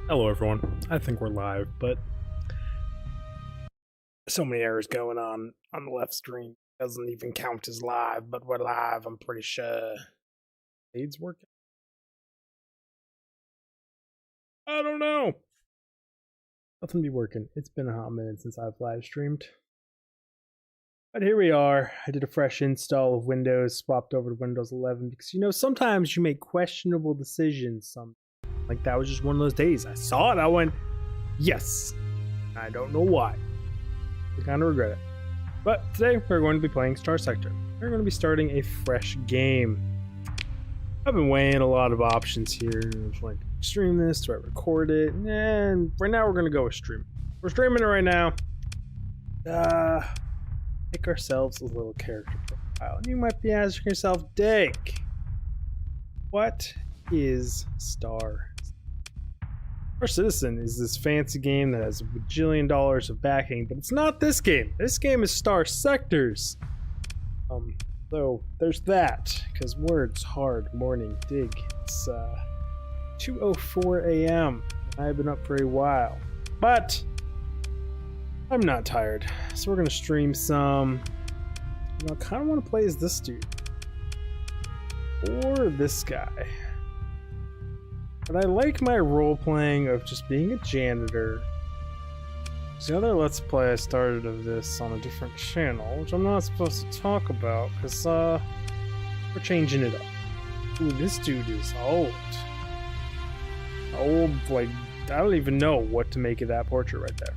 Hello everyone, I think we're live, but so many errors going on the left screen. Doesn't even count as live, but we're live, I'm pretty sure. Aids working? I don't know. Nothing be working. It's been a hot minute since I've live streamed. But here we are. I did a fresh install of Windows, swapped over to Windows 11 because, you know, sometimes you make questionable decisions. Like, that was just one of those days. I saw it, I went, yes. I don't know why. I kind of regret it. But today, we're going to be playing Starsector. We're going to be starting a fresh game. I've been weighing a lot of options here. Like, stream this, do I record it? And right now, we're going to go with stream. We're streaming it right now. Pick ourselves a little character profile. And you might be asking yourself, Dig, what is Star Citizen is this fancy game that has a bajillion dollars of backing, but it's not this game. This game is Starsectors. So there's that, because words hard morning Dig. It's 2:04 a.m. I've been up for a while, but I'm not tired. So we're gonna stream some. You know, I kind of want to play as this dude or this guy. But I like my role-playing of just being a janitor. The other Let's Play I started of this on a different channel, which I'm not supposed to talk about, because, we're changing it up. Ooh, this dude is old. Old, like, I don't even know what to make of that portrait right there.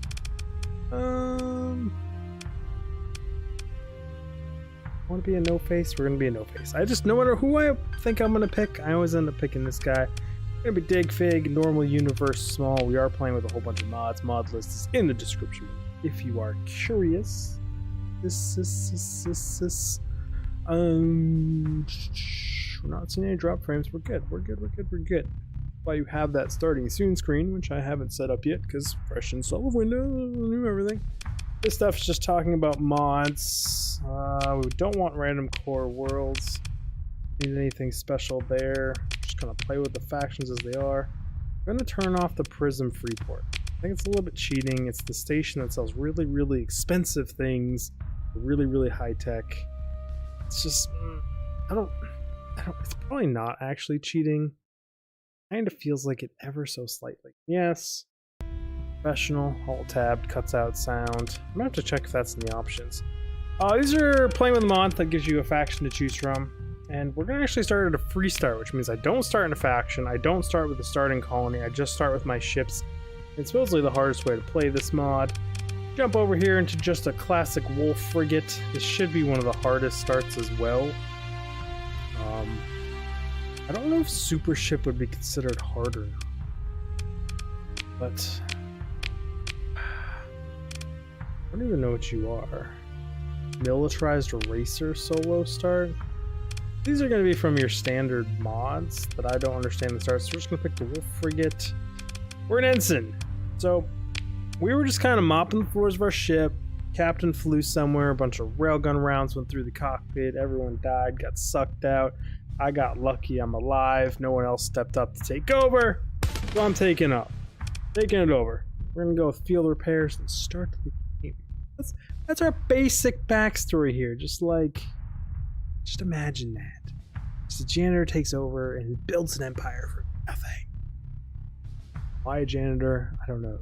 Want to be a no-face? We're gonna be a no-face. I just, no matter who I think I'm gonna pick, I always end up picking this guy. Gonna be Digfig, normal universe, small. We are playing with a whole bunch of mods. Mod list is in the description if you are curious. We're not seeing any drop frames. We're good. We're good. While you have that starting soon screen, which I haven't set up yet because fresh install of Windows, new everything. This stuff's just talking about mods. We don't want random core worlds. Need anything special there. Gonna play with the factions as they are. I'm gonna turn off the Prism Freeport. I think it's a little bit cheating. It's the station that sells really, really expensive things, really high tech. It's just, I don't. It's probably not actually cheating. Kind of feels like it ever so slightly. Yes. Professional, alt tabbed, cuts out sound. I'm gonna have to check if that's in the options. These are playing with a mod that gives you a faction to choose from. And we're going to actually start at a free start, which means I don't start in a faction, I don't start with a starting colony, I just start with my ships. It's supposedly the hardest way to play this mod. Jump over here into just a classic wolf frigate. This should be one of the hardest starts as well. I don't know if super ship would be considered harder, but I don't even know what you are. Militarized racer solo start? These are going to be from your standard mods that I don't understand the start, so we're just going to pick the Wolf Frigate. We're an ensign. So, we were just kind of mopping the floors of our ship. Captain flew somewhere, a bunch of railgun rounds went through the cockpit, everyone died, got sucked out. I got lucky, I'm alive, no one else stepped up to take over, so I'm taking it over. We're going to go with field repairs and start the game. That's our basic backstory here, just imagine that. Just a janitor takes over and builds an empire for nothing. Why a janitor? I don't know.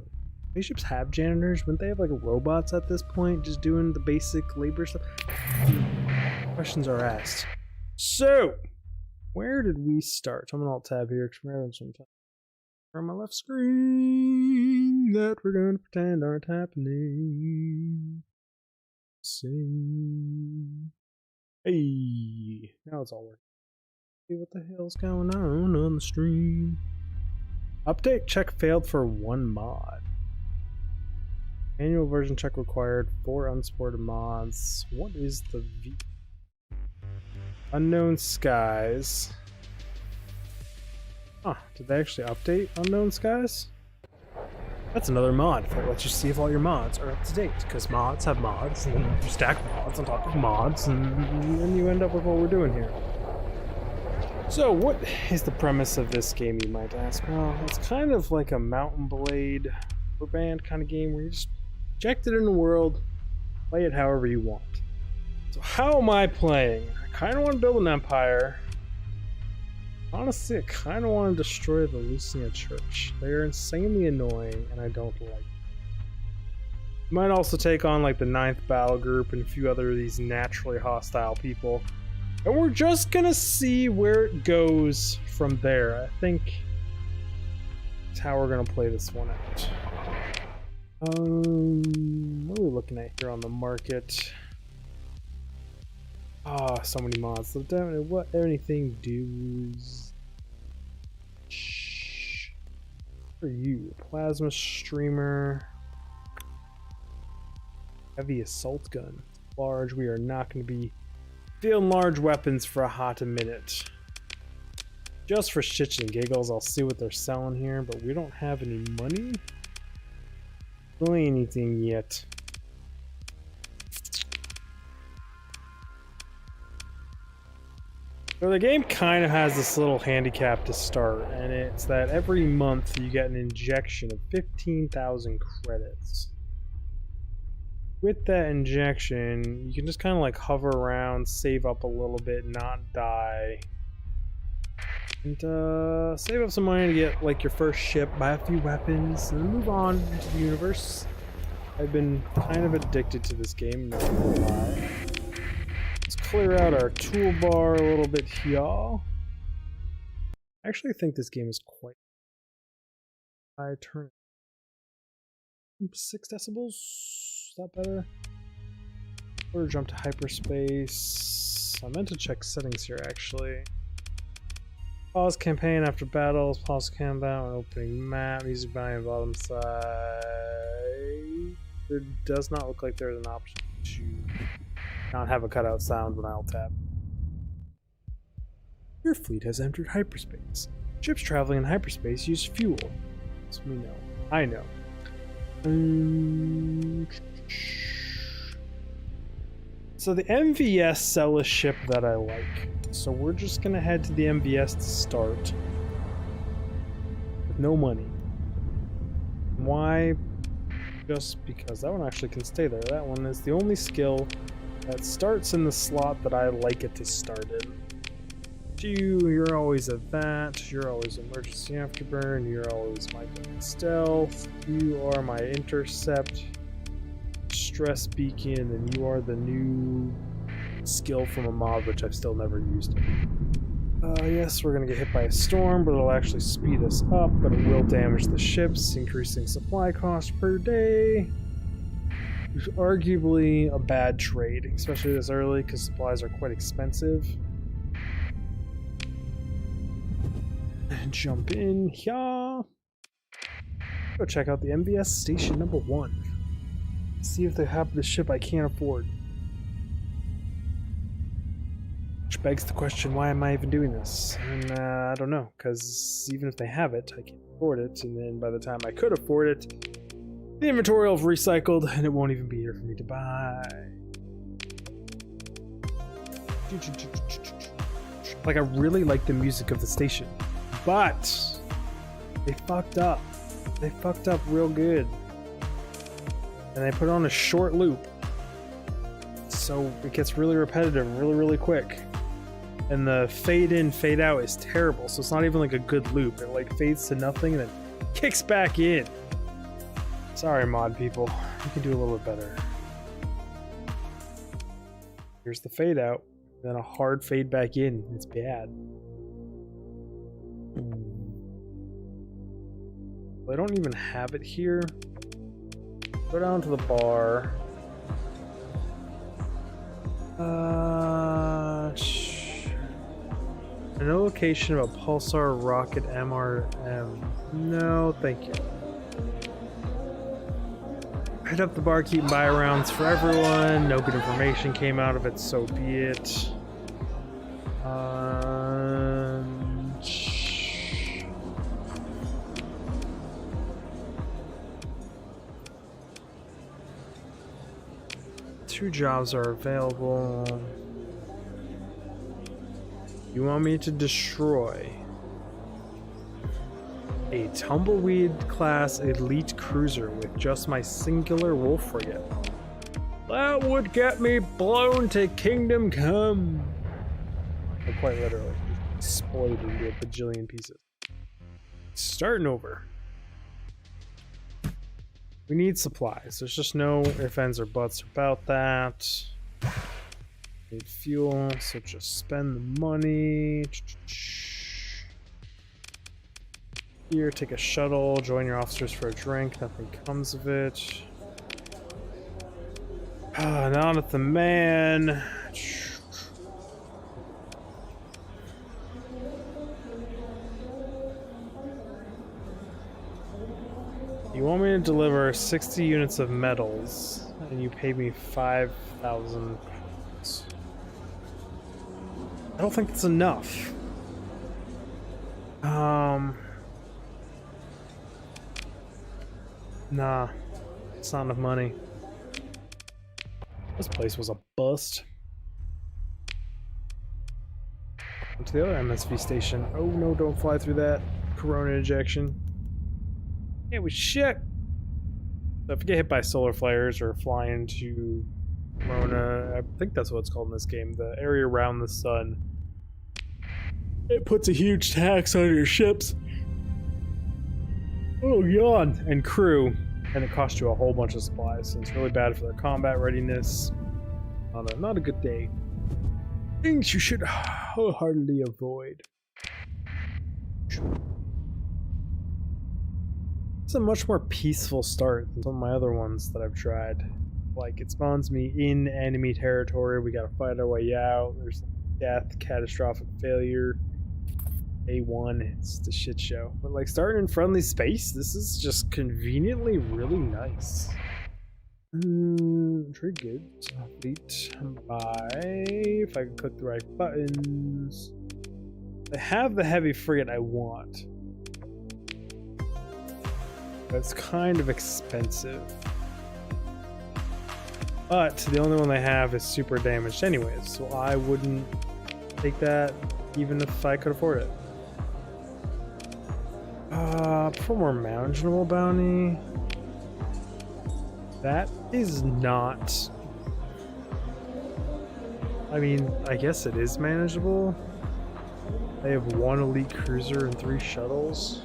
Spaceships have janitors? Wouldn't they have like robots at this point just doing the basic labor stuff? Questions are asked. So, where did we start? I'm gonna alt tab here because we're having some time. On my left screen that we're going to pretend aren't happening. See. Hey, now it's all working. See what the hell's going on the stream. Update check failed for one mod. Annual version check required, 4 unsupported mods. What is the V? Unknown Skies. Huh, did they actually update Unknown Skies? That's another mod that lets you see if all your mods are up to date, because mods have mods, and then you stack mods on top of mods, and then you end up with what we're doing here. So what is the premise of this game, you might ask? Well, it's kind of like a Mountain Blade or band kind of game where you just inject it in the world, play it however you want. So how am I playing? I kind of want to build an empire. Honestly, I kind of want to destroy the Lucian Church. They're insanely annoying, and I don't like them. Might also take on like the 9th Battle Group and a few other of these naturally hostile people. And we're just gonna see where it goes from there. I think that's how we're gonna play this one out. What are we looking at here on the market? Ah, oh, so many mods. So don't what anything does. For you, plasma streamer, heavy assault gun, large. We are not going to be fielding large weapons for a hot minute. Just for shits and giggles, I'll see what they're selling here, but we don't have any money. Really anything yet. So the game kind of has this little handicap to start, and it's that every month you get an injection of 15,000 credits. With that injection, you can just kind of like hover around, save up a little bit, not die, and save up some money to get like your first ship, buy a few weapons, and then move on into the universe. I've been kind of addicted to this game, not gonna lie. Let's clear out our toolbar a little bit here. I actually think this game is quite high. Turn 6 decibels. Is that better? Or jump to hyperspace. I meant to check settings here actually. Pause campaign after battles. Pause campaign when opening map. Music volume bottom side. There does not look like there's an option to not have a cutout sound when I'll tap. Your fleet has entered hyperspace. Ships traveling in hyperspace use fuel. As we know. I know. So the MVS sell a ship that I like. So we're just gonna head to the MVS to start. With no money. Why? Just because that one actually can stay there. That one is the only skill that starts in the slot that I like it to start in. You're always at that. You're always emergency afterburn. You're always my stealth. You are my intercept, stress beacon, and you are the new skill from a mod which I've still never used. Yes, we're gonna get hit by a storm, but it'll actually speed us up, but it will damage the ships, increasing supply cost per day. Which is arguably a bad trade, especially this early because supplies are quite expensive. And jump in here. Go check out the MVS station number 1. See if they have the ship I can't afford. Which begs the question, why am I even doing this? And I don't know, because even if they have it, I can't afford it, and then by the time I could afford it, the inventory will have recycled, and it won't even be here for me to buy. Like, I really like the music of the station, but they fucked up. They fucked up real good. And they put on a short loop. So it gets really repetitive really, really quick. And the fade in, fade out is terrible. So it's not even like a good loop. It like fades to nothing and then kicks back in. Sorry, mod people. You can do a little bit better. Here's the fade out. Then a hard fade back in. It's bad. I don't even have it here. Go down to the bar. No location of a pulsar rocket MRM. No, thank you. Hit up the bar, keep buy rounds for everyone. No good information came out of it, so be it. Two jobs are available. You want me to destroy a Tumbleweed class elite cruiser with just my singular wolf frigate? That would get me blown to kingdom come. Or quite literally, exploded into a bajillion pieces. Starting over. We need supplies. There's just no ifs, ands, or buts about that. Need fuel, so just spend the money. Here, take a shuttle, join your officers for a drink, nothing comes of it. Not at the man. You want me to deliver 60 units of metals, and you pay me 5,000 pounds. I don't think it's enough. Nah, it's not enough money. This place was a bust. On to the other MSV station. Oh no, don't fly through that. Corona injection. Yeah, we shit. So if you get hit by solar flares or fly into Corona, I think that's what it's called in this game, the area around the sun, it puts a huge tax on your ships. Oh, yawn. And crew. And it costs you a whole bunch of supplies. So it's really bad for their combat readiness. Not a good day. Things you should wholeheartedly avoid. It's a much more peaceful start than some of my other ones that I've tried. Like, it spawns me in enemy territory. We gotta fight our way out. There's death, catastrophic failure. A1, it's the shit show. But like starting in friendly space, this is just conveniently really nice. Very good. Fleet buy. If I can click the right buttons. I have the heavy frigate I want. But it's kind of expensive. But the only one they have is super damaged anyways, so I wouldn't take that even if I could afford it. For more manageable bounty. That is not... I mean, I guess it is manageable. They have 1 elite cruiser and 3 shuttles.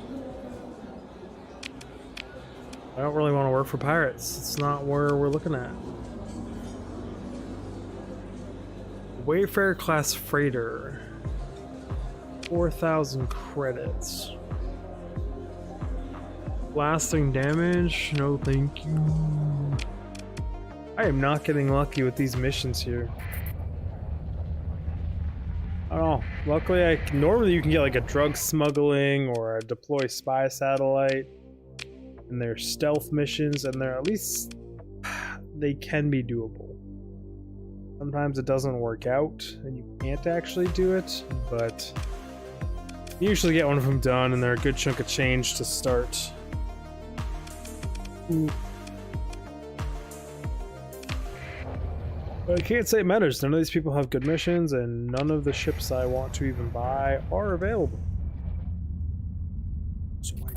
I don't really want to work for pirates. It's not where we're looking at. Wayfarer class freighter. 4,000 credits. Lasting damage? No thank you. I am not getting lucky with these missions here. I don't know. Luckily, normally you can get like a drug smuggling or a deploy spy satellite. And they're stealth missions, and they're at least... they can be doable. Sometimes it doesn't work out, and you can't actually do it, but... you usually get one of them done, and they're a good chunk of change to start. But I can't say it matters. None of these people have good missions, and none of the ships I want to even buy are available. So I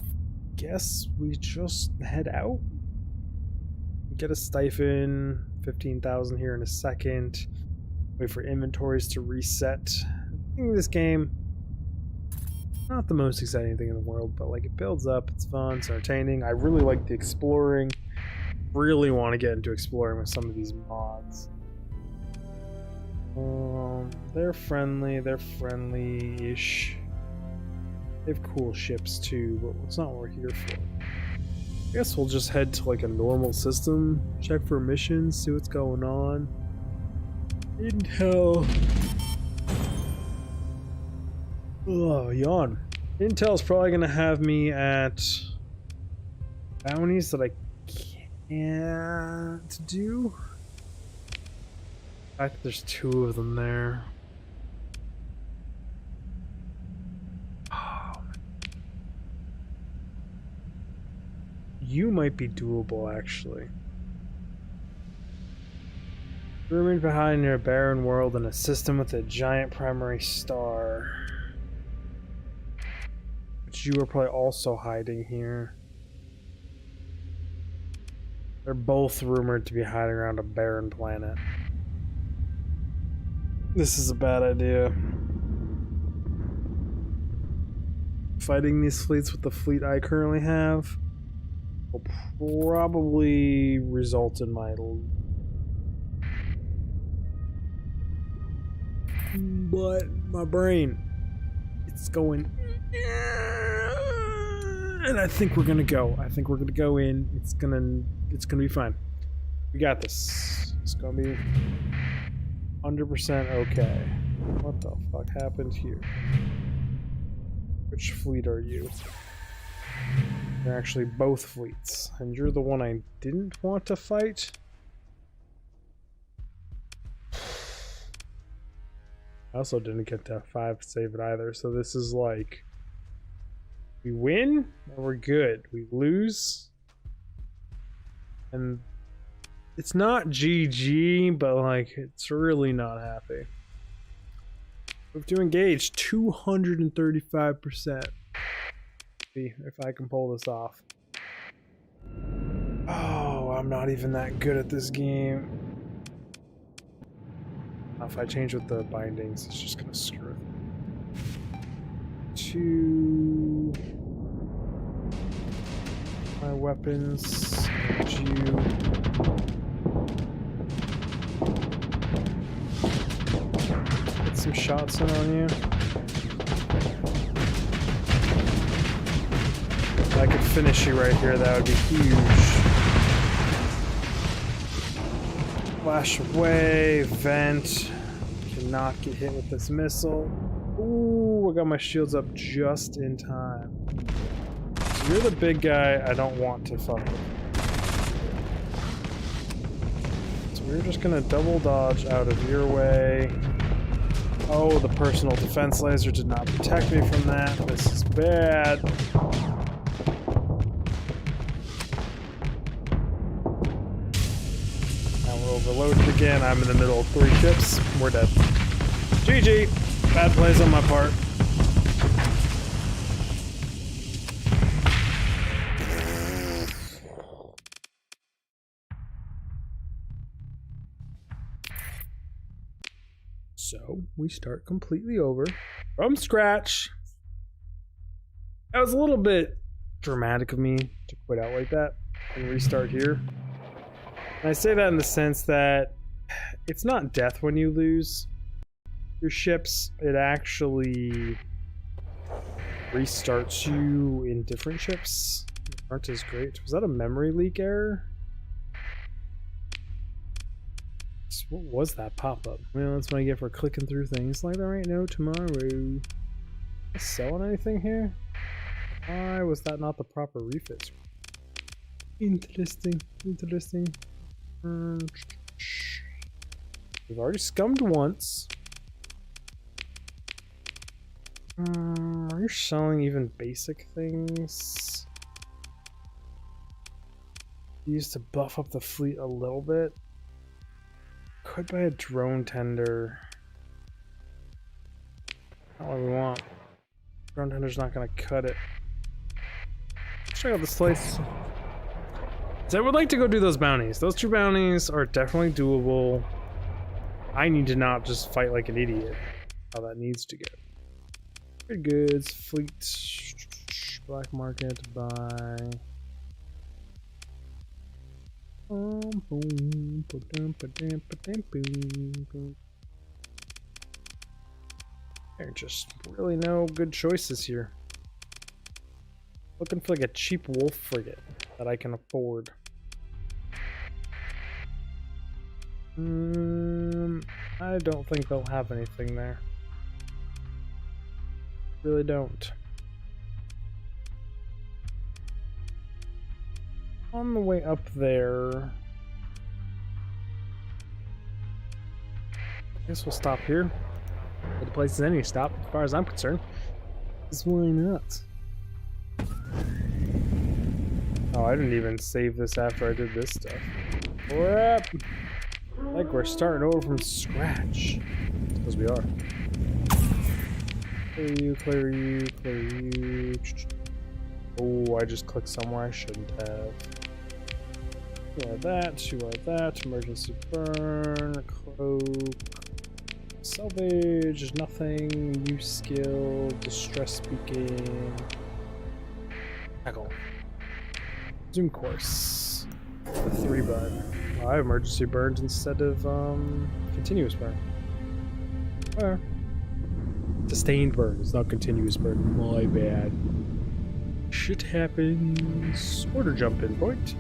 guess we just head out. Get a stipend, 15,000 here in a second. Wait for inventories to reset. I think this game, not the most exciting thing in the world, but like it builds up, it's fun, it's entertaining. I really like the exploring. Really want to get into exploring with some of these mods. They're friendly-ish. They have cool ships too, but it's not what we're here for. I guess we'll just head to like a normal system, check for missions, see what's going on. Intel. Oh, yawn. Intel's probably gonna have me at bounties that I can't do. The fact that there's 2 of them there. Oh. You might be doable, actually. Remain behind near a barren world in a system with a giant primary star. But you are probably also hiding here. They're both rumored to be hiding around a barren planet. This is a bad idea. Fighting these fleets with the fleet I currently have will probably result in my... But my brain, it's going... And I think we're gonna go. I think we're gonna go in. It's gonna be fine. We got this. It's gonna be 100% okay. What the fuck happened here? Which fleet are you? They're actually both fleets, and you're the one I didn't want to fight? I also didn't get to 5 save it either, so this is like... We win, and we're good. We lose, and it's not GG, but like, it's really not happy. We have to engage 235%. See if I can pull this off. Oh, I'm not even that good at this game. If I change with the bindings, it's just gonna screw it. 2. My weapons. And you. Get some shots in on you. If I could finish you right here, that would be huge. Flash away, vent. Cannot get hit with this missile. Ooh, I got my shields up just in time. So you're the big guy I don't want to fuck with. So we're just gonna double dodge out of your way. Oh, the personal defense laser did not protect me from that. This is bad. Now we're overloaded again. I'm in the middle of 3 ships. We're dead. GG. Bad plays on my part. So we start completely over from scratch. That was a little bit dramatic of me to quit out like that and restart here. And I say that in the sense that it's not death when you lose your ships, it actually restarts you in different ships. Aren't as great. Was that a memory leak error? What was that pop-up? Well, that's what I get for clicking through things like that right now. Tomorrow. Selling anything here? Why was that not the proper refit? Interesting. Interesting. We've already scummed once. Are you selling even basic things? Used to buff up the fleet a little bit. Could buy a drone tender. Not what we want. Drone tender's not gonna cut it. Let's check out this place. So I would like to go do those bounties. Those 2 bounties are definitely doable. I need to not just fight like an idiot. How that needs to go. Good goods, fleet, black market, buy. There are just really no good choices here. Looking for like a cheap wolf frigate that I can afford. I don't think they'll have anything there. Really don't. On the way up there, I guess we'll stop here. The place is any stop, as far as I'm concerned. Because why not? Oh, I didn't even save this after I did this stuff. Crap! Like we're starting over from scratch. Because we are. Clear you, clear you, clear you. Oh, I just clicked somewhere I shouldn't have. You are that, you are that. Emergency burn, cloak, salvage, nothing, new skill, distress speaking. Tackle. Zoom course. 3 burn. Well, I have emergency burns instead of continuous burn. Where? Sustained burn. It's not continuous burn. My bad. Shit happens. Order jump in point.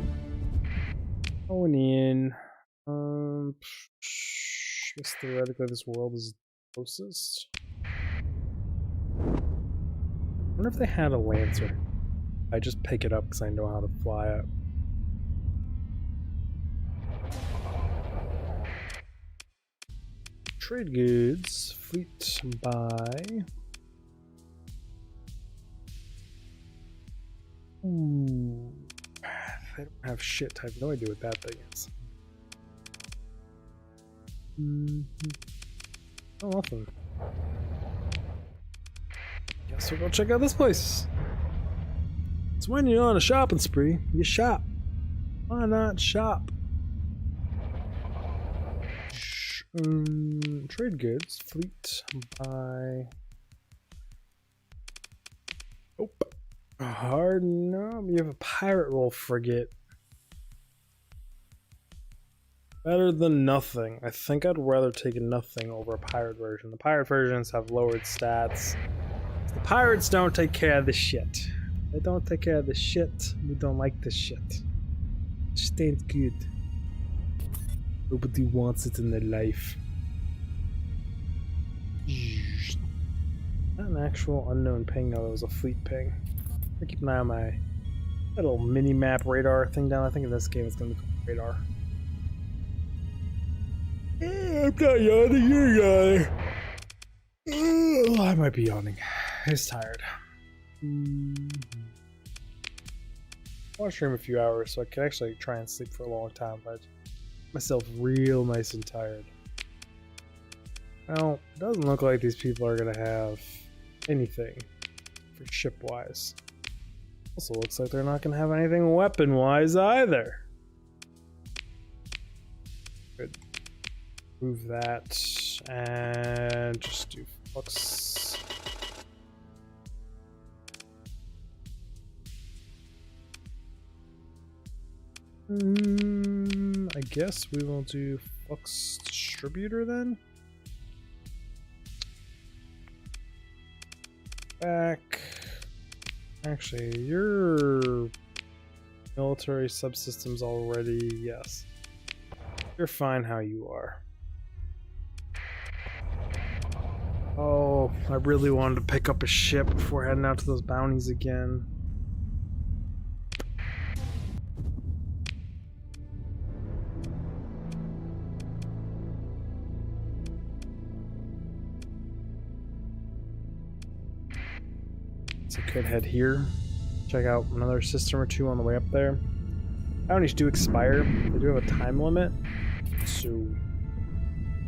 Going in. Guess theoretically this world is the closest. I wonder if they had a Lancer. I just pick it up because I know how to fly it. Trade goods, fleet buy. Ooh, they don't have shit. I have no idea what that thing is. Oh, nothing. Guess we'll go check out this place. It's when you're on a shopping spree, you shop. Why not shop? Trade goods, fleet, buy. Nope. Hard no. You have a pirate roll frigate. Better than nothing. I think I'd rather take a nothing over a pirate version. The pirate versions have lowered stats. The pirates don't take care of the shit. They don't take care of the shit. We don't like the shit. Shit ain't good. Nobody wants it in their life. Not an actual unknown ping, no, it was a fleet ping. I keep an eye on my little mini-map radar thing down. I think in this game it's going to be called radar. I'm not yawning, you're yawning. I might be yawning. It's tired. I'll stream a few hours so I can actually try and sleep for a long time, but myself real nice and tired. Well, it doesn't look like these people are gonna have anything for ship-wise. Also looks like they're not gonna have anything weapon-wise either. Good. Move that and just do flux. I guess we will do flux distributor then. Back. Actually, your military subsystems already, yes. You're fine how you are. Oh, I really wanted to pick up a ship before heading out to those bounties again. So I could head here, check out another system or two on the way up there. Bounties do expire. They do have a time limit, so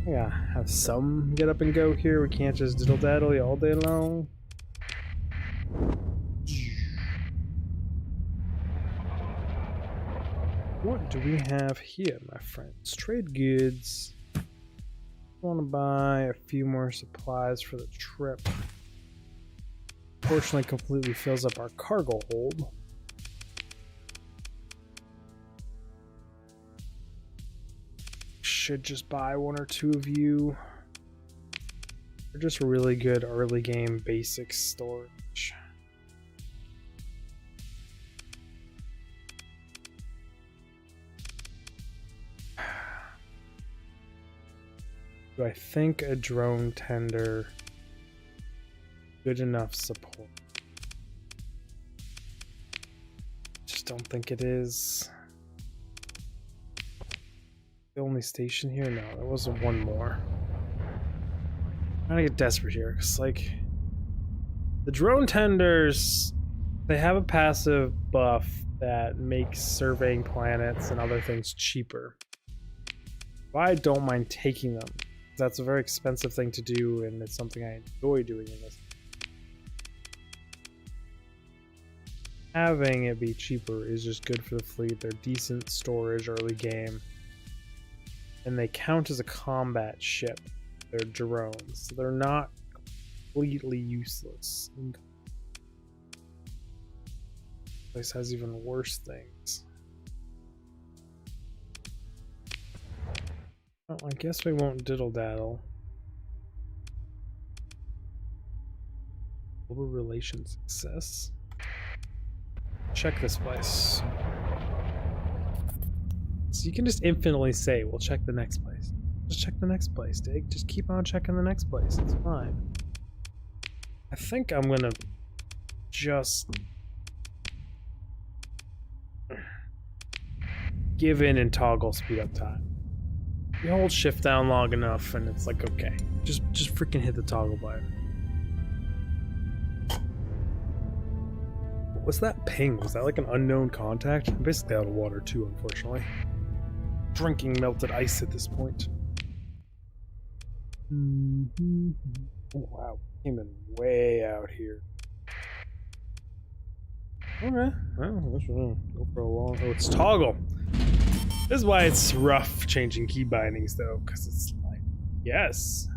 yeah, have some get up and go here. We can't just diddle daddle all day long. What do we have here, my friends? Trade goods. Want to buy a few more supplies for the trip. Fortunately, completely fills up our cargo hold. Should just buy one or two of you. They're just really good early game basic storage. Do I think a drone tender good enough support? Just don't think it is. The only station here? No, there wasn't one more. I'm gonna get desperate here, because like the drone tenders, they have a passive buff that makes surveying planets and other things cheaper. I don't mind taking them. That's a very expensive thing to do, and it's something I enjoy doing in this. having it be cheaper is just good for the fleet. They're decent storage early game. And they count as a combat ship. They're drones. So they're not completely useless. This place has even worse things. Well, I guess we won't diddle-daddle. Global relations success. Check this place. So you can just infinitely say, we'll check the next place. Just check the next place, Dig. Just keep on checking the next place. It's fine. I think I'm gonna just give in and toggle speed up time. You hold shift down long enough and it's like, okay. Just freaking hit the toggle button. What's that ping? Was that like an unknown contact? I'm basically out of water too, unfortunately. Drinking melted ice at this point. Oh wow, came in way out here. Okay, well, let's go for a long. Oh, it's toggle. This is why it's rough changing key bindings though, because it's like, yes,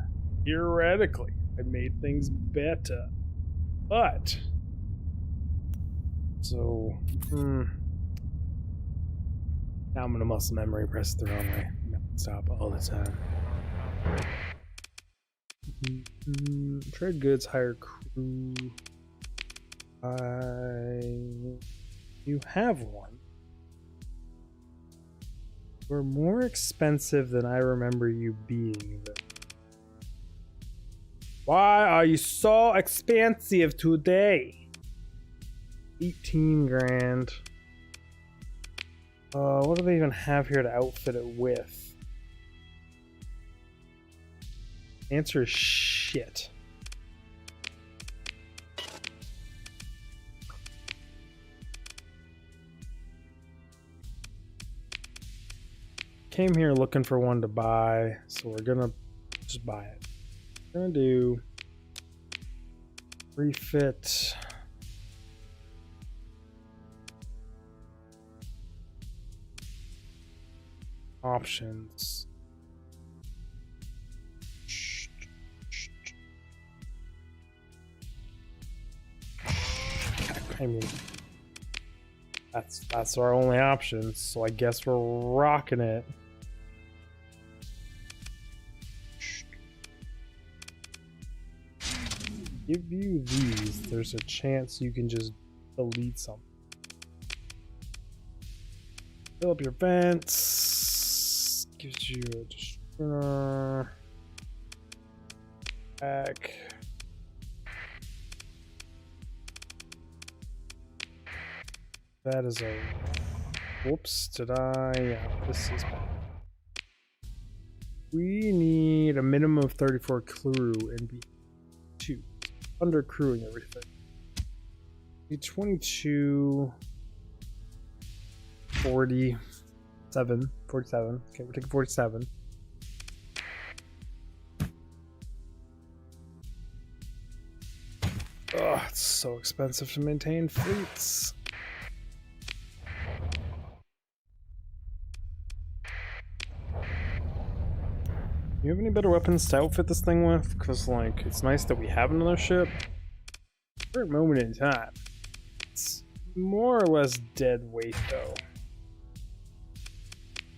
theoretically, I made things better, but. So, now I'm gonna muscle memory press the wrong way. Stop all the time. Trade goods, hire crew. You have one. You're more expensive than I remember you being. Why are you so expensive today? 18 grand. What do they even have here to outfit it with? Answer is shit. Came here looking for one to buy, so we're gonna just buy it. We're gonna do refit. Options. I mean, that's our only option, so I guess we're rocking it. Give you these, there's a chance you can just delete something. Fill up your vents. Gives you a destroyer. Back. That is a. Whoops, did I? Yeah, this is bad. We need a minimum of 34 crew and be 2. Under crewing everything. Be 22. 47. Okay, we're taking 47. Oh, it's so expensive to maintain fleets. You have any better weapons to outfit this thing with? Because, like, it's nice that we have another ship. For a moment in time. It's more or less dead weight, though.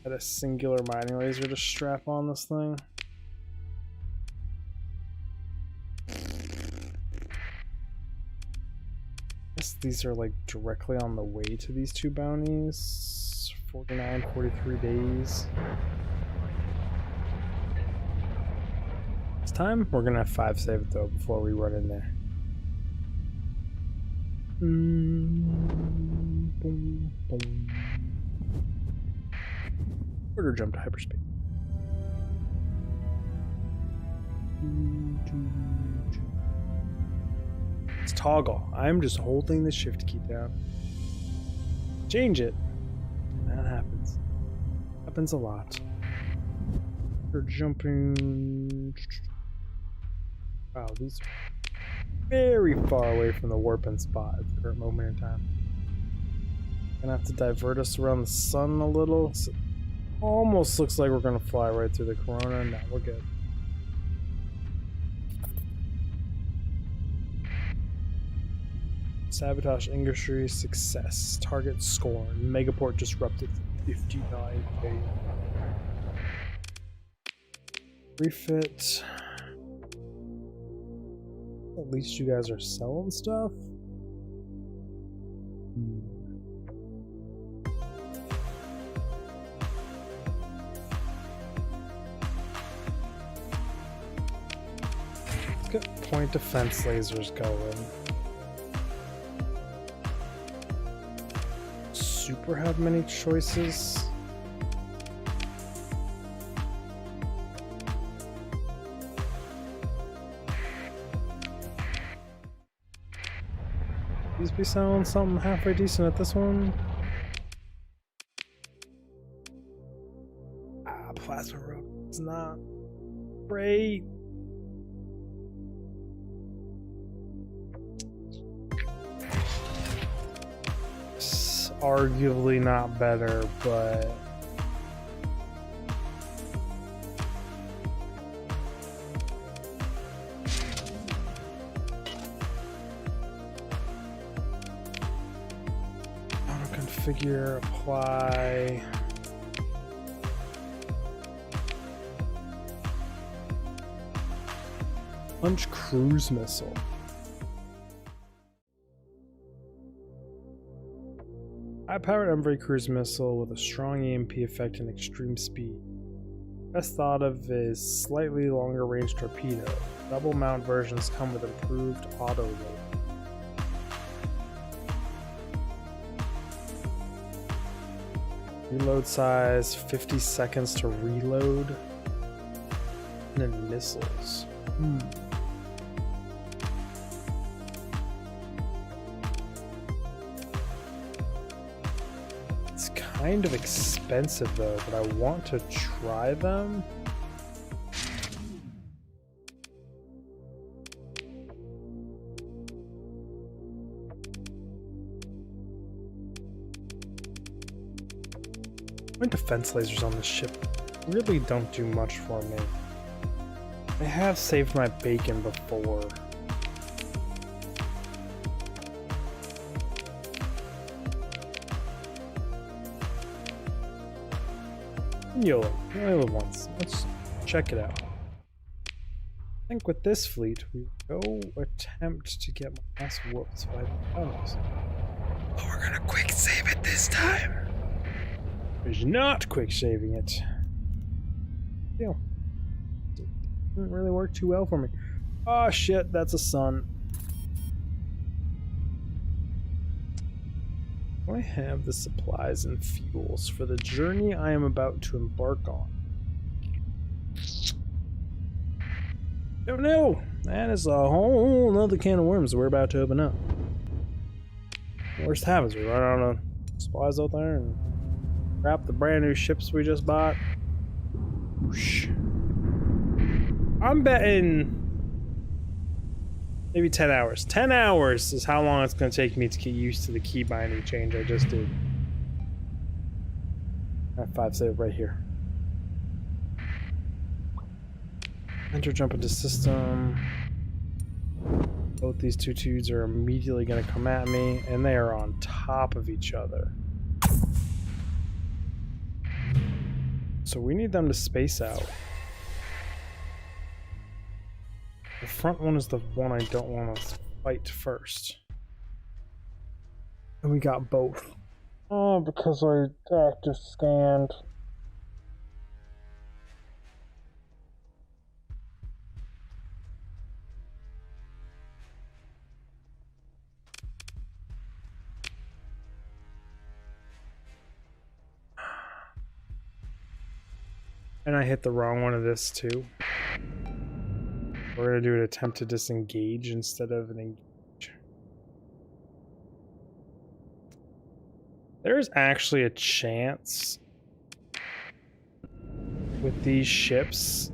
Had a singular mining laser to strap on this thing. I guess these are like directly on the way to these 2 bounties. 49, 43 days. This time we're gonna have 5 saved though before we run in there. Boom, boom. Order jump to hyperspace. It's toggle. I'm just holding the shift key down. Change it. And that happens. Happens a lot. We're jumping. Wow, these are very far away from the warping spot at the current moment in time. Gonna have to divert us around the sun a little. So almost looks like we're gonna fly right through the corona. No, we're good. Sabotage industry success. Target scorn. Megaport disrupted. 59K. Refit. At least you guys are selling stuff. Let's get point defense lasers going. Super have many choices. Please be selling something halfway decent at this one. Plasma rope. It's not great. It's arguably not better, but auto-configure, apply. Punch cruise missile. High-powered Embraer cruise missile with a strong EMP effect and extreme speed. Best thought of is slightly longer range torpedo. Double mount versions come with improved auto load. Reload size 50 seconds to reload. And then missiles. It's kind of expensive though, but I want to try them. My defense lasers on this ship really don't do much for me. I have saved my bacon before. YOLO. You only live once. Let's check it out. I think with this fleet, we go attempt to get my ass whooped by the tunnels. But we're gonna quick save it this time. There's not quick saving it. Deal. Didn't really work too well for me. Oh shit, that's a sun. Do I have the supplies and fuels for the journey I am about to embark on? Don't know. That is a whole nother can of worms we're about to open up. Worst happens, we run out of supplies out there and crap the brand new ships we just bought. Whoosh. I'm betting maybe 10 hours. 10 hours is how long it's going to take me to get used to the key binding change I just did. I have 5 saved right here. Enter jump into system. Both these two dudes are immediately going to come at me, and they are on top of each other. So we need them to space out. The front one is the one I don't want to fight first. And we got both. Oh, because I active scanned. And I hit the wrong one of this too. We're gonna do an attempt to disengage instead of an engage. There's actually a chance with these ships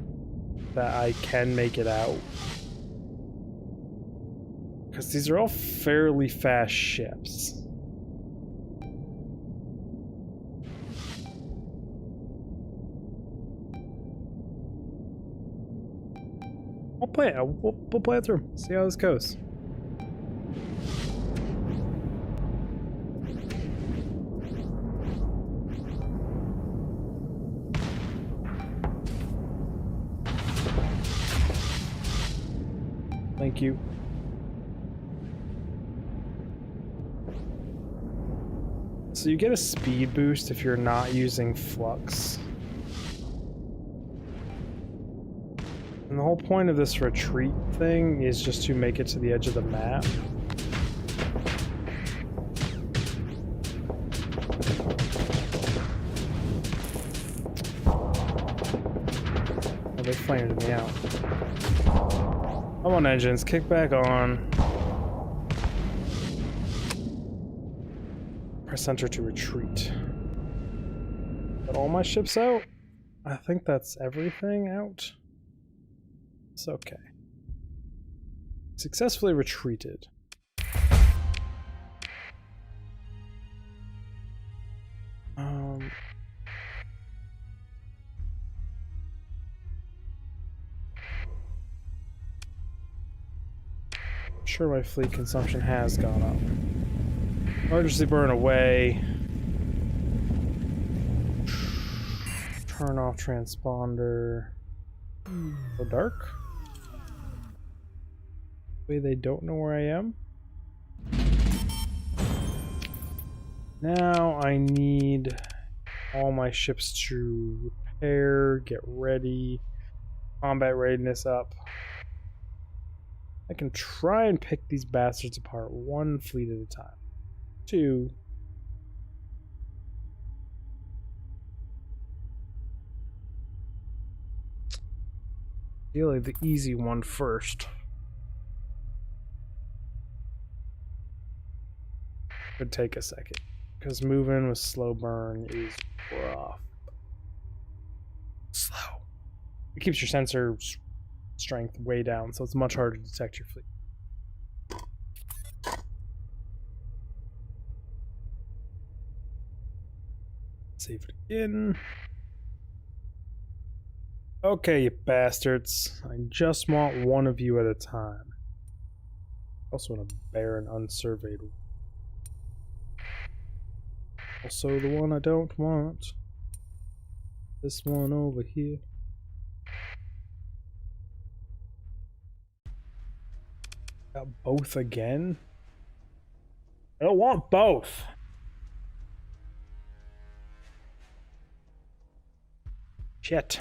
that I can make it out. Because these are all fairly fast ships. play it. We'll play it through. See how this goes. Thank you. So you get a speed boost if you're not using flux. And the whole point of this retreat thing is just to make it to the edge of the map. Oh, they flamed me out. Come on, engines, kick back on. Press enter to retreat. Got all my ships out? I think that's everything out. It's okay. Successfully retreated. Sure, my fleet consumption has gone up. Emergency burn away. Turn off transponder. Go dark. Way they don't know where I am. Now I need all my ships to repair, get ready, combat readiness up. I can try and pick these bastards apart one fleet at a time. Two. Ideally, the easy one first. Could take a second, because moving with slow burn is rough. Slow. It keeps your sensor strength way down, so it's much harder to detect your fleet. Save it again. Okay, you bastards. I just want one of you at a time. I also want a barren, unsurveyed one. Also the one I don't want. This one over here. Got both again? I don't want both. Shit.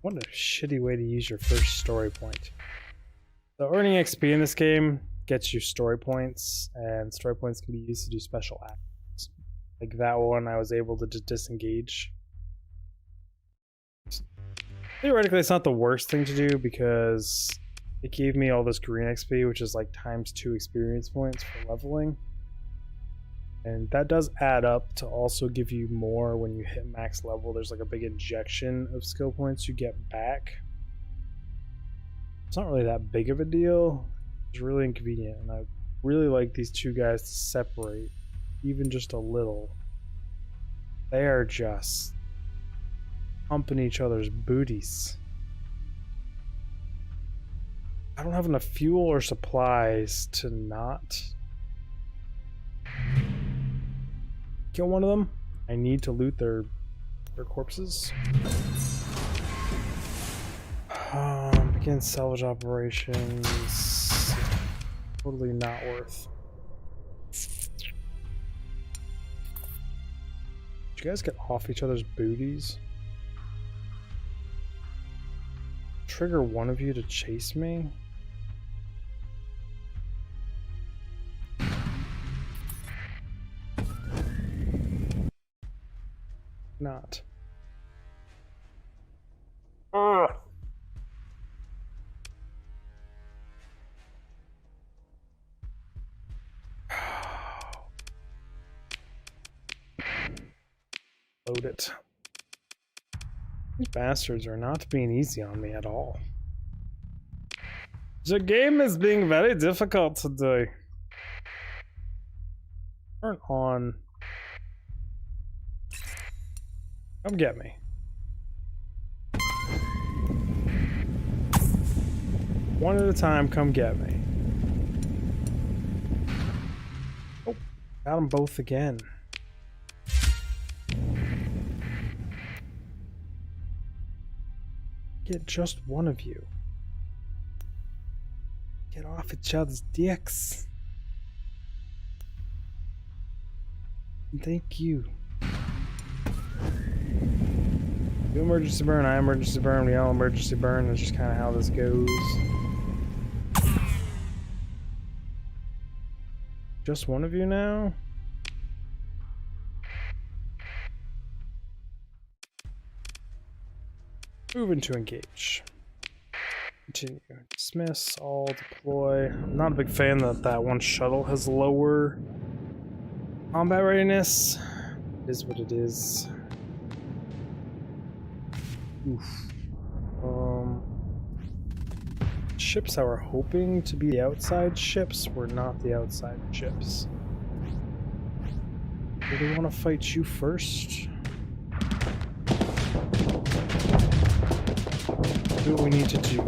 What a shitty way to use your first story point. So earning XP in this game gets you story points, and story points can be used to do special actions. Like that one, I was able to just disengage. Theoretically, it's not the worst thing to do because it gave me all this green XP, which is like ×2 experience points for leveling. And that does add up to also give you more when you hit max level. There's like a big injection of skill points you get back. It's not really that big of a deal. It's really inconvenient, and I really like these two guys to separate, even just a little. They are just humping each other's booties. I don't have enough fuel or supplies to not kill one of them. I need to loot their corpses. Begin salvage operations. Totally not worth. Did you guys get off each other's booties? Trigger one of you to chase me? Not. Ugh. Load it. These bastards are not being easy on me at all. The game is being very difficult today. Turn on. Come get me. One at a time, come get me. Oh, got them both again. Get just one of you. Get off each other's dicks. Thank you. You emergency burn, I emergency burn, we all emergency burn. That's just kind of how this goes. Just one of you now? Moving to engage. Continue. Dismiss, all deploy. I'm not a big fan that that one shuttle has lower combat readiness. It is what it is. Oof. Ships I were hoping to be the outside ships were not the outside ships. Do they want to fight you first? Do what we need to do.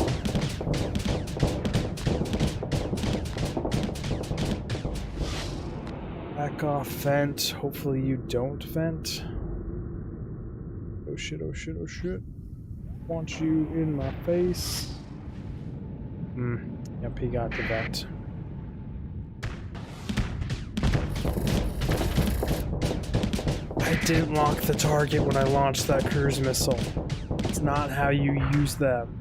Back off, vent. Hopefully you don't vent. Oh shit, oh shit, oh shit. Want you in my face. Yep, he got the vent. I didn't lock the target when I launched that cruise missile. It's not how you use them.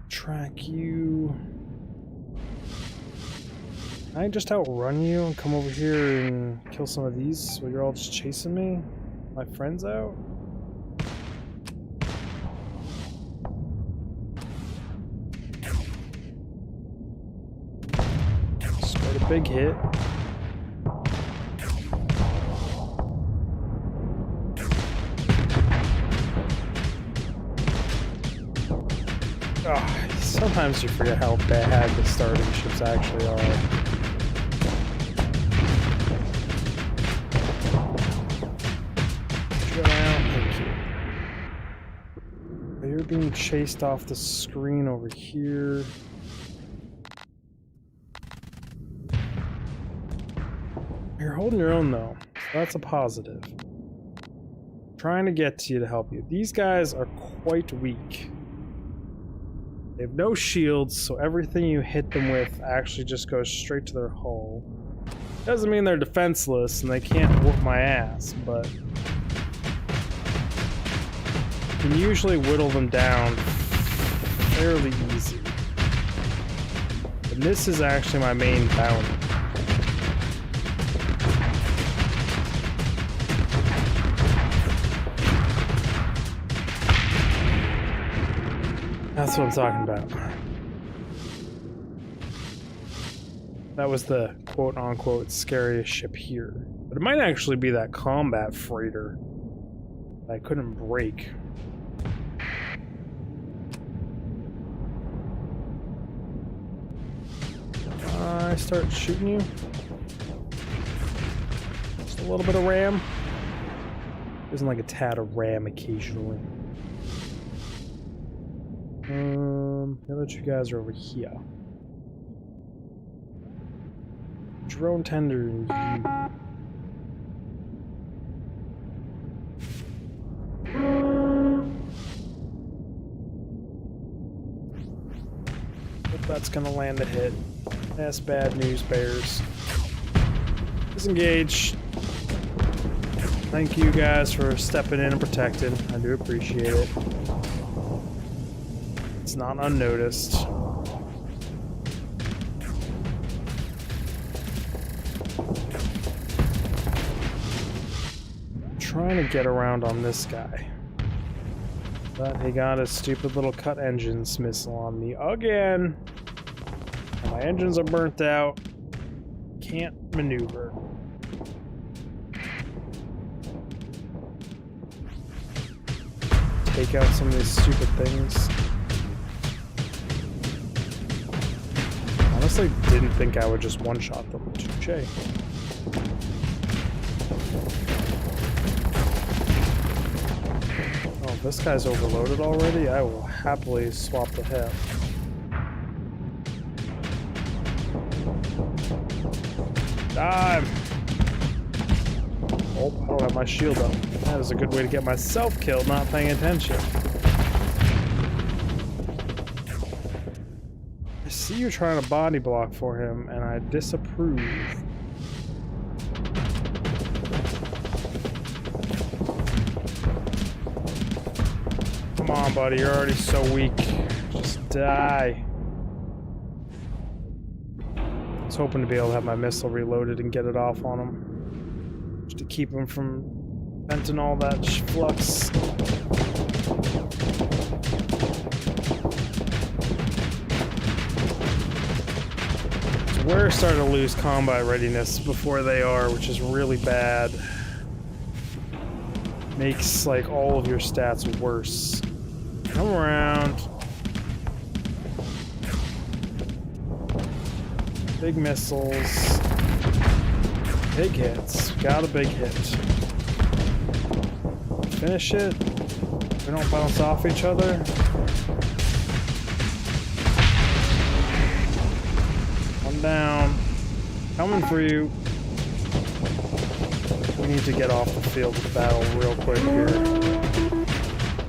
Track you. Can I just outrun you and come over here and kill some of these while you're all just chasing me? My friends out? Scored a big hit. Oh, sometimes you forget how bad the starting ships actually are. You're being chased off the screen over here. You're holding your own though, so that's a positive. Trying to get to you to help you. These guys are quite weak. They have no shields, so everything you hit them with actually just goes straight to their hull. Doesn't mean they're defenseless and they can't whoop my ass, but you can usually whittle them down fairly easy. And this is actually my main bounty. That's what I'm talking about. That was the quote-unquote scariest ship here. But it might actually be that combat freighter that I couldn't break. I start shooting you. Just a little bit of ram. Isn't like a tad of ram occasionally. The other two guys are over here. Drone tender and you. Hope that's gonna land a hit. That's bad news, bears. Disengage. Thank you guys for stepping in and protecting. I do appreciate it. It's not unnoticed. I'm trying to get around on this guy. But he got his stupid little cut engines missile on me again. My engines are burnt out. Can't maneuver. Take out some of these stupid things. Honestly, didn't think I would just one-shot them. Touché. Oh, this guy's overloaded already? I will happily swap the hip. Dive! Oh, I don't have my shield up. That is a good way to get myself killed, not paying attention. I see you trying to body block for him, and I disapprove. Come on, buddy, you're already so weak. Just die. I was hoping to be able to have my missile reloaded and get it off on him. Just to keep him from venting all that flux. So we're starting to lose combat readiness before they are, which is really bad. Makes like all of your stats worse. Come around. Big missiles. Big hits. Got a big hit. Finish it. We don't bounce off each other. I'm down. Coming for you. We need to get off the field of battle real quick here.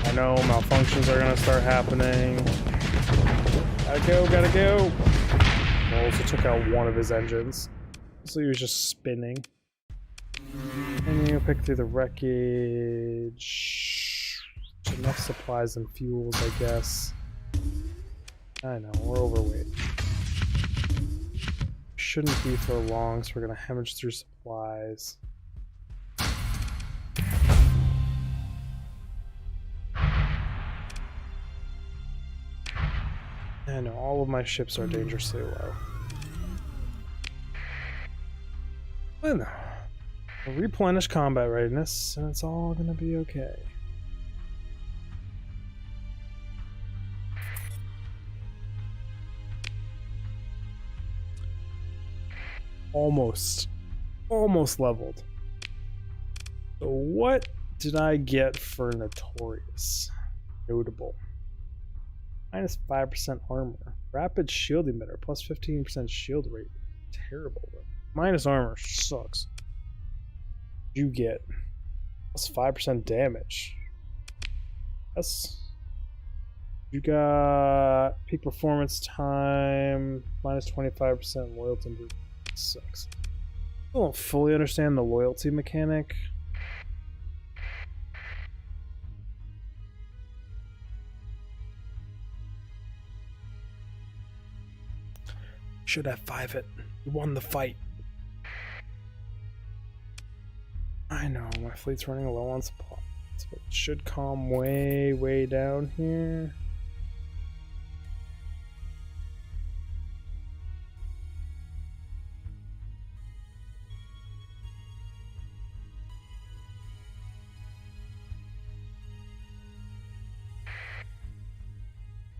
I know malfunctions are gonna start happening. Gotta go, gotta go. I also took out one of his engines. So he was just spinning. And you pick through the wreckage. Enough supplies and fuels, I guess. I know, we're overweight. Shouldn't be for long, so we're gonna hemorrhage through supplies. I know, all of my ships are dangerously low. Well, we'll replenish combat readiness, and it's all gonna be okay. Almost leveled. So what did I get for Notorious? Notable. Minus 5% armor. Rapid shield emitter. Plus 15% shield rate. Terrible. Minus armor sucks. You get plus 5% damage. That's... You got peak performance time. Minus 25% loyalty. Sucks. I don't fully understand the loyalty mechanic. Should have 5 it. You won the fight. I know, my fleet's running low on supplies. But it should calm way down here.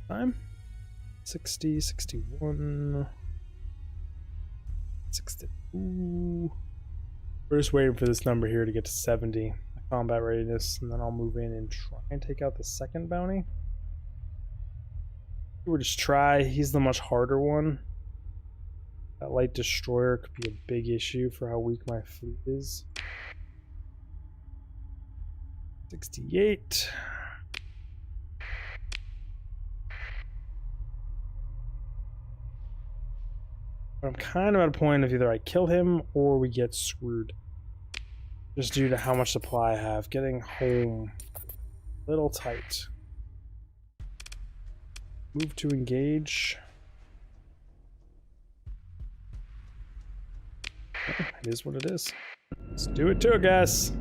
Time? 60, 61... 62. We're just waiting for this number here to get to 70 combat readiness, and then I'll move in and try and take out the second bounty. We'll just try. He's the much harder one. That light destroyer could be a big issue for how weak my fleet is. 68. But I'm kind of at a point of either I kill him or we get screwed. Just due to how much supply I have. Getting home a little tight. Move to engage. It is what it is. Let's do it to it, guys.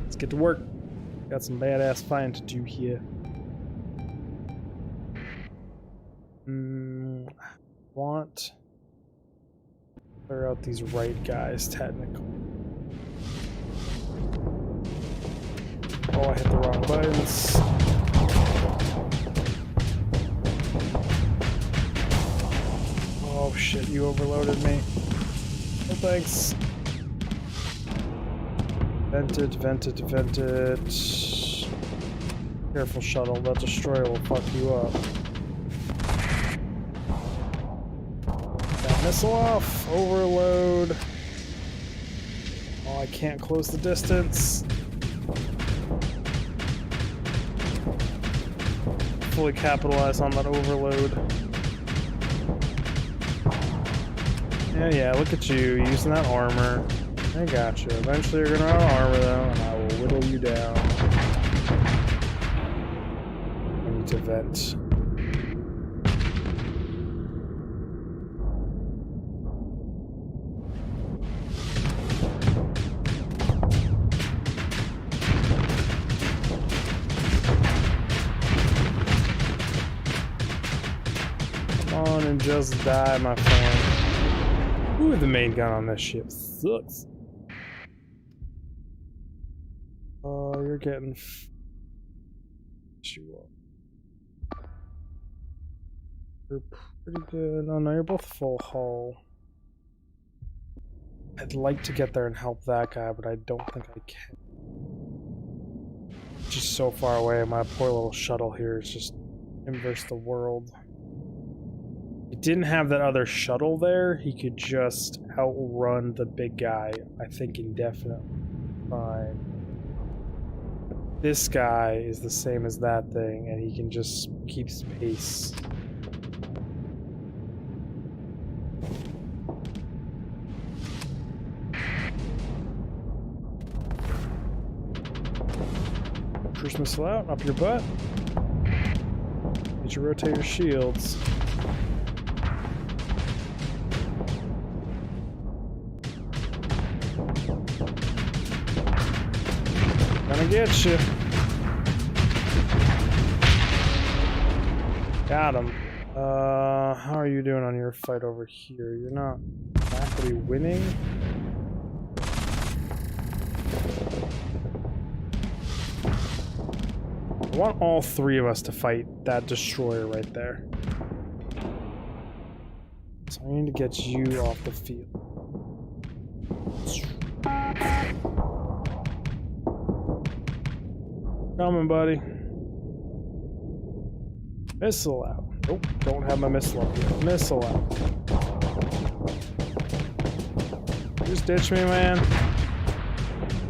Let's get to work. Got some badass fighting to do here. Want... Clear out these right guys, technically. Oh, I hit the wrong buttons. Oh shit, you overloaded me. Oh, thanks. Vented, vented, vented. Careful, shuttle. That destroyer will fuck you up. That missile off. Overload. Oh, I can't close the distance. Fully capitalize on that overload. Yeah, look at you using that armor. I got you. Eventually you're gonna run out of armor though, and I will whittle you down. I need to vent. Come on and just die, my friend. Ooh, the main gun on this ship sucks. You're getting... you are. You're pretty good. Oh no, you're both full hull. I'd like to get there and help that guy, but I don't think I can. Just so far away, my poor little shuttle here is just inverse the world. If he didn't have that other shuttle there, he could just outrun the big guy, I think, indefinitely. Fine. This guy is the same as that thing, and he can just keep pace. Cruise missile out, up your butt. Need to rotate your shields. Gonna get you. Got him. How are you doing on your fight over here? You're not exactly winning. I want all three of us to fight that destroyer right there. So I need to get you off the field. Coming, buddy. Missile out. Nope, don't have my missile up yet. Missile out. Just ditch me, man.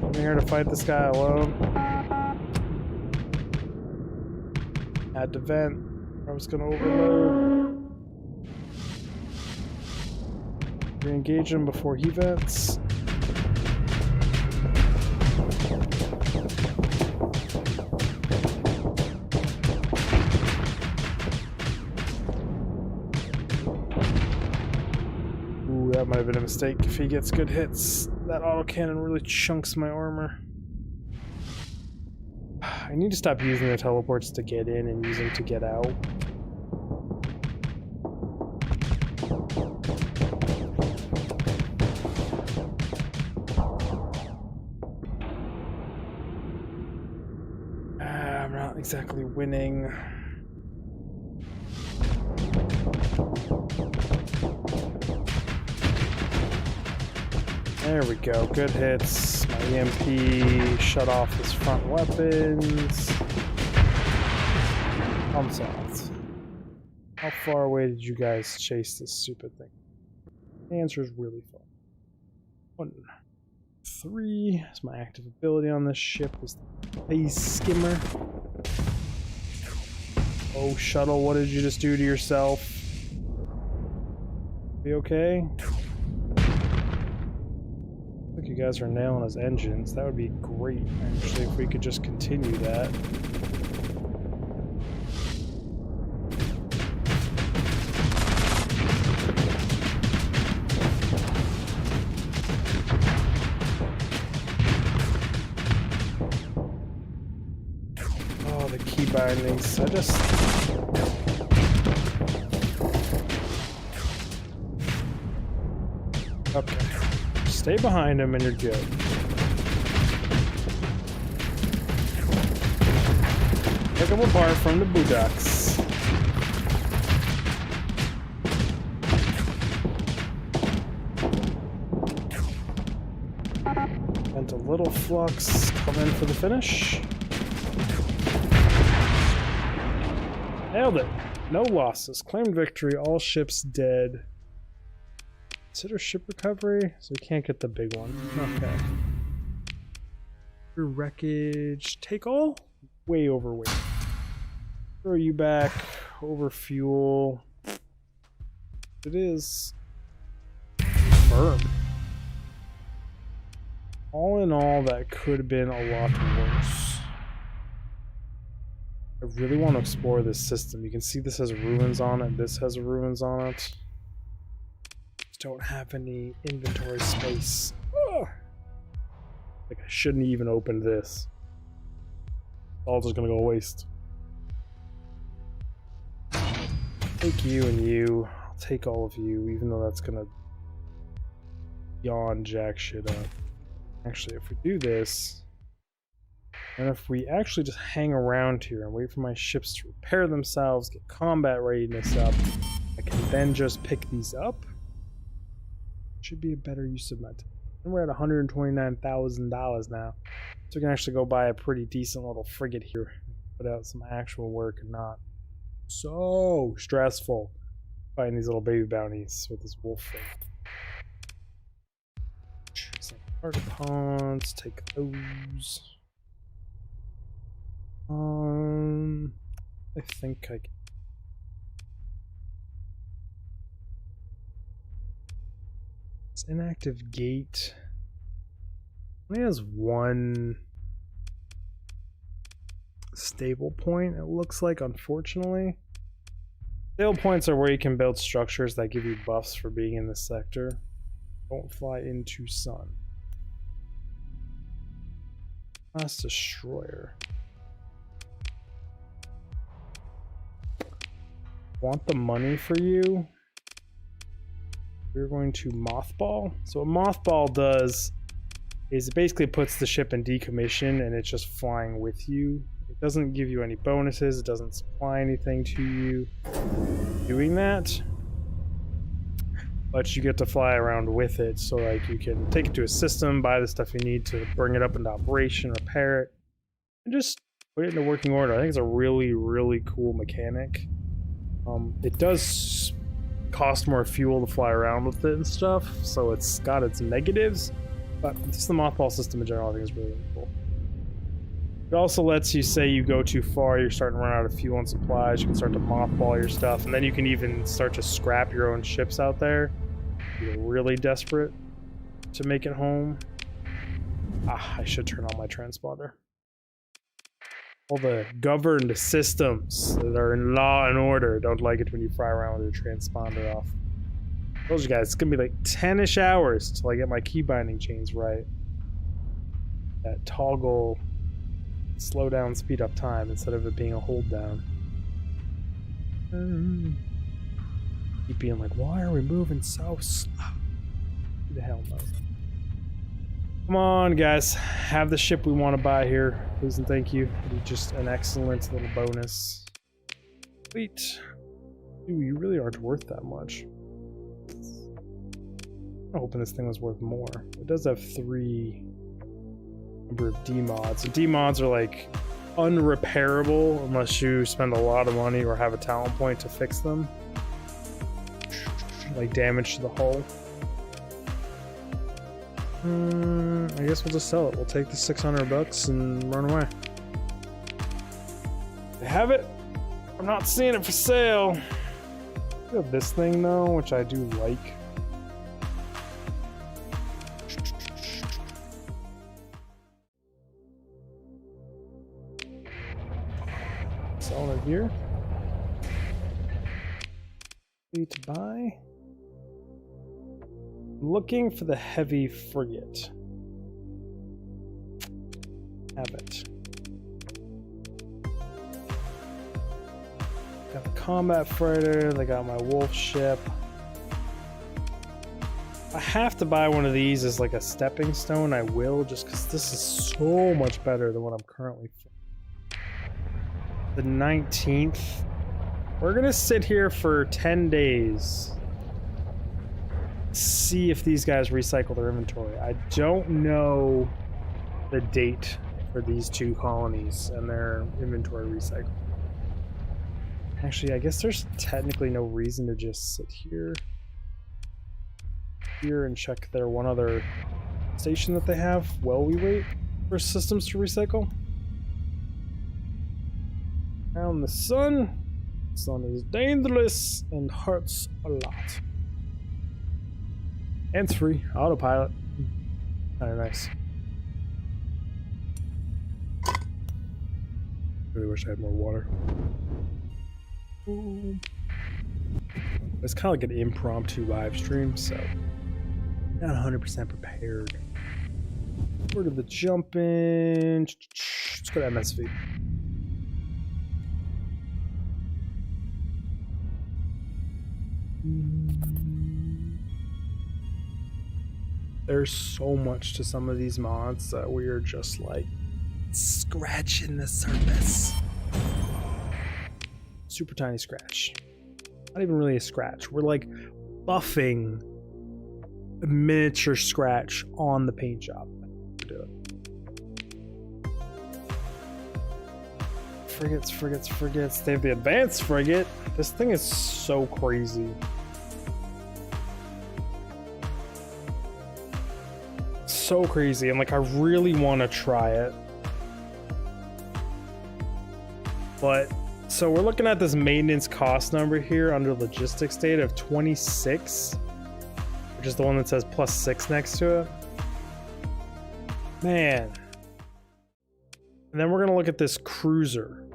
I'm here to fight this guy alone. Had to vent. I was gonna overload. Re-engage him before he vents. That might have been a mistake. If he gets good hits, that autocannon really chunks my armor. I need to stop using the teleports to get in and use them to get out. I'm not exactly winning. There we go, good hits. My EMP shut off his front weapons. I'm soft. How far away did you guys chase this stupid thing? The answer is really far. 1, 3 is my active ability on this ship. Is the phase skimmer. Oh, shuttle, what did you just do to yourself? Be okay? Look, you guys are nailing his engines. That would be great, actually, if we could just continue that. Oh, the key bindings. I just... Okay. Stay behind him and you're good. Pick him apart from the bulldogs. Spent a little flux, come in for the finish. Nailed it. No losses. Claimed victory. All ships dead. Consider ship recovery, so we can't get the big one. Okay. Your wreckage. Take all? Way overweight. Throw you back. Over fuel. It is firm. All in all, that could have been a lot worse. I really want to explore this system. You can see this has ruins on it. This has ruins on it. Just don't have any inventory space. Ugh. Like I shouldn't even open this. It's all just gonna go waste. Take you and you. I'll take all of you, even though that's gonna yawn jack shit up. Actually, if we do this, and if we actually just hang around here and wait for my ships to repair themselves, get combat readiness up, I can then just pick these up. Should be a better use of my time. And we're at $129,000 now. So we can actually go buy a pretty decent little frigate here. Put out some actual work and not so stressful fighting these little baby bounties with this wolf thing. Articons, take those. I think I can. This inactive gate only has one stable point, it looks like, unfortunately. Stable points are where you can build structures that give you buffs for being in the sector. Don't fly into sun. Class destroyer. Want the money for you? We're going to mothball. So what mothball does is it basically puts the ship in decommission and it's just flying with you. It doesn't give you any bonuses, it doesn't supply anything to you doing that. But you get to fly around with it, so like you can take it to a system, buy the stuff you need to bring it up into operation, repair it, and just put it into working order. I think it's a really, really cool mechanic. It does cost more fuel to fly around with it and stuff, so it's got its negatives, but just the mothball system in general I think is really, really cool. It also lets you say you go too far, you're starting to run out of fuel and supplies, you can start to mothball your stuff, and then you can even start to scrap your own ships out there. You're really desperate to make it home. I should turn on my transponder. All the governed systems that are in law and order don't like it when you fly around with your transponder off. I told you guys, it's gonna be like 10-ish hours till I get my key binding chains right. That toggle slow down, speed up time instead of it being a hold down. Keep being like, why are we moving so slow? Who the hell knows? Come on, guys. Have the ship we want to buy here. Please and thank you. Just an excellent little bonus. Sweet. Dude, you really aren't worth that much. I'm hoping this thing was worth more. It does have 3 number of D-mods. And D-mods are like unrepairable unless you spend a lot of money or have a talent point to fix them. Like damage to the hull. I guess we'll just sell it. We'll take the $600 and run away. They have it. I'm not seeing it for sale. We have this thing though, which I do like. Selling it here. Free to buy. Looking for the heavy frigate. Have it. Got the combat freighter, they got my wolf ship. I have to buy one of these as like a stepping stone, I will, just because this is so much better than what I'm currently flying. The 19th. We're gonna sit here for 10 days. see if these guys recycle their inventory. I don't know the date for these two colonies and their inventory recycle. Actually, I guess there's technically no reason to just sit here and check their one other station that they have while we wait for systems to recycle. Found the sun. The sun is dangerous and hurts a lot. Hands-free, autopilot. Kinda nice. Really wish I had more water. Ooh. It's kind of like an impromptu live stream, so not 100% prepared. Where did the jump in? Let's go to MSV. There's so much to some of these mods that we are just like scratching the surface. Super tiny scratch. Not even really a scratch. We're like buffing a miniature scratch on the paint job. Frigates. They have the advanced frigate. This thing is so crazy. So crazy, and like I really want to try it. But so we're looking at this maintenance cost number here under logistics data of 26, which is the one that says +6 next to it. Man. And then we're gonna look at this cruiser,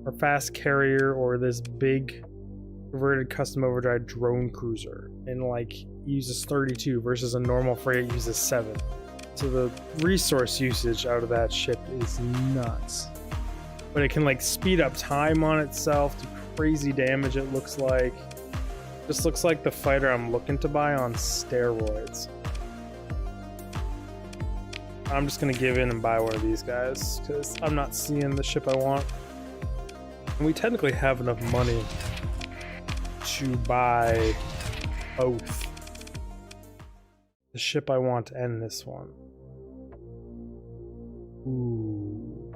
or fast carrier, or this big converted custom overdrive drone cruiser, and like uses 32 versus a normal frigate uses 7. So the resource usage out of that ship is nuts. But it can like speed up time on itself, do crazy damage it looks like. Just looks like the fighter I'm looking to buy on steroids. I'm just gonna give in and buy one of these guys because I'm not seeing the ship I want. And we technically have enough money to buy both the ship I want and this one. Ooh.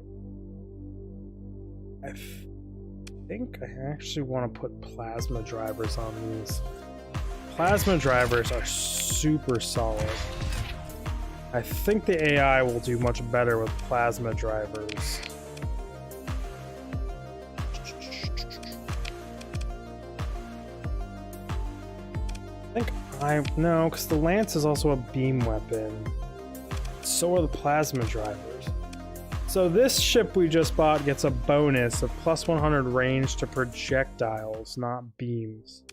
I think I actually want to put plasma drivers on these. Plasma drivers are super solid. I think the AI will do much better with plasma drivers. No, because the Lance is also a beam weapon. So are the plasma drivers. So this ship we just bought gets a bonus of +100 range to projectiles, not beams.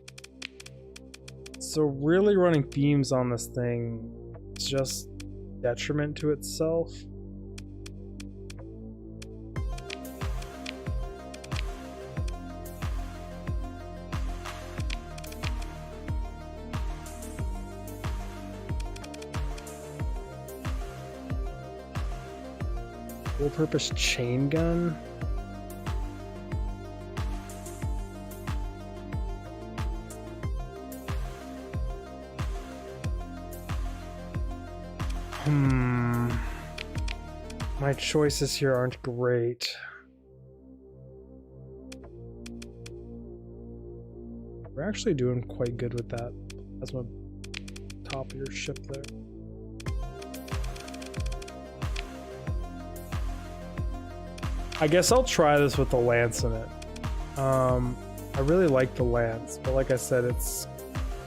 So really running beams on this thing is just detriment to itself. Full-purpose chain gun. My choices here aren't great. We're actually doing quite good with that. That's my top of your ship there. I guess I'll try this with the Lance in it. I really like the Lance, but like I said, it's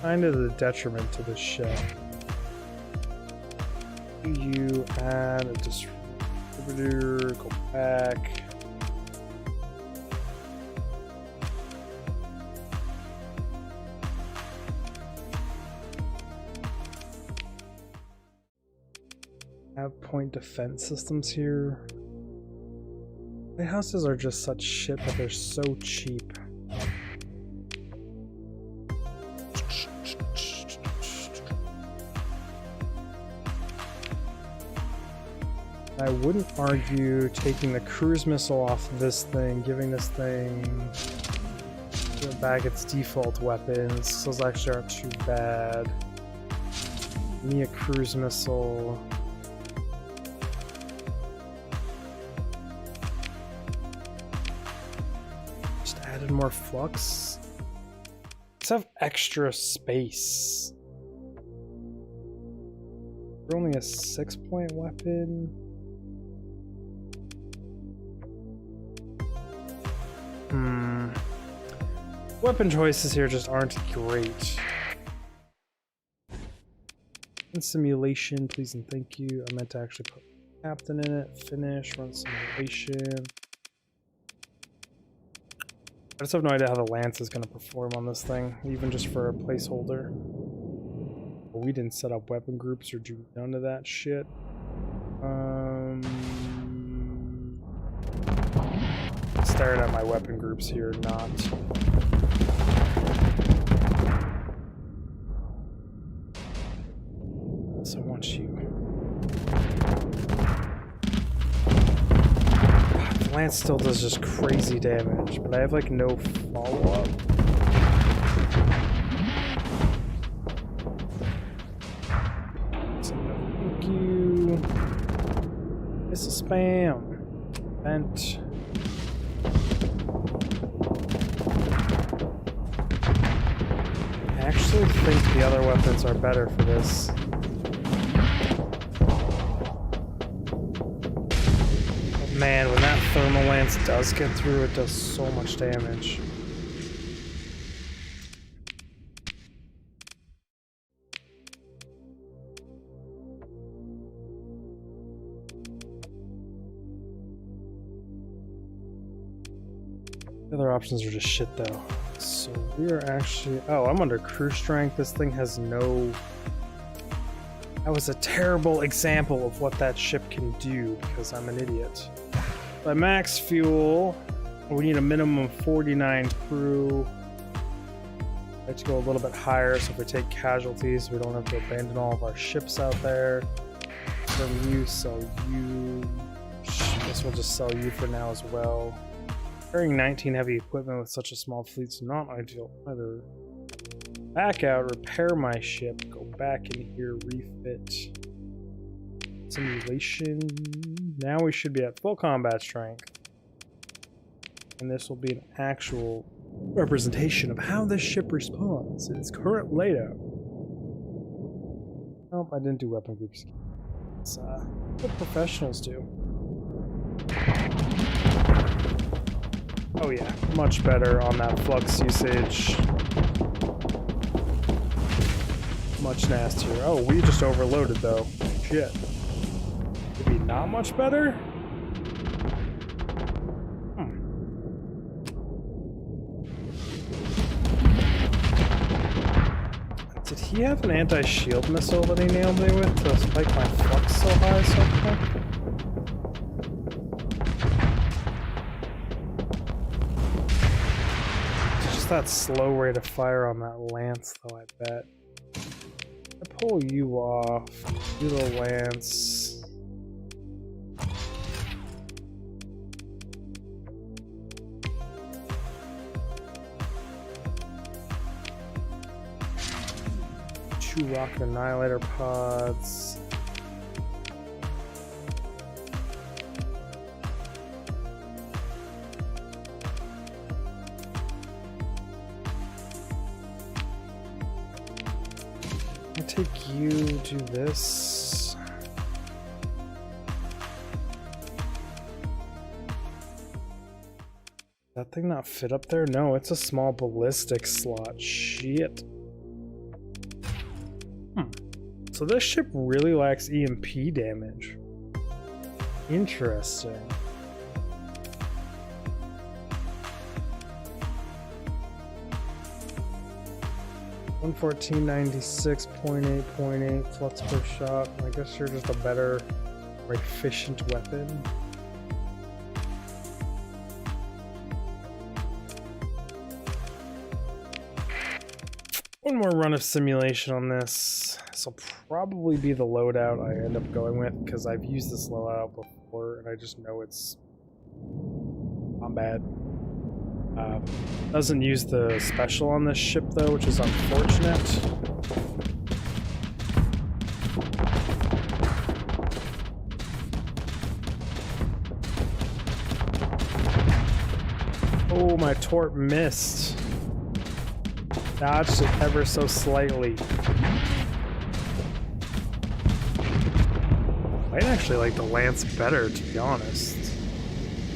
kind of the detriment to the ship. You add a distributor, go back. Have point defense systems here. Lighthouses are just such shit, but they're so cheap. I wouldn't argue taking the cruise missile off this thing, giving this thing back its default weapons. Those actually aren't too bad. Give me a cruise missile. Just added more flux. Let's have extra space. We're only a 6-point weapon. Weapon choices here just aren't great. In simulation, please and thank you. I meant to actually put captain in it. Finish, run simulation. I just have no idea how the lance is going to perform on this thing, even just for a placeholder. But we didn't set up weapon groups or do none of that shit. Staring at my weapon groups here, not. So I want you. God, the lance still does just crazy damage, but I have like no follow-up. So thank you. It's a spam. Vent. I actually think the other weapons are better for this. But man, when that thermal lance does get through, it does so much damage. The other options are just shit though. So we are actually... Oh, I'm under crew strength. This thing has no... That was a terrible example of what that ship can do because I'm an idiot. By max fuel, we need a minimum of 49 crew. I have to go a little bit higher so if we take casualties, we don't have to abandon all of our ships out there. From you, sell you. I guess we'll just sell you for now as well. Carrying 19 heavy equipment with such a small fleet is not ideal either. Back out, repair my ship, go back in here, refit. Simulation. Now we should be at full combat strength. And this will be an actual representation of how this ship responds in its current layout. Nope, I didn't do weapon groups. It's what professionals do. Oh yeah, much better on that flux usage. Much nastier. Oh, we just overloaded though. Shit. Maybe not much better? Did he have an anti-shield missile that he nailed me with to spike my flux so high somehow? That slow rate of fire on that lance though, I bet. I pull you off, do the lance. Two rocket annihilator pods. Take you, do this. That thing not fit up there? No, it's a small ballistic slot. Shit. So this ship really lacks EMP damage. Interesting. 114.96.8.8 flux per shot. I guess you're just a better, more efficient weapon. One more run of simulation on this. This will probably be the loadout I end up going with because I've used this loadout before and I just know it's not bad. Doesn't use the special on this ship though, which is unfortunate. Oh, my torp missed. Dodged it ever so slightly. I'd actually like the lance better, to be honest.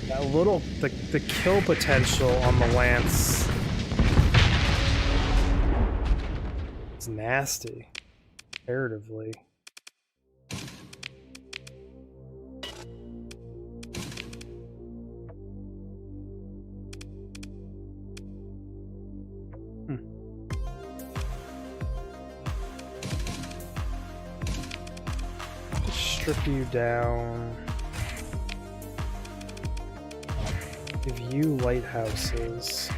That little, the kill potential on the lance is nasty, comparatively. Strip you down. Give you lighthouses.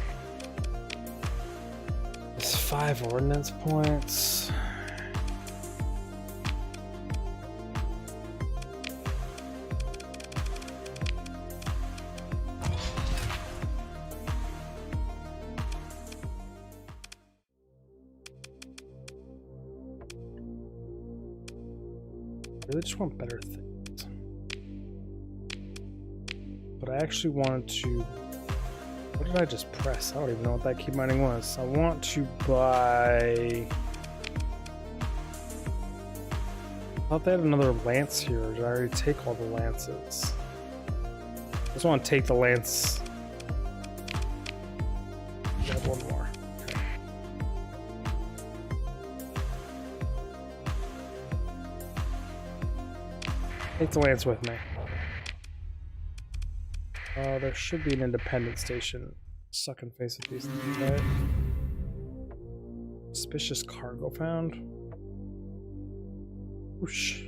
It's 5 ordnance points. I really just want better things. But I actually wanted to... What did I just press? I don't even know what that key binding was. I want to buy... I thought they had another lance here. Or did I already take all the lances? I just want to take the lance. I have one more. Take the lance with me. There should be an independent station. Suck and face with these things, right? Suspicious cargo found. Whoosh.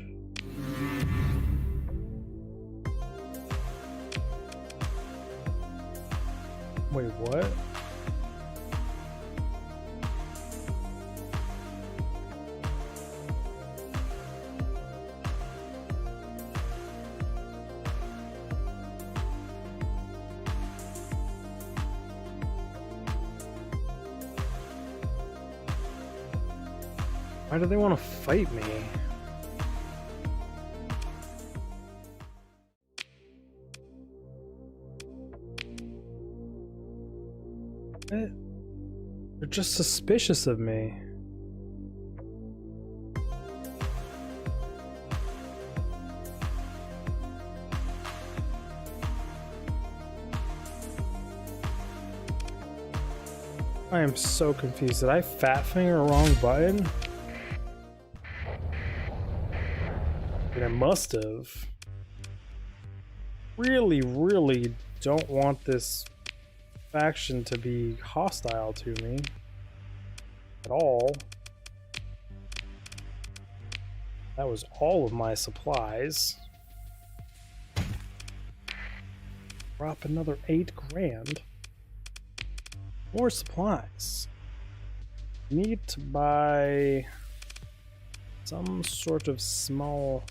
Wait, what? Why do they want to fight me? What? They're just suspicious of me. I am so confused. Did I fat finger a wrong button? I must have. Really don't want this faction to be hostile to me at all. That was all of my supplies. Drop another 8 grand. More supplies. Need to buy some sort of small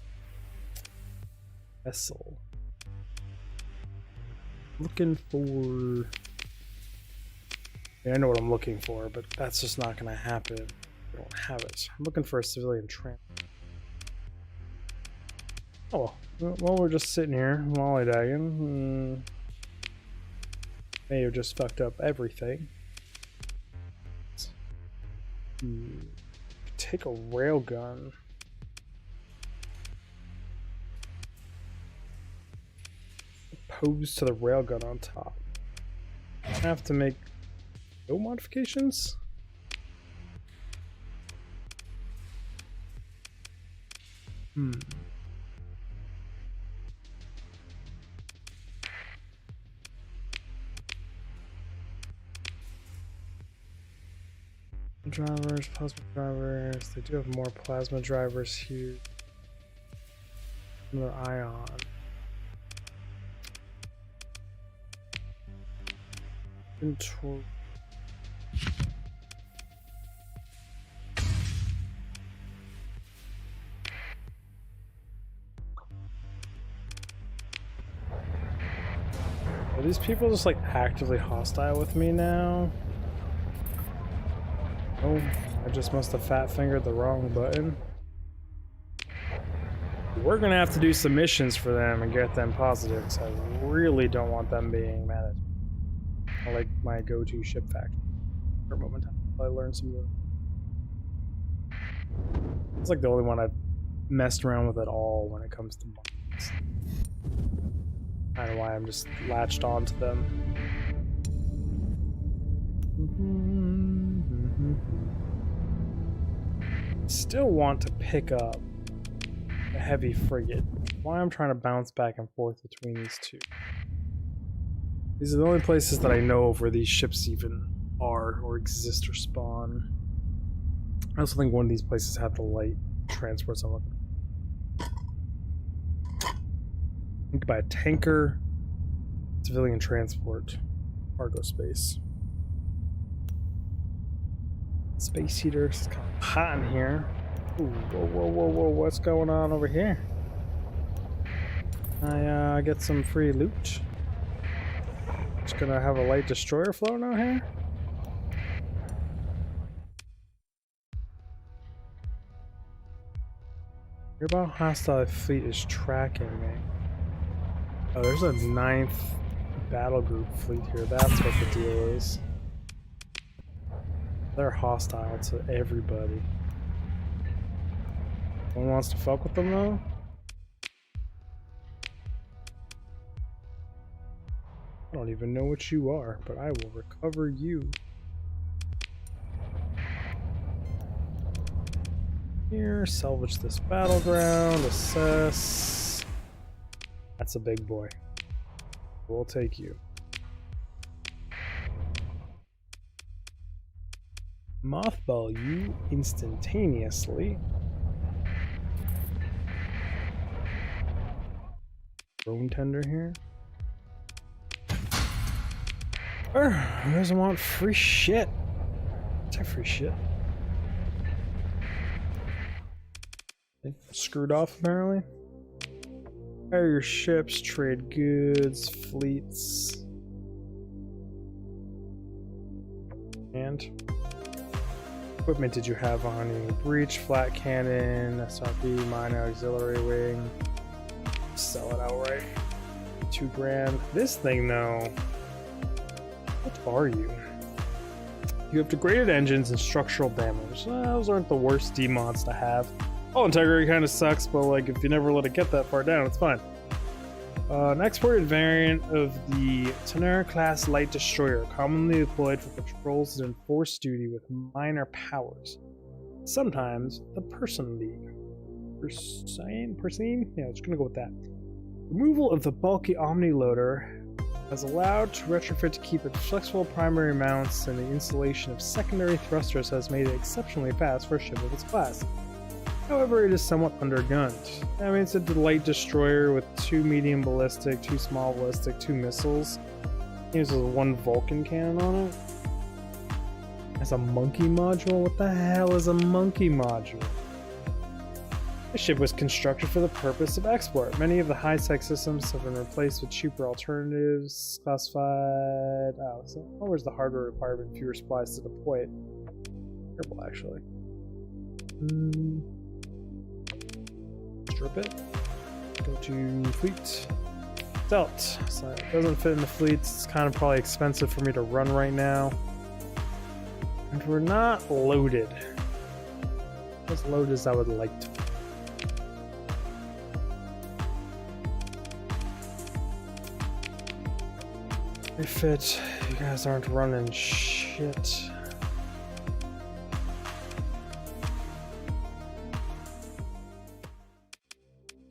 vessel. Looking for... I know what I'm looking for, but that's just not going to happen. I don't have it. I'm looking for a civilian tramp. Oh, well, we're just sitting here lollygagging. May have just fucked up everything. Take a railgun. Opposed to the railgun on top. I have to make no modifications. Drivers, plasma drivers. They do have more plasma drivers here. Another ion. Inventory. Are these people just like actively hostile with me now? Oh, I just must have fat fingered the wrong button. We're gonna have to do some missions for them and get them positive, because I really don't want them being mad at me. like my go-to ship factory for a moment. I learned some new. It's like the only one I've messed around with at all when it comes to mines. Kind of why I'm just latched onto them. Still want to pick up a heavy frigate. Why I'm trying to bounce back and forth between these two. These are the only places that I know of where these ships even are or exist or spawn. I also think one of these places had the light transports I'm looking for. You can buy a tanker, civilian transport, cargo space. Space heater. It's kind of hot in here. Ooh, whoa, whoa, whoa, whoa, what's going on over here? I get some free loot. Just gonna have a light destroyer floating out here. Your about hostile fleet is tracking me. Oh, there's a 9th battle group fleet here. That's what the deal is. They're hostile to everybody. No one wants to fuck with them though? I don't even know what you are, but I will recover you. Here, salvage this battleground, assess. That's a big boy. We'll take you. Mothball you instantaneously. Drone tender here. Who doesn't want free shit? Take free shit. Screwed off apparently. Hire your ships, trade goods, fleets. And equipment did you have on you? Breach, flat cannon, SRB, minor, auxiliary wing. Sell it outright. $2,000. This thing though. What are you? You have degraded engines and structural damage. Those aren't the worst demods to have. Oh, integrity kind of sucks, but like if you never let it get that far down, it's fine. An exported variant of the Tenor class light destroyer, commonly deployed for patrols and enforced duty with minor powers. Sometimes the Person League. Persine? Yeah, it's gonna go with that. Removal of the bulky Omni loader has allowed to retrofit to keep its flexible primary mounts, and the installation of secondary thrusters has made it exceptionally fast for a ship of its class. However, it is somewhat undergunned. I mean, it's a light destroyer with 2 medium ballistic, 2 small ballistic, 2 missiles. It uses 1 Vulcan cannon on it. It's a monkey module? What the hell is a monkey module? The ship was constructed for the purpose of export. Many of the high-tech systems have been replaced with cheaper alternatives. Classified... Oh, so where's the hardware requirement? Fewer supplies to deploy it. Terrible, actually. Strip it. Go to fleet. Stealth. So it doesn't fit in the fleet. It's kind of probably expensive for me to run right now. And we're not loaded. As loaded as I would like to. Refit. You guys aren't running shit.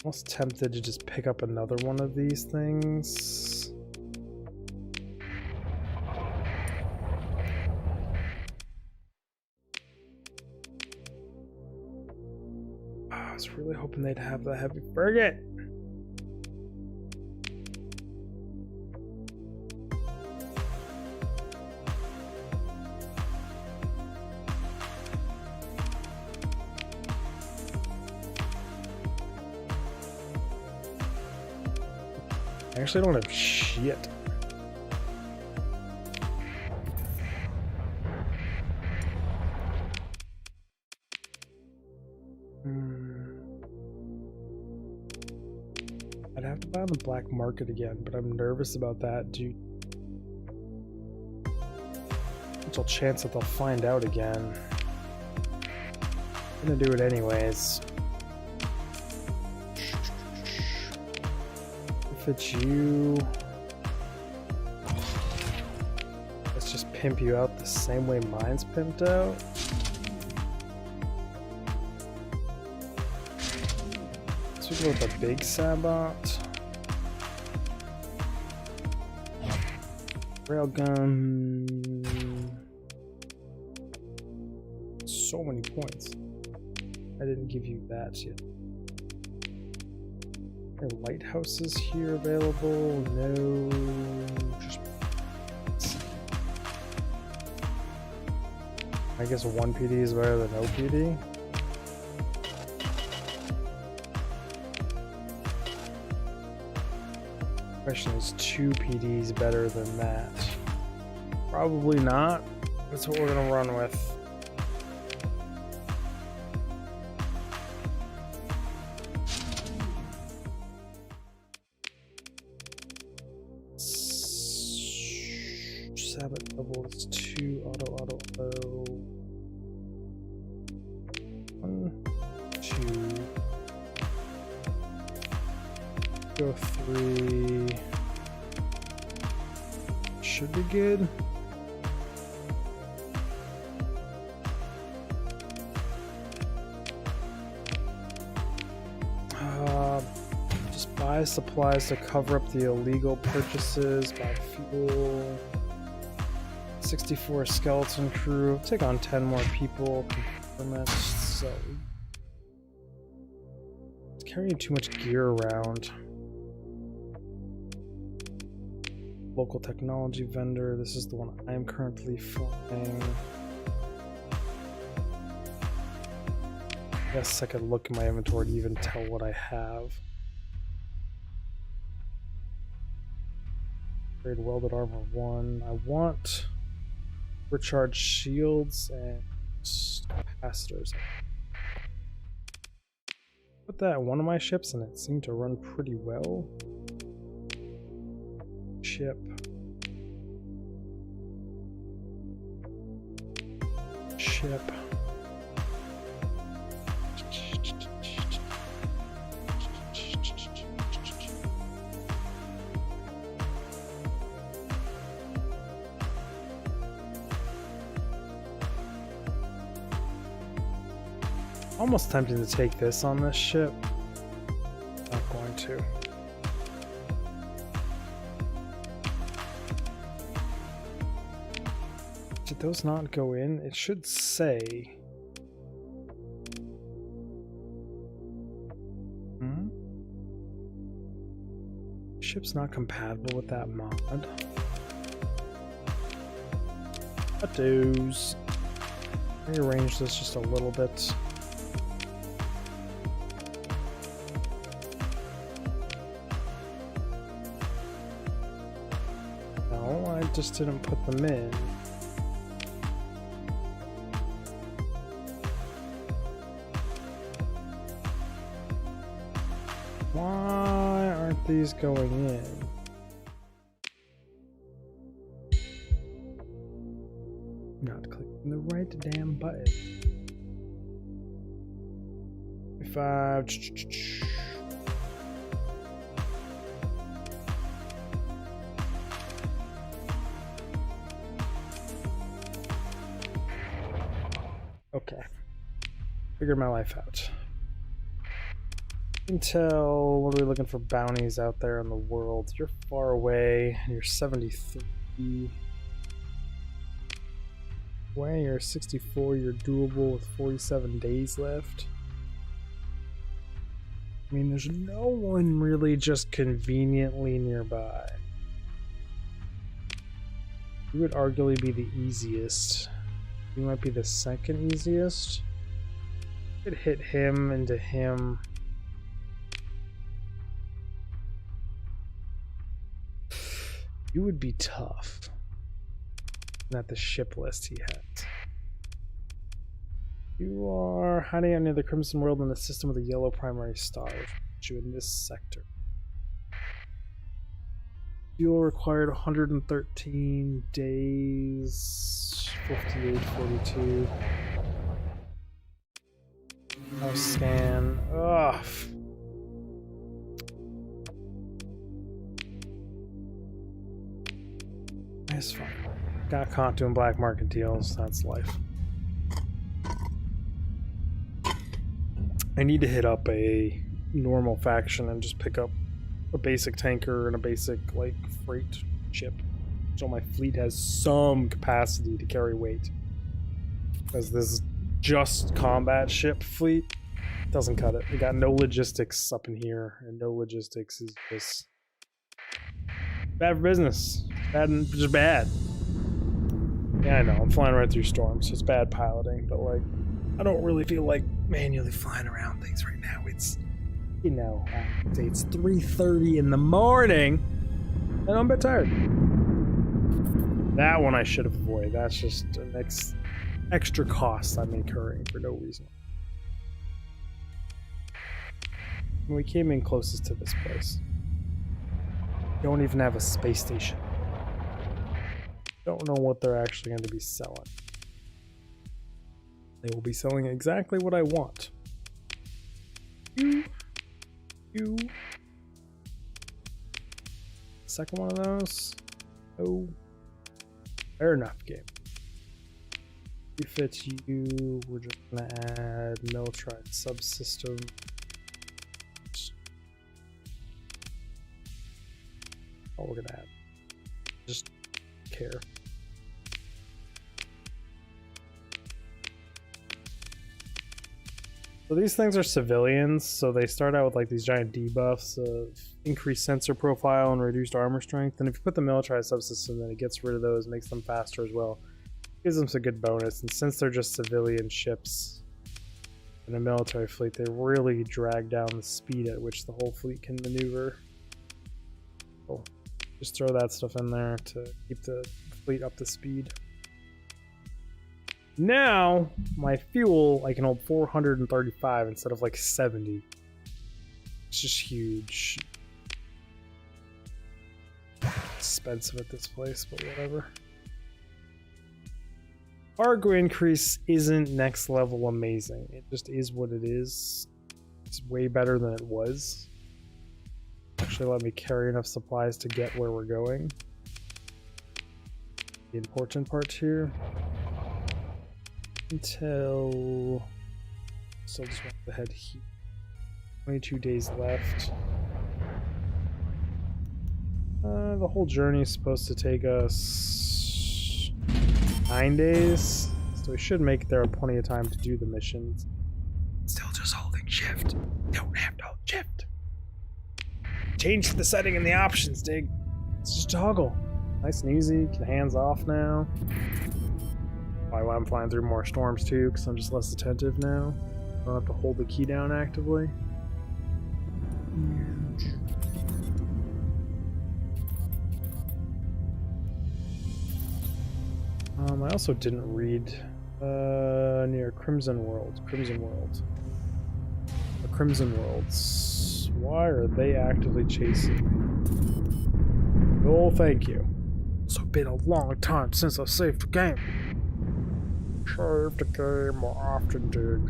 Almost tempted to just pick up another one of these things. I was really hoping they'd have the heavy frigate. I actually don't have shit. I'd have to buy on the black market again, but I'm nervous about that due potential chance that they'll find out again. I'm gonna do it anyways. If it's you, let's just pimp you out the same way mine's pimped out. Let's go with a big Sabot. Railgun. So many points. I didn't give you that yet. Are lighthouses here available? No. Just... I guess 1 PD is better than no PD. Question is 2 PDs better than that? Probably not. That's what we're gonna run with. Sabot level is 2 auto. 1, 2. Go 3. Should be good. Just buy supplies to cover up the illegal purchases. Buy fuel. 64 skeleton crew. Take on 10 more people. So it's carrying too much gear around. Local technology vendor. This is the one I am currently flying. I guess I could look at my inventory to even tell what I have. Grade welded armor 1. I want recharged shields and capacitors. Put that in one of my ships and it seemed to run pretty well. Ship. Almost tempted to take this on this ship. Not going to. Did those not go in? It should say. Ship's not compatible with that mod. Those. Rearrange this just a little bit. No, I just didn't put them in. Why aren't these going in? Not clicking the right damn button. 5. Okay. Figured my life out. Intel, what are we looking for bounties out there in the world? You're far away, you're 73. Way, you're 64, you're doable with 47 days left. I mean, there's no one really just conveniently nearby. You would arguably be the easiest. You might be the second easiest. Could hit him into him. You would be tough. Not the ship list he has. You are hiding out near the Crimson World in the system with a yellow primary star. You in this sector. Fuel required 113 days, 58:42. No scan. Ugh. It's fine. Got caught doing black market deals. That's life. I need to hit up a normal faction and just pick up a basic tanker and a basic like freight ship, so my fleet has some capacity to carry weight. Because this just combat ship fleet doesn't cut it. We got no logistics up in here, and no logistics is just bad for business. Bad, just bad. Yeah, I know. I'm flying right through storms, so it's bad piloting. But like, I don't really feel like manually flying around things right now. It's, you know, it's 3:30 in the morning, and I'm a bit tired. That one I should have avoided. That's just an extra cost I'm incurring for no reason. And we came in closest to this place. Don't even have a space station. Don't know what they're actually going to be selling. They will be selling exactly what I want. You. Second one of those. Oh. Fair enough, game. Refits you. We're just going to add militarized subsystem. All we're going to add. Just care. So these things are civilians, so they start out with like these giant debuffs of increased sensor profile and reduced armor strength. And if you put the militarized subsystem, then it gets rid of those, makes them faster as well. Gives them some good bonus. And since they're just civilian ships in a military fleet, they really drag down the speed at which the whole fleet can maneuver. So just throw that stuff in there to keep the fleet up to speed. Now, my fuel, I can hold 435 instead of like 70. It's just huge. Expensive at this place, but whatever. Cargo increase isn't next level amazing. It just is what it is. It's way better than it was. Actually, let me carry enough supplies to get where we're going. The important part here. Until still just want to head here. 22 days left. The whole journey is supposed to take us 9 days, so we should make there plenty of time to do the missions. Still just holding shift. Don't have to hold shift. Change the setting in the options, Dig. It's just toggle. Nice and easy. Get hands off now. Probably why I'm flying through more storms too, because I'm just less attentive now. I don't have to hold the key down actively. I also didn't read near Crimson Worlds. The Crimson Worlds. Why are they actively chasing me? Oh, thank you. It's been a long time since I saved the game. Save the game more often, Dig.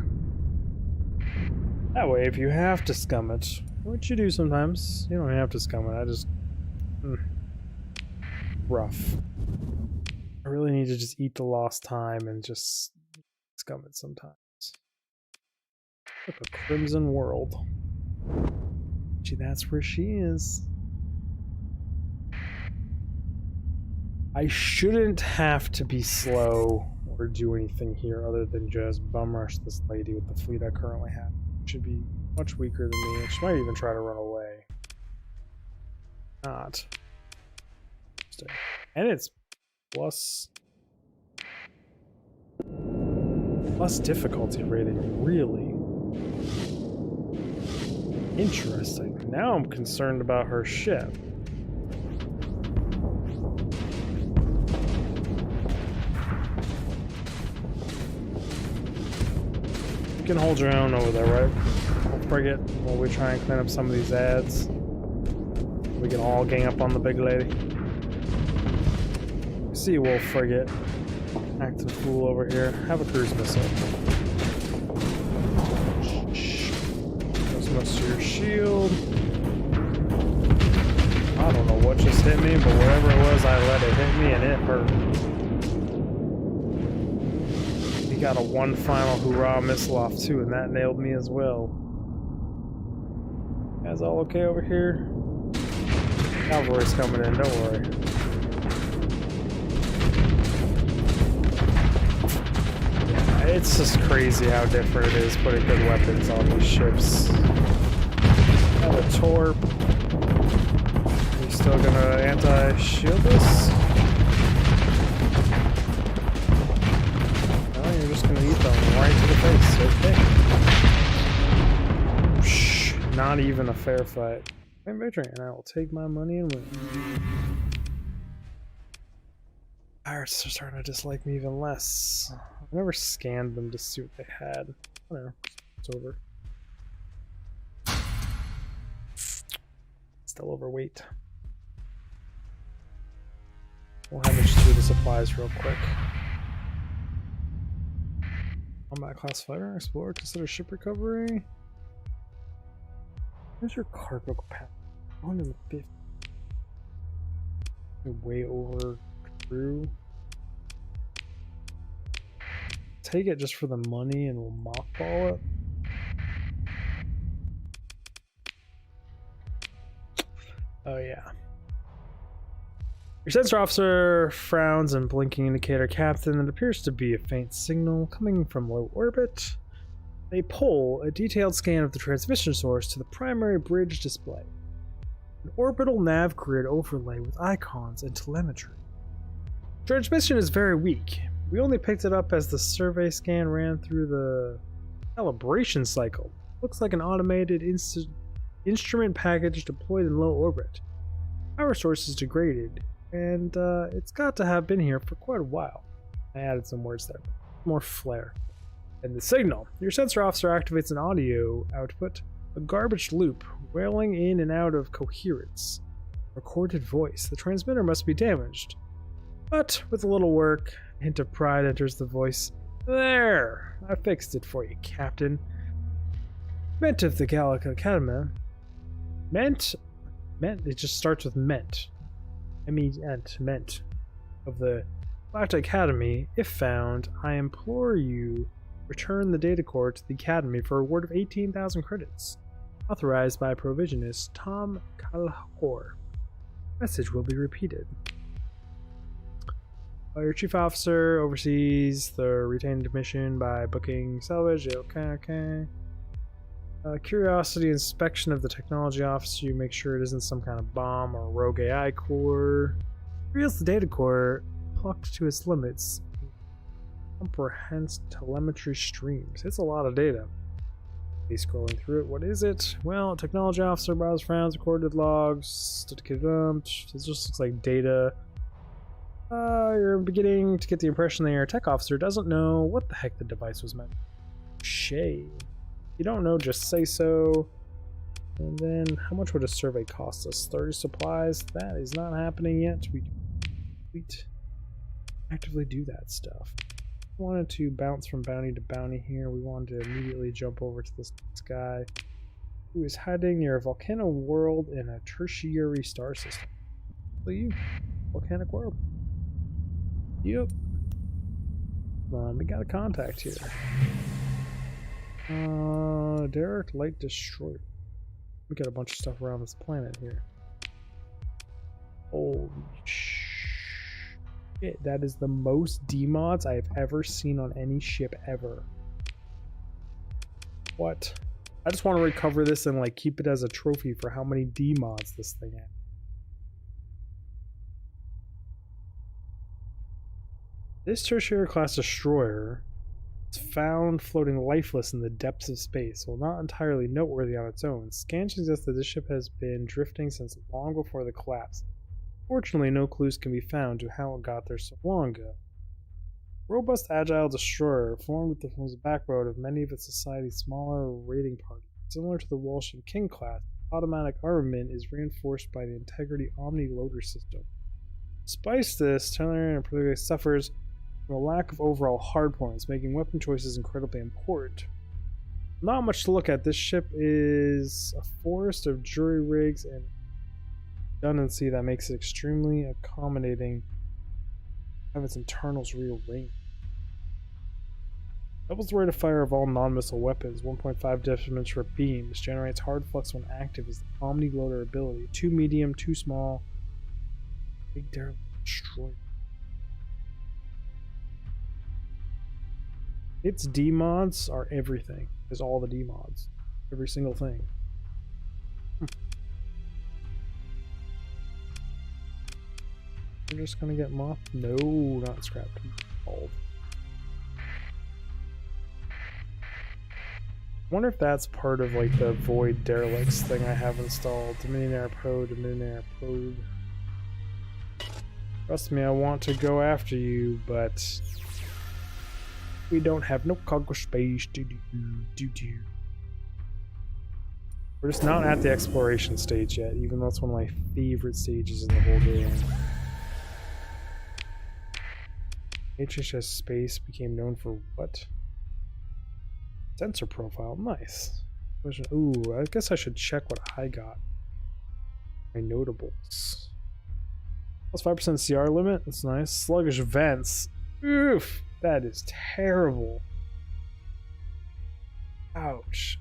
That way, if you have to scum it, which you do sometimes, you don't have to scum it. I just... rough. I really need to just eat the lost time and just scum it sometimes. Look, a Crimson World. Gee, that's where she is. I shouldn't have to be slow or do anything here other than just bum rush this lady with the fleet I currently have. She should be much weaker than me, and she might even try to run away. Not. And it's plus difficulty rating, really. Interesting. Now I'm concerned about her ship. You can hold your own over there, right? Don't forget while we try and clean up some of these ads. We can all gang up on the big lady. See you, Wolf Frigate. Acting fool over here. Have a cruise missile. Does most of your shield. I don't know what just hit me, but whatever it was, I let it hit me and it hurt. He got a one final hurrah missile off too, and that nailed me as well. You guys all okay over here? Cavalry's coming in, don't worry. Yeah, it's just crazy how different it is putting good weapons on these ships. Got a torp. Still gonna anti-shield this? No, you're just gonna eat them right to the face, okay. Shh, not even a fair fight. I'm victory, and I will take my money and win. Pirates are starting to dislike me even less. I never scanned them to see what they had. Whatever, it's over. Still overweight. We'll have to just do the supplies real quick. Combat class fighter, explorer, consider ship recovery. Where's your cargo capacity? 150. Way over crew. Take it just for the money and we'll mothball it. Oh yeah. Your sensor officer frowns and blinking indicator, Captain. It appears to be a faint signal coming from low orbit. They pull a detailed scan of the transmission source to the primary bridge display. An orbital nav grid overlay with icons and telemetry. Transmission is very weak. We only picked it up as the survey scan ran through the calibration cycle. Looks like an automated instrument package deployed in low orbit. Power source is degraded. And it's got to have been here for quite a while. I added some words there. More flair. And the signal. Your sensor officer activates an audio output, a garbage loop, wailing in and out of coherence. Recorded voice. The transmitter must be damaged. But with a little work, a hint of pride enters the voice. There! I fixed it for you, Captain. Meant of the Gallic Academy. Meant? It just starts with meant. Meant of the Galactic Academy. If found, I implore you return the data core to the Academy for a reward of 18,000 credits. Authorized by Provisionist Tom Calhor. Message will be repeated. Your chief officer oversees the retained mission by booking salvage. Okay. Curiosity inspection of the technology officer. You make sure it isn't some kind of bomb or rogue AI core. Reveals the data core plucked to its limits. Comprehends telemetry streams. It's a lot of data. He's scrolling through it. What is it? Well, technology officer browse frowns, recorded logs, dedicated dump. It just looks like data. You're beginning to get the impression that your tech officer doesn't know what the heck the device was meant. Shay. You don't know, just say so. And then, how much would a survey cost us? 30 supplies? That is not happening yet. We actively do that stuff. We wanted to bounce from bounty to bounty here. We wanted to immediately jump over to this guy who is hiding near a volcano world in a tertiary star system. Well, you, volcanic world. Yep. Come on, we got a contact here. Derek Light Destroyer. We got a bunch of stuff around this planet here. Holy shit, that is the most D-mods I've ever seen on any ship ever. What? I just want to recover this and like keep it as a trophy for how many D-mods this thing has. This tertiary class destroyer is found floating lifeless in the depths of space. While not entirely noteworthy on its own, scans suggest that this ship has been drifting since long before the collapse. Fortunately, no clues can be found to how it got there so long ago. Robust, agile destroyer formed from the backbone of many of its society's smaller raiding parties, similar to the Walsh and King class automatic armament is reinforced by the Integrity Omni Loader system. Despite this, Terran suffers from a lack of overall hardpoints, making weapon choices incredibly important. Not much to look at. This ship is a forest of jury rigs and redundancy that makes it extremely accommodating. Have its internals rearranged. Doubles the rate of fire of all non-missile weapons, 1.5 damage for beams, generates hard flux when active is the Omni Loader ability. 2 medium, 2 small. Big derelict destroyer. Its D-mods are everything. Is all the D-mods. Every single thing. We're just gonna get moth? No, not scrapped. Bald. I wonder if that's part of like the Void Derelicts thing I have installed. Dominion Probe. Trust me, I want to go after you, but we don't have no cargo space. We're just not at the exploration stage yet, even though it's one of my favorite stages in the whole game. HHS Space became known for what? Sensor profile, nice. Ooh, I guess I should check what I got. My notables. Plus 5% CR limit, that's nice. Sluggish vents. Oof, that is terrible. Ouch.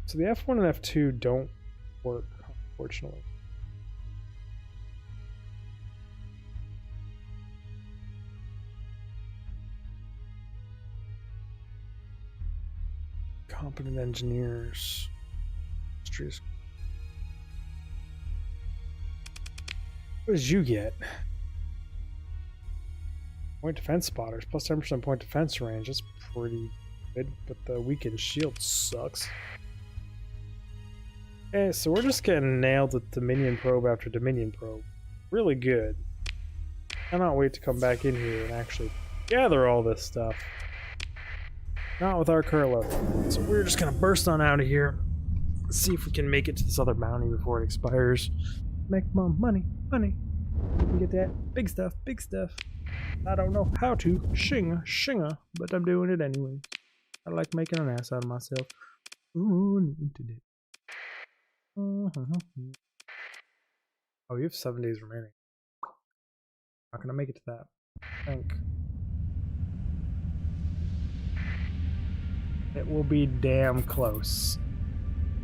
So the F1 and F2 don't work, unfortunately. Competent engineers. What did you get? Point defense spotters, plus 10% point defense range. That's pretty good, but the weakened shield sucks. Okay, so we're just getting nailed with Dominion Probe after Dominion Probe. Really good. Cannot wait to come back in here and actually gather all this stuff. Not with our current level. So we're just gonna burst on out of here. Let's see if we can make it to this other bounty before it expires. Make more money. We can get that big stuff. I don't know how to shinga, but I'm doing it anyway. I like making an ass out of myself. Ooh, internet. Oh, you have 7 days remaining. Not gonna make it to that, I think. It will be damn close.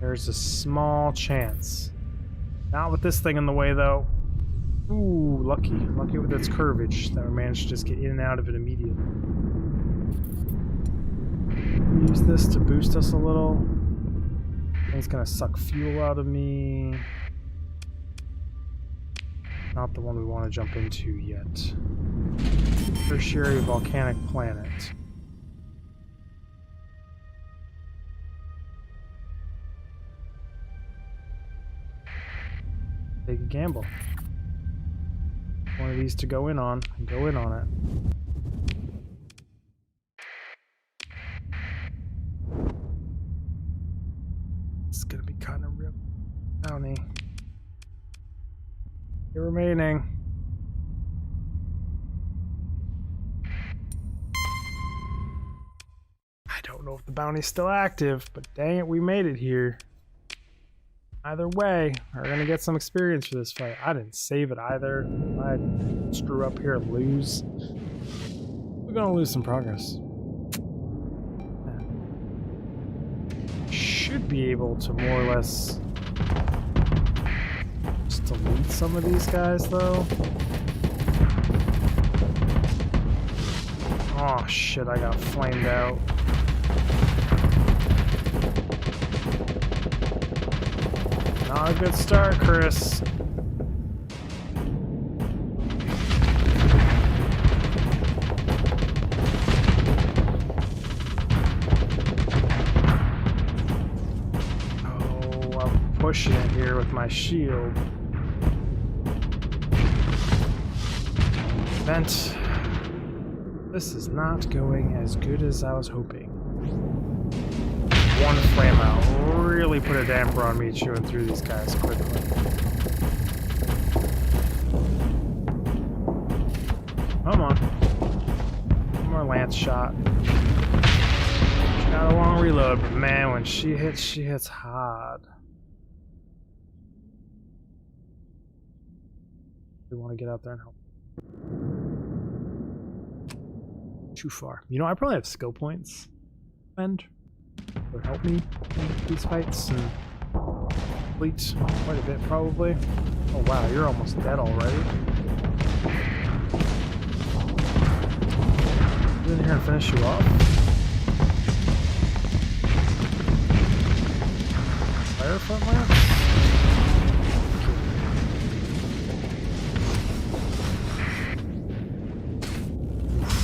There's a small chance. Not with this thing in the way, though. Ooh, lucky. Lucky with its curvage that we managed to just get in and out of it immediately. Use this to boost us a little. Thing's gonna suck fuel out of me. Not the one we want to jump into yet. Tertiary volcanic planet. Take a gamble. One of these to go in on, and go in on it. It's gonna be kind of real bounty. The remaining. I don't know if the bounty's still active, but dang it, we made it here. Either way, we're gonna get some experience for this fight. I didn't save it either. I screw up here and lose. We're gonna lose some progress. Should be able to more or less just delete some of these guys, though. Oh shit! I got flamed out. Not a good start, Chris. Oh, I'm pushing it here with my shield. Vent. This is not going as good as I was hoping. one flame out really put a damper on me chewing through these guys quickly. Come on. One more lance shot. She got a long reload, but man, when she hits hard. We want to get out there and help. Too far. You know, I probably have skill points. And would help me in these fights and complete quite a bit, probably. Oh wow, you're almost dead already. Get in here and finish you off. Fire front lance?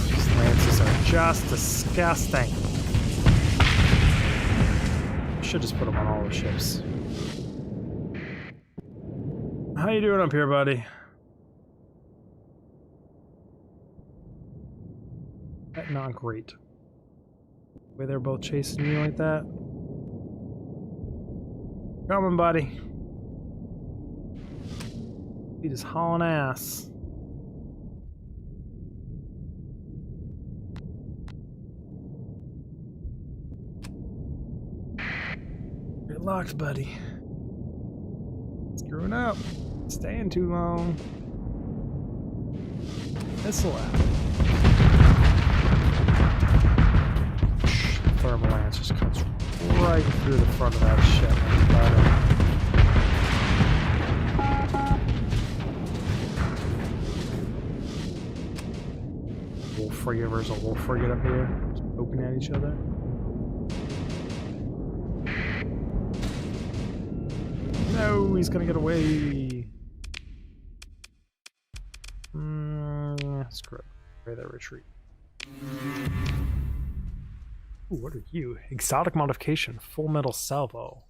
These lances are just disgusting. Should just put them on all the ships. How you doing up here, buddy? Not great. The way they're both chasing you like that. Coming, buddy. He just hauling ass. Good luck, buddy. Screwing up. Staying too long. This'll happen. Thermal lance just cuts right through the front of that ship. Wolf frigate versus a wolf frigate up here, just poking at each other. No, he's gonna get away. Screw it. Pray that retreat. Ooh, what are you? Exotic modification, full metal salvo.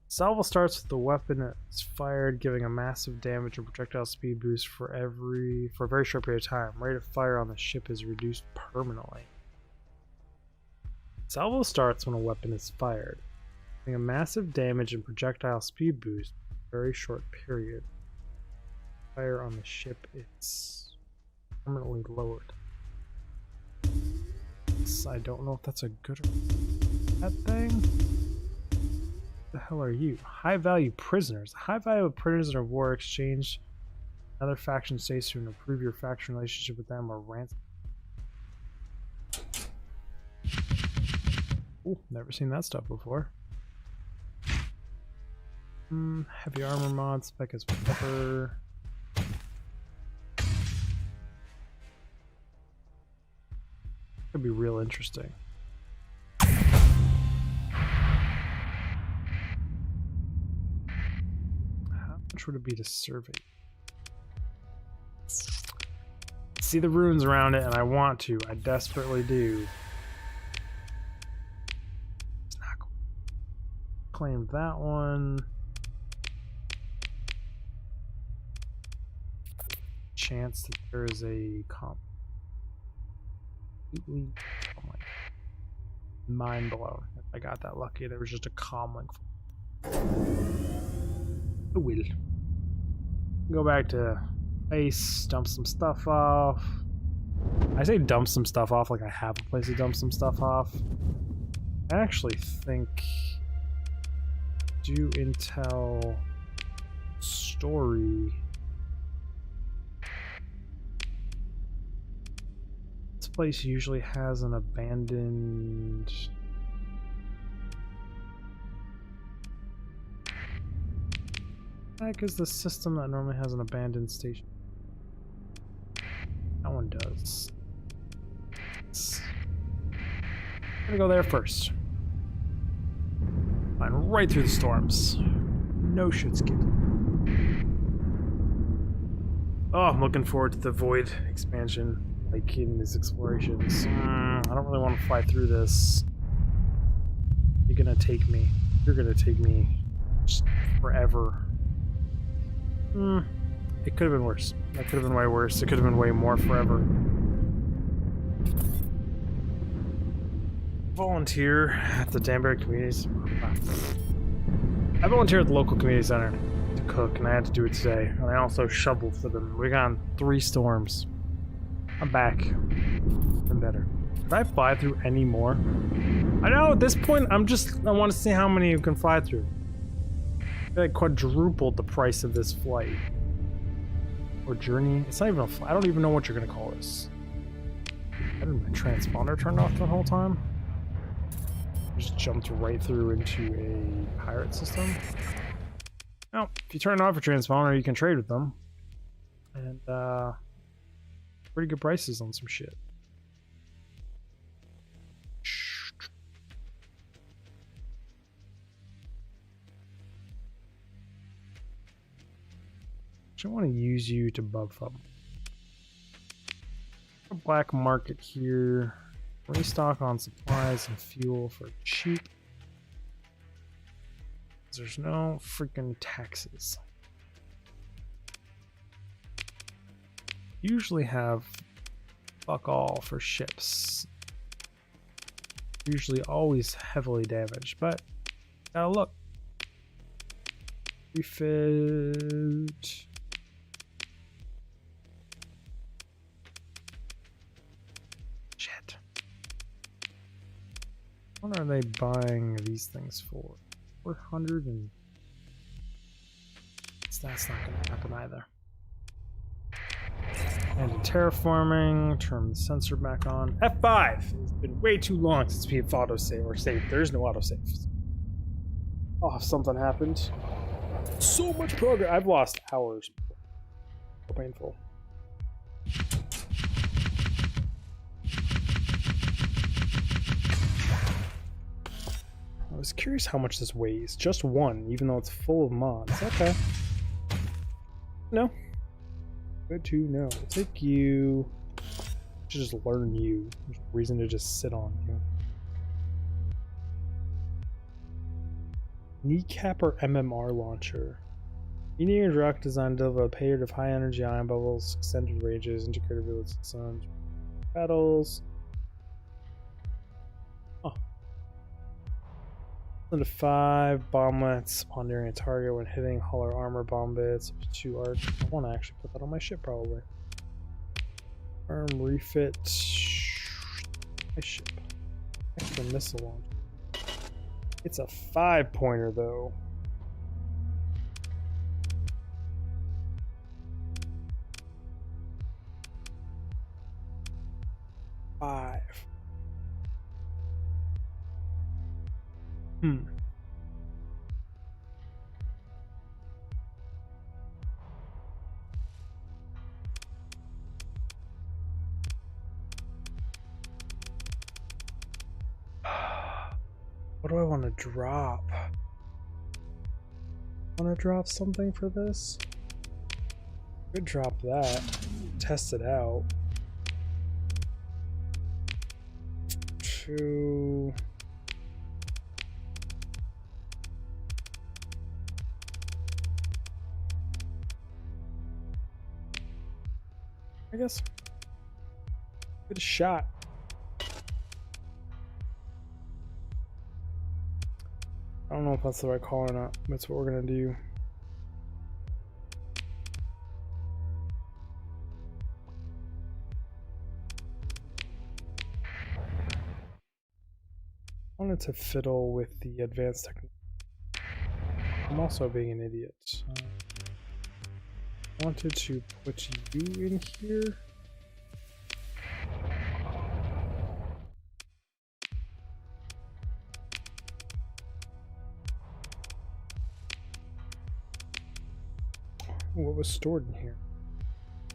Salvo starts with the weapon that's fired, giving a massive damage and projectile speed boost for a very short period of time. Rate of fire on the ship is reduced permanently. Salvo starts when a weapon is fired, giving a massive damage and projectile speed boost for a very short period. Fire on the ship is permanently lowered. I don't know if that's a good or bad thing. What the hell are you? High value prisoners. High value prisoner of war exchange. Another faction states to improve your faction relationship with them or ransom. Ooh, never seen that stuff before. Heavy armor mod, spec is whatever. Could be real interesting. How much would it be to survey? See the runes around it, and I want to. I desperately do. It's not cool. Claim that one. Chance that there is a comp. Oh my, mind blown. If I got that lucky, there was just a comm link. Oh well. Go back to base, dump some stuff off. I say dump some stuff off like I have a place to dump some stuff off. I actually think do intel story. Place usually has an abandoned heck is the system that normally has an abandoned station? That one does. I'm gonna go there first. Flying right through the storms. No shit's given. Oh, I'm looking forward to the Void expansion. Like in these explorations. I don't really want to fly through this. You're gonna take me. You're gonna take me just forever. It could have been worse. That could have been way worse. It could have been way more forever. volunteer at the Danbury Communities. I volunteer at the local community center to cook, and I had to do it today. And I also shoveled for them. We got 3 storms. I'm back. I'm better. Did I fly through any more? I know at this point, I want to see how many you can fly through. I quadrupled the price of this flight. Or journey. It's not even a flight. I don't even know what you're going to call this. I had my transponder turned off the whole time. Just jumped right through into a pirate system. Now, if you turn off your transponder, you can trade with them. And, pretty good prices on some shit. I want to use you to buff up. A black market here. Restock on supplies and fuel for cheap. There's no freaking taxes. Usually have fuck all for ships. Usually always heavily damaged, but gotta look. Refit. Shit. What are they buying these things for? 400 and that's not gonna happen either. And in terraforming, turn the sensor back on. F5! It's been way too long since we've autosave or saved. There's no autosave. Oh, something happened. So much progress. I've lost hours. So painful. I was curious how much this weighs. Just 1, even though it's full of mods. Okay. No. Good to know. I'll take you. Just learn you. There's no reason to just sit on you. Kneecap or MMR launcher. Engineered rocket design to deliver a payload of high energy ion bubbles, extended ranges, integrated village systems, battles. Oh. 5 bomblets spawn nearing a target when hitting hollow armor bomb bits. 2 arc. I want to actually put that on my ship probably. Arm refit. My ship. Extra missile launcher. It's a 5-pointer though. Five. What do I want to drop? Want to drop something for this? Could drop that. Test it out. 2. I guess. Get a shot. I don't know if that's the right call or not. That's what we're gonna do. I wanted to fiddle with the advanced technology. I'm also being an idiot. I wanted to put you in here. What was stored in here?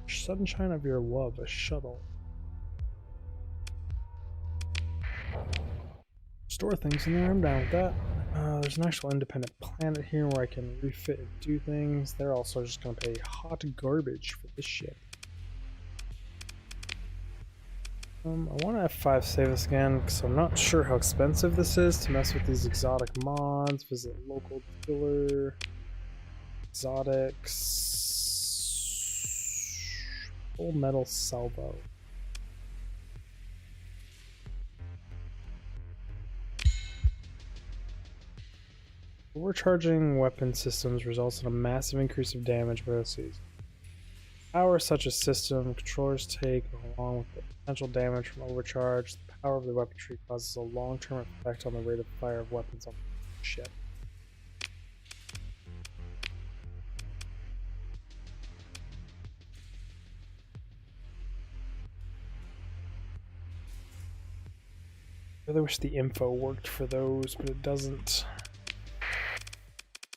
Sunshine of your love, a shuttle. Store things in there, I'm down with that. There's an actual independent planet here where I can refit and do things. They're also just gonna pay hot garbage for this shit. I want to F5 save this again because I'm not sure how expensive this is to mess with these exotic mods. Visit local dealer. Exotics. Full metal salvo. Overcharging weapon systems results in a massive increase of damage by OCs. Power such a system controllers take along with the potential damage from overcharge. The power of the weaponry causes a long-term effect on the rate of fire of weapons on the ship. I really wish the info worked for those, but it doesn't.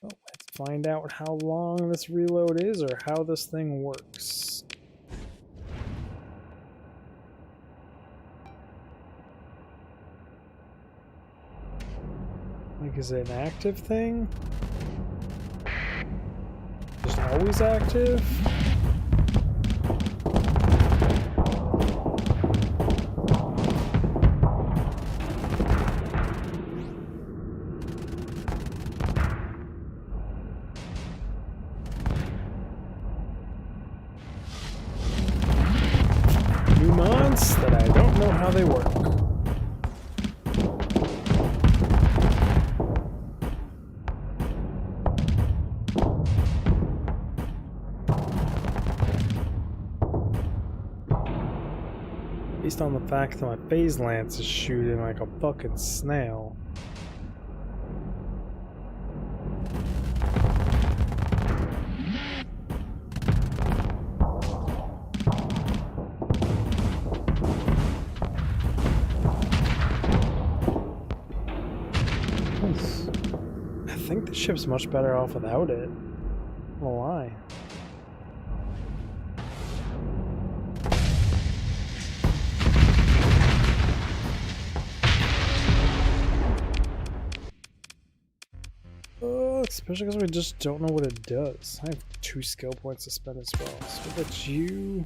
Oh, let's find out how long this reload is or how this thing works. Like, is it an active thing? Just always active? That I don't know how they work. Based on the fact that my phase lance is shooting like a fucking snail. I think the ship's much better off without it. I'm gonna lie. Especially because we just don't know what it does. I have 2 skill points to spend as well. So that's you.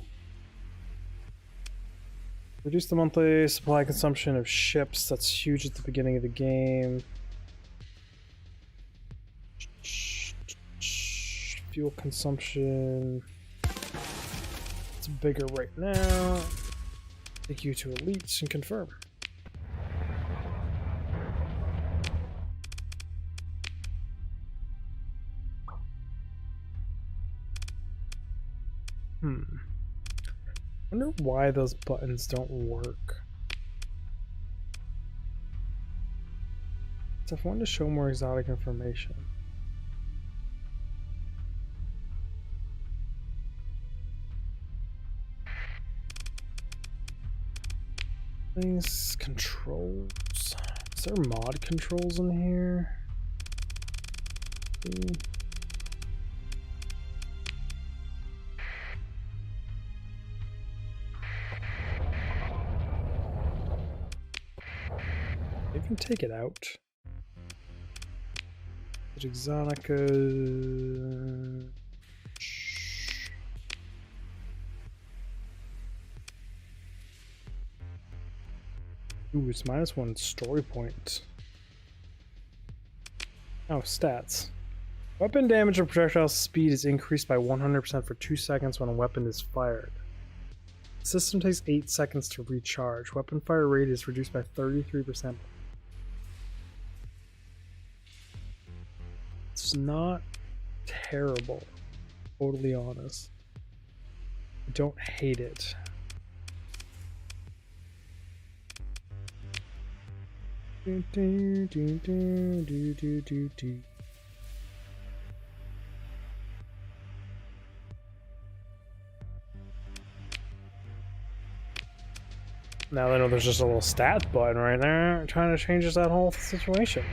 Reduce the monthly supply consumption of ships. That's huge at the beginning of the game. Fuel consumption. It's bigger right now. Take you to elites and confirm. I wonder why those buttons don't work. So if I wanted to show more exotic information. These controls. Is there mod controls in here? You can take it out. Exotica. Ooh, it's -1 story point. Oh, stats. Weapon damage or projectile speed is increased by 100% for 2 seconds when a weapon is fired. The system takes 8 seconds to recharge. Weapon fire rate is reduced by 33%. It's not terrible, totally honest. I don't hate it. Now I know there's just a little stat button right there trying to change that whole situation.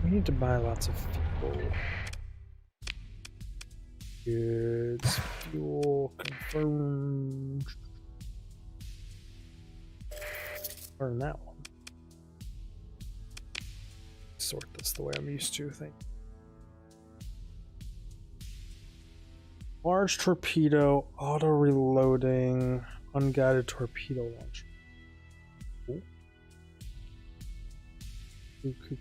We need to buy lots of fuel. Goods, fuel, confirmed. Burn that one. Sort this the way I'm used to, I think. Large torpedo, auto reloading, unguided torpedo launcher. Cool. Cool.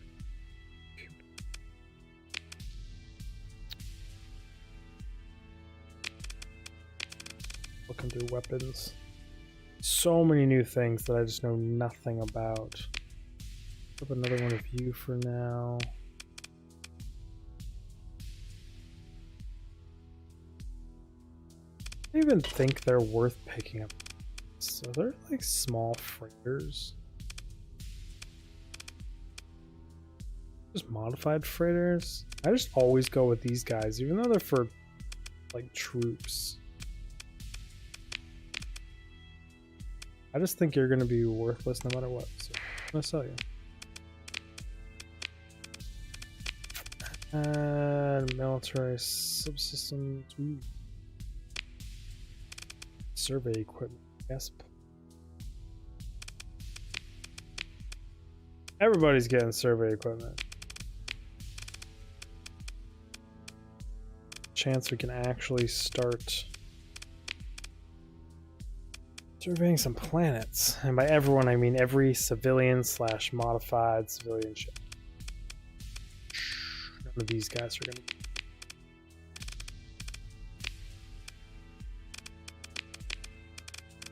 Looking through weapons. So many new things that I just know nothing about. Put another one of you for now. I don't even think they're worth picking up. So they're like small freighters. Just modified freighters. I just always go with these guys, even though they're for like troops. I just think you're going to be worthless no matter what. So I'm going to sell you. And military subsystems. Ooh. Survey equipment. Yes. Everybody's getting survey equipment. Chance we can actually start surveying some planets. And by everyone, I mean every civilian / modified civilian ship. None of these guys are going to be.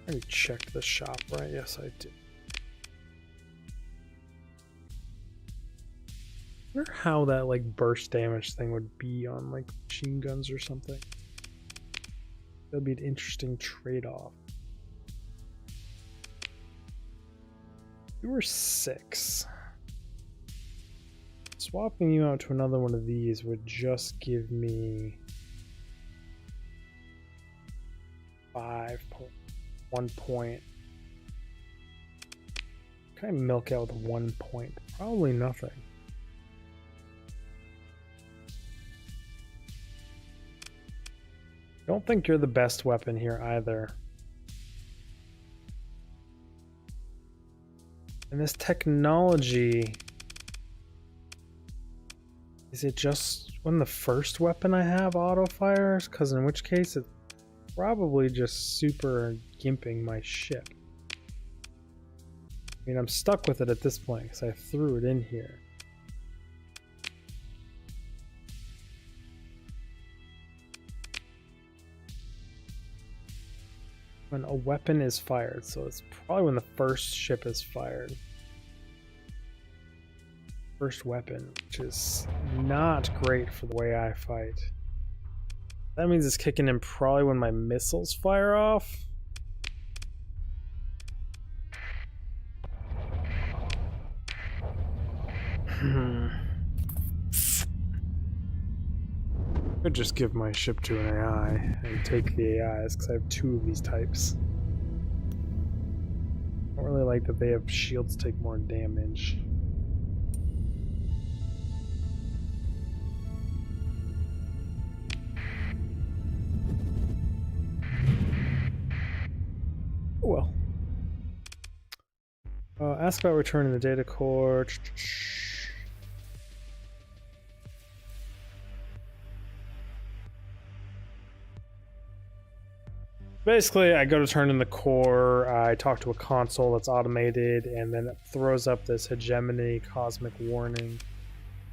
I already checked the shop, right? Yes, I did. I wonder how that like burst damage thing would be on like machine guns or something. That'd be an interesting trade-off. You were 6. Swapping you out to another one of these would just give me 1 point. Can I milk out with 1 point? Probably nothing. Don't think you're the best weapon here either. And this technology, is it just when the first weapon I have auto fires? Because in which case it's probably just super gimping my ship. I mean, I'm stuck with it at this point because I threw it in here. When a weapon is fired, so it's probably when the first ship is fired. First weapon, which is not great for the way I fight. That means it's kicking in probably when my missiles fire off. Could just give my ship to an AI and take the AIs because I have 2 of these types. I don't really like that they have shields take more damage. Oh well. Ask about returning the data core. Basically, I go to turn in the core, I talk to a console that's automated, and then it throws up this hegemony cosmic warning.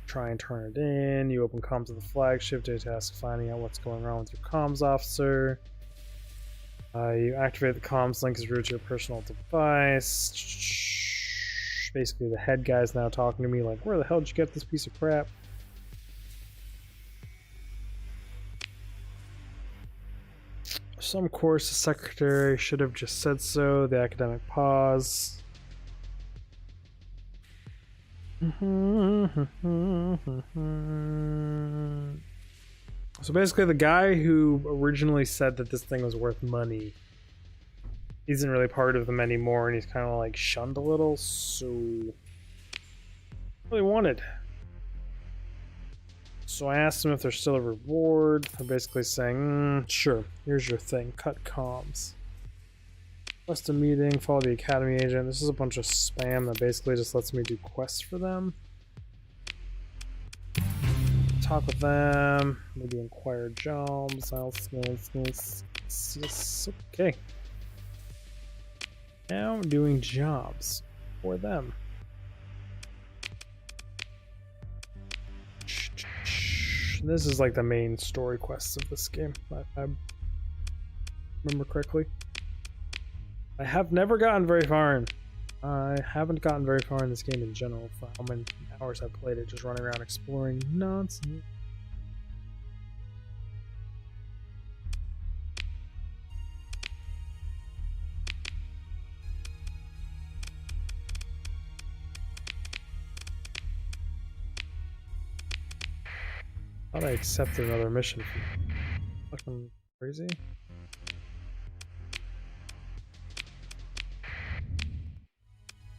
Try and turn it in. You open comms of the flagship to task finding out what's going on with your comms officer. You activate the comms link as root to your personal device. Basically, the head guy's now talking to me like, where the hell did you get this piece of crap? Some course, the secretary should have just said so. The academic pause. So basically, the guy who originally said that this thing was worth money isn't really part of them anymore, and he's kind of like shunned a little. So, really wanted. So I asked them if there's still a reward. They're basically saying, sure, here's your thing. Cut comms. Request a meeting, follow the academy agent. This is a bunch of spam that basically just lets me do quests for them. Talk with them. Maybe inquire jobs. Yes, okay. Now doing jobs for them. This is like the main story quests of this game, if I remember correctly. I have never gotten very far in. I haven't gotten very far in this game in general for how many hours I've played it, just running around exploring nonsense. I thought I accepted another mission. Fucking crazy.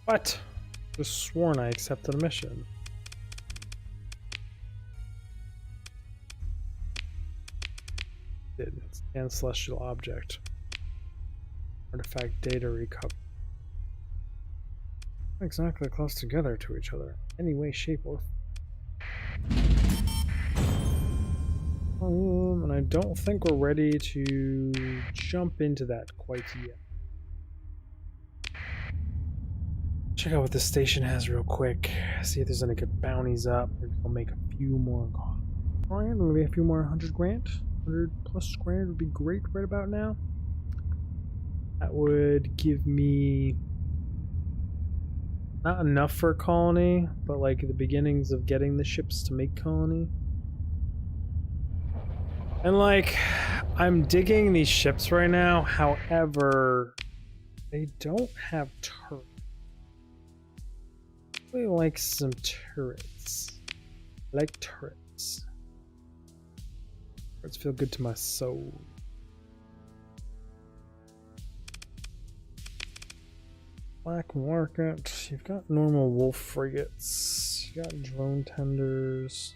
What? Just sworn I accepted a mission. Did scan celestial object. Artifact data recover. Not exactly close together to each other, any way, shape, or and I don't think we're ready to jump into that quite yet. Check out what this station has real quick. See if there's any good bounties up. Maybe I'll make a few more grand. Maybe a few more 100 grand. 100 plus grand would be great right about now. That would give me not enough for a colony, but like the beginnings of getting the ships to make colony. And like, I'm digging these ships right now, however, they don't have turrets. I really like some turrets. I like turrets. Turrets feel good to my soul. Black market. You've got normal wolf frigates. You got drone tenders.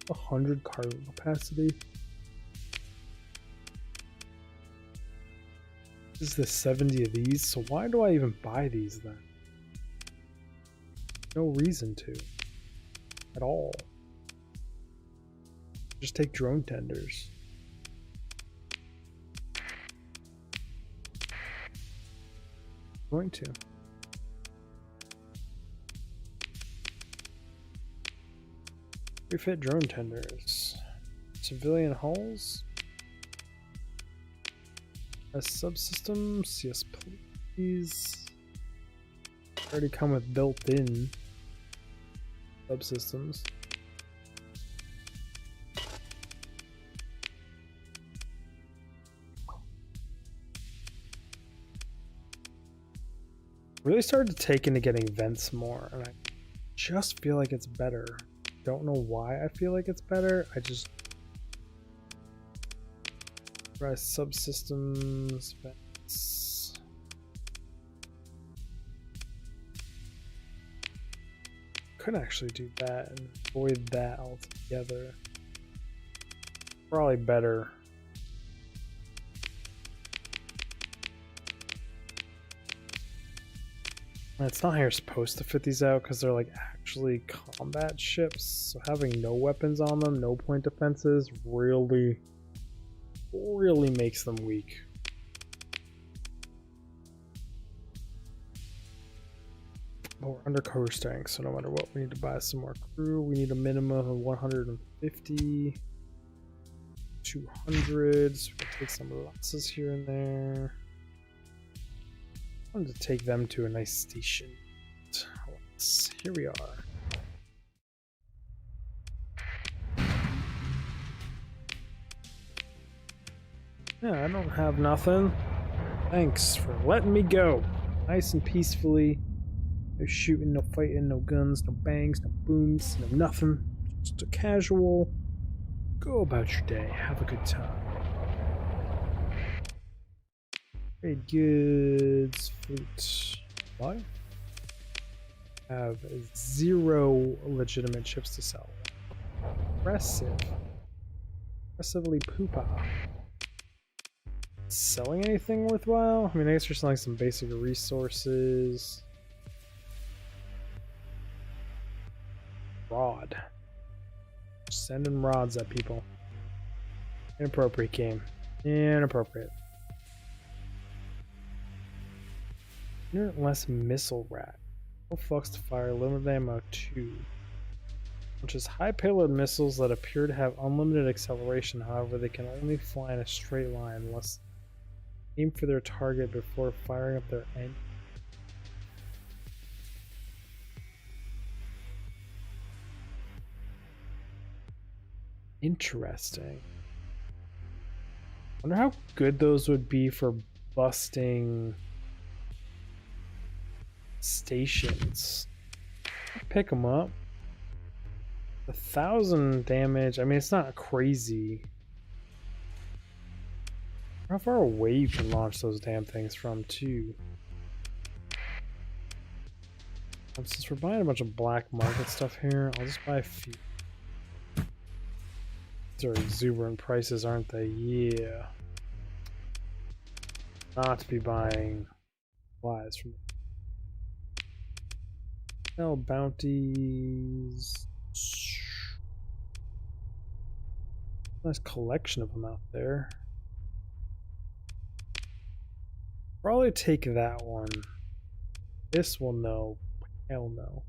100 cargo capacity. This is the 70 of these, so why do I even buy these then? No reason to. At all. Just take drone tenders. Going to. Refit drone tenders. Civilian hulls. As subsystems, yes please. Already come with built-in subsystems. Really started to take into getting vents more, and I just feel like it's better. Don't know why I feel like it's better. I just try subsystems, vents. Could actually do that and avoid that altogether. Probably better. It's not how you're supposed to fit these out because they're like actually combat ships, so having no weapons on them, no point defenses, really makes them weak. But we're under coasting, so no matter what, we need to buy some more crew. We need a minimum of 150, 200, so we can take some losses here and there. I wanted to take them to a nice station. Here we are. Yeah, I don't have nothing. Thanks for letting me go. Nice and peacefully. No shooting, no fighting, no guns, no bangs, no booms, no nothing. Just a casual go about your day. Have a good time. Trade goods, fruit. Why? Have 0 legitimate ships to sell. Aggressively poopa. Selling anything worthwhile? I mean, I guess we're selling some basic resources. Rod. Sending rods at people. Inappropriate game. Inappropriate. Less missile rack. No flux to fire. Limit ammo 2. which is high payload missiles that appear to have unlimited acceleration. However, they can only fly in a straight line unless aim for their target before firing up their engine. Interesting. Wonder how good those would be for busting stations. Pick them up. 1,000 damage. I mean, it's not crazy. How far away you can launch those damn things from, too. Since we're buying a bunch of black market stuff here, I'll just buy a few. These are exuberant prices, aren't they? Yeah. Not to be buying supplies from. No bounties. Nice collection of them out there. Probably take that one. This will no. Hell no.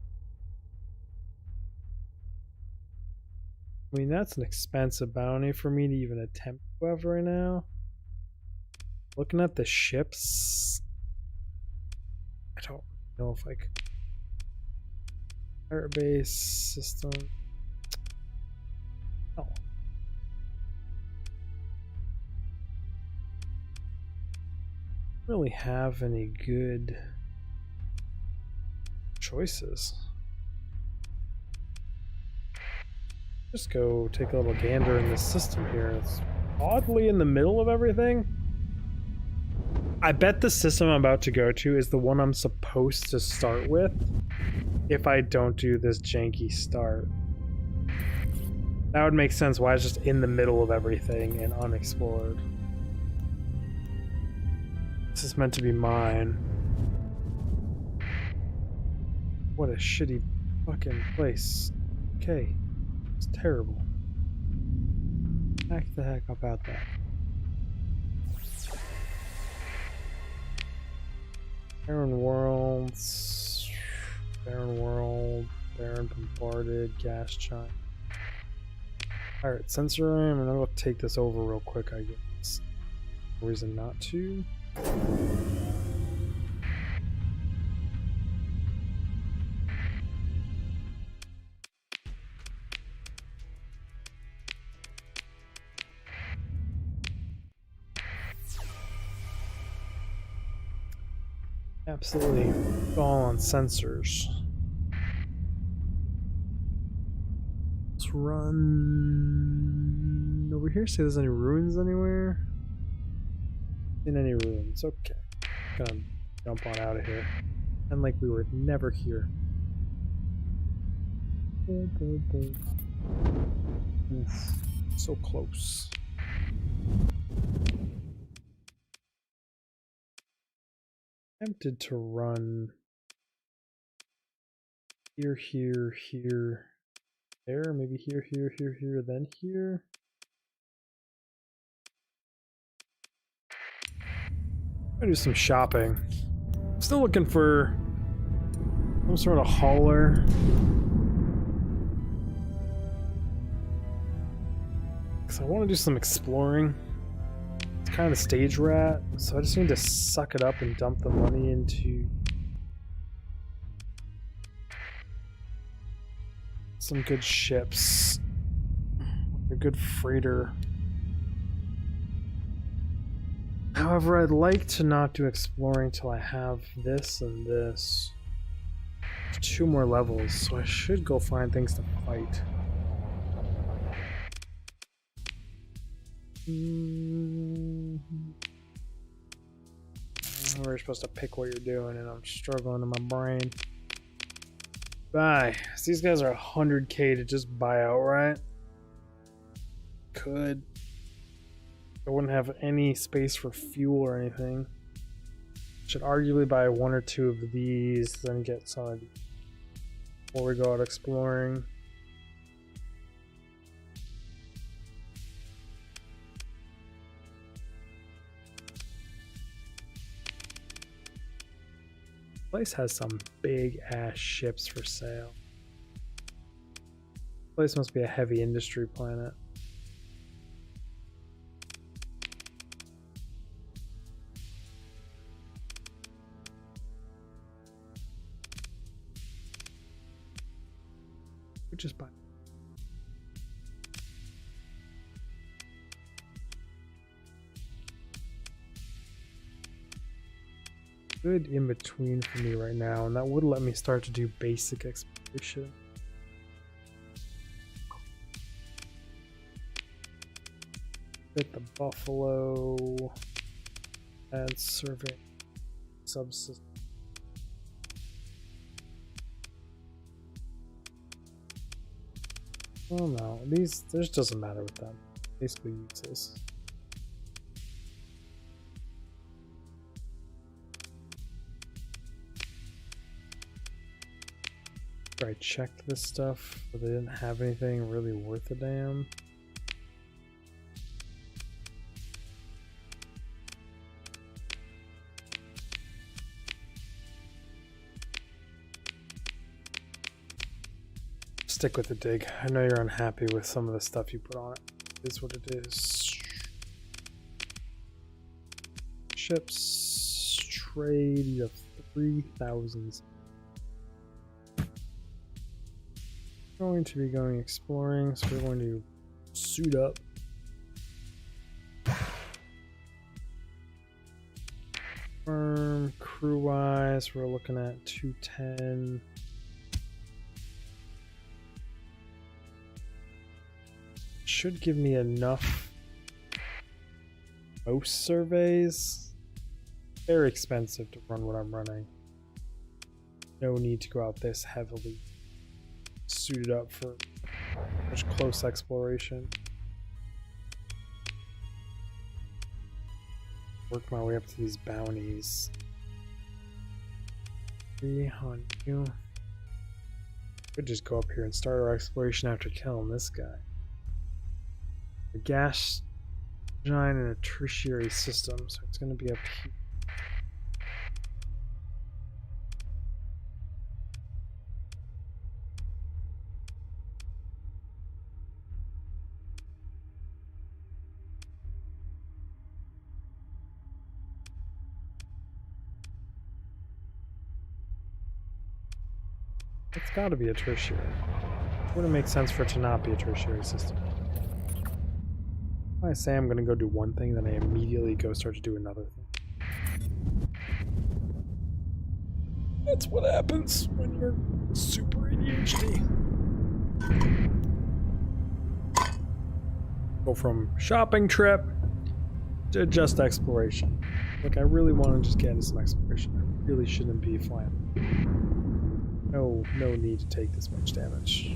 I mean, that's an expensive bounty for me to even attempt to have right now. Looking at the ships, I don't know if I could. Pirate base system. Oh. Really have any good choices. Just go take a little gander in this system here. It's oddly in the middle of everything. I bet the system I'm about to go to is the one I'm supposed to start with if I don't do this janky start. That would make sense why it's just in the middle of everything and unexplored. This is meant to be mine. What a shitty fucking place. Okay. It's terrible. Back the heck up out that. Barren Worlds. Barren World. Barren Bombarded. Gas Giant. Alright, sensor RAM, and I'll take this over real quick, I guess. No reason not to. Absolutely all on sensors. Let's run over here, see if there's any ruins anywhere. In any ruins, okay. Gonna jump on out of here. And like we were never here. Oof, so close. Tempted to run here, here, here, there, maybe here, here, here, here, then here. I'm gonna do some shopping. Still looking for some sort of hauler. Because I want to do some exploring. It's kind of stage rat, so I just need to suck it up and dump the money into some good ships. A good freighter. However, I'd like to not do exploring till I have this and this. 2 more levels, so I should go find things to fight. We're supposed to pick what you're doing, and I'm struggling in my brain. Buy. So these guys are 100k to just buy outright. Could. I wouldn't have any space for fuel or anything. Should arguably buy 1 or 2 of these, then get some of these before we go out exploring. This place has some big ass ships for sale. Place must be a heavy industry planet. Which is fine. Good in between for me right now, and that would let me start to do basic exploration. Get the buffalo and survey subsystem. Oh no, this doesn't matter with them. Basically useless. I checked this stuff, but they didn't have anything really worth a damn. Stick with the dig. I know you're unhappy with some of the stuff you put on it. It is what it is. Ships trade, you have 3,000. Going to be going exploring, so we're going to suit up. Crew wise, we're looking at 210. Should give me enough. Most surveys. Very expensive to run what I'm running. No need to go out this heavily. Suited up for much close exploration. Work my way up to these bounties. 300. Could just go up here and start our exploration after killing this guy. A gas giant and a tertiary system, so it's going to be up here. It's got to be a tertiary. Wouldn't make sense for it to not be a tertiary system. If I say I'm going to go do one thing, then I immediately go start to do another thing. That's what happens when you're super ADHD. Go from shopping trip to just exploration. Like, I really want to just get into some exploration. I really shouldn't be flying. No need to take this much damage.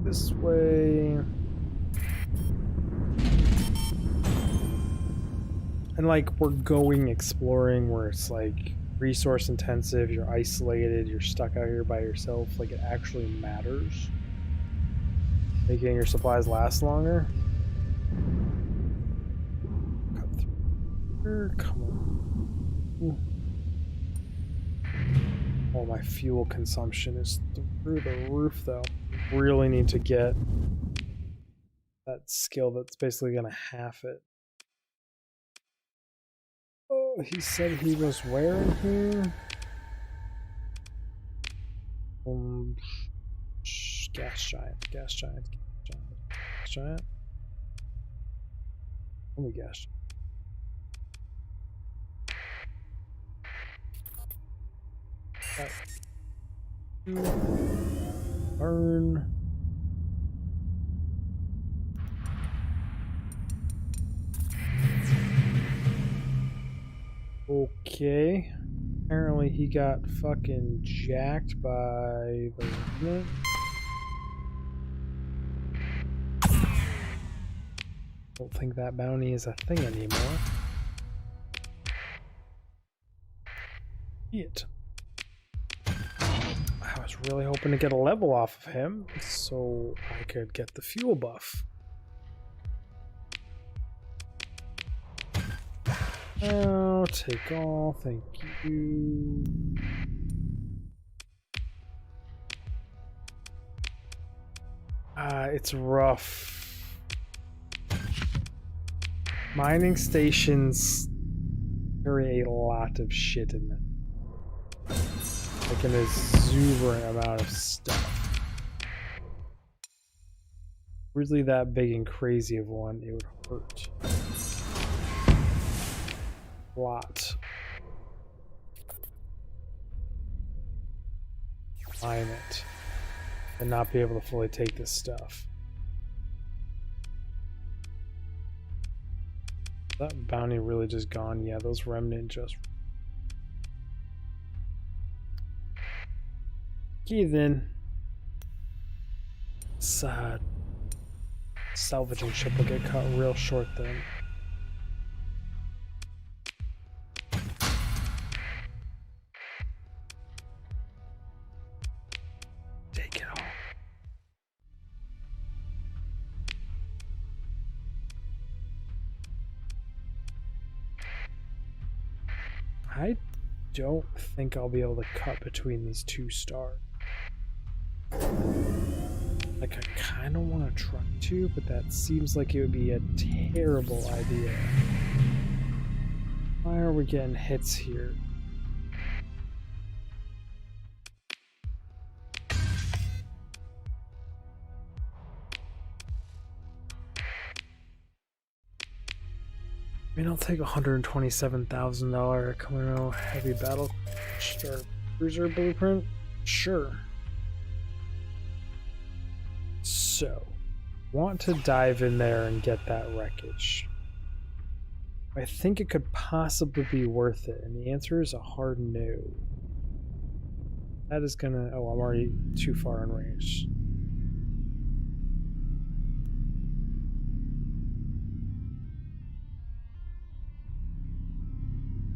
This way. And like, we're going exploring where it's like resource intensive, you're isolated, you're stuck out here by yourself. Like, it actually matters. Making your supplies last longer. Cut through. Come on. Ooh. Oh, my fuel consumption is through the roof, though. Really need to get that skill that's basically going to half it. Oh, he said he was where in here? Gas giant, gas giant, gas giant. Only gas giant. Burn. Okay. Apparently he got fucking jacked by the unit. Don't think that bounty is a thing anymore. Shit. I was really hoping to get a level off of him so I could get the fuel buff. Oh, take all, thank you. It's rough. Mining stations carry a lot of shit in them. Like an exuberant amount of stuff. Really that big and crazy of one, it would hurt. A lot. Mine it. And not be able to fully take this stuff. Is that bounty really just gone? Yeah, those remnant just... Okay then. Sad. Salvaging ship will get cut real short then. Take it all. I don't think I'll be able to cut between these two stars. Like, I kind of want to try to, but that seems like it would be a terrible idea. Why are we getting hits here? I mean, I'll take $127,000 Camaro heavy battle star cruiser blueprint. Sure. So, want to dive in there and get that wreckage. I think it could possibly be worth it, and the answer is a hard no. That is gonna... Oh, I'm already too far in range.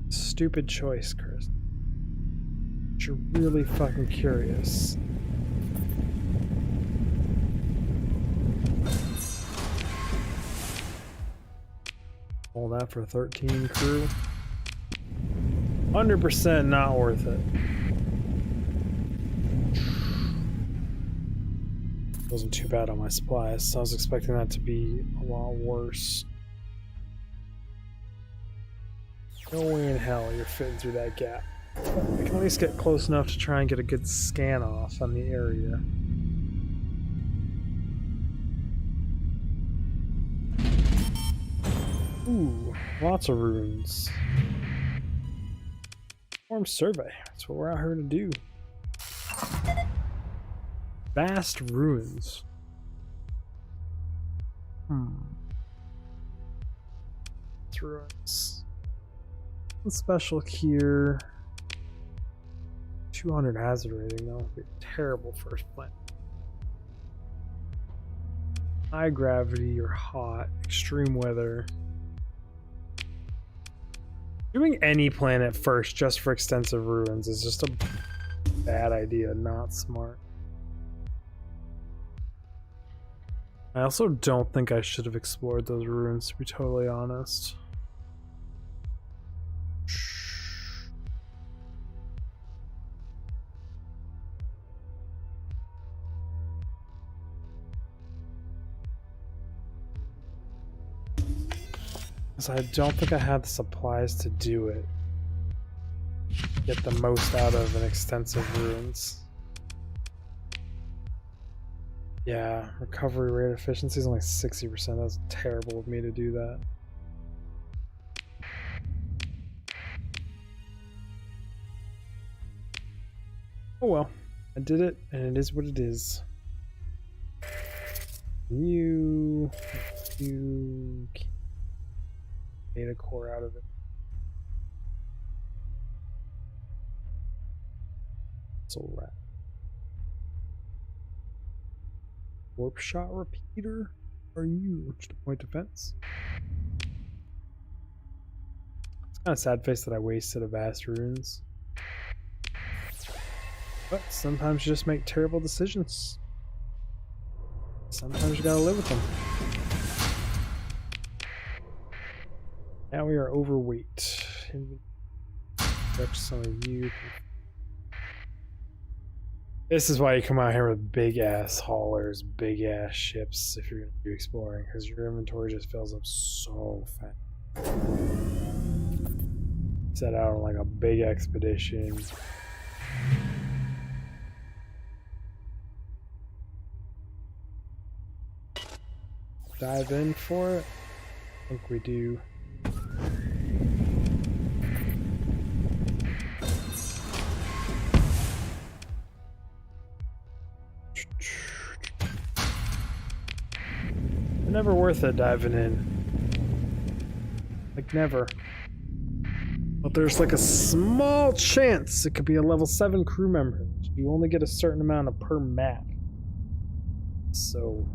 Stupid choice, Chris. But you're really fucking curious. All that for 13 crew. 100% not worth it. Wasn't too bad on my supplies. I was expecting that to be a lot worse. No way in hell you're fitting through that gap. I can at least get close enough to try and get a good scan off on the area. Ooh, lots of runes. Form survey. That's what we're out here to do. Vast ruins. Ruins. What's special here? 200 hazard rating though. Be a terrible first planet. High gravity or hot. Extreme weather. Doing any planet first just for extensive ruins is just a bad idea, not smart. I also don't think I should have explored those ruins, to be totally honest. So I don't think I had the supplies to do it. Get the most out of an extensive ruins. Yeah, recovery rate efficiency is only 60%. That's terrible of me to do that. Oh well, I did it, and it is what it is. You made a core out of it. So rat. Warp shot repeater? Are you to point defense? It's kind of sad face that I wasted a vast ruins. But sometimes you just make terrible decisions. Sometimes you gotta live with them. Now we are overweight. Some of you. This is why you come out here with big ass haulers, big ass ships if you're gonna do exploring, because your inventory just fills up so fast. Set out on like a big expedition. Dive in for it. I think we do. Never worth it diving in. Like never. But there's like a small chance it could be a level 7 crew member. You only get a certain amount per map. So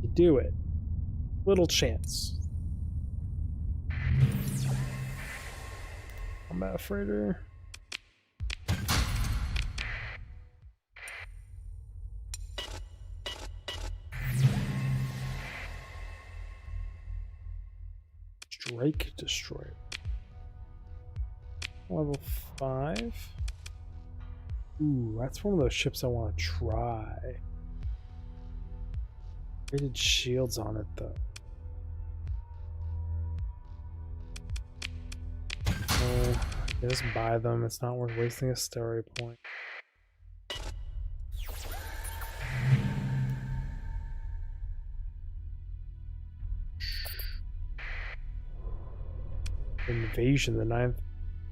you do it. Little chance. Combat freighter. Strike destroyer. Level 5. Ooh, that's one of those ships I want to try. Rated shields on it though. Oh, just buy them. It's not worth wasting a story point. Invasion, the 9th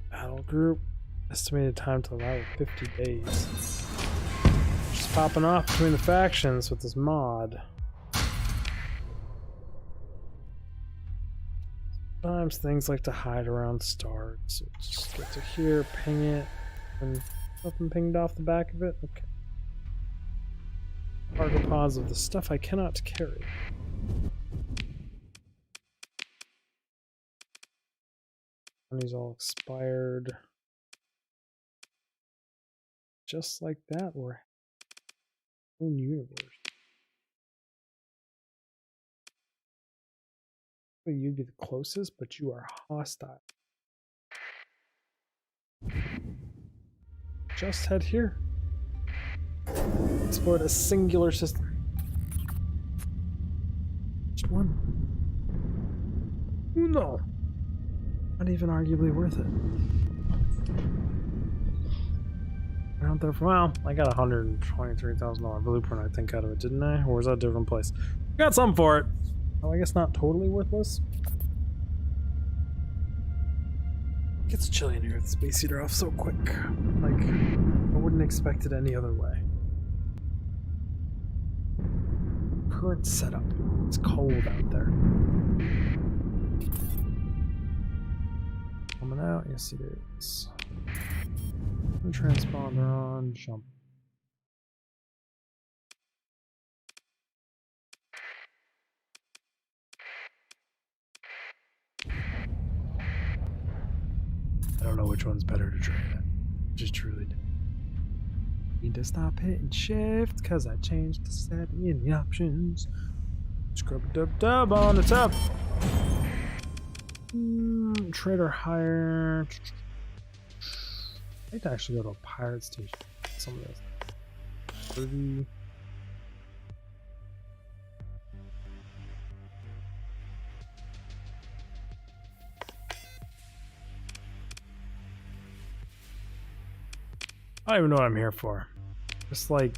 battle group. Estimated time to allow 50 days. Just popping off between the factions with this mod. Sometimes things like to hide around stars. So just get to here, ping it, and nothing pinged off the back of it. Okay. Cargo pods of the stuff I cannot carry. Money's all expired. Just like that, we're own universe. You'd be the closest, but you are hostile. Just head here. Explore a singular system. Just one. No. Not even arguably worth it. Out there for, well, I got a $123,000 blueprint, I think, out of it, didn't I? Or was that a different place? Got something for it. Oh, I guess not totally worthless. It gets chilly in here with the space heater off so quick. Like, I wouldn't expect it any other way. Current setup. It's cold out there. Coming out, yes it is. Transponder on, jump. I don't know which one's better to trade at. Just truly do. Need to stop hitting shift because I changed the setting in the options. Scrub-a-dub-dub on the top. Trader hire. I need to actually go to a pirate station. Some of this. 30. I don't even know what I'm here for. Just like,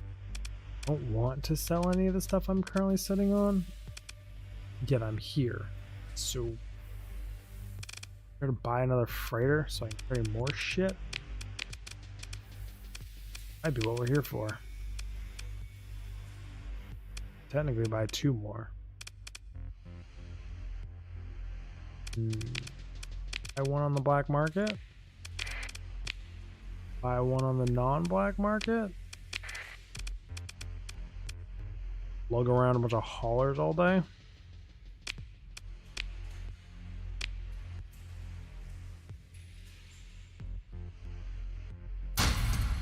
I don't want to sell any of the stuff I'm currently sitting on. Yet I'm here. So, I'm going to buy another freighter so I can carry more shit. Might be what we're here for. Technically buy 2 more. Buy 1 on the black market. Buy 1 on the non-black market. Lug around a bunch of haulers all day.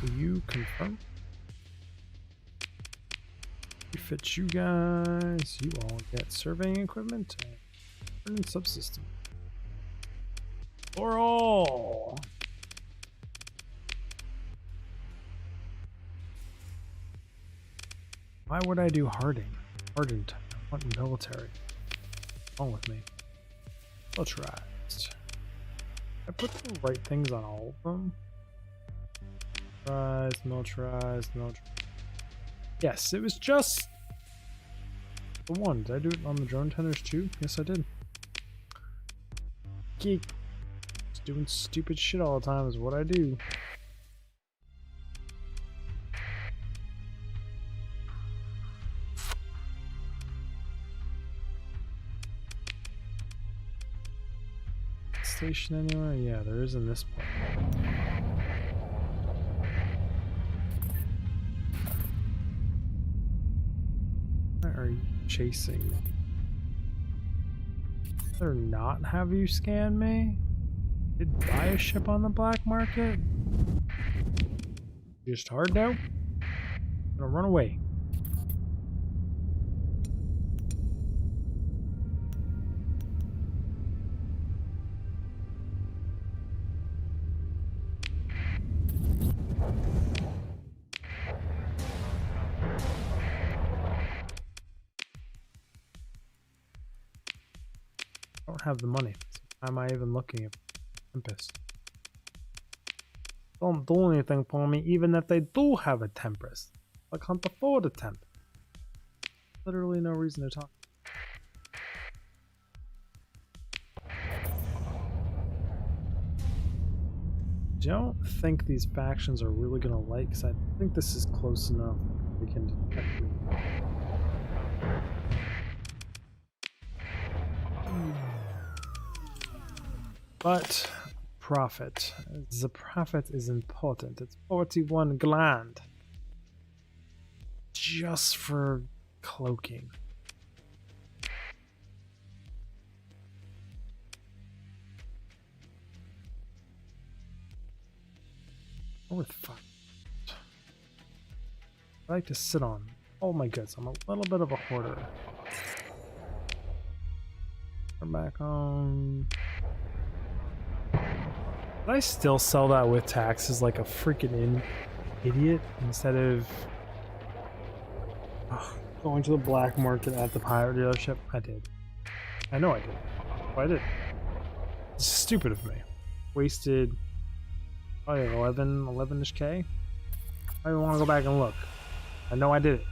Will you confirm? Refit you guys. You all get surveying equipment and subsystem. For all. Why would I do hardened? Hardened. I want military. What's wrong with me? Militarized. I put the right things on all of them. Militarized. Yes, it was just the one. Did I do it on the drone tenders too? Yes, I did. Geek. Just doing stupid shit all the time is what I do. Station anywhere? Yeah, there is in this point. Why are you chasing me? Better not have you scan me? Did buy a ship on the black market? Just hard now? I'm gonna run away. I don't have the money. So why am I even looking at Tempest? Don't do anything for me, even if they do have a Tempest. I can't afford a Temp. Literally no reason to talk. I don't think these factions are really gonna like, because I think this is close enough we can detect me. But profit. The profit is important. It's 41 grand. Just for cloaking. Worth fuck. I like to sit on. Oh my goods, I'm a little bit of a hoarder. We're back on. Did I still sell that with taxes like a freaking idiot instead of going to the black market at the pirate dealership? I did. I know I did. But I did. It's stupid of me. Wasted probably 11-ish K. I don't want to go back and look. I know I did it.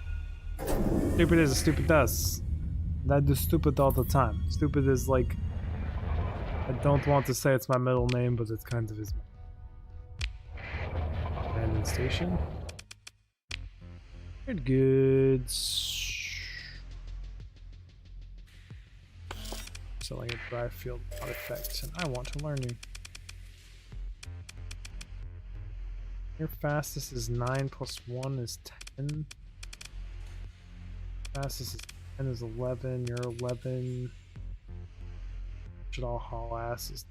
Stupid is, stupid does. I do stupid all the time. Stupid is like, I don't want to say it's my middle name, but it kind of is. Abandoned station. Good goods. Selling a dry field artifact, and I want to learn you. Your fastest is 9 plus 1 is 10. Fastest is 10 is 11. You're 11. Should all haul asses.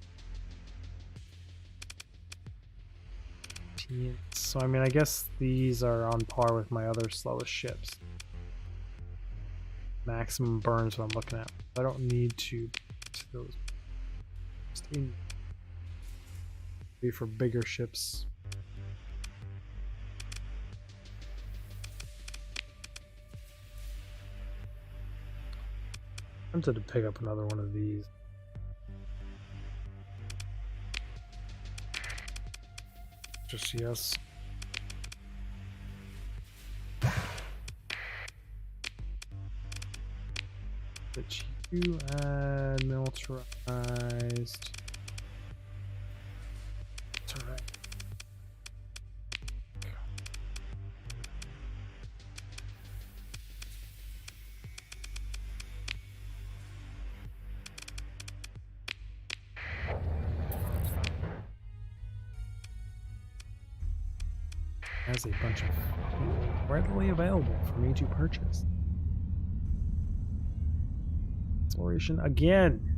So I mean, I guess these are on par with my other slowest ships. Maximum burns what I'm looking at. I don't need to those. Just need be for bigger ships. I'm tempted to pick up another one of these. Just yes. But you add militarized. Alright. Has a bunch of fuel readily available for me to purchase. Exploration again.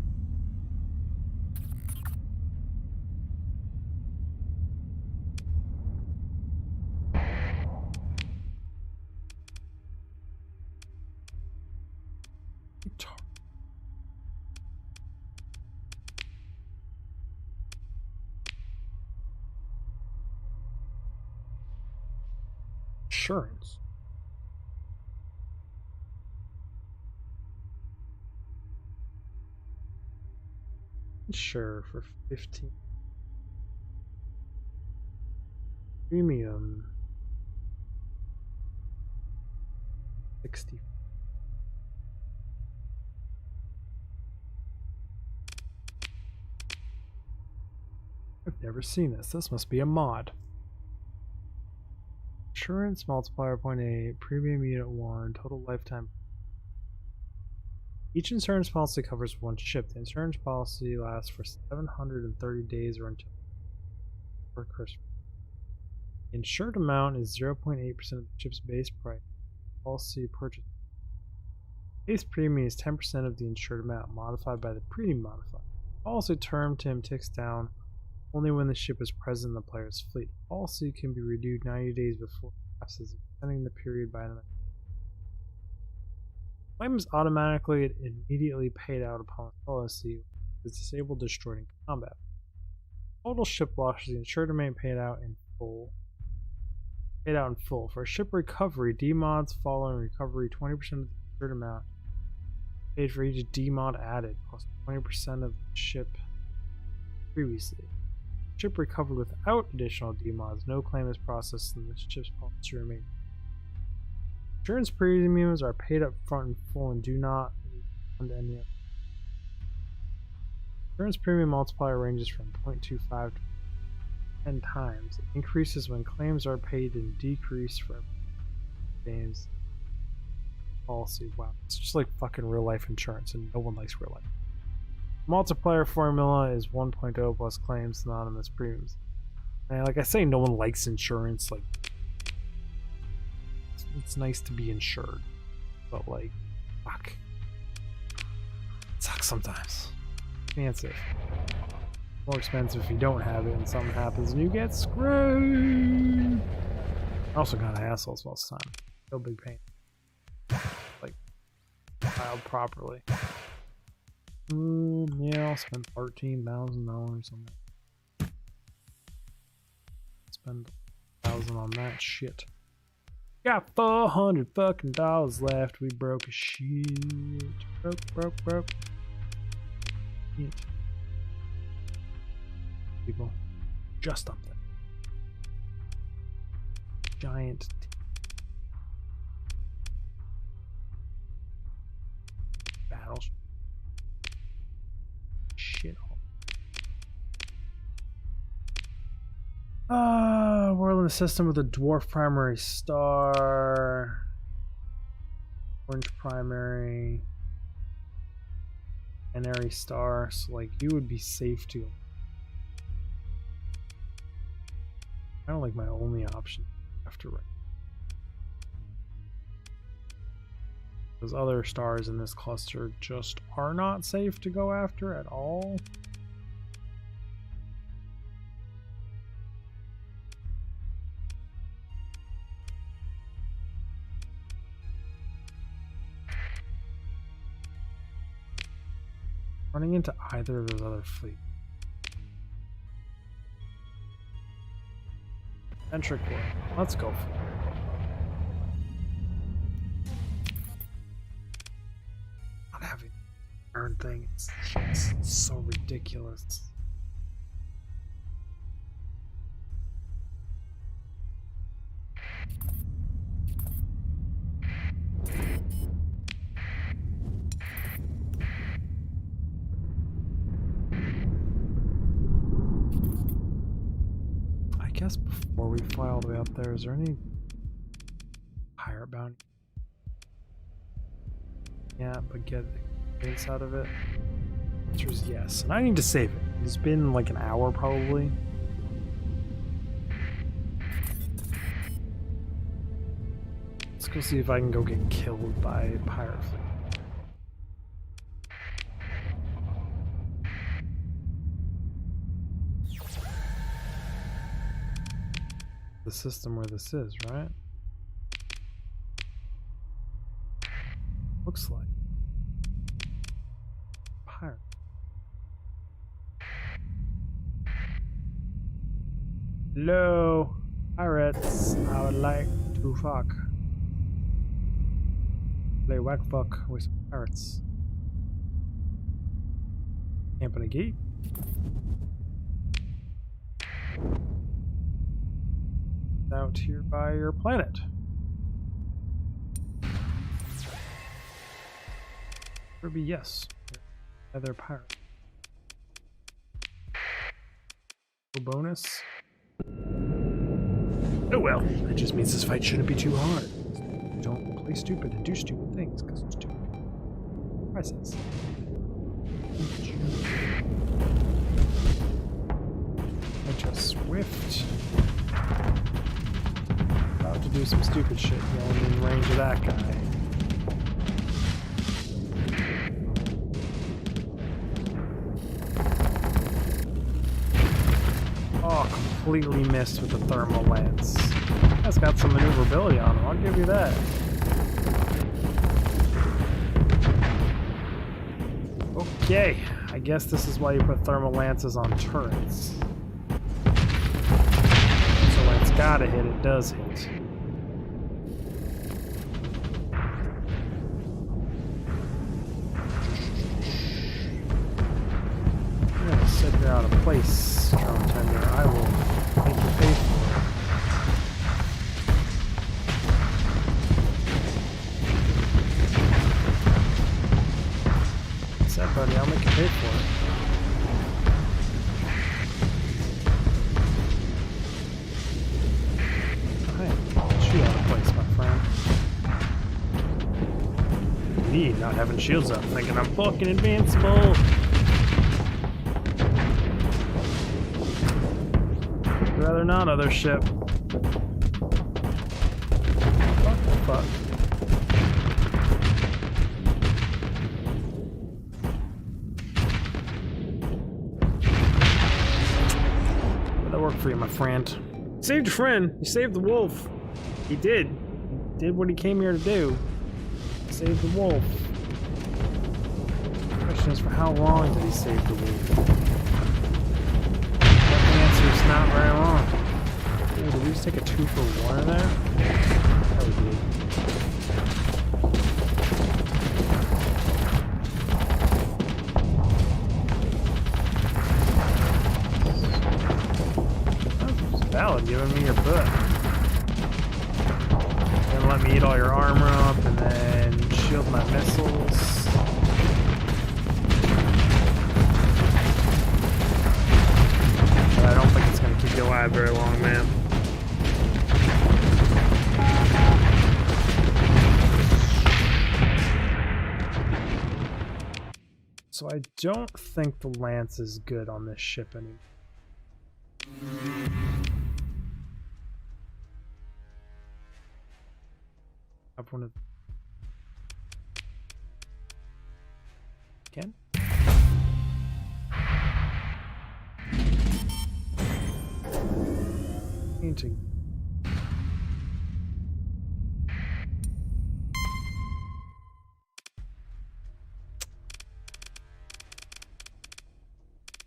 Insurance. Sure, for 15. Premium. 60. I've never seen this. This must be a mod. Insurance multiplier 0.8, premium unit 1, total lifetime. Each insurance policy covers one ship. The insurance policy lasts for 730 days or until Christmas. The insured amount is 0.8% of the ship's base price. Policy purchase. Base premium is 10% of the insured amount, modified by the premium modifier. Policy term ticks down only when the ship is present in the player's fleet. Policy can be renewed 90 days before it passes, extending the period by another. Claim is automatically immediately paid out upon policy is disabled, destroyed in combat. Total ship loss is the insured amount paid out in full. For ship recovery, demods following recovery, 20% of the insured amount paid for each demod added, plus 20% of the ship previously. Ship recovered without additional demods, no claim is processed and the ship's policy remains. Insurance premiums are paid up front in full and do not refund any other. Insurance premium multiplier ranges from 0.25 to 10 times. It increases when claims are paid and decrease for claims policy. Wow, it's just like fucking real life insurance, and no one likes real life. Multiplier formula is 1.0 plus claims, synonymous premiums. And like I say, no one likes insurance. Like, it's nice to be insured, but like, fuck, it sucks sometimes. Expensive. More expensive if you don't have it and something happens and you get screwed. Also kind of assholes most of the time. No big pain. Like, filed properly. Yeah, I'll spend $13,000 on that. Spend $1,000 on that shit. Got $400 fucking left. We broke a shit. Broke. Shit. People, just up there. Giant. Battleship. Shithole. World in the system with a dwarf primary star. Orange primary. Binary star. So, like, you would be safe to. I don't like my only option after right. Those other stars in this cluster just are not safe to go after at all. Running into either of those other fleets. Venture core. Let's go for it. Not having the darn thing. It's so ridiculous. I guess before we fly all the way up there, is there any pirate bounty? Yeah, but get experience out of it? The answer is yes. And I need to save it. It's been like an hour probably. Let's go see if I can go get killed by a pirate fleet. The system where this is, right? Looks like pirate. Hello, pirates. I would like to fuck. Play whack fuck with some pirates. Camp in a gate. Out here by your planet. Ruby, yes. Other pirate. No bonus. Oh well, that just means this fight shouldn't be too hard. Don't play stupid and do stupid things, because it's stupid. Prices. Just Swift. About to do some stupid shit going in range of that guy. Oh, completely missed with the thermal lance. That's got some maneuverability on him, I'll give you that. Okay, I guess this is why you put thermal lances on turrets. So when it's gotta hit, it does hit. I'm gonna sit here out of place, Drone Tender. I will make you pay for it. What's that, buddy? I'll make you pay for it. Not having shields up, thinking I'm fucking invincible. I'd rather not, other ship. What the fuck? Did that work for you, my friend? You saved your friend. You saved the wolf. He did. He did what he came here to do. Save the wolf. The question is, for how long did he save the wolf? The answer is not very long. Ooh, did we just take a 2-for-1 in there? That was good. That's valid, giving me your butt. And let me eat all your armor up, and then shield my missiles. But I don't think it's going to keep you alive very long, man. So I don't think the lance is good on this ship anymore. Up one of again. Painting.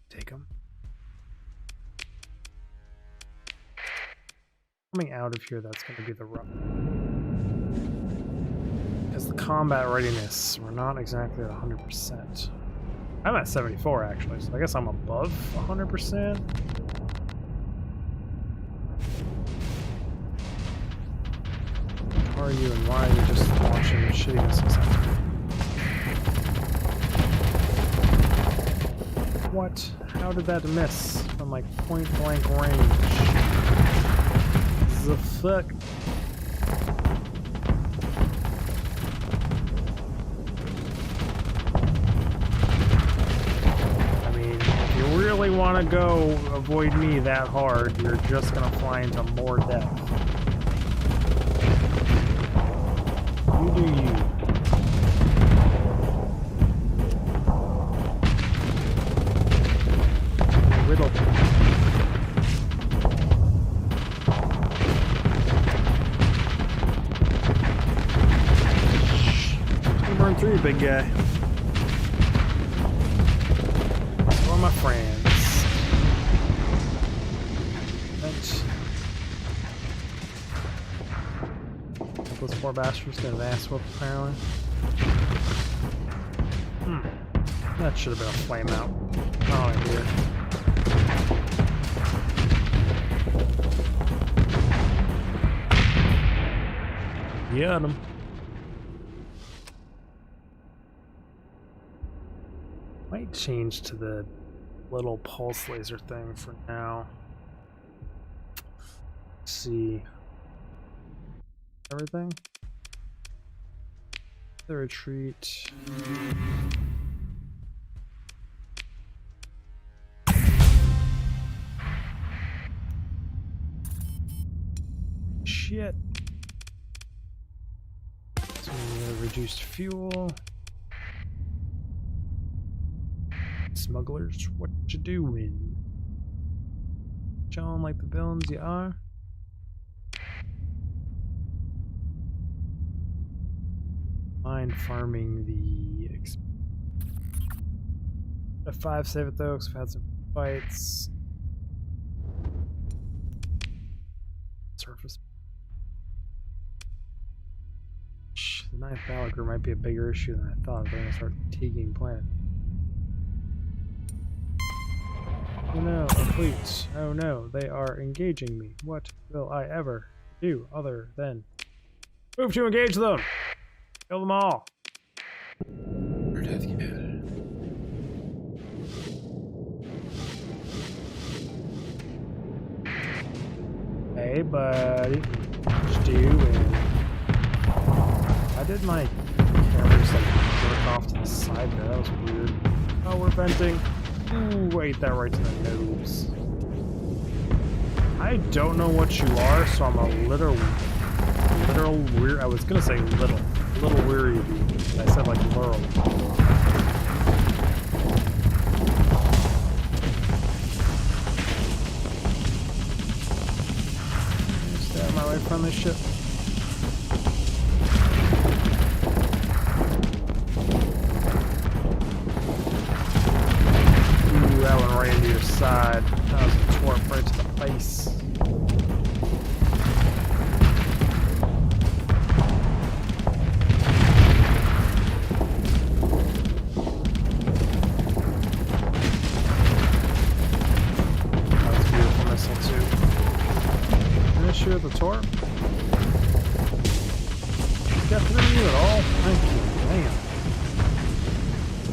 Take him. Coming out of here, that's going to be the rub. Because the combat readiness, we're not exactly at 100%. I'm at 74 actually, so I guess I'm above 100%. Who are you and why are you just launching shitty missiles at me? What? How did that miss from like point blank range? The fuck? Really want to go avoid me that hard, you're just gonna fly into more death. You do you. Riddle. You burn through, big guy. Where are my friends? Those poor bastards get his ass whooped, apparently. That should have been a flame out. Oh, here. Got him. Might change to the little pulse laser thing for now. Let's see. Everything? The retreat. Shit. So reduced fuel. Smugglers, what you doing? Chilling like the villains you are? Mind farming the F5 save it though, because we've had some fights. Surface. The 9th battle group might be a bigger issue than I thought. They're gonna start fatiguing planet. Oh no, a fleet. Oh no, they are engaging me. What will I ever do other than move to engage them? Kill them all. Or death kid. Hey buddy. What you doing? I did my cameras like jerk off to the side there. That was weird. Oh, we're venting. Ooh, ate that right to the nose. I don't know what you are, so I'm a little weird. I was gonna say little weary of you. I said like literal. Stay out of my way from this ship. That one right into your side. That was a torp right to the face. That was a beautiful missile too. Finish you with the torp? Got through you at all? Thank you. Damn.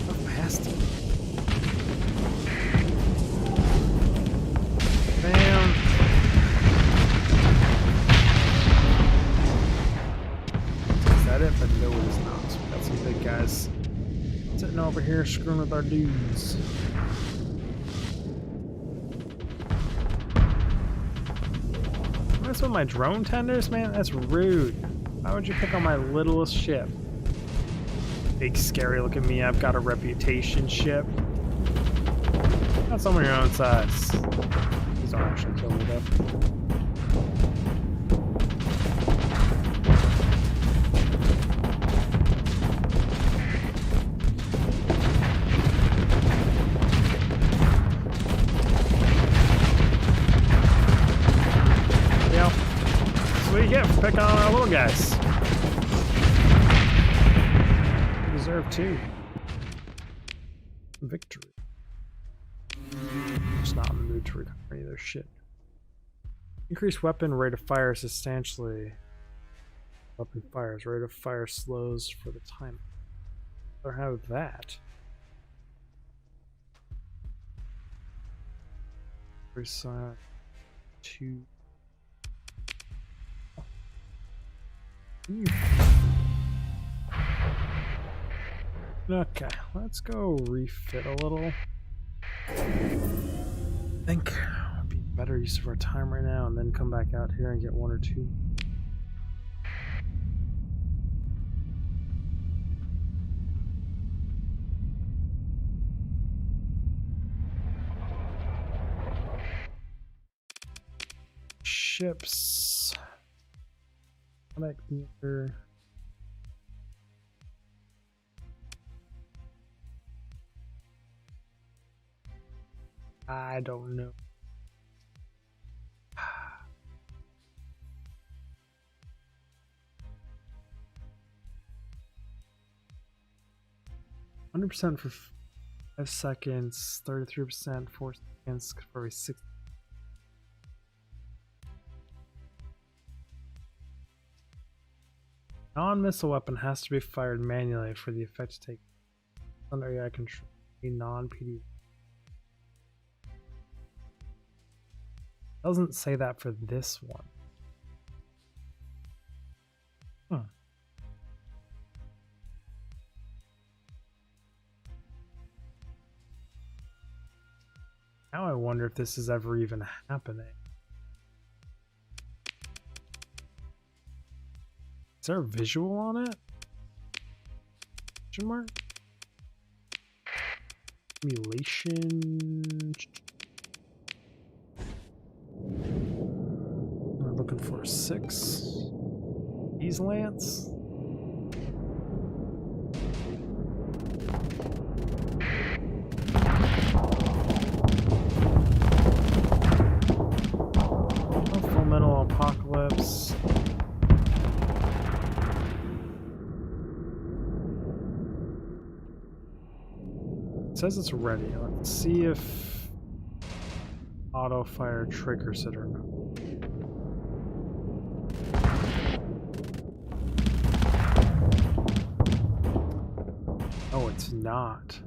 How fast it. Bam. Is that it? But no, it is not. We got some big guys sitting over here screwing with our dudes. Mess with my drone tenders, man? That's rude. Why would you pick on my littlest ship? Big scary look at me. I've got a reputation ship. Not someone your own size. These aren't actually kill me though. Yeah. That's what you get for picking on our little guys. You deserve two. Victory. Just not in the mood to recover any of their shit. Increase weapon rate of fire substantially. Weapon fires. Rate of fire slows for the time. Or have that. Reset 2. Okay, let's go refit a little. I think it would be better use of our time right now and then come back out here and get one or two. Ships. Connect meter. I don't know. $100% for 5 seconds, 33%, 4 seconds, probably 6. Non-missile weapon has to be fired manually for the effect to take under AI control. A non-PD. Doesn't say that for this one. Now I wonder if this is ever even happening. Is there a visual on it? Question mark? Simulation. I'm looking for 6. These lance. Fundamental apocalypse. It says it's ready. Let's see if auto fire triggers it or not. Oh, it's not.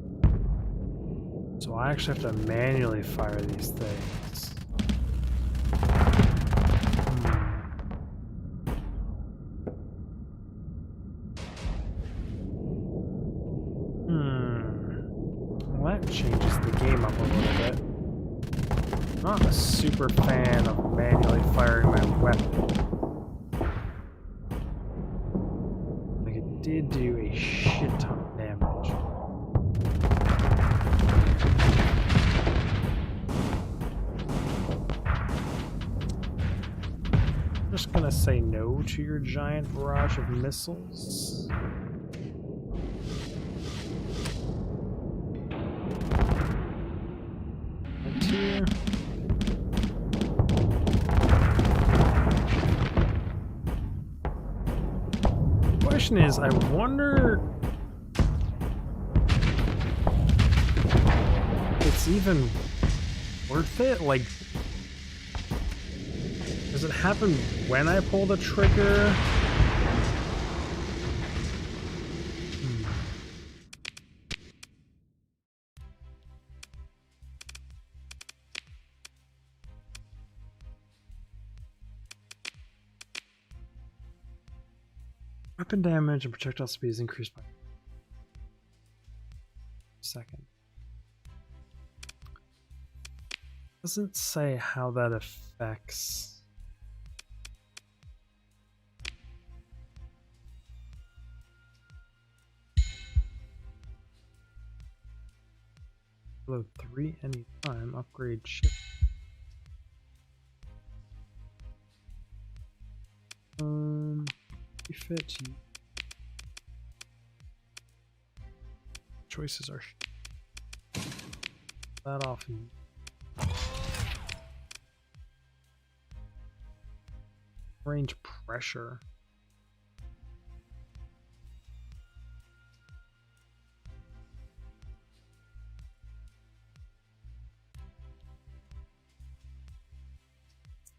So I actually have to manually fire these things. Well, that changes the game up a little bit. I'm not a super fan of manually firing my weapon. Like, it did do a shit ton of damage. I'm just gonna say no to your giant barrage of missiles. Here. The question is, I wonder if it's even worth it. Like, does it happen when I pull the trigger? Weapon damage and projectile speed is increased by a second. Doesn't say how that affects. Load 3 anytime. Upgrade ship. Fit. Choices are that often. Range pressure.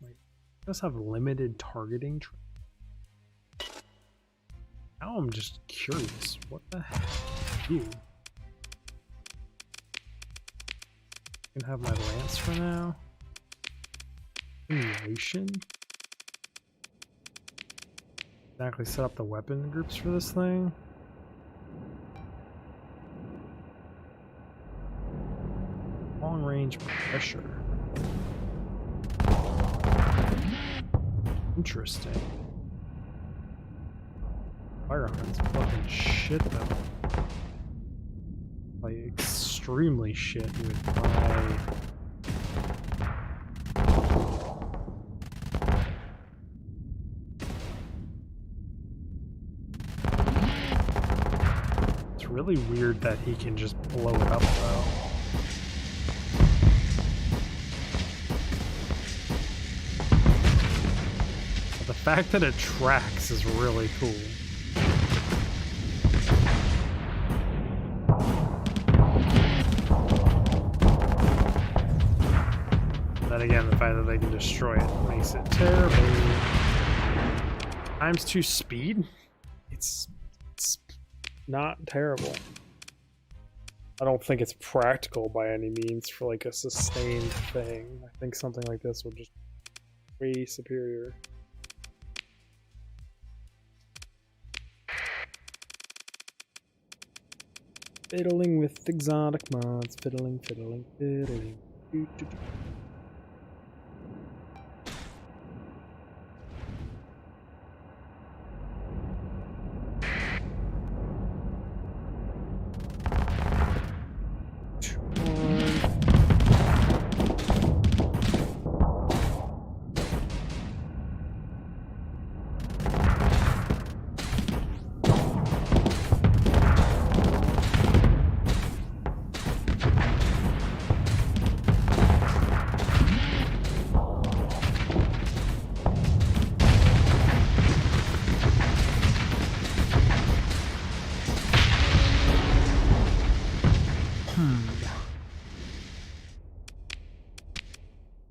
Wait, it does have limited targeting. Now I'm just curious. What the heck are you? I can have my lance for now. Simulation. Exactly set up the weapon groups for this thing. Long range pressure. Interesting. Firearms fucking shit though. Like extremely shit with my It's really weird that he can just blow it up though. But the fact that it tracks is really cool. again, the fact that they can destroy it makes it terrible. Times 2 speed? It's not terrible. I don't think it's practical by any means for like a sustained thing. I think something like this would just be way superior. Fiddling with exotic mods, fiddling. Doo, doo, doo.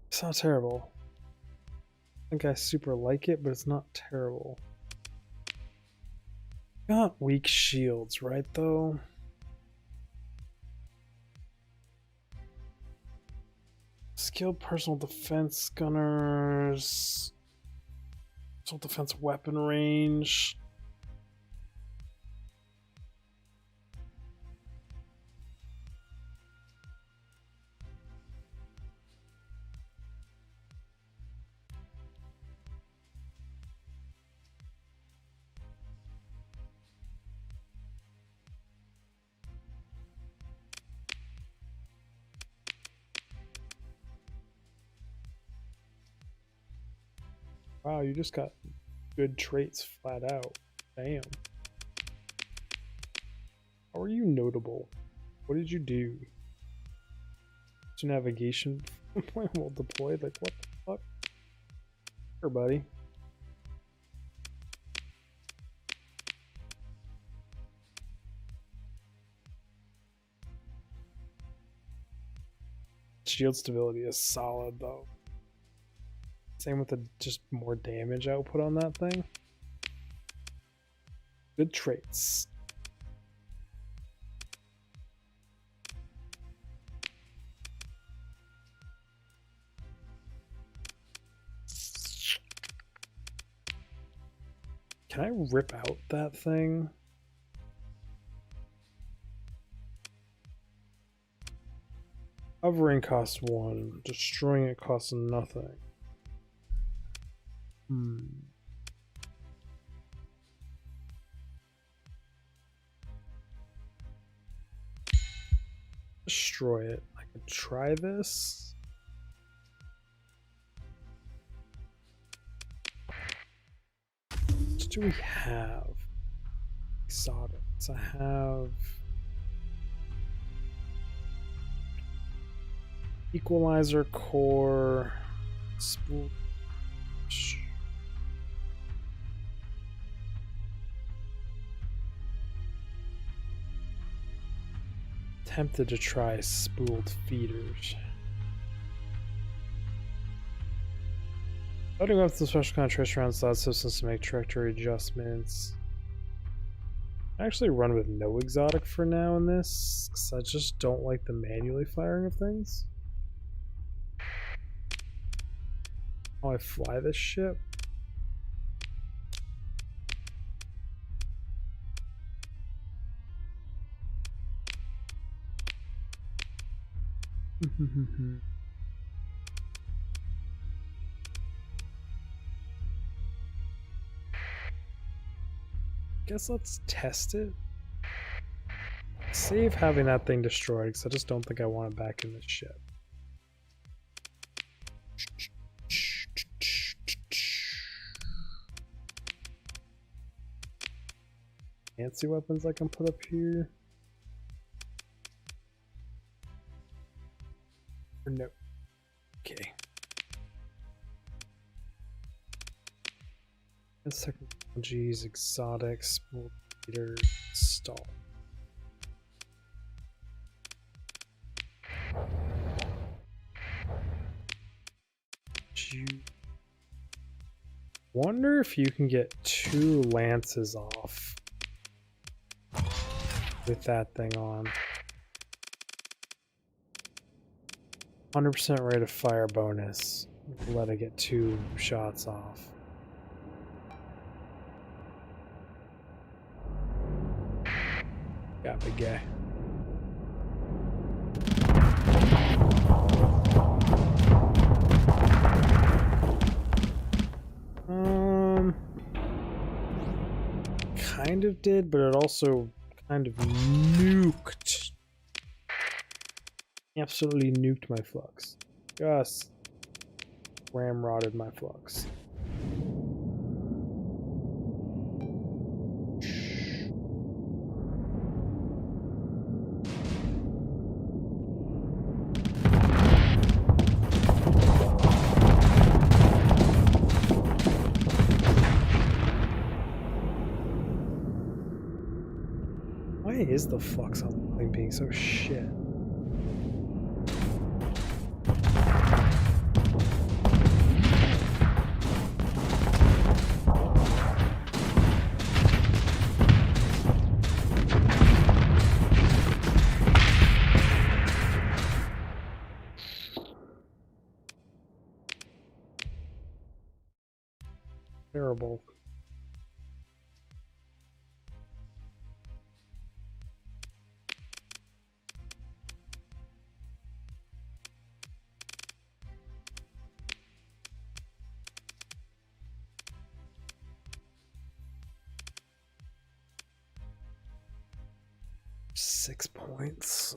It's not terrible. I think I super like it, but it's not terrible. Got weak shields, right though? Skilled personal defense gunners. Personal defense weapon range. Wow, you just got good traits flat out. Damn. How are you notable? What did you do? Is your navigation well deployed? Like, what the fuck? Sure, buddy. Shield stability is solid, though. Same with the just more damage output on that thing. Good traits. Can I rip out that thing? Hovering costs 1. Destroying it costs nothing. Destroy it. I could try this. What do we have? Exotics. I have Equalizer Core, Spool. Tempted to try spooled feeders. Loading up the special contrast around slot systems to make trajectory adjustments. I actually run with no exotic for now in this, because I just don't like the manually firing of things. How I fly this ship. Guess let's test it. Save having that thing destroyed, because I just don't think I want it back in this ship. Fancy weapons I can put up here. Or no. Okay. Technologies, exotics, leader, stall. Wonder if you can get 2 lances off with that thing on. 100% rate of fire bonus. Let it get 2 shots off. Got big guy. Kind of did, but it also kind of nuked. Absolutely nuked my flux. Just ramrodded my flux. Why is the flux on the thing being so shit? Terrible. Six points.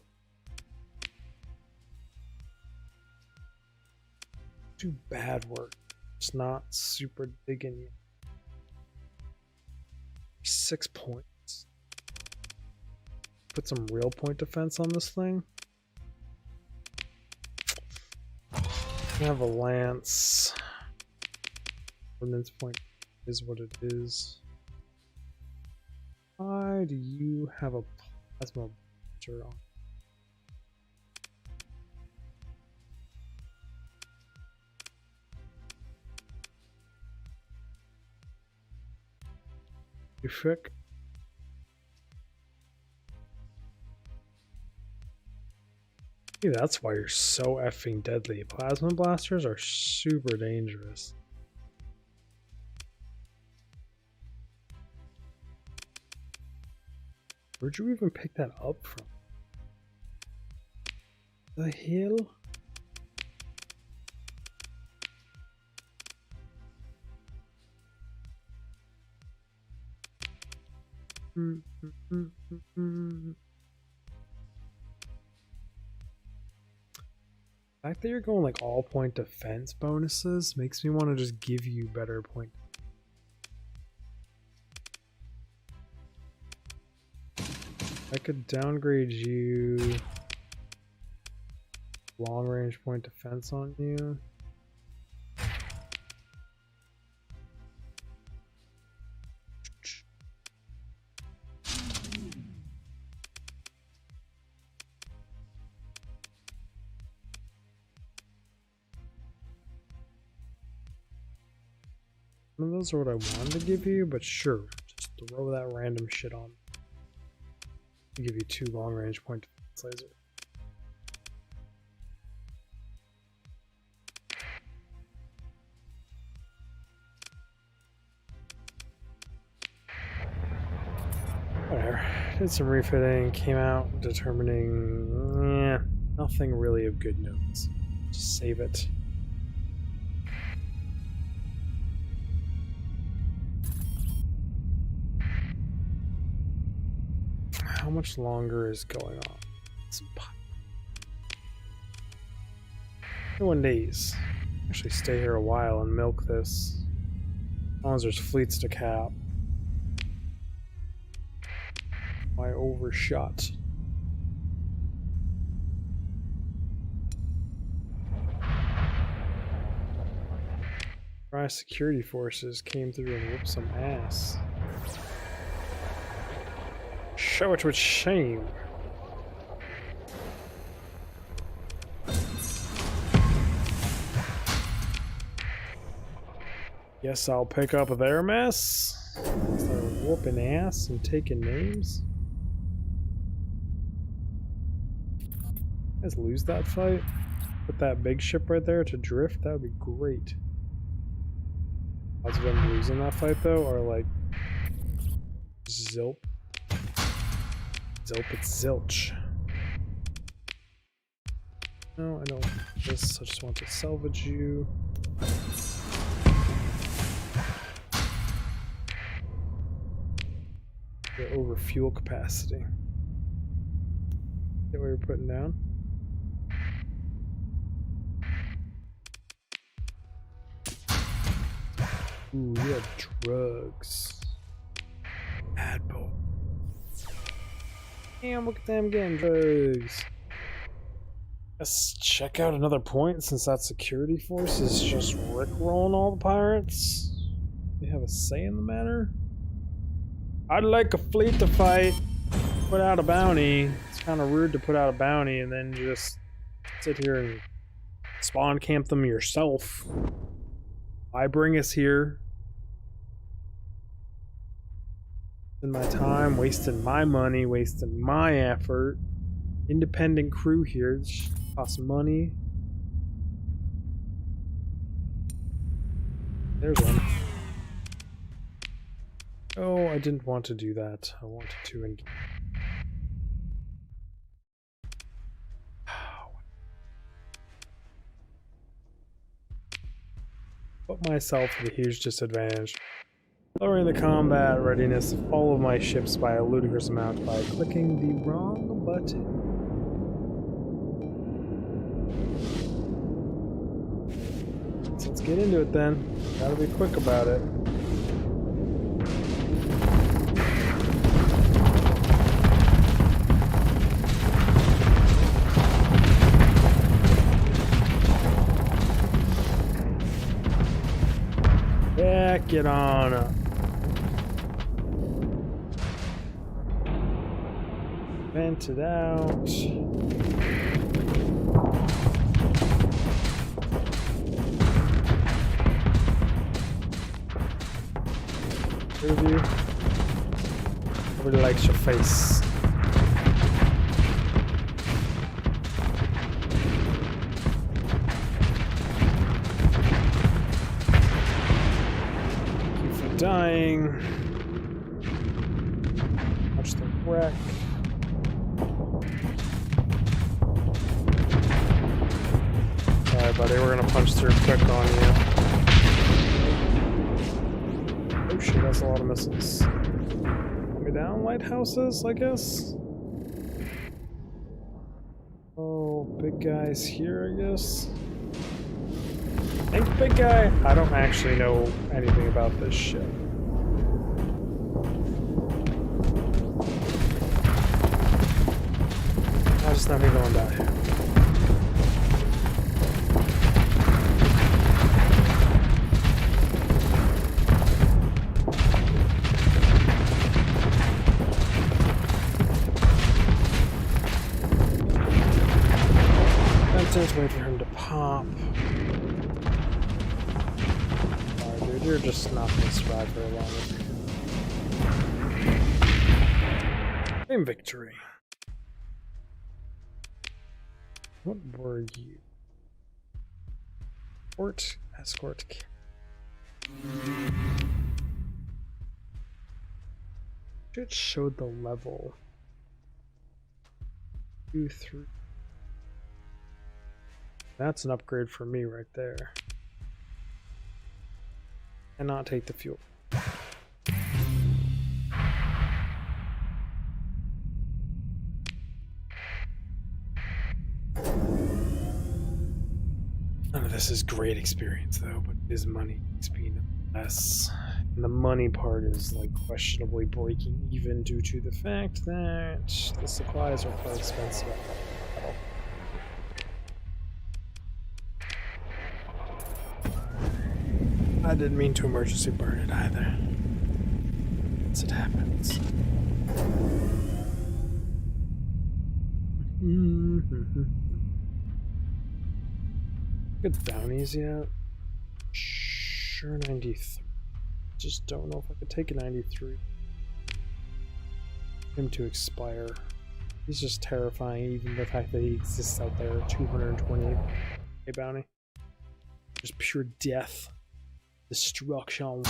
Do bad work. It's not super digging you. 6 points. Put some real point defense on this thing. I have a lance. Ordnance point is what it is. Why do you have a plasma booster on? You frick. See, that's why you're so effing deadly. Plasma blasters are super dangerous. Where'd you even pick that up from? The hell? The fact that you're going like all point defense bonuses makes me want to just give you better point. I could downgrade you long range point defense on you. None of those are what I wanted to give you, but sure, just throw that random shit on. I'll give you 2 long range point defense laser. Whatever. Did some refitting, came out determining nothing really of good notes. Just save it. How much longer is going on? 21 days. Actually stay here a while and milk this. As long as there's fleets to cap. I overshot. Dry security forces came through and whooped some ass. Show it with shame. Guess I'll pick up their mess. Start whooping ass and taking names. Let's lose that fight. Put that big ship right there to drift. That would be great. Odds of them losing that fight though are like zilp. Zilp, it's zilch. No, I don't want this. I just want to salvage you. Get over fuel capacity. Get what you're putting down. Ooh, you have drugs. Bad boy. Damn, look at them getting drugs. Let's check out another point since that security force is just rickrolling all the pirates. They have a say in the matter. I'd like a fleet to fight. Put out a bounty. It's kind of rude to put out a bounty and then just sit here and spawn camp them yourself. Why bring us here? Wasting my time, wasting my money, wasting my effort. Independent crew here. It costs money. There's one. Oh, I didn't want to do that. I wanted to engage. Put myself at a huge disadvantage. Lowering the combat readiness of all of my ships by a ludicrous amount by clicking the wrong button. So let's get into it then. Gotta be quick about it. Yeah, get on up. Vent it out. Review. Nobody likes your face. Dying. Watch the wreck. Sorry, buddy, we're gonna punch through quick on you. Oh shit, that's a lot of missiles. Way down, lighthouses, I guess. Oh, big guy's here, I guess. Thanks, big guy. I don't actually know anything about this ship. I'll just not be going down here. Let's wait for him to pop. You're just not going to survive very long. Game victory. What were you? Port escort. It showed the level. 2, 3. That's an upgrade for me right there. And not take the fuel. None of this is great experience though, but it is money XP nonetheless. And the money part is like questionably breaking even due to the fact that the supplies are quite expensive. I didn't mean to emergency burn it either. Once it happens. Good bounties yet? Shh. Sure, 93. Just don't know if I could take a 93. Him to expire. He's just terrifying, even the fact that he exists out there. 228 bounty. Just pure death. Destruction.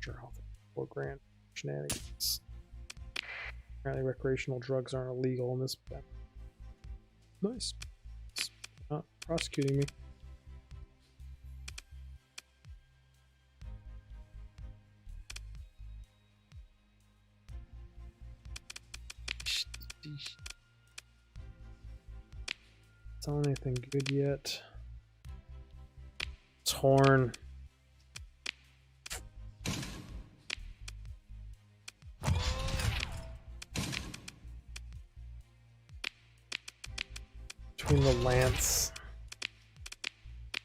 Sure, I'll take 4 grand. Shenanigans. Apparently recreational drugs aren't illegal in this. Nice. It's not prosecuting me. Selling anything good yet? Torn. Between the lance,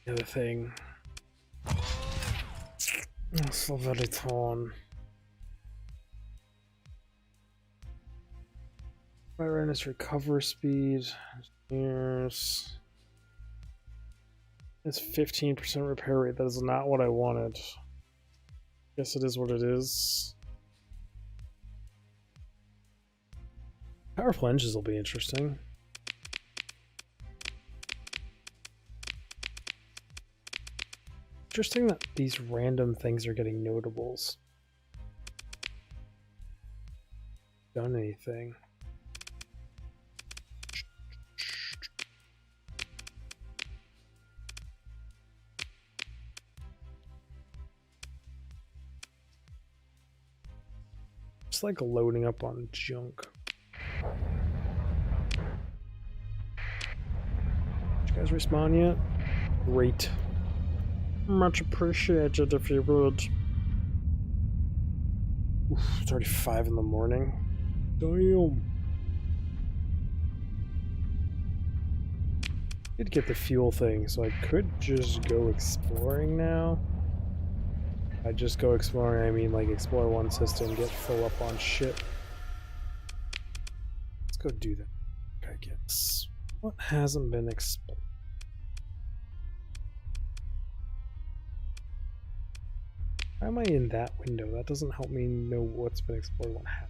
the other thing. So very torn. My readiness recover speed. Here's. It's 15% repair rate. That is not what I wanted. Guess it is what it is. Powerful engines will be interesting. Interesting that these random things are getting notables. Done anything? It's like loading up on junk. Did you guys respawn yet? Great. Much appreciated if you would. Oof, it's already 5 in the morning. Damn. Did get the fuel thing, so I could just go exploring now. I just go exploring, I mean like explore one system, get full up on shit. Let's go do that, I guess. What hasn't been explored? Why am I in that window? That doesn't help me know what's been explored, what happened.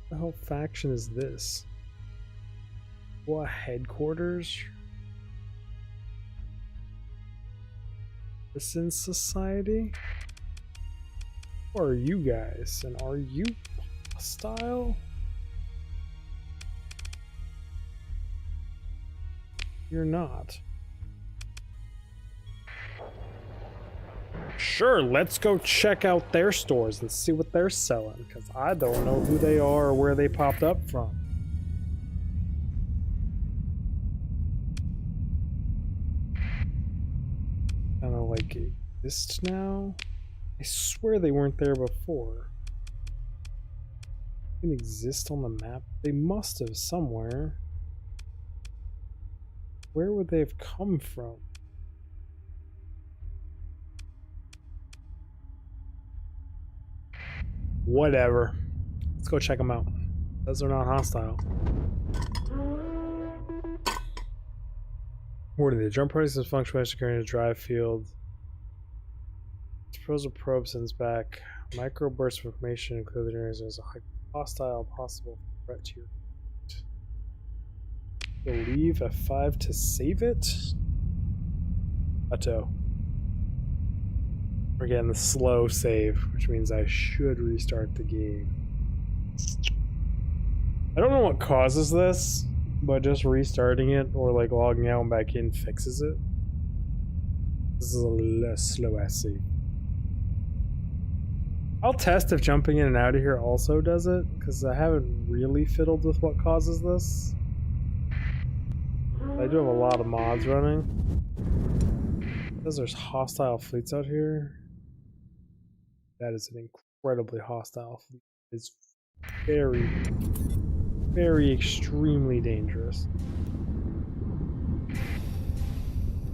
What the hell faction is this? What headquarters? Citizen Society? Who are you guys? And are you hostile? You're not. Sure, let's go check out their stores and see what they're selling, because I don't know who they are or where they popped up from. Kind of like exist now? I swear they weren't there before. They didn't exist on the map. They must have somewhere. Where would they have come from? Whatever. Let's go check them out. Those are not hostile. What are they? Jump prices function by securing a drive field. Disposal probe sends back microburst of information and clearly areas as a hostile possible threat to your. You'll leave F5 to save it. Auto. We're getting the slow save, which means I should restart the game. I don't know what causes this, but just restarting it or like logging out and back in fixes it. This is a little slow as save. I'll test if jumping in and out of here also does it, because I haven't really fiddled with what causes this. I do have a lot of mods running. Because there's hostile fleets out here. That is an incredibly hostile fleet. It's very, very extremely dangerous.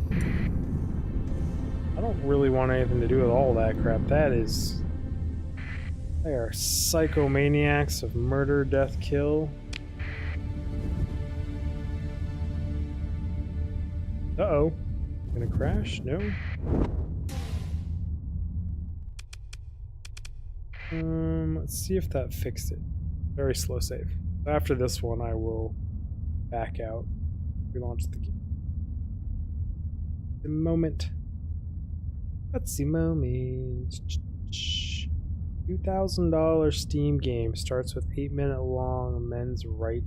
I don't really want anything to do with all that crap. That is They are psychomaniacs of murder, death, kill. Uh-oh. Gonna crash? No. Let's see if that fixed it. Very slow save. After this one, I will back out. Relaunch the game. The moment. What's the moment? $2,000 Steam game starts with 8-minute long men's right.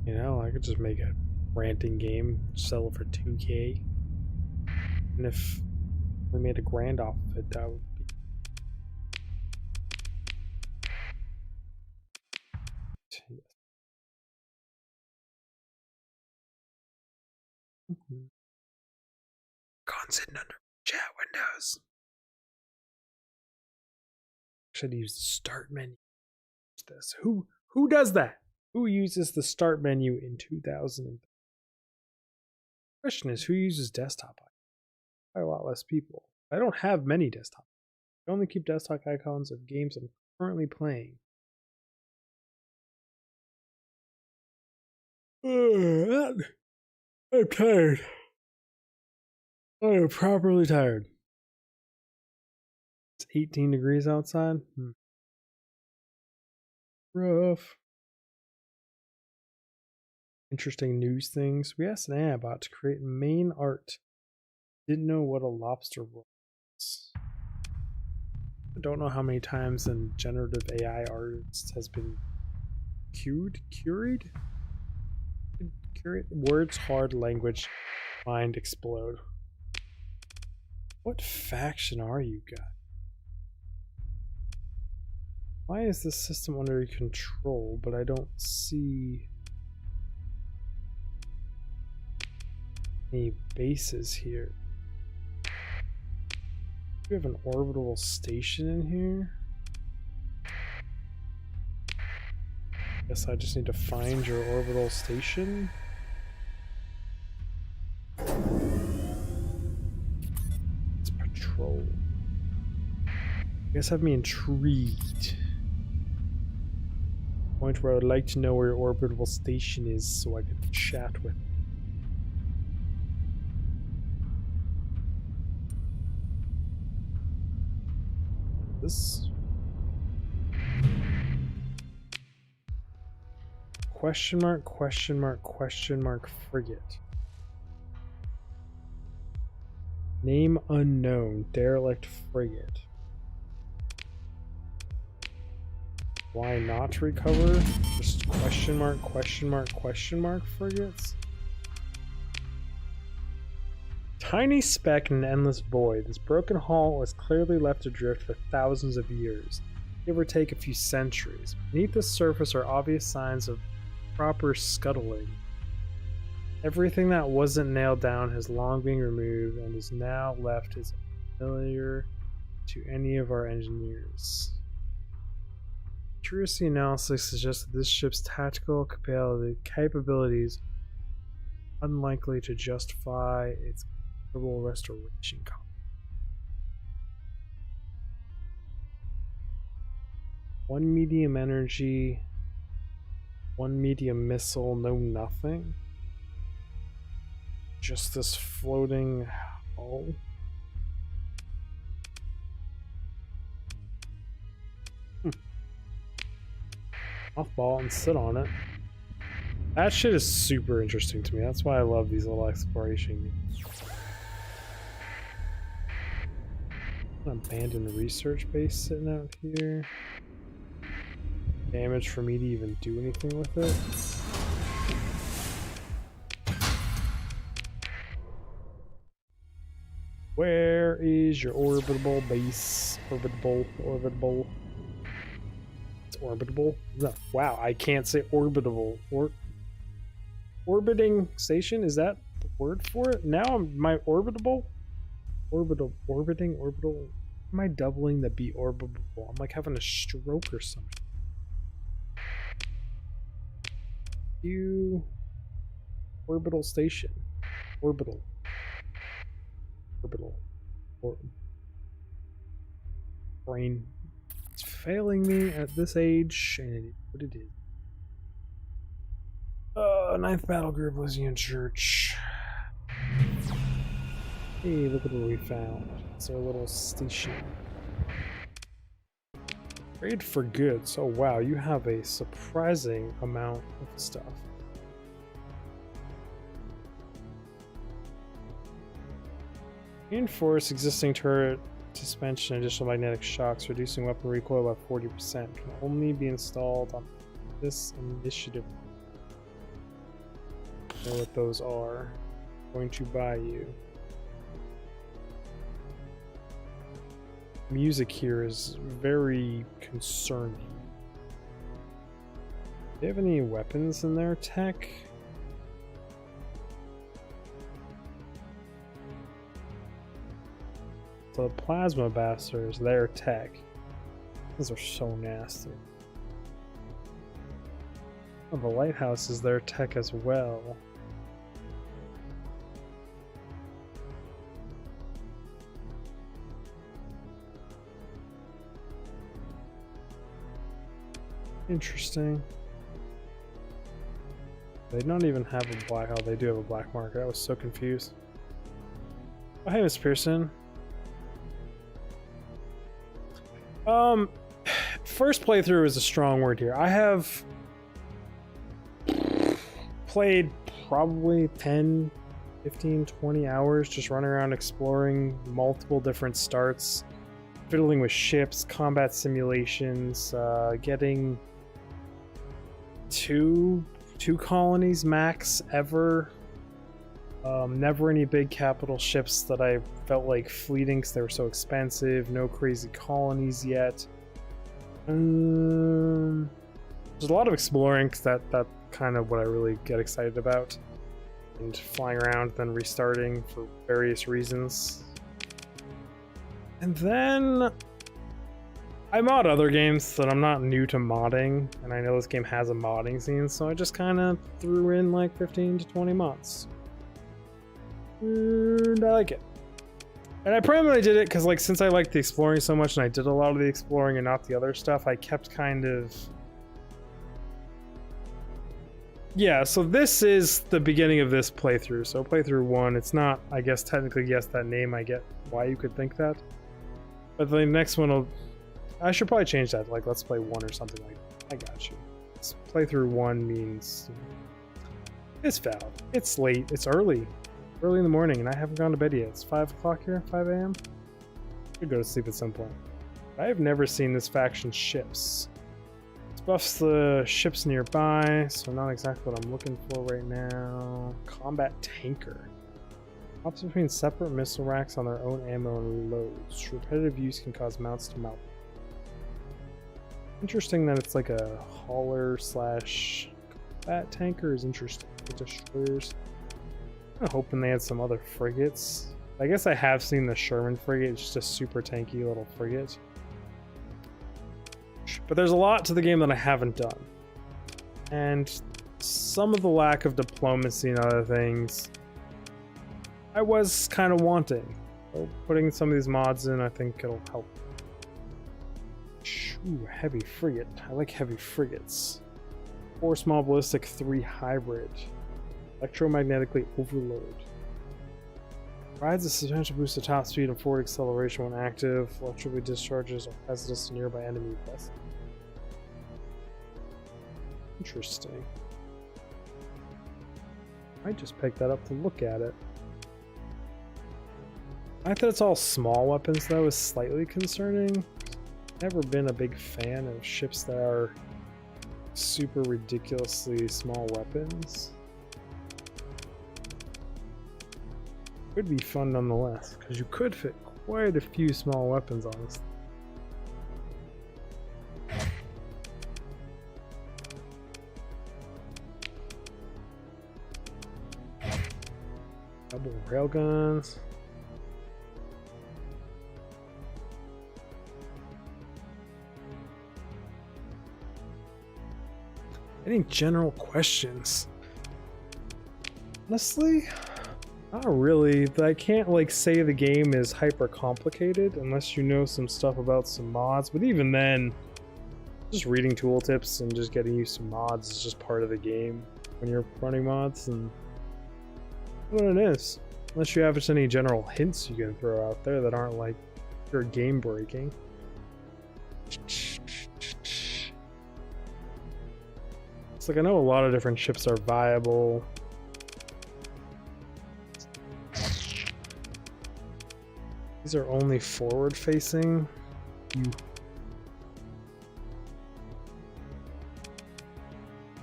You know, I could just make a ranting game, sell it for $2K. And if we made $1,000 off of it, that would be... Gone sitting under chat windows. Should use the start menu. This who does that? Who uses the start menu in 2000? Question is, who uses desktop icons? A lot less people. I don't have many desktop. I only keep desktop icons of games I'm currently playing. I'm tired. I am properly tired. It's 18 degrees outside. Rough. Interesting news things. We asked an AI bot to create main art. Didn't know what a lobster was. I don't know how many times a generative AI artist has been curried? Words hard, language, mind explode. What faction are you guys? Why is this system under your control, but I don't see any bases here? Do we have an orbital station in here? Guess I just need to find your orbital station. It's patrol. I guess have me intrigued. Point where I would like to know where your orbital station is so I could chat with. This question mark, question mark, question mark, frigate. Name unknown, derelict frigate. Why not recover? Just question mark, question mark, question mark frigates? Tiny speck in an endless void, this broken hull was clearly left adrift for thousands of years, give or take a few centuries. Beneath the surface are obvious signs of proper scuttling. Everything that wasn't nailed down has long been removed and is now left as familiar to any of our engineers. Accuracy analysis suggests that this ship's tactical capabilities are unlikely to justify its considerable restoration cost. One medium energy, one medium missile, no nothing. Just this floating hull. Mothball and sit on it. That shit is super interesting to me. That's why I love these little exploration games. An abandoned research base sitting out here. Damage for me to even do anything with it. Where is your orbitable base? Orbitable. It's orbitable? No. Wow, I can't say orbitable. Orbiting station? Is that the word for it? Now my orbitable? Orbiting? Am I doubling the be orbitable? I'm like having a stroke or something. You Orbital station. Orbital. Orbital. Brain. It's failing me at this age, and it is what it is. Ninth Battle Group, Lysian Church. Hey, look at what we found. It's our little station. Trade for goods. Oh wow, you have a surprising amount of stuff. Reinforce existing turret suspension, additional magnetic shocks, reducing weapon recoil by 40%. Can only be installed on this initiative. I know what those are. I'm going to buy you. Music here is very concerning. Do they have any weapons in their tech? So the plasma bastards, their tech. These are so nasty. Oh, the lighthouse is their tech as well. Interesting. They don't even have a black. Oh, they do have a black market. I was so confused. Oh, hey, Miss Pearson. First playthrough is a strong word here. I have played probably 10, 15, 20 hours just running around exploring multiple different starts, fiddling with ships, combat simulations, getting two colonies max ever. Never any big capital ships that I felt like fleeting because they were so expensive. No crazy colonies yet. There's a lot of exploring because that's kind of what I really get excited about. And flying around, then restarting for various reasons. And then I mod other games that I'm not new to modding, and I know this game has a modding scene, so I just kind of threw in like 15 to 20 mods. And I like it. And I primarily did it because, like, since I liked the exploring so much and I did a lot of the exploring and not the other stuff, I kept kind of... Yeah, so this is the beginning of this playthrough. So playthrough 1, it's not, I guess, technically, yes, that name, I get why you could think that. But the next one will... I should probably change that, like, let's play 1 or something like that. I got you. Playthrough 1 means... It's valid. It's late. It's early. Early in the morning, and I haven't gone to bed yet. It's 5 o'clock here, 5 a.m. I could go to sleep at some point. I have never seen this faction's ships. This buffs the ships nearby, so not exactly what I'm looking for right now. Combat tanker. Hops between separate missile racks on their own ammo and reloads. Repetitive use can cause mounts to melt. Interesting that it's like a hauler slash combat tanker is interesting. The destroyers. I'm hoping they had some other frigates. I guess I have seen the Sherman frigate. It's just a super tanky little frigate. But there's a lot to the game that I haven't done. And some of the lack of diplomacy and other things I was kind of wanting. So putting some of these mods in, I think it'll help. Ooh, heavy frigate. I like heavy frigates. 4 small ballistic, 3 hybrid. Electromagnetically overload. Provides a substantial boost to top speed and forward acceleration when active. Electrically discharges or hazardous to nearby enemy vessels. Interesting. I just picked that up to look at it. I think it's all small weapons though is slightly concerning. Never been a big fan of ships that are super ridiculously small weapons. Could be fun nonetheless, because you could fit quite a few small weapons on this. Double railguns. Any general questions? Honestly, not really. I can't like say the game is hyper complicated unless you know some stuff about some mods, but even then, just reading tooltips and just getting used to mods is just part of the game when you're running mods, and that's what it is. Unless you have just any general hints you can throw out there that aren't like pure game breaking. It's like I know a lot of different ships are viable. These are only forward facing. You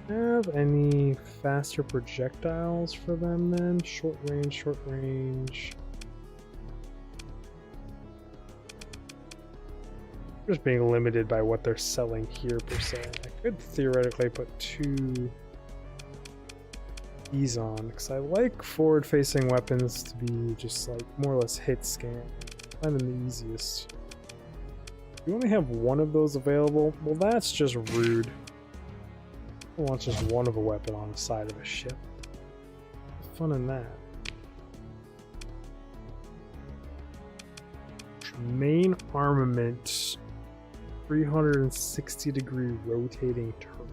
have any faster projectiles for them then? Short range, short range. Just being limited by what they're selling here per se. I could theoretically put 2 these on because I like forward facing weapons to be just like more or less hit scan. I find them the easiest. You only have 1 of those available? Well, that's just rude. I want just 1 of a weapon on the side of a ship. Fun in that. Main armament. 360-degree rotating turret.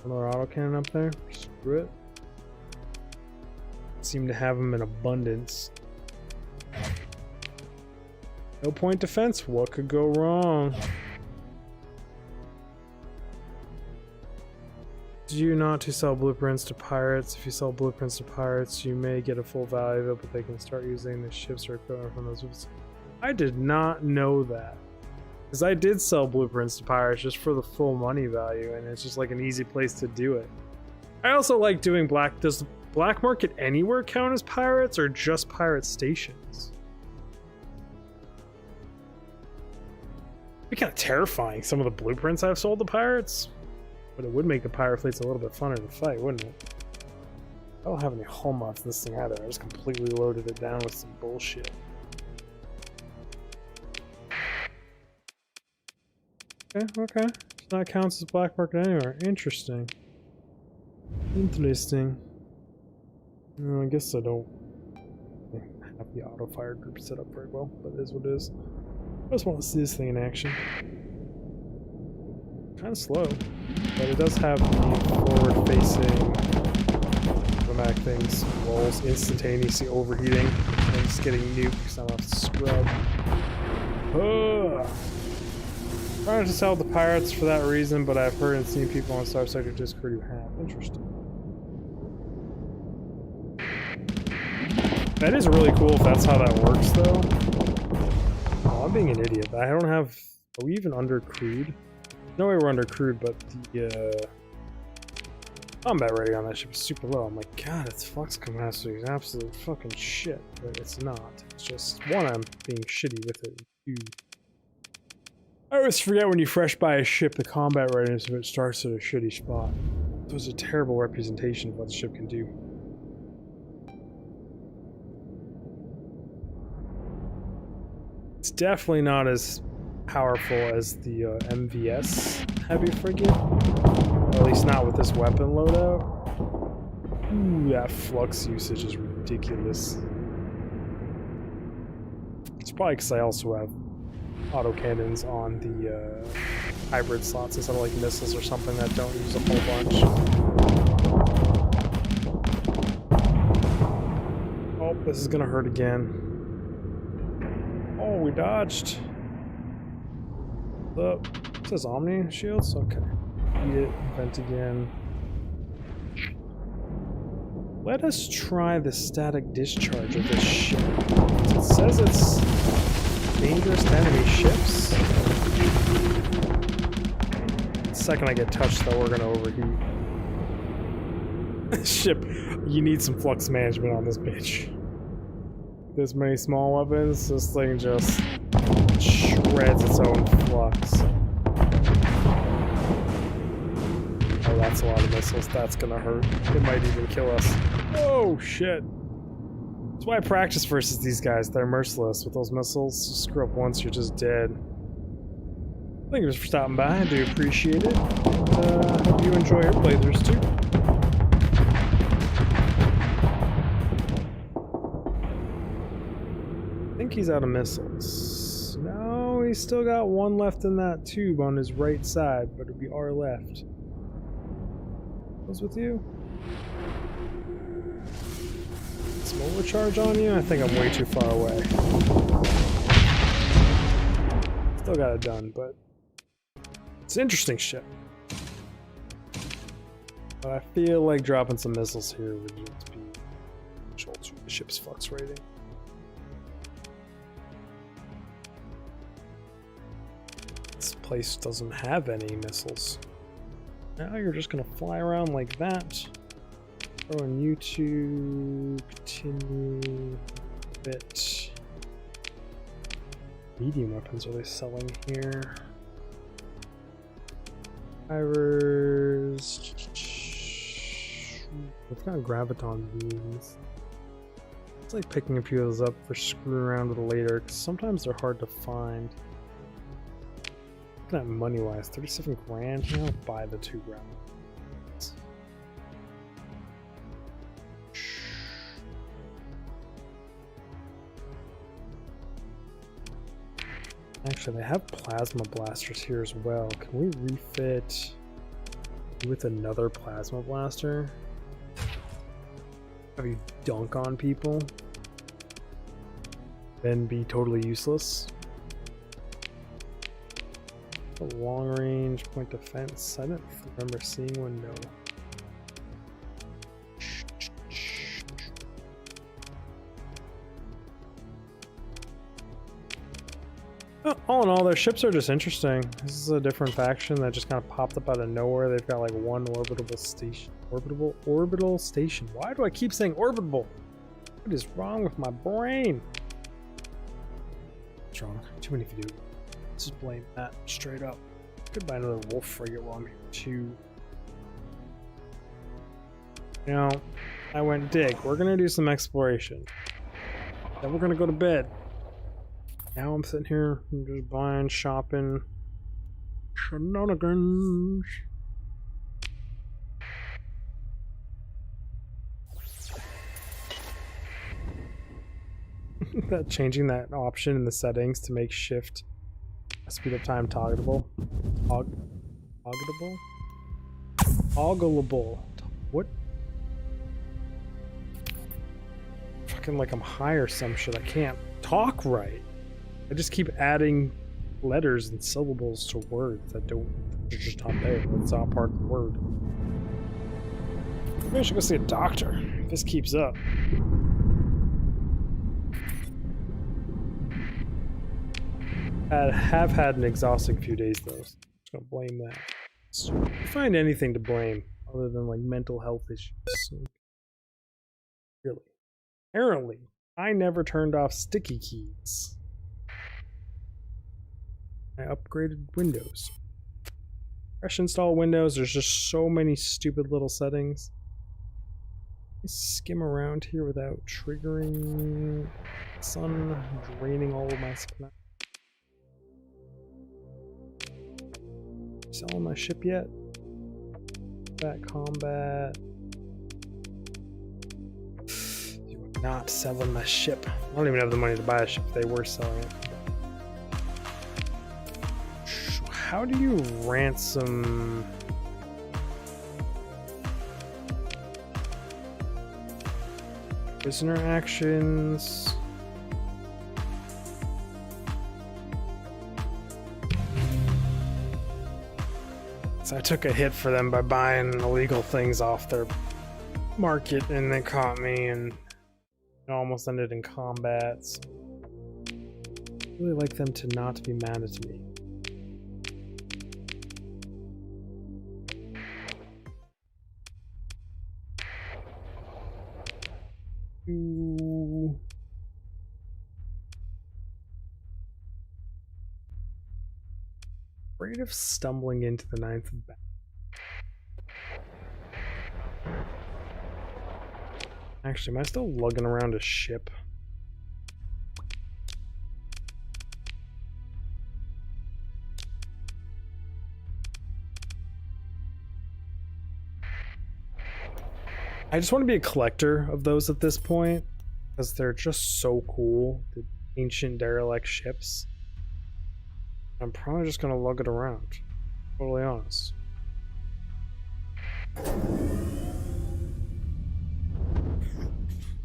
Another autocannon up there. Screw it. Seem to have them in abundance. No point defense. What could go wrong? Do not to sell blueprints to pirates. If you sell blueprints to pirates, you may get a full value of it, but they can start using the ships or equipment from those. I did not know that. Because I did sell blueprints to pirates just for the full money value, and it's just like an easy place to do it. I also like doing black. Does black market anywhere count as pirates or just pirate stations? It'd be kind of terrifying, some of the blueprints I've sold to pirates. But it would make the pirate fleets a little bit funner to fight, wouldn't it? I don't have any hull mods in this thing either. I just completely loaded it down with some bullshit. Okay. So that counts as black market anywhere. Interesting. Interesting. I guess I don't have the auto fire group set up very well, but it is what it is. I just want to see this thing in action. Kind of slow, but it does have the forward-facing automatic things. Rolls instantaneously overheating and just getting nuked because I'm off the scrub. Trying to sell the pirates for that reason, but I've heard and seen people on Starsector Discord who have. Interesting. That is really cool if that's how that works, though. Oh, I'm being an idiot. I don't have... Are we even under crude? No way we're under crude, but the combat rating on that ship is super low. I'm like, God, its flux capacity is absolute fucking shit. But it's not. It's just, 1, I'm being shitty with it. 2, I always forget when you fresh buy a ship, the combat readiness of it starts at a shitty spot. So it's a terrible representation of what the ship can do. It's definitely not as powerful as the MVS heavy frigate, or at least not with this weapon loadout. Ooh, that flux usage is ridiculous. It's probably because I also have autocannons on the hybrid slots instead of like missiles or something that don't use a whole bunch. Oh, this is gonna hurt again. Oh, we dodged. Up. It says Omni shields? Okay. Eat it, vent again. Let us try the static discharge of this ship. It says it's dangerous to enemy ships. The second I get touched, though, we're gonna overheat. Ship, you need some flux management on this bitch. This many small weapons, this thing just shreds its own flux. Oh, that's a lot of missiles. That's gonna hurt. It might even kill us. Oh, shit. That's why I practice versus these guys. They're merciless with those missiles. Just screw up once, you're just dead. Thank you for stopping by. I do appreciate it. Hope you enjoy your playthroughs too. think he's out of missiles. No, he's still got one left in that tube on his right side, but it'd be our left. What's with you? Smolar charge on you? I think I'm way too far away. Still got it done, but it's an interesting ship. But I feel like dropping some missiles here would just be alter the ship's flux rating. This place doesn't have any missiles. Now you're just gonna fly around like that. Throw on YouTube, continue a bit. Medium weapons are they selling here? Fibers. We've got graviton beams. It's like picking a few of those up for screwing around with later, because sometimes they're hard to find. Looking at money wise, 37 grand. I'll buy the 2 gravitons. Actually, they have plasma blasters here as well. Can we refit with another plasma blaster? Have you dunk on people? Then be totally useless? A long range point defense. I don't remember seeing one, no. All in all, their ships are just interesting. This is a different faction that just kind of popped up out of nowhere. They've got like one orbital station. Orbital station. Why do I keep saying orbital? What is wrong with my brain? What's wrong? Too many video games. Let's just blame that straight up. Could buy another wolf frigate while I'm here too. You know, I went dig. We're gonna do some exploration. Then we're gonna go to bed. Now I'm sitting here and just buying, shopping, shenanigans. That changing that option in the settings to make shift speed up time toggleable. Toggleable? Toggleable. What? Fucking like I'm high or some shit. I can't talk right. I just keep adding letters and syllables to words that don't, they're just not there. It's not part of the word. Maybe I should go see a doctor if this keeps up. I have had an exhausting few days though, so I'm just gonna blame that. So, find anything to blame other than like mental health issues. Really. Apparently, I never turned off sticky keys. I upgraded Windows. Fresh install Windows, there's just so many stupid little settings. Let me skim around here without triggering sun draining all of my supply. Selling my ship yet? Combat. You are not selling my ship. I don't even have the money to buy a ship if they were selling it. How do you ransom? Prisoner actions. So I took a hit for them by buying illegal things off their market, and they caught me, and it almost ended in combat. So I'd really like them to not be mad at me. Ooh. Afraid of stumbling into the 9th battle. Actually, am I still lugging around a ship? I just want to be a collector of those at this point, because they're just so cool. ancient derelict ships. I'm probably just gonna lug it around. Totally honest.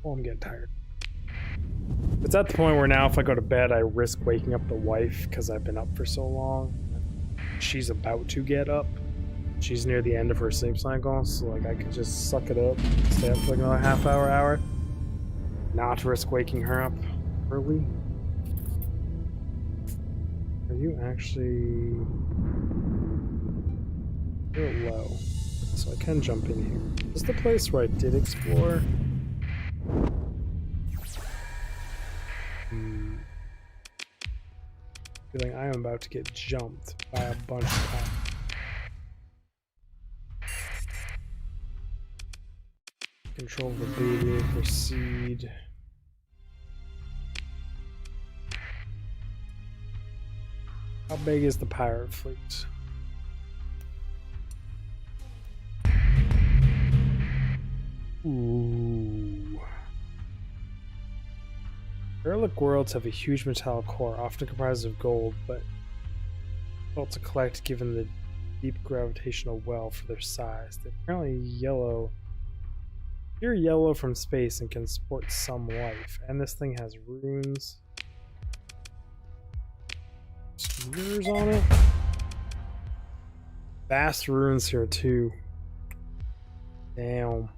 Oh, I'm getting tired. It's at the point where now if I go to bed, I risk waking up the wife because I've been up for so long. She's about to get up. She's near the end of her sleep cycle, so like I can just suck it up, stay up for like another half hour, not risk waking her up early. Are you actually... You're low, so I can jump in here. Is this the place where I did explore? Feeling I am about to get jumped by a bunch of pirates. Control the baby, proceed. How big is the pirate fleet? Ooh. Derelict worlds have a huge metallic core, often comprised of gold, but difficult to collect given the deep gravitational well for their size. They're apparently yellow. Pure yellow from space and can support some life. And this thing has runes. Spheres on it. Vast runes here too. Damn.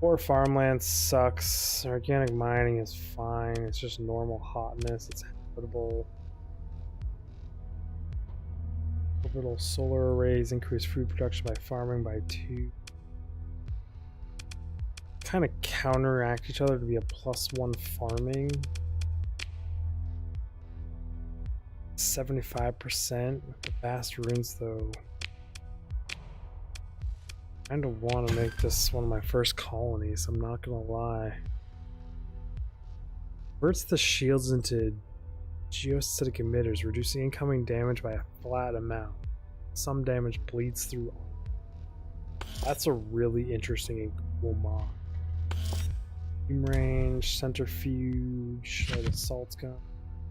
Poor farmland sucks. Organic mining is fine. It's just normal hotness. It's habitable. Orbital solar arrays increase food production by farming by 2. Kind of counteract each other to be a +1 farming. 75% with the vast runes though. I kind of want to make this one of my first colonies, I'm not gonna lie. Converts the shields into geosynthetic emitters, reducing incoming damage by a flat amount. Some damage bleeds through. That's a really interesting and cool mod. Beam range, centrifuge, light assault gun.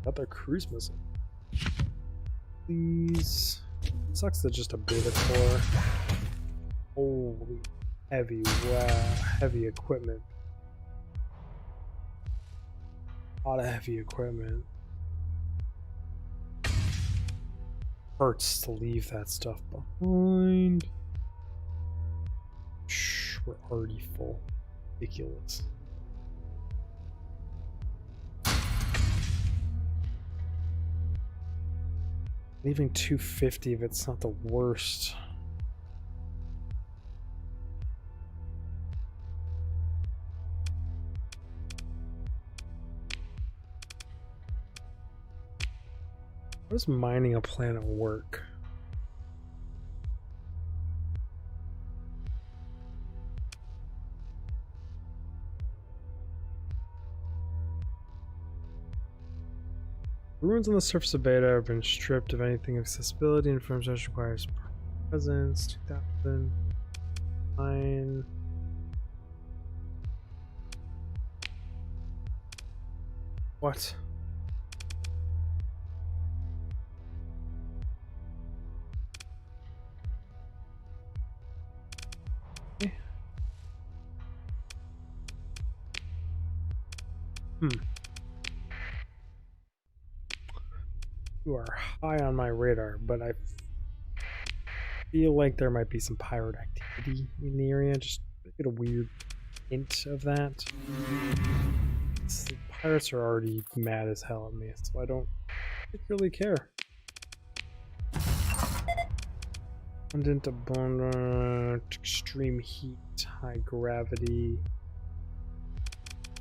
Got their cruise missile. Please. It sucks that just a beta core. Holy heavy, wow, heavy equipment. A lot of heavy equipment. Hurts to leave that stuff behind. Shh, we're already full. Ridiculous. Leaving 250 if it's not the worst. How does mining a planet work? Ruins on the surface of Beta have been stripped of anything accessibility. Information requires presence. 2009. What? Okay. You are high on my radar, but I feel like there might be some pirate activity in the area. Just get a weird hint of that. The pirates are already mad as hell at me, so I don't particularly care. Abundant, extreme heat, high gravity.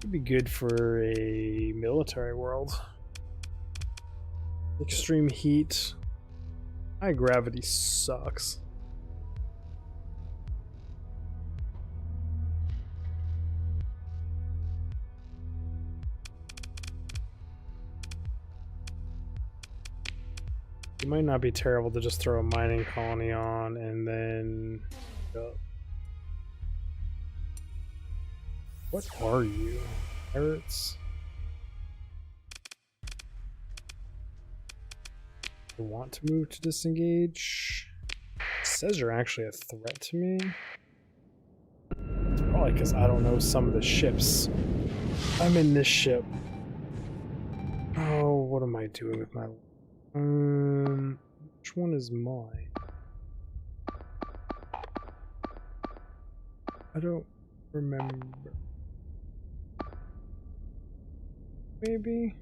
Could be good for a military world. Extreme heat. High gravity sucks. It might not be terrible to just throw a mining colony on and then... What are you? pirates. I want to move to disengage. It says you're actually a threat to me. It's probably because I don't know some of the ships. I'm in this ship. Oh, what am I doing with my... which one is mine? I don't remember. Maybe?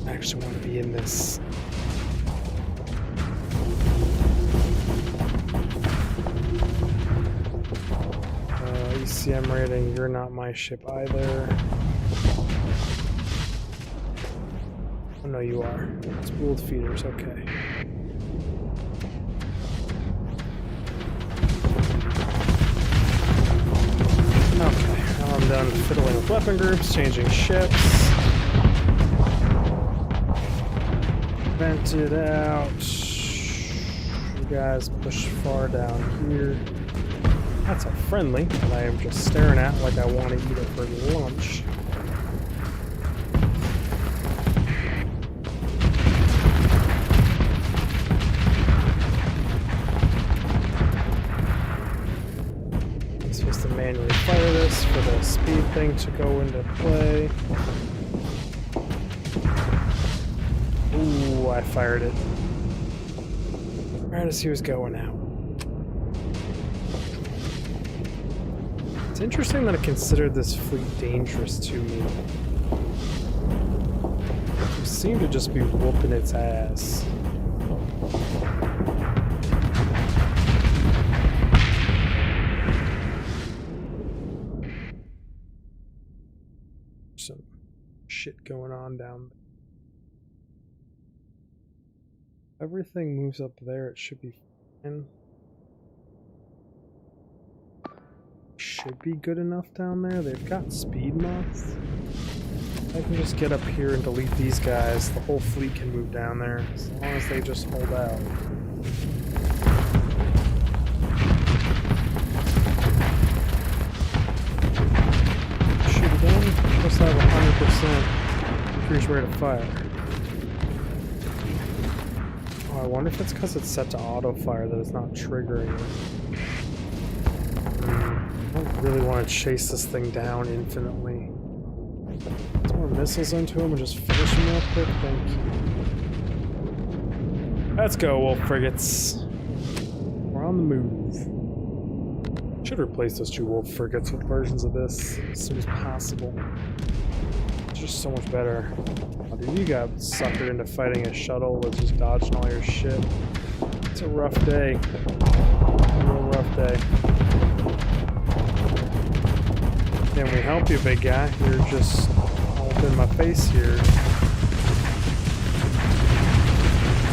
I actually want to be in this. ECM rating, you're not my ship either. Oh no, you are. Spooled feeders, okay. Okay, now I'm done fiddling with weapon groups, changing ships. Vent it out. You guys push far down here. That's a friendly that I am just staring at like I want to eat it for lunch. I'm supposed to manually fire this for the speed thing to go into play. Ooh, I fired it. Trying to see who's going out. It's interesting that I considered this fleet dangerous to me. You seem to just be whooping its ass. Some shit going on down there. Everything moves up there, it should be fine. Should be good enough down there. They've got speed mods. I can just get up here and delete these guys. The whole fleet can move down there as long as they just hold out. Shoot again. Plus I have 100% increased rate of fire. Oh, I wonder if it's because it's set to auto fire that it's not triggering it. I don't really want to chase this thing down infinitely. Throw more missiles into him and just finish him real quick. Thank you. Let's go, wolf frigates. We're on the move. Should replace those two wolf frigates with versions of this as soon as possible. It's just so much better. Oh, dude, you got suckered into fighting a shuttle with just dodging all your shit. It's a rough day. A real rough day. Can we help you, big guy? You're just all up in my face here.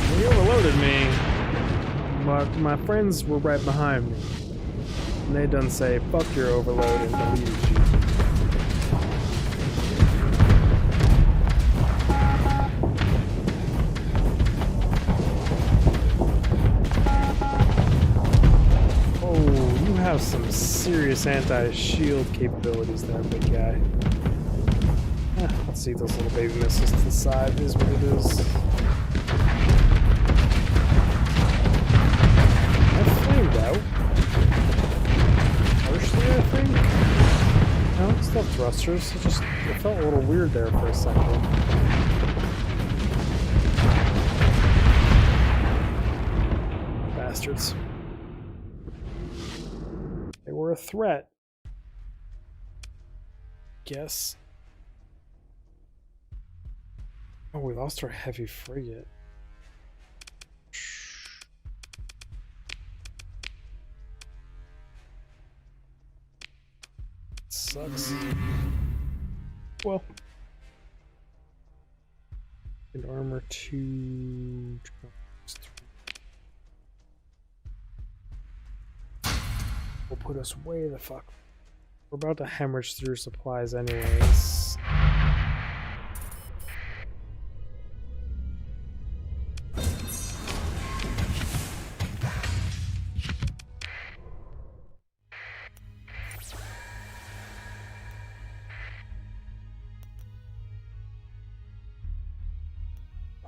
Well, you overloaded me, but my friends were right behind me. And they done say, fuck your overload, and deleted you. Have some serious anti-shield capabilities there, big guy. Let's see those little baby missiles to the side. Is what it is. I flamed out. Partially, I think. No, it's still thrusters. It felt a little weird there for a second. Bastards. They were a threat. Guess. Oh, we lost our heavy frigate. Sucks. Well. And armor 2. Will put us way the fuck. We're about to hemorrhage through supplies anyways.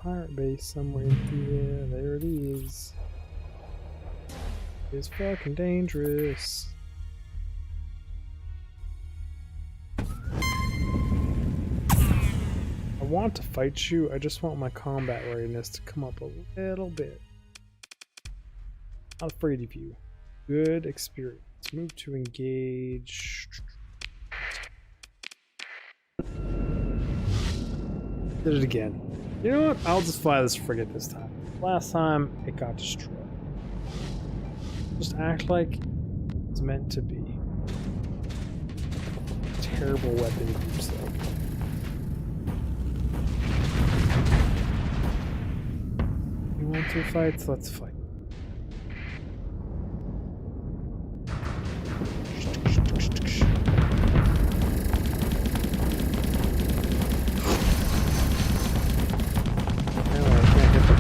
pirate base somewhere in here. There it is. It's fucking dangerous. I want to fight you, I just want my combat readiness to come up a little bit. Not afraid of you. Good experience. Move to engage. Did it again. You know what? I'll just fly this frigate this time. Last time, it got destroyed. Just act like it's meant to be. Terrible weapon groups, though. You want to fight? Let's fight.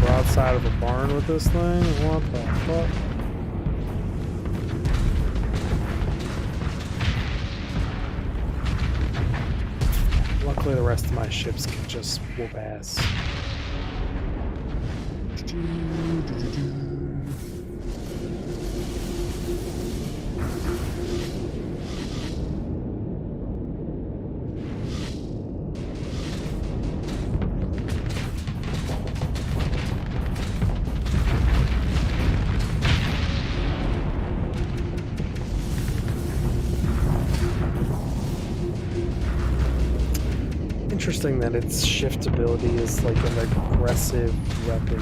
Outside of a barn with this thing? What the fuck? Luckily the rest of my ships can just whoop ass. Interesting that its shift ability is like an aggressive weapon.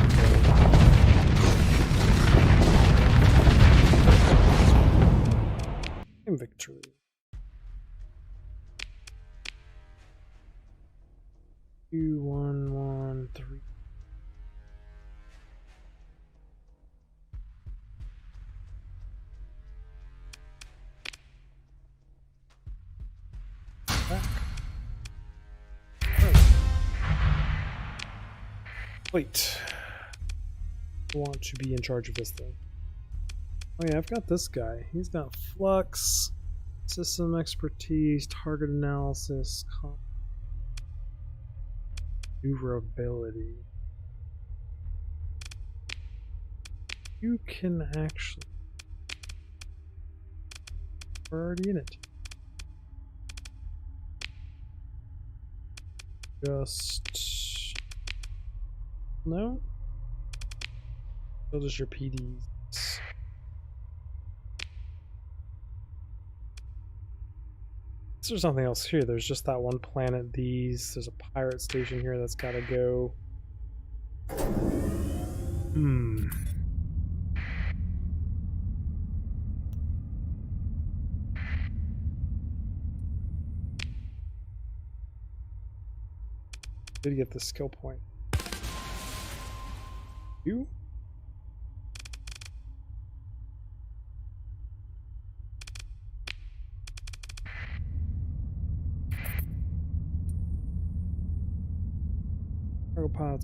In victory. Two, 1, 1, 3. Back. Wait. I want to be in charge of this thing. Oh yeah, I've got this guy. He's got flux, system expertise, target analysis, maneuverability. You can actually... We're already in it. Just... No? Those are your PDs. There's something else here. There's just that one planet. There's a pirate station here that's gotta go. Did get the skill point. You?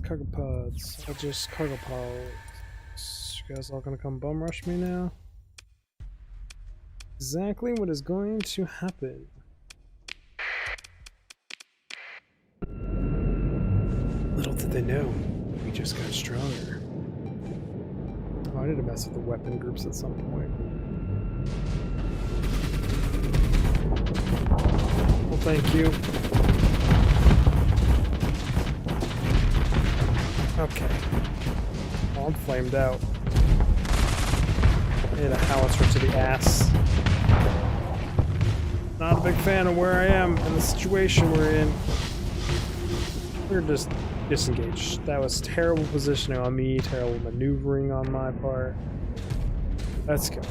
Cargo pods. I'll just cargo pods. You guys all gonna come bum rush me now? Exactly what is going to happen. Little did they know, we just got stronger. Oh, I need to mess with the weapon groups at some point. Well, thank you. Okay. Well, I'm flamed out. Hit a howitzer to the ass. Not a big fan of where I am and the situation we're in. We're just disengaged. That was terrible positioning on me, terrible maneuvering on my part. Let's go.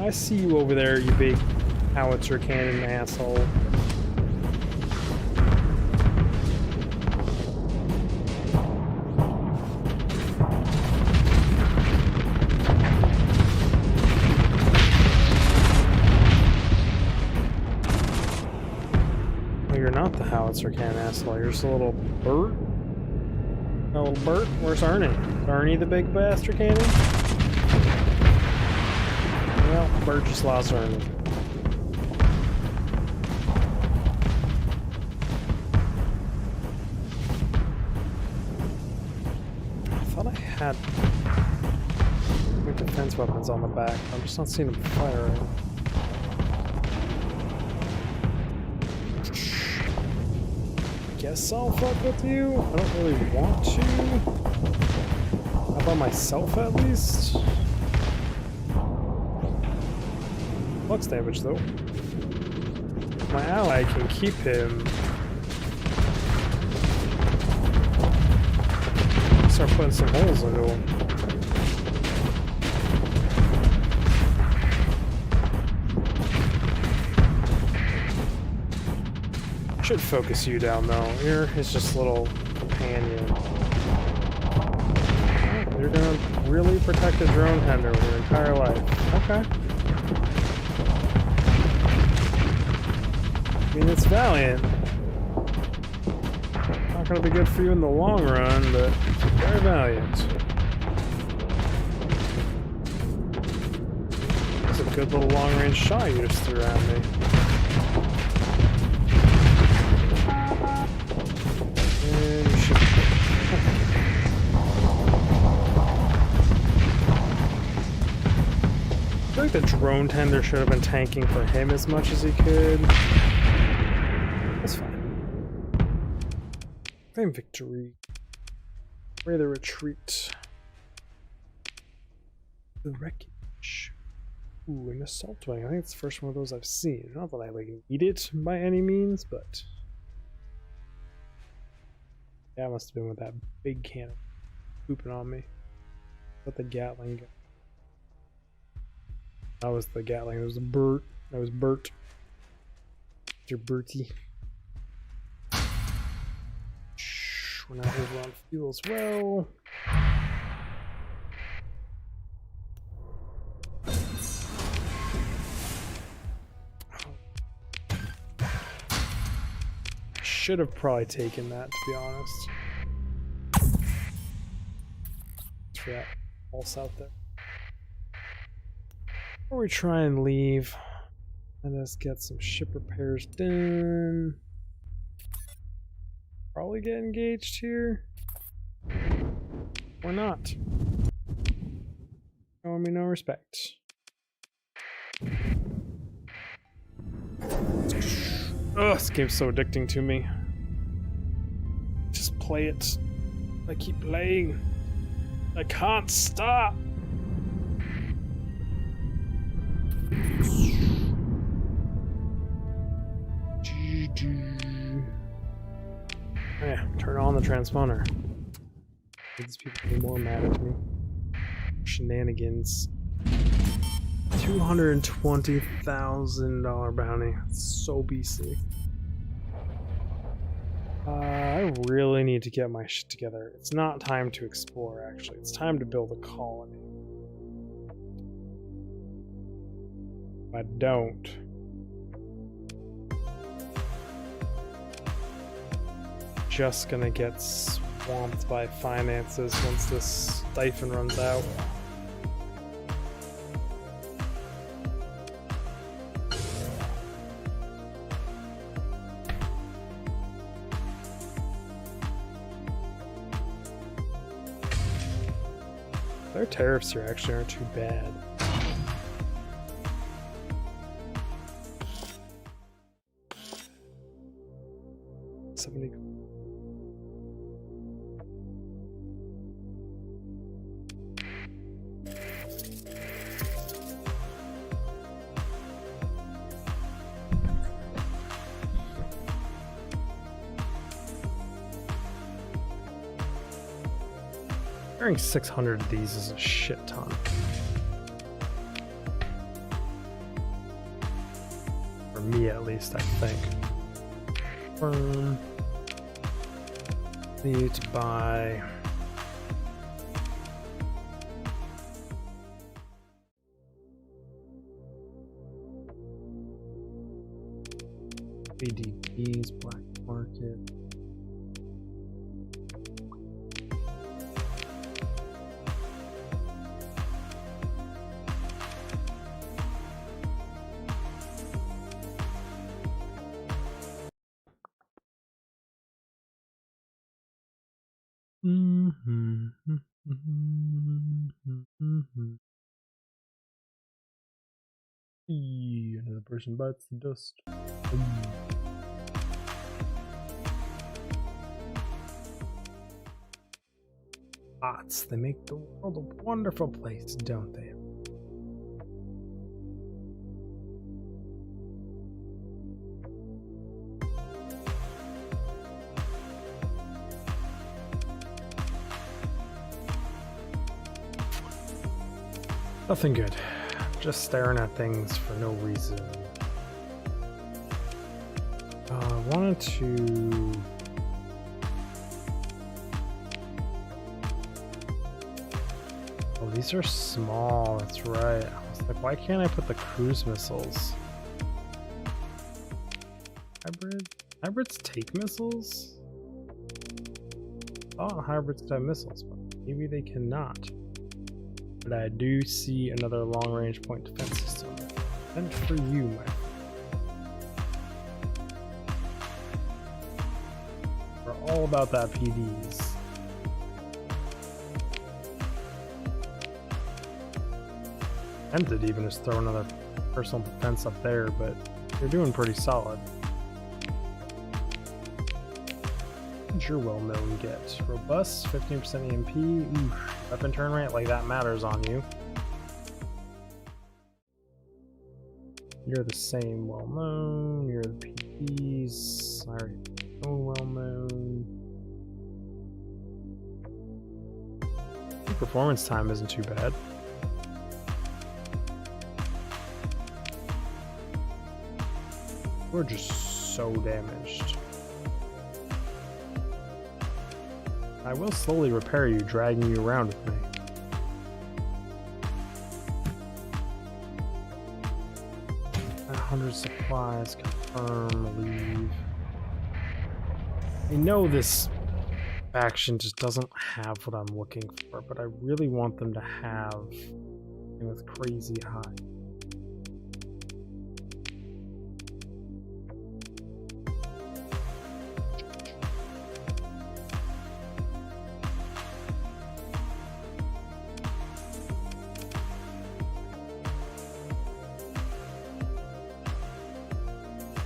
I see you over there, you big howitzer cannon asshole. Not the howitzer cannon asshole. You're just a little bird. A little bird. Where's Arnie? Is Arnie the big bastard cannon? Well, Bird just lost Arnie. thought I had my defense weapons on the back. I'm just not seeing them firing. Guess I'll fuck with you. I don't really want to. How about myself at least? Flux damage though. My ally can keep him. Start putting some holes into him. Should focus you down though. Here is just a little companion. You're gonna really protect a drone tender with your entire life. Okay. I mean, it's valiant. Not gonna be good for you in the long run, but it's very valiant. That's a good little long-range shot you just threw at me. And you should... I feel like the drone tender should have been tanking for him as much as he could. That's fine. Claim victory. Ready to retreat. The wreckage. Ooh, an assault wing. I think it's the first one of those I've seen. Not that I like need it by any means, but yeah, it must have been with that big cannon pooping on me. But the Gatling gun. That was the Gatling. It was the Bert. That was Bert. Mr. Bertie. We're not here on fuel as well. Should have probably taken that, to be honest. For that pulse out there. Before we try and leave, let us get some ship repairs done. Probably get engaged here. Or not. Showing me no respect. Ugh, this game's so addicting to me. Just play it. I keep playing. I can't stop. Yeah, turn on the transponder. These people be more mad at me. Shenanigans. $220,000 bounty. It's so beastly. I really need to get my shit together. It's not time to explore, actually. It's time to build a colony. If I don't, just gonna get swamped by finances once this stipend runs out. Their tariffs here actually aren't too bad. $70. Carrying 600 of these is a shit ton. For me, at least, I think. Need to buy. ADPs, black market. person bites the dust. Bots, they make the world a wonderful place, don't they? Nothing good. Just staring at things for no reason. I wanted to... Oh, these are small, that's right. I was like, why can't I put the cruise missiles? Hybrids take missiles? Oh, hybrids could have missiles, but maybe they cannot. But I do see another long-range point defense system. Meant for you, my friend. We're all about that PDs. Tempted even just throw another personal defense up there, but you're doing pretty solid. What's your well-known get? Robust, 15% EMP. Oof. Weapon turn rate, like that matters on you. You're the same well-known. You're the PDs. I already know well-known. Performance time isn't too bad. We're just so damaged. I will slowly repair you, dragging you around with me. And 100 supplies, confirm, leave. I know this faction just doesn't have what I'm looking for, but I really want them to have something with crazy high.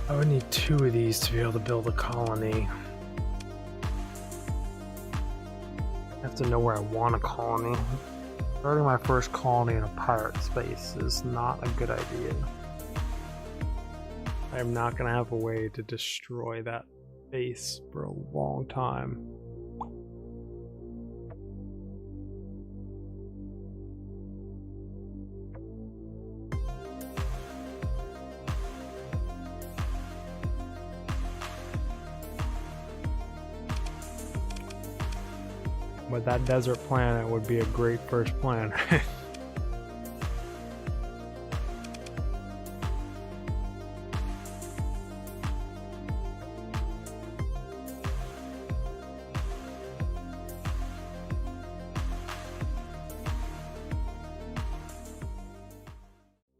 I would need 2 of these to be able to build a colony. I have to know where I want a colony. Starting my first colony in a pirate space is not a good idea. I am not going to have a way to destroy that base for a long time. But that desert planet would be a great first planet.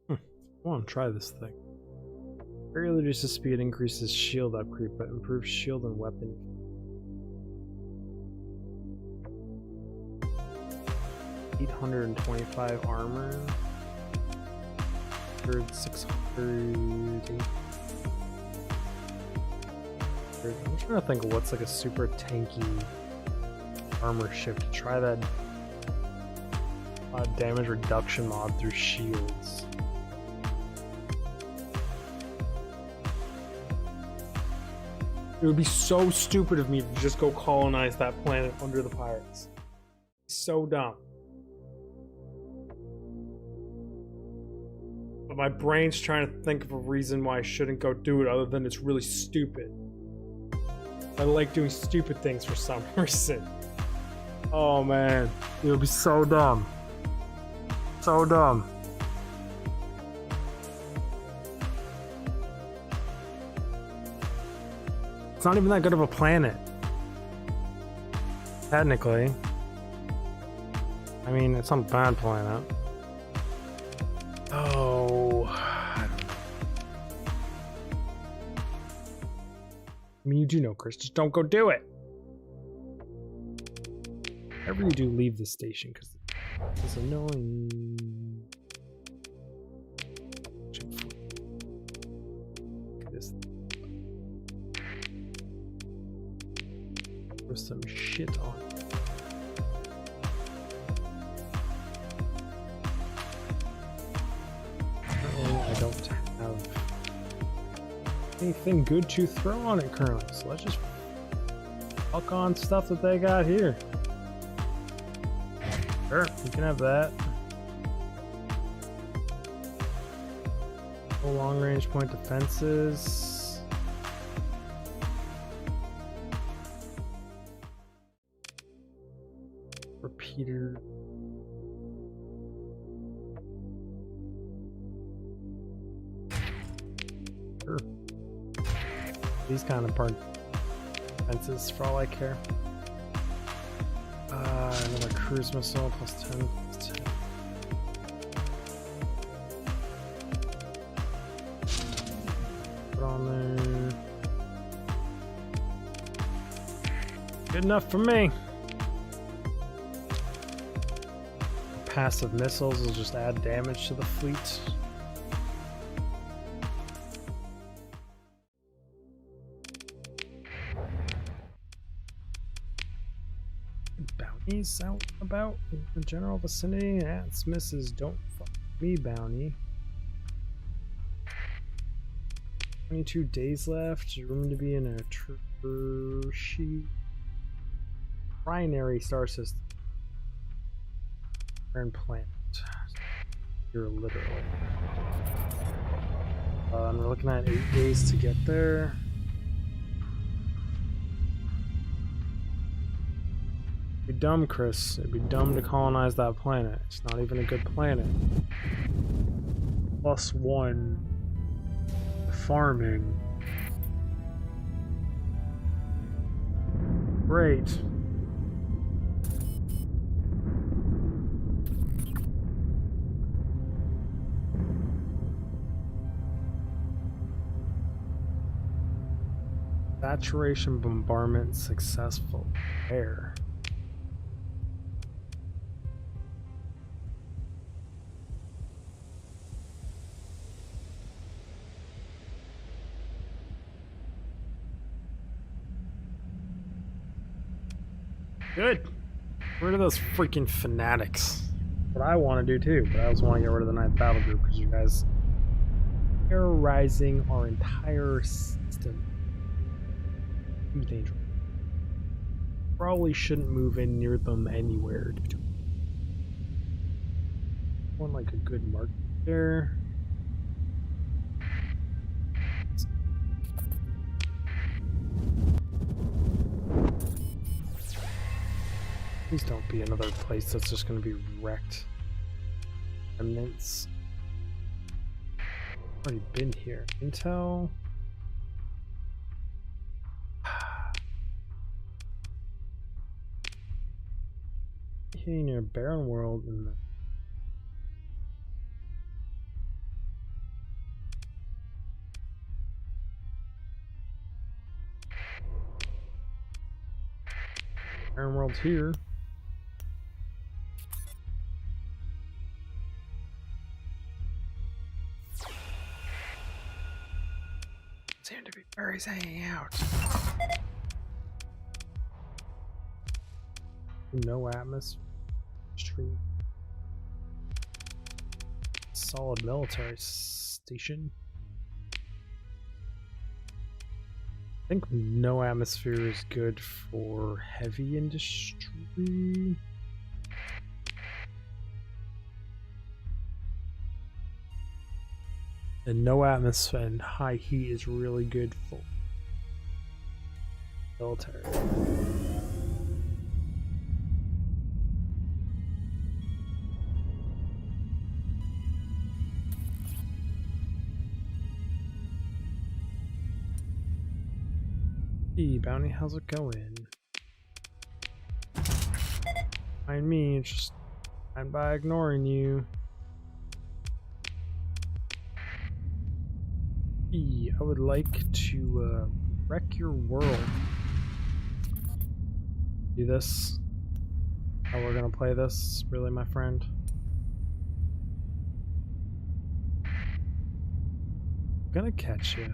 I want to try this thing. Very reduces speed, increases shield upkeep, but improves shield and weapon. 825 armor. 600. I'm trying to think of what's like a super tanky armor ship to try that damage reduction mod through shields. It would be so stupid of me to just go colonize that planet under the pirates. So dumb. But my brain's trying to think of a reason why I shouldn't go do it other than it's really stupid. I like doing stupid things for some reason. Oh man, it would be so dumb. So dumb. It's not even that good of a planet. Technically. I mean, it's not a bad planet. Oh, I don't know. I mean, you do know, Chris. Just don't go do it. I really do leave this station because it's annoying. With some shit on. Apparently I don't have anything good to throw on it currently, so let's just fuck on stuff that they got here. Sure, you can have that. Full long range point defenses. Repeater. Sure. These kind of part defenses for all I care. Another cruise missile plus 10 plus 10. Put on there. Good enough for me. Passive missiles will just add damage to the fleet. Bounties out about in the general vicinity. That's Mrs. Don't Fuck Me bounty. 22 days left. Room to be in a trinary star system. Iron planet. You're literally. And we're looking at 8 days to get there. It'd be dumb, Chris. It'd be dumb to colonize that planet. It's not even a good planet. +1 farming. Great. Saturation bombardment successful. Where? Good. Get rid of those freaking fanatics. What I want to do too, but I also want to get rid of the 9th battle group because you guys are terrorizing our entire system. Too dangerous. Probably shouldn't move in near them anywhere. Want like a good mark there. Please don't be another place that's just going to be wrecked. Remnants. Already been here. Intel. Hitting near Barren World in the Barren World here. Seem to be birds hanging out. No atmosphere. Solid military station. I think no atmosphere is good for heavy industry. And no atmosphere and high heat is really good for military. Hey, bounty, how's it going? Mind me, just fine by ignoring you. Hey, I would like to wreck your world. Do this. How we're gonna play this, really, my friend? Gonna catch you.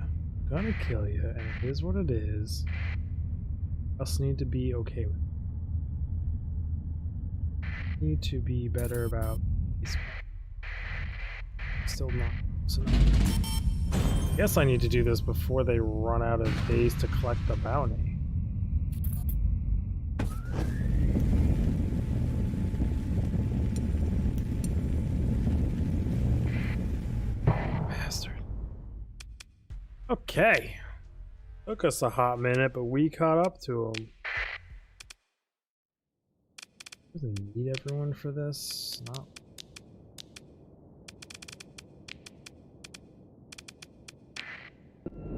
Gonna kill you, and it is what it is. Just need to be okay with it. Need to be better about these. Still not close enough. Guess I need to do this before they run out of days to collect the bounty. Bastard. Okay. Took us a hot minute, but we caught up to him. Doesn't need everyone for this. Not.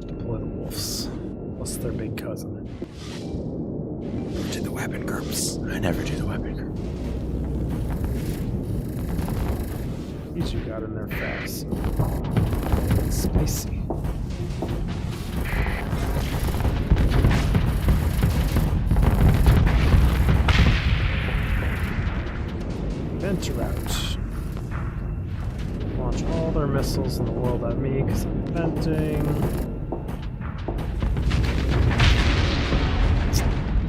Deploy the wolves. What's their big cousin? Never do the weapon groups. I never do the weapon group. These you got in there fast. Spicy. Venture out. Launch all their missiles in the world at me because I'm venting.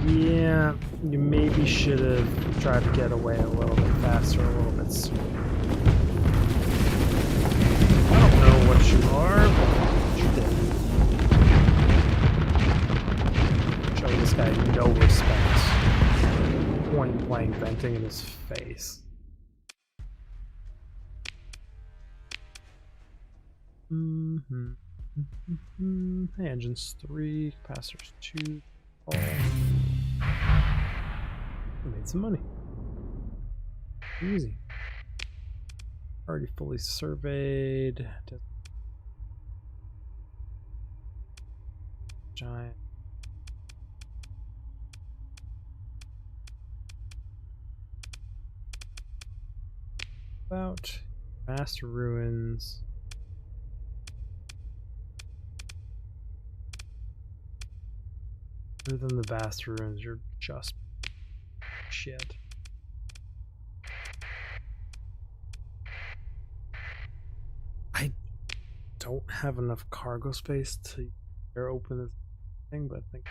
Yeah, you maybe should have tried to get away a little bit faster, a little bit sooner. I don't know what you are, but you did. Show this guy no respect. Point blank venting in his face. Hey, engines 3, capacitors 2. Oh. I made some money. Easy. Already fully surveyed. Giant. About vast ruins. Other than the vast ruins, you're just shit. I don't have enough cargo space to open this thing, but I think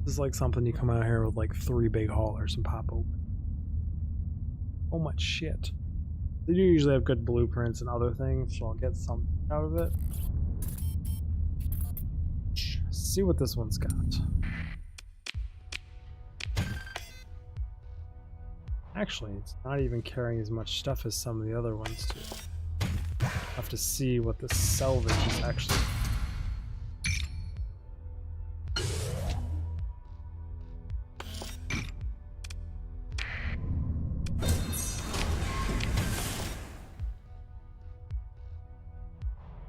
this is like something you come out here with like 3 big haulers and pop open. So much shit. They do usually have good blueprints and other things, so I'll get something out of it. Let's see what this one's got. Actually, it's not even carrying as much stuff as some of the other ones do. I'll have to see what the salvage is actually.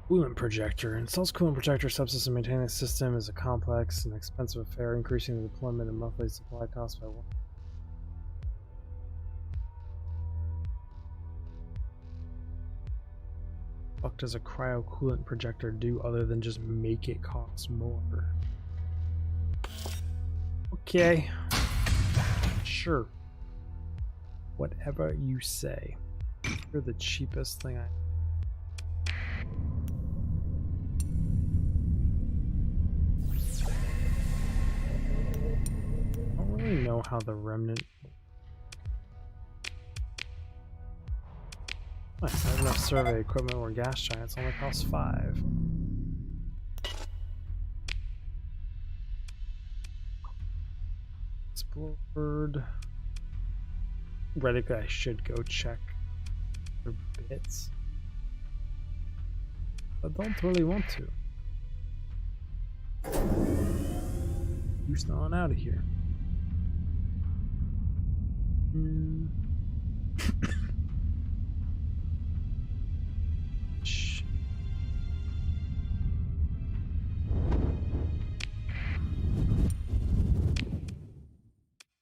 Coolant projector. Installs coolant projector subsystem. Maintaining the system is a complex and expensive affair, increasing the deployment and monthly supply costs by 1. What does a cryo-coolant projector do other than just make it cost more? Okay. Sure. Whatever you say. You're the cheapest thing I... I don't really know how the remnant... Nice, I have enough survey equipment where gas giants only cost 5. Explored. Reddit, I should go check for bits. But don't really want to. You're snarling out of here.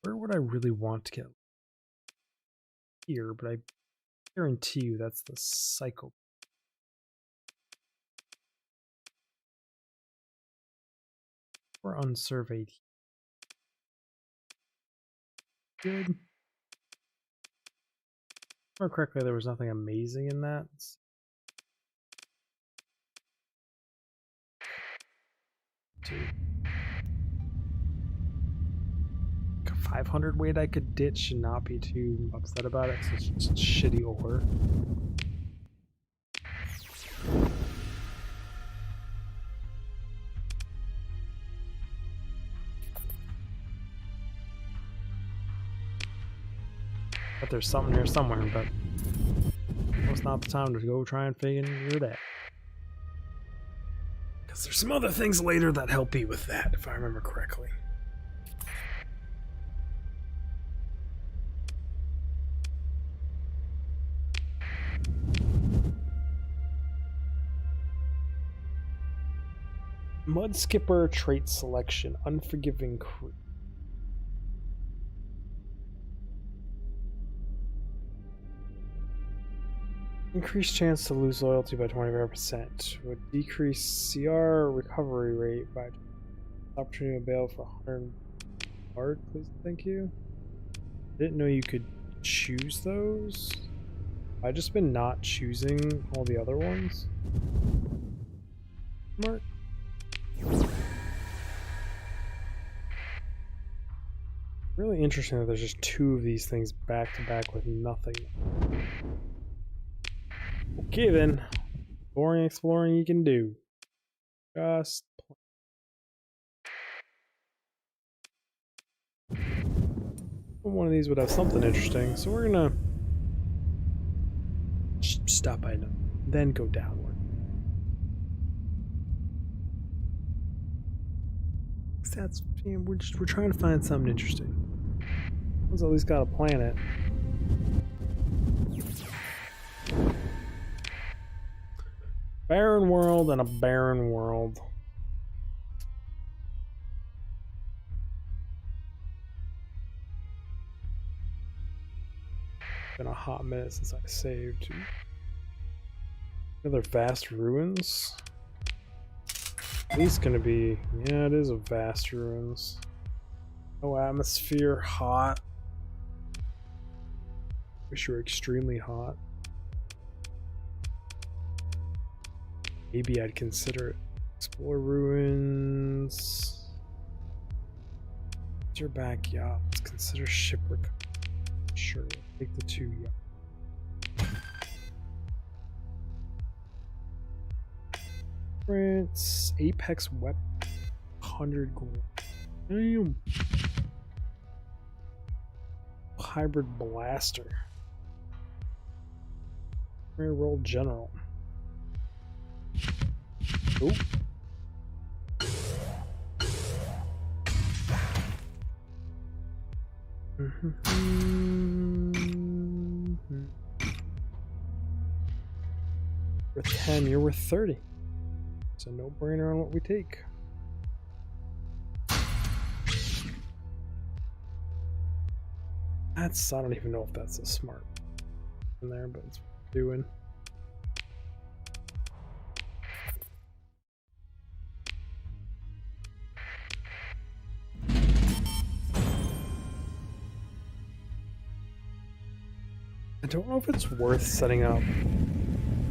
Where would I really want to get here? But I guarantee you that's the cycle. We're unsurveyed. Good. Or correctly, there was nothing amazing in that. Dude. 500 weight I could ditch and not be too upset about it, 'cause it's just shitty ore. But there's something here somewhere, but it's not the time to go try and figure that. Because there's some other things later that help you with that, if I remember correctly. Mud Skipper trait selection, unforgiving crew. Increased chance to lose loyalty by 25%. Would decrease CR recovery rate by opportunity to bail for 100 hard, please, thank you. Didn't know you could choose those. I've just been not choosing all the other ones. Mark. Really interesting that there's just two of these things back to back with nothing. Okay then, boring exploring you can do. Just one of these would have something interesting, so we're gonna stop by them, then go downward. That's, you know, we're trying to find something interesting. Let's at least got a planet. Barren world and a barren world. Been a hot minute since I saved. Another vast ruins. At least gonna be, yeah, it is a vast ruins. No atmosphere, hot. Wish you were extremely hot. Maybe I'd consider it. Explore ruins. What's your back yacht? Let's consider shipwreck. Sure, we'll take the 2 yacht. Prince, Apex weapon, 100 gold. Damn. Hybrid blaster. Roll general. Oh. Worth 10, you're worth 30. It's a no-brainer on what we take. That's, I don't even know if that's a smart in there, but it's doing. I don't know if it's worth setting up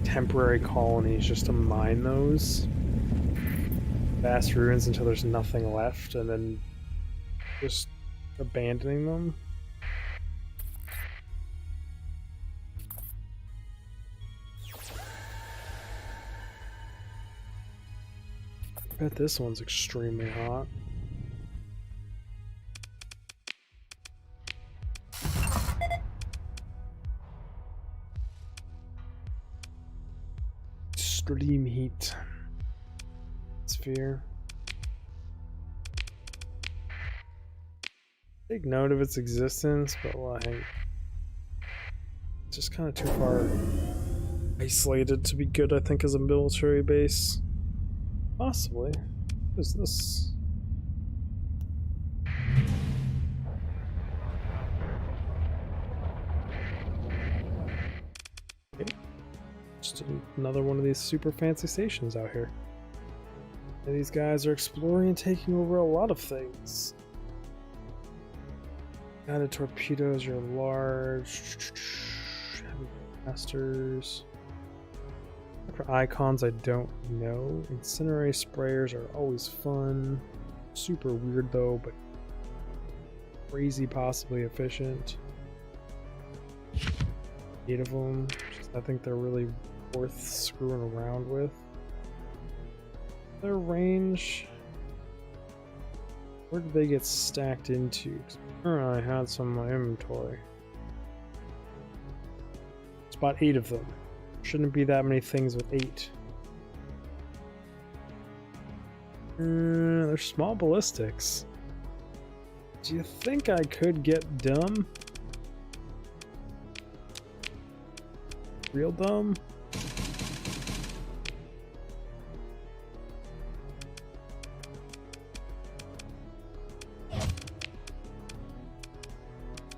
temporary colonies just to mine those vast ruins until there's nothing left and then just abandoning them. I bet this one's extremely hot. Extreme heat. Sphere. Take note of its existence, but like, it's just kind of too far isolated to be good, I think, as a military base. Possibly. What is this? Okay. Just another one of these super fancy stations out here. And these guys are exploring and taking over a lot of things. Guided torpedoes are large. Heavy blasters. icons I don't know. Incendiary sprayers are always fun. Super weird though, but crazy, possibly efficient. 8 of them. I think they're really worth screwing around with. Their range. Where did they get stacked into? I had some in my inventory. It's about 8 of them. Shouldn't be that many things with 8. They're small ballistics. Do you think I could get dumb? Real dumb?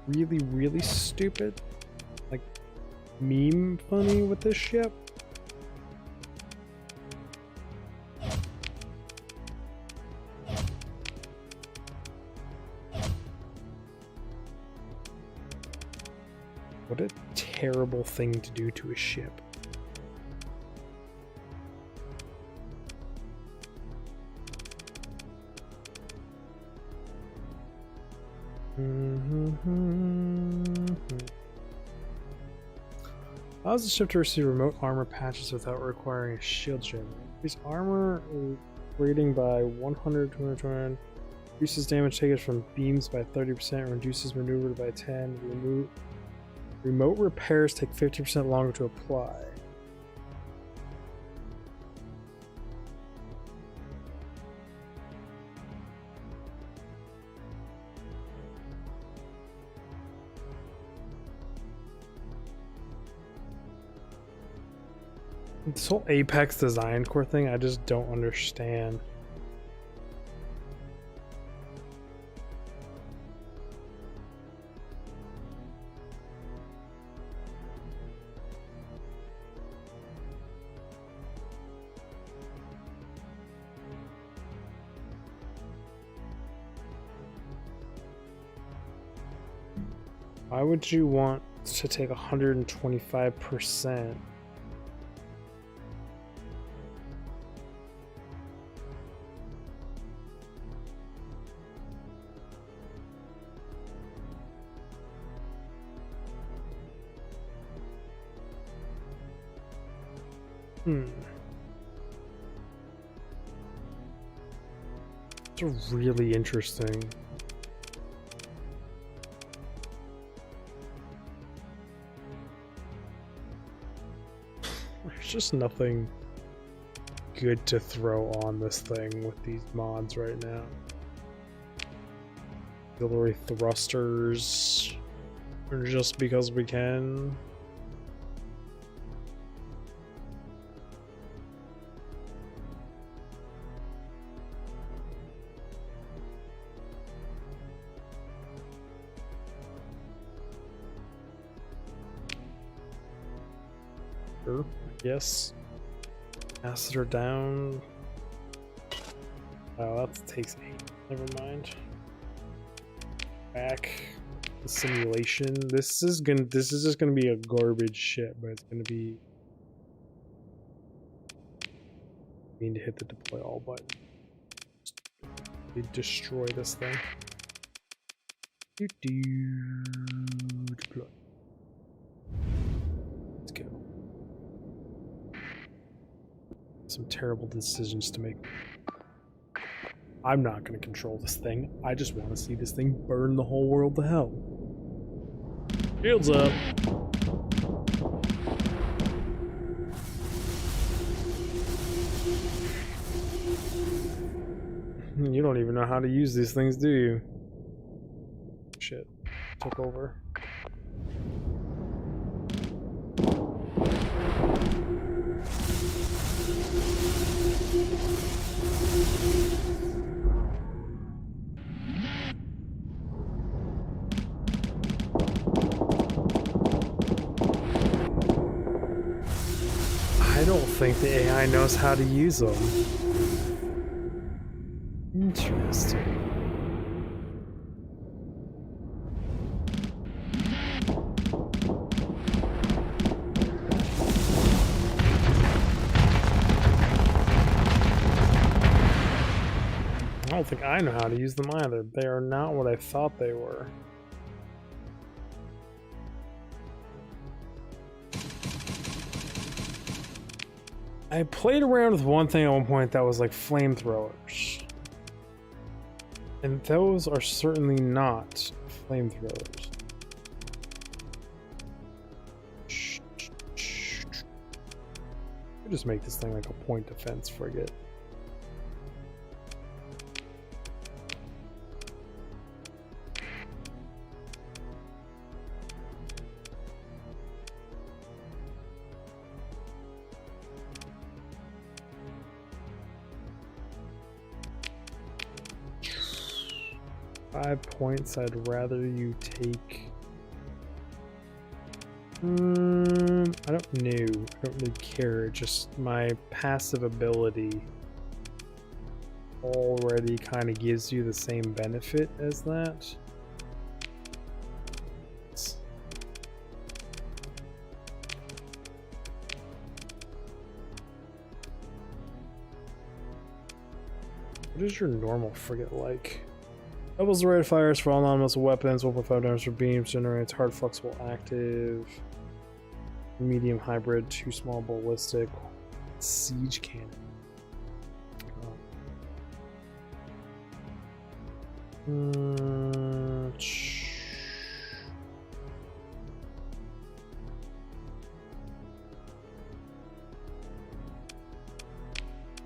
Really, really stupid? Like, meme funny with this ship? What a terrible thing to do to a ship. Allows the ship to receive remote armor patches without requiring a shield generator. Increase armor rating by 100, 220. Reduces damage taken from beams by 30%. Reduces maneuver by 10. Remote repairs take 50% longer to apply. This whole Apex design core thing, I just don't understand. Why would you want to take 125%? It's really interesting. There's just nothing good to throw on this thing with these mods right now. Auxiliary thrusters, or just because we can. Yes. Acid her down. Oh, that takes 8. Never mind. Back. The simulation. This is just gonna be a garbage shit, but it's gonna be. Need to hit the deploy all button. They destroy this thing. Deploy. Let's go. Some terrible decisions to make. I'm not going to control this thing. I just want to see this thing burn the whole world to hell. Shields up. You don't even know how to use these things, do you? Shit. Took over. I don't think the AI knows how to use them. Interesting. don't think I know how to use them either. They are not what I thought they were. I played around with one thing at one point that was like flamethrowers. And those are certainly not flamethrowers. I'll just make this thing like a point defense frigate. Points I'd rather you take. I don't know. I don't really care. Just my passive ability already kind of gives you the same benefit as that. What is your normal frigate like? Doubles the rate of fires for all non-missile weapons, 1.5 damage for beams, generates hard flexible active, medium hybrid, 2 small ballistic, siege cannon.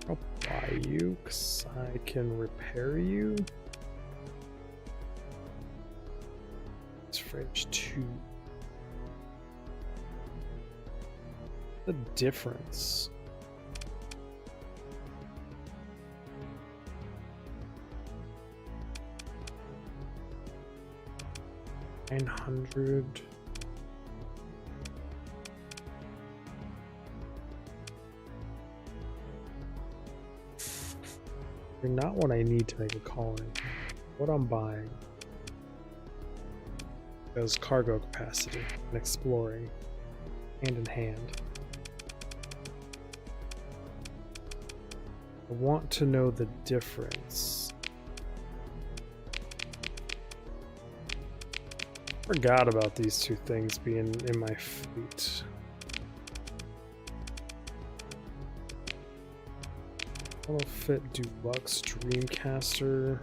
I'll buy you, because I can repair you. Fridge 2. The difference. $900. You're not what I need to make a colony. What I'm buying. Cargo capacity and exploring hand in hand. I want to know the difference. Forgot about these two things being in my fleet. Auto fit Deluxe Dreamcaster.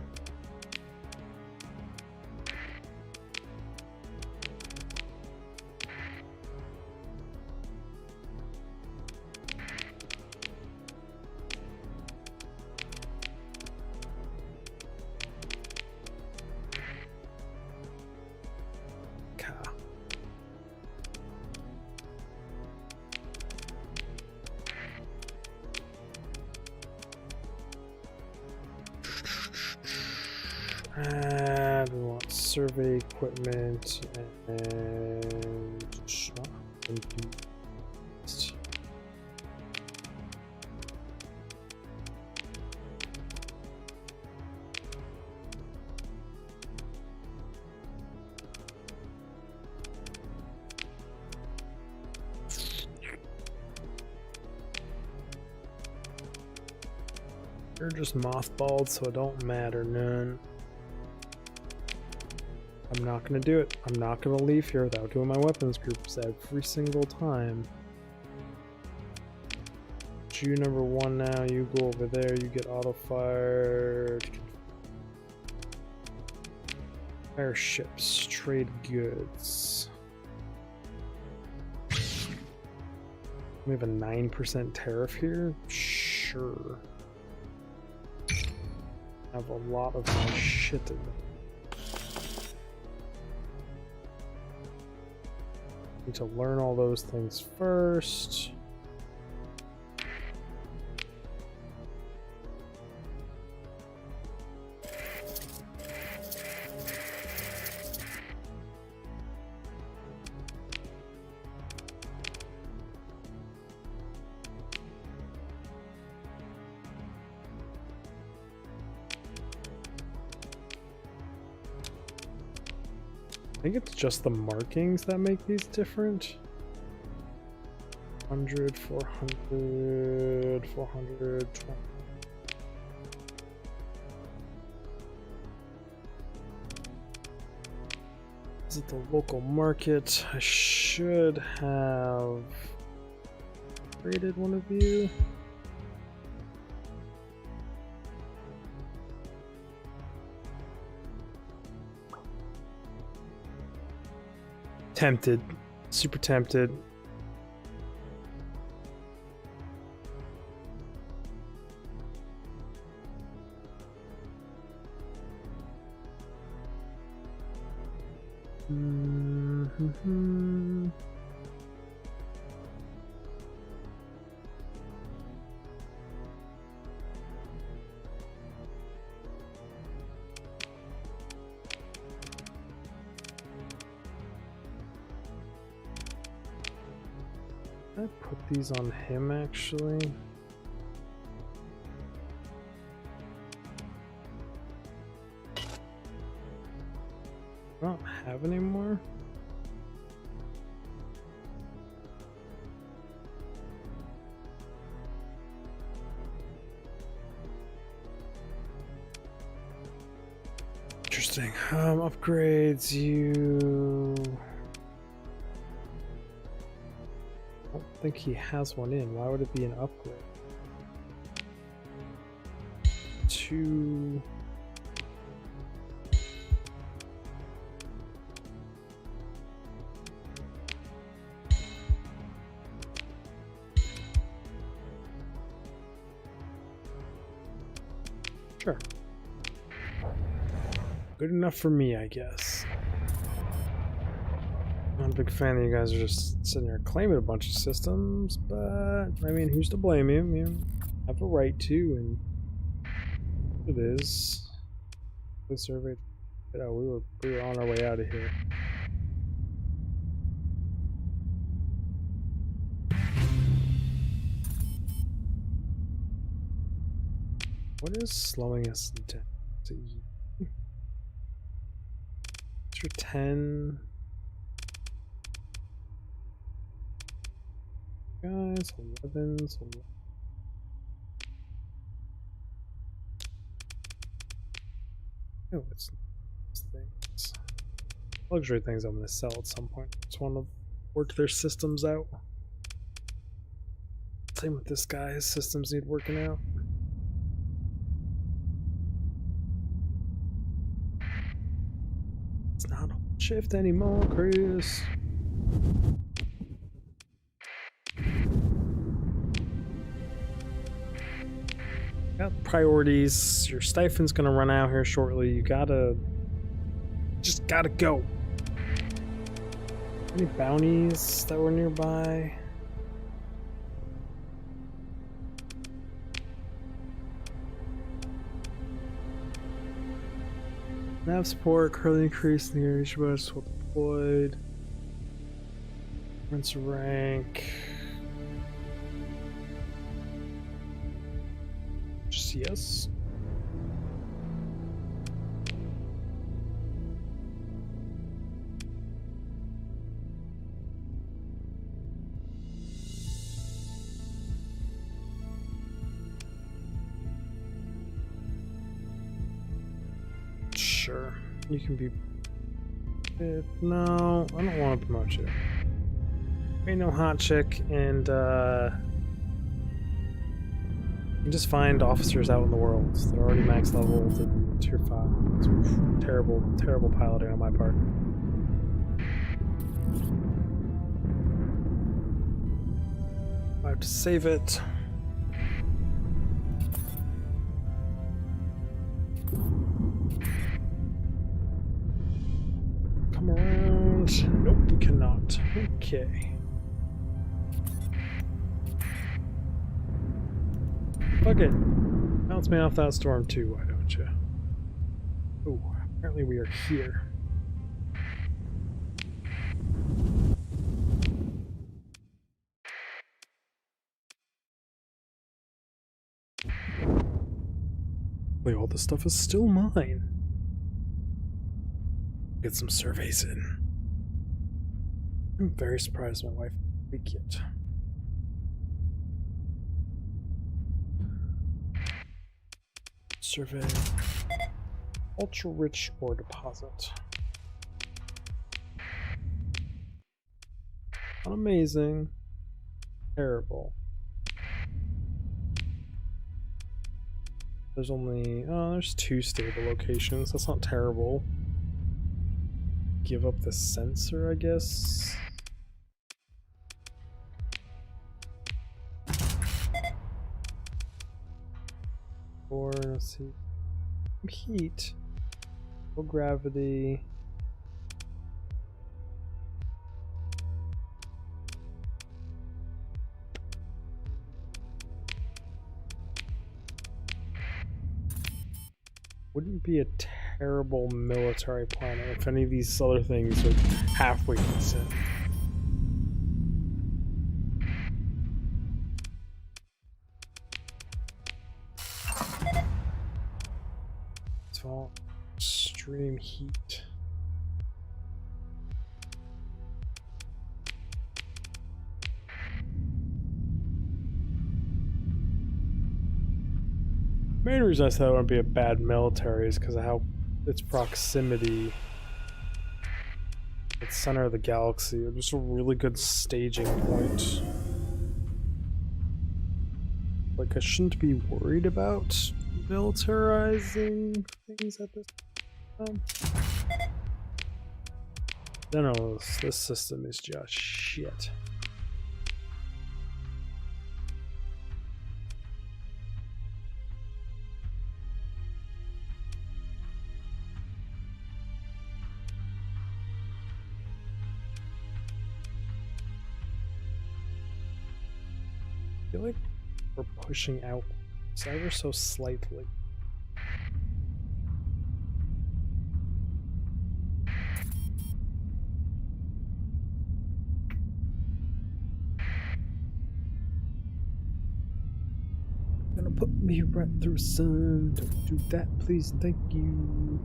We want survey equipment and they're just mothballed, so it don't matter none. I'm not gonna do it. I'm not gonna leave here without doing my weapons groups every single time. You number 1 now, you go over there, you get auto fired. Airships, trade goods. We have a 9% tariff here? Sure. I have a lot of my shit in there. Need to learn all those things first. I think it's just the markings that make these different. 100, 400, 420. Visit the local market. I should have rated one of you. Tempted. Super tempted. Mm-hmm. I put these on him actually. I don't have any more. Interesting. Upgrades you. I don't think he has one in. Why would it be an upgrade? 2. Sure. Good enough for me, I guess. I'm a big fan that you guys are just sitting there claiming a bunch of systems, but I mean, who's to blame you? You have a right to, and it is. We surveyed. You know, we were on our way out of here. What is slowing us down? Extra 10. Guys, 11. So oh, it's things. Luxury things I'm going to sell at some point. Just want to work their systems out. Same with this guy. His systems need working out. It's not a shift anymore, Chris. Got priorities. Your stipend's gonna run out here shortly. You just gotta go. Any bounties that were nearby? Nav support currently increased in the area. Shpyards well deployed. Rinse rank. Just yes. Sure, you can be. No, I don't want to promote you. Ain't no hot chick, and you can just find officers out in the world. They're already max leveled and tier 5. It's terrible, terrible piloting on my part. I have to save it. Come around. Nope, we cannot. Okay. Fuck it. Bounce me off that storm too, why don't you? Oh, apparently we are here. Wait, all this stuff is still mine. Get some surveys in. I'm very surprised my wife didn't speak yet. Survey. Ultra rich ore deposit. Not amazing. Terrible. There's only... oh, there's 2 stable locations. That's not terrible. Give up the sensor, I guess. Or, let's see. Heat. Low gravity. Wouldn't be a terrible military planner if any of these other things are halfway decent. It's all extreme heat. Main reason I said it wouldn't be a bad military is because of how its proximity, its center of the galaxy, just a really good staging point. Like, I shouldn't be worried about militarizing things at this time. No, this system is just shit. I feel like we're pushing out ever so slightly. Gonna put me right through, son. Don't do that, please. Thank you.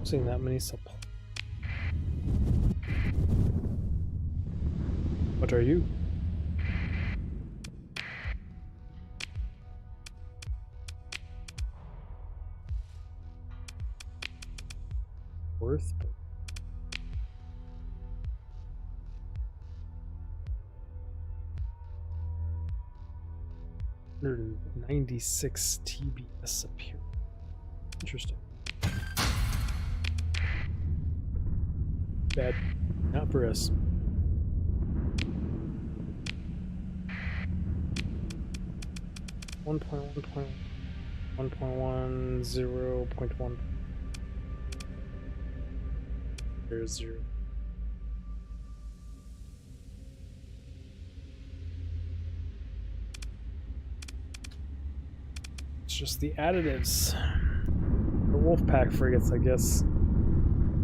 Seeing that many supplies. What are you? Worth? 196 TBS appear. Interesting. Bad. Not for us. One point 0.1. There's 0. It's just the additives. The Wolfpack frigates, I guess.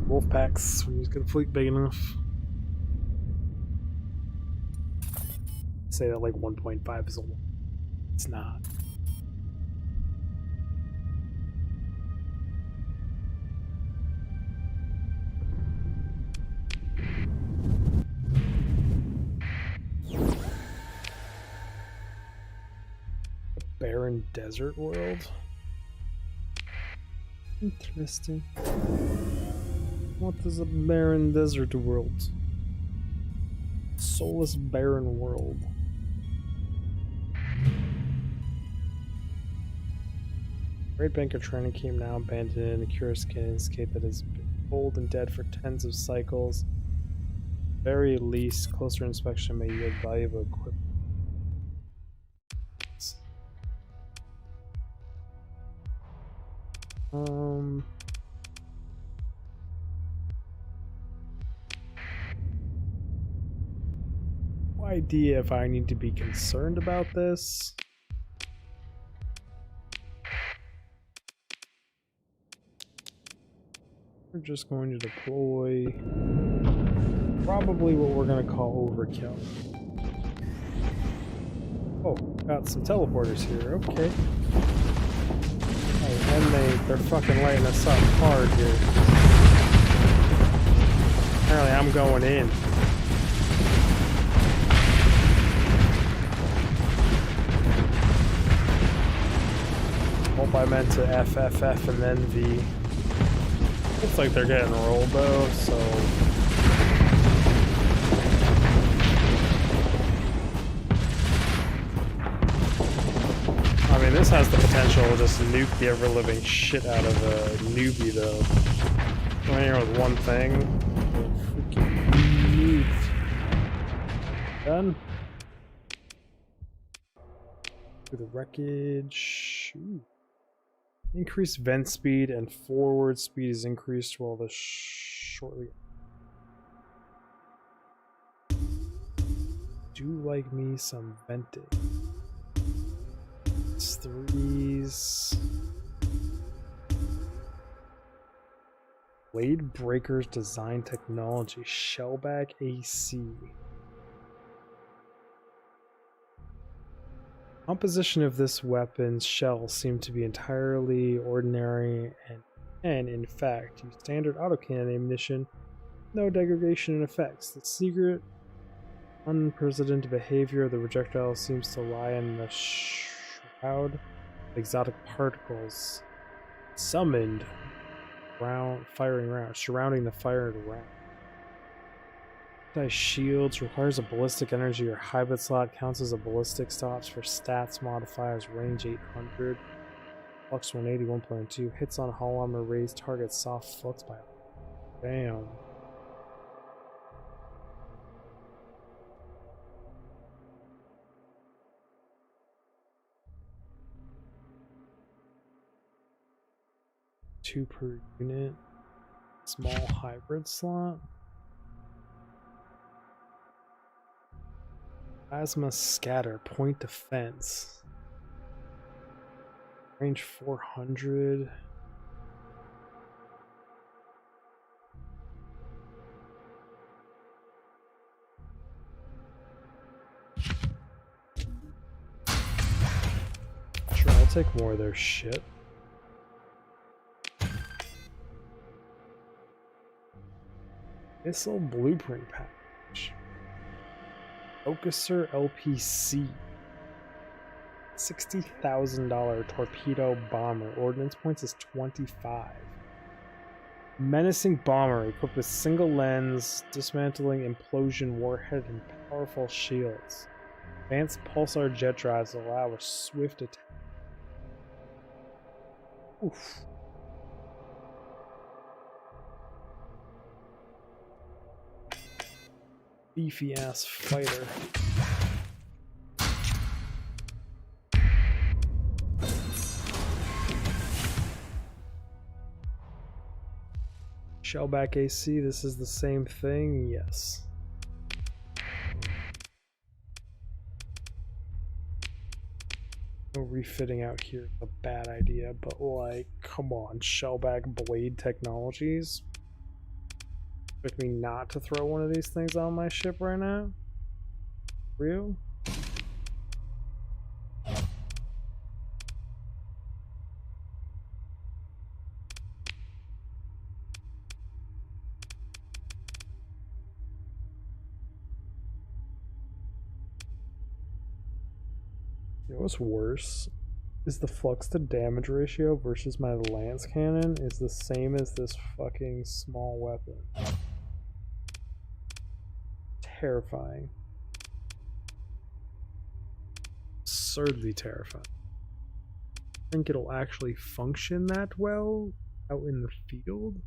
Wolfpacks, when you get a fleet big enough. Say that like 1.5 is a lot. It's not. A barren desert world? Interesting. What is a barren desert world? Soulless barren world. Great banker training came now abandoned in a curious landscape that has been old and dead for tens of cycles. Very least, closer inspection may yield valuable equipment. No idea if I need to be concerned about this. We're just going to deploy probably what we're going to call overkill. Oh, got some teleporters here. Okay. Oh, and they're fucking lighting us up hard here. Apparently I'm going in. Hope I meant to FFF and then V. Looks like they're getting rolled though, so... I mean, this has the potential to just nuke the ever-living shit out of a newbie though. Going here with one thing. Freaking nuked. Done. Through the wreckage. Ooh. Increased vent speed and forward speed is increased while the shortly. Do like me some venting. It's threes. Blade Breakers Design Technology. Shellback AC. Composition of this weapon's shell seemed to be entirely ordinary and in fact, use standard autocannon ammunition, no degradation in effects. The secret, unprecedented behavior of the projectile seems to lie in the shroud of exotic particles summoned firing rounds, surrounding the fired round. Shields requires a ballistic energy or hybrid slot, counts as a ballistic, stops for stats modifiers, range 800, flux 180, 1.2, hits on hull armor, raised target, soft flux by. Damn. Two per unit, small hybrid slot. Plasma scatter, point defense. Range 400. Sure, I'll take more of their shit. Missile blueprint package. Focuser LPC. $60,000 torpedo bomber. Ordnance points is 25. Menacing bomber equipped with single lens, dismantling implosion warhead, and powerful shields. Advanced pulsar jet drives allow a swift attack. Oof. Beefy ass fighter. Shellback AC, this is the same thing, yes. No refitting out here is a bad idea, but like, come on, Shellback Blade Technologies. Expect me not to throw one of these things on my ship right now? Real? You know what's worse? Is the flux to damage ratio versus my lance cannon is the same as this fucking small weapon. Terrifying. Absurdly terrifying. I think it'll actually function that well out in the field.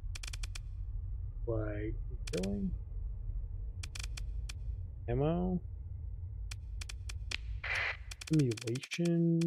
Like, really? Ammo? Simulation.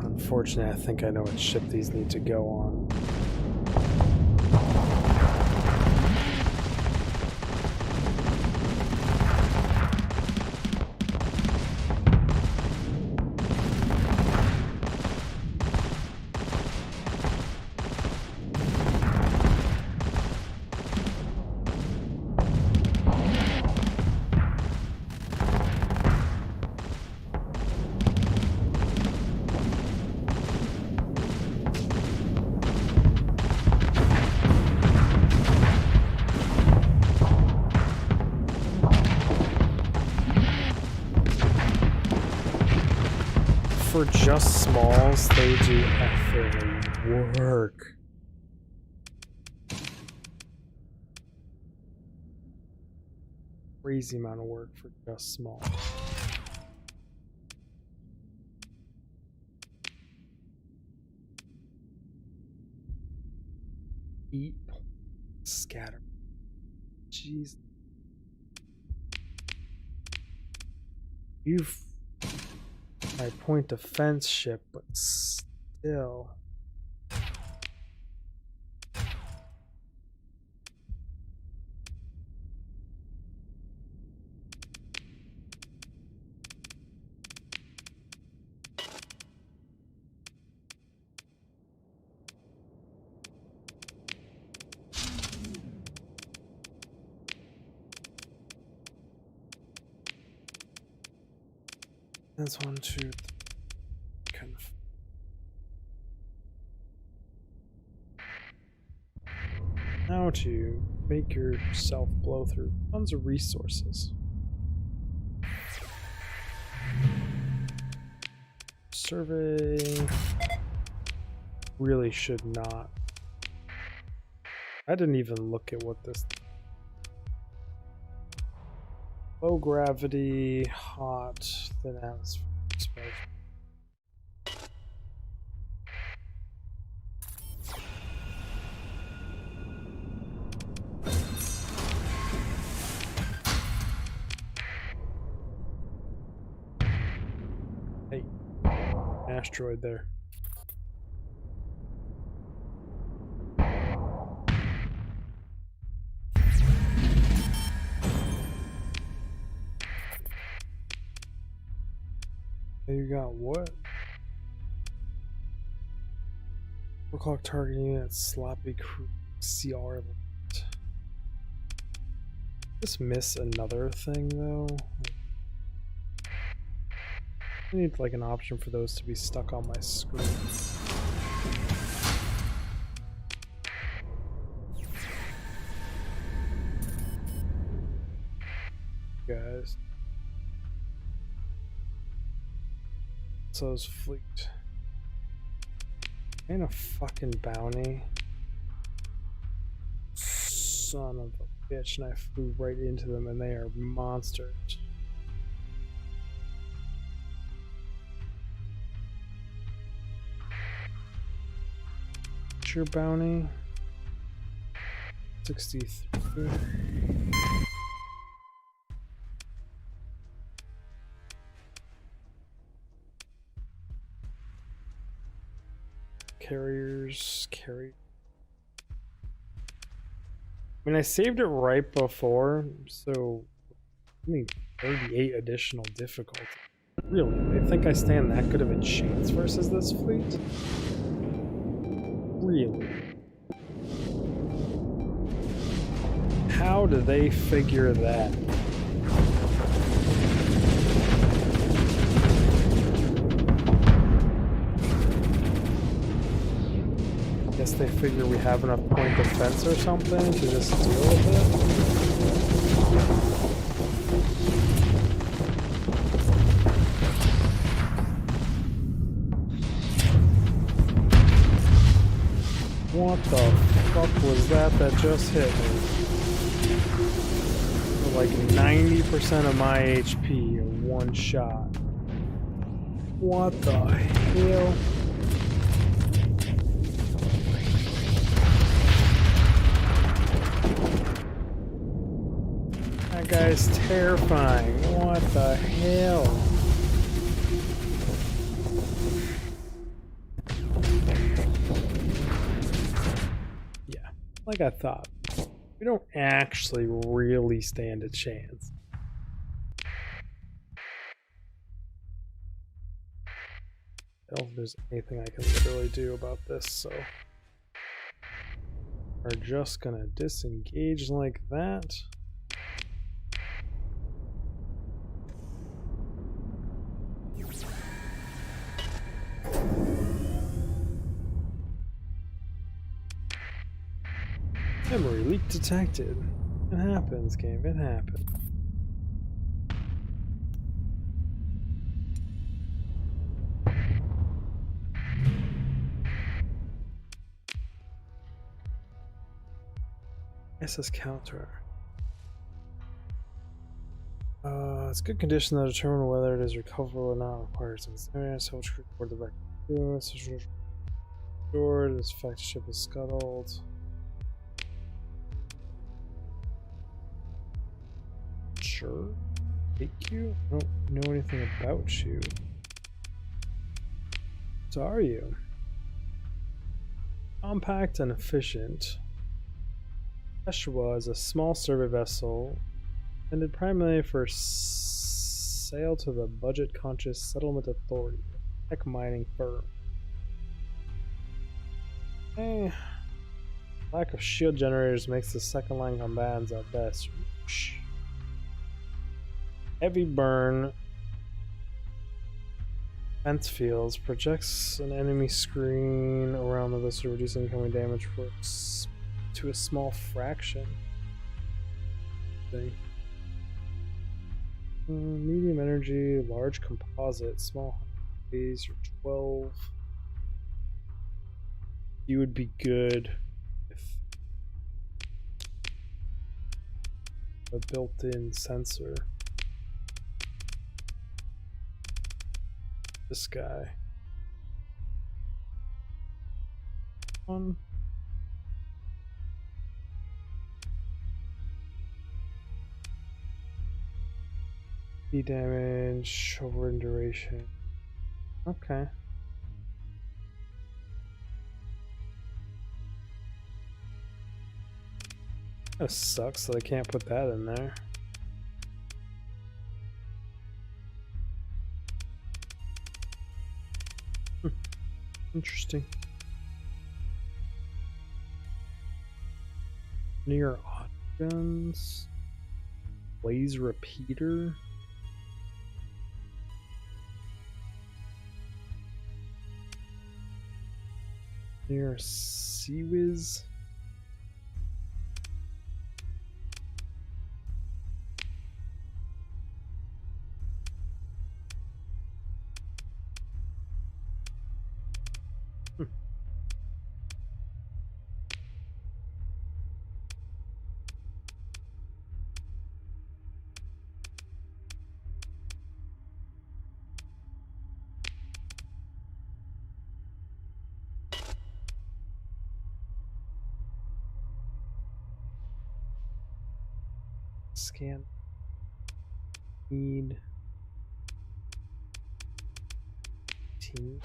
Unfortunately, I think I know what ship these need to go on. for just smalls, they do effing work. Crazy amount of work for just small. Eat, scatter. Jeez. You've my point defense ship, but still. That's 1, 2, 3. Kind of. Now to make yourself blow through tons of resources. Survey really should not. I didn't even look at what this. Low gravity, hot, thin atmosphere. Hey, asteroid there. You got what? 4 o'clock target unit, sloppy crew, CR. Just miss another thing though. I need like an option for those to be stuck on my screen. Guys. So's fleet. Ain't a fucking bounty. Son of a bitch, and I flew right into them and they are monsters. What's your bounty? 63. Carriers, carry. I mean, I saved it right before, so I mean, 38 additional difficulty. Really? They think I stand that good of a chance versus this fleet? Really? How do they figure that? Guess they figure we have enough point defense or something to just deal with it. What the fuck was that just hit me? For like 90% of my HP in one shot. What the hell? That guy's terrifying. What the hell? Yeah, like I thought. We don't actually really stand a chance. I don't know if there's anything I can literally do about this, so we're just gonna disengage like that. Memory leak detected. It happens, game. It happens. SS counter. It's good condition to determine whether it is recoverable or not. Requires an so much for the record. Stored. This fact ship is scuttled. Sure. Take you? I don't know anything about you. So are you? Compact and efficient. Eshwa is a small survey vessel intended primarily for sale to the budget-conscious settlement authority, a tech mining firm. Lack of shield generators makes the second line combatants at best. Heavy burn. Fence fields projects an enemy screen around the vessel, reducing incoming damage to a small fraction. Medium energy, large composite, small phase, you're 12. You would be good with a built-in sensor. This guy. One. Damage over in duration. Okay. That sucks that I can't put that in there. Interesting. Near guns. Blaze repeater. Near Seawiz. Scan. Need. Team.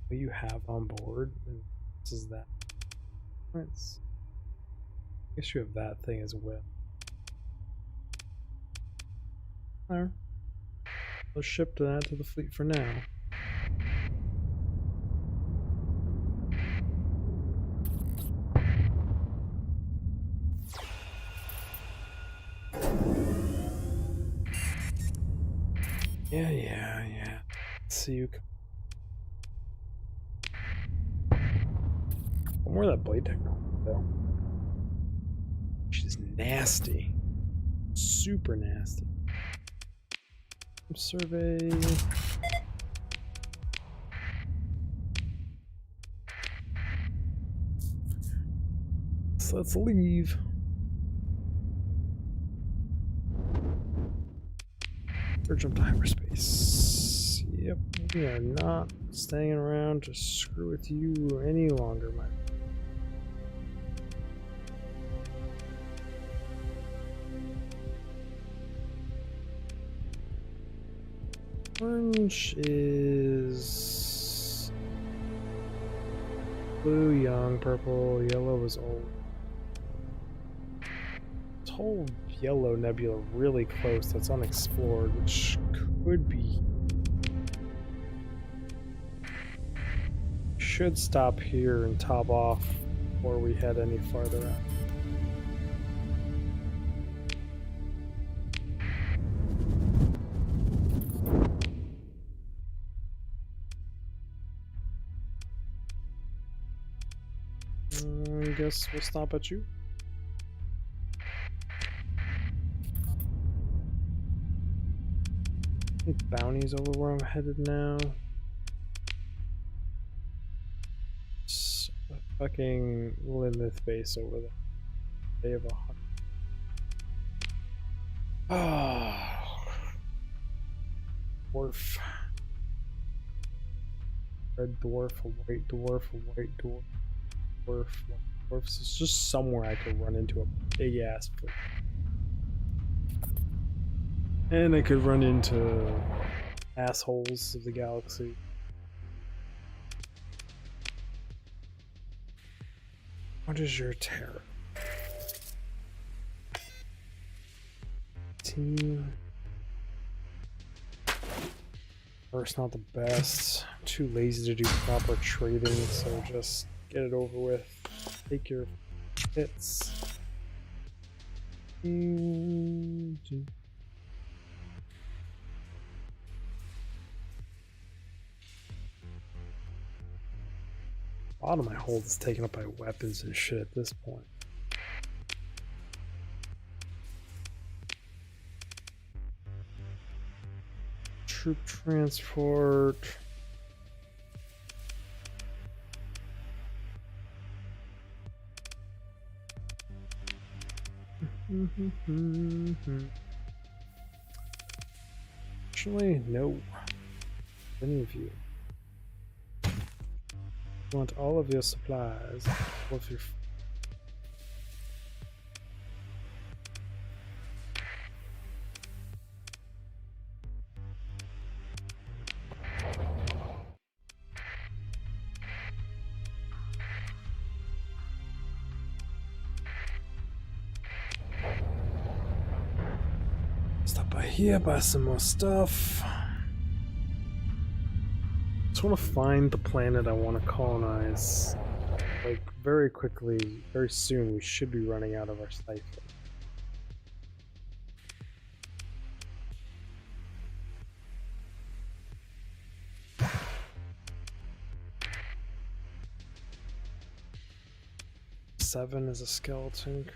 What you have on board, and this is that. I guess you have that thing as well. Alright. Let's ship that to the fleet for now. Yeah. See you. More of that blade technology, though. She's nasty. Super nasty. Survey. So let's leave. Or jump to hyperspace. Yep, we are not staying around to screw with you any longer, my friend. Orange is blue, young, purple, yellow is old. This whole yellow nebula really close that's unexplored, which could be. Should stop here and top off before we head any farther out. I guess we'll stop at you. Any bounties over where I'm headed now? A fucking Lilith base over there. They have a hundred. Oh, dwarf. Red dwarf, a white dwarf, a white dwarf, dwarf, white dwarf. So it's just somewhere I could run into a big ass fleet. And I could run into assholes of the galaxy. What is your terror? Team. First, not the best. I'm too lazy to do proper trading, so just get it over with. Take your hits. A lot of my hold is taken up by weapons and shit at this point. Troop transport. Actually, no. Any of you want all of your supplies, all of your stop by here, buy some more stuff. Just want to find the planet I want to colonize. Like, very quickly, very soon, we should be running out of our siphon. Seven is a skeleton.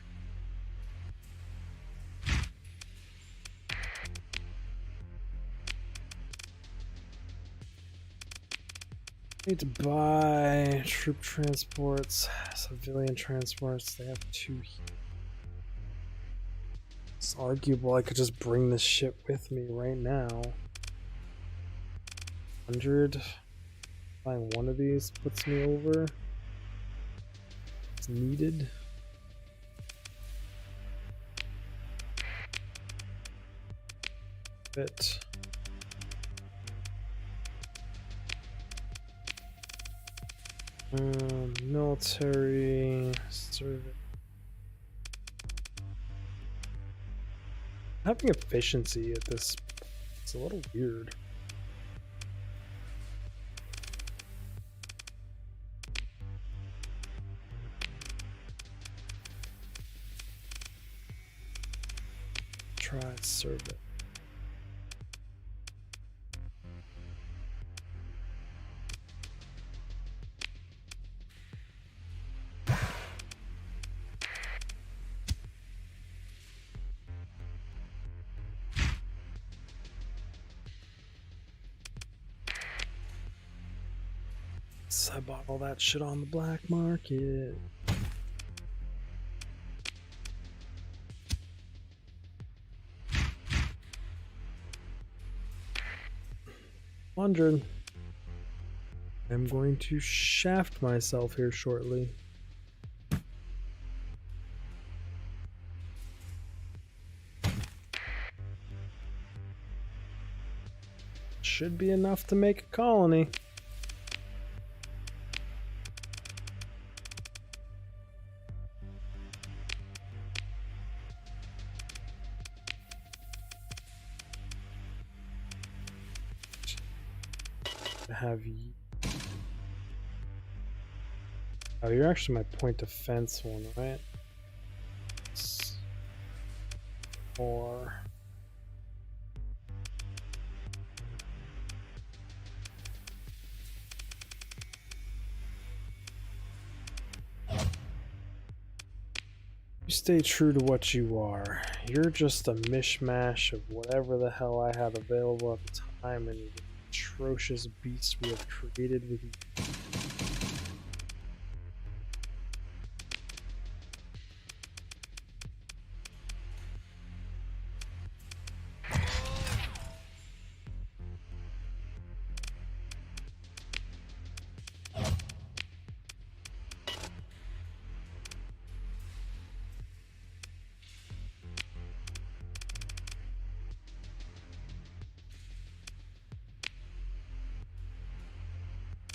Need to buy troop transports, civilian transports. They have 2 here. It's arguable I could just bring this ship with me right now. 100. Buying one of these puts me over. It's needed. Bit. Military service. Having efficiency at this, it's a little weird. Try serve it. I bought all that shit on the black market. $100. I'm going to shaft myself here shortly. Should be enough to make a colony. Have you? Oh, you're actually my point defense one, right? Or You stay true to what you are. You're just a mishmash of whatever the hell I had available at the time and the atrocious beasts we have created with you.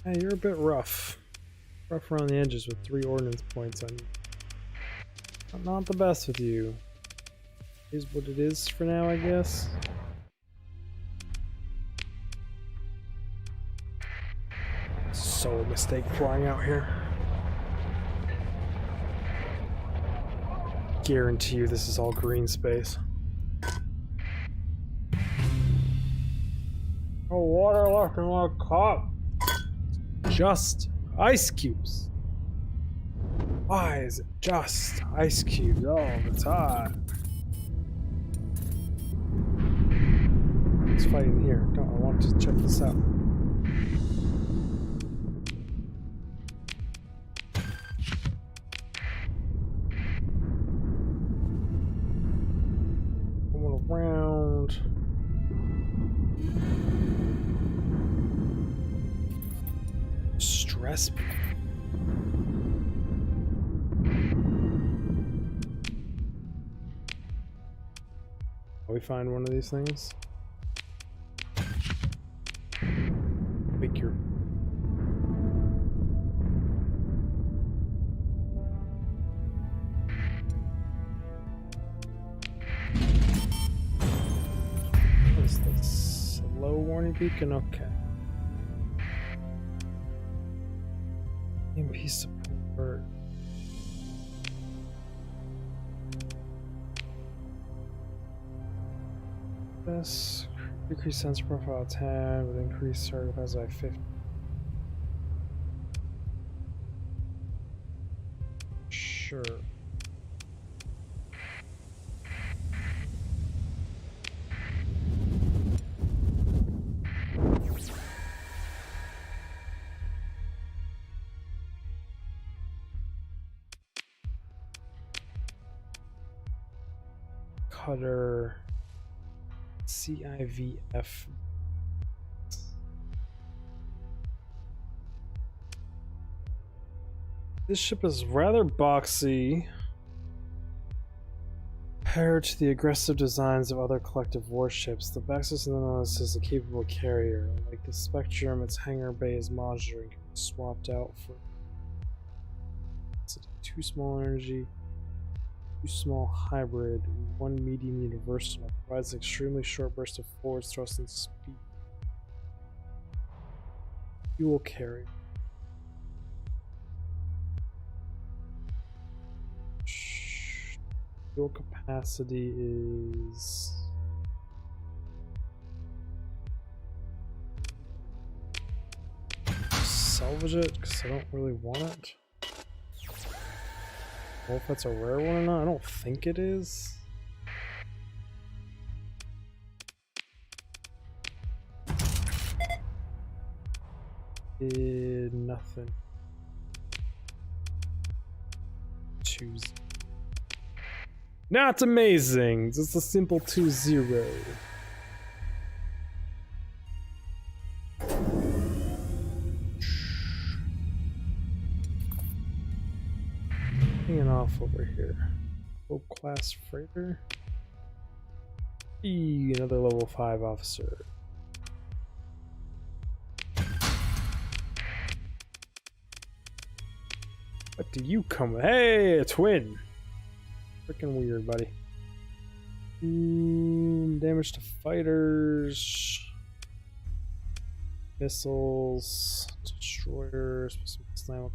Hey, you're a bit rough. Rough around the edges with 3 ordnance points on you. I'm not the best with you. Is what it is for now, I guess. So a mistake flying out here. Guarantee you this is all green space. No water left in my cup. Just ice cubes. Why is it just ice cubes all the time? Let's fight in here. I want to check this out. Coming around. Stress. We find one of these things. Figure. What is this? A low warning beacon? Okay. EMP support. This decrease sensor profile 10 with increased target capacity by 50. Sure. Cutter. CIVF. This ship is rather boxy compared to the aggressive designs of other collective warships. The backspace nonetheless is a capable carrier. Like the Spectrum, its hangar bay is modular and can be swapped out for too small energy. Small hybrid, 1 medium universal, provides an extremely short burst of forward thrust and speed. Fuel carry. Fuel capacity is salvage it because I don't really want it. Well, if that's a rare one or not, I don't think it is. Did nothing. Choose. Not amazing. Just a simple 2-0. Hanging off over here. Low class freighter. Another level 5 officer. What do you come with? Hey, a twin! Freaking weird, buddy. Damage to fighters. Missiles. Destroyers. Slam.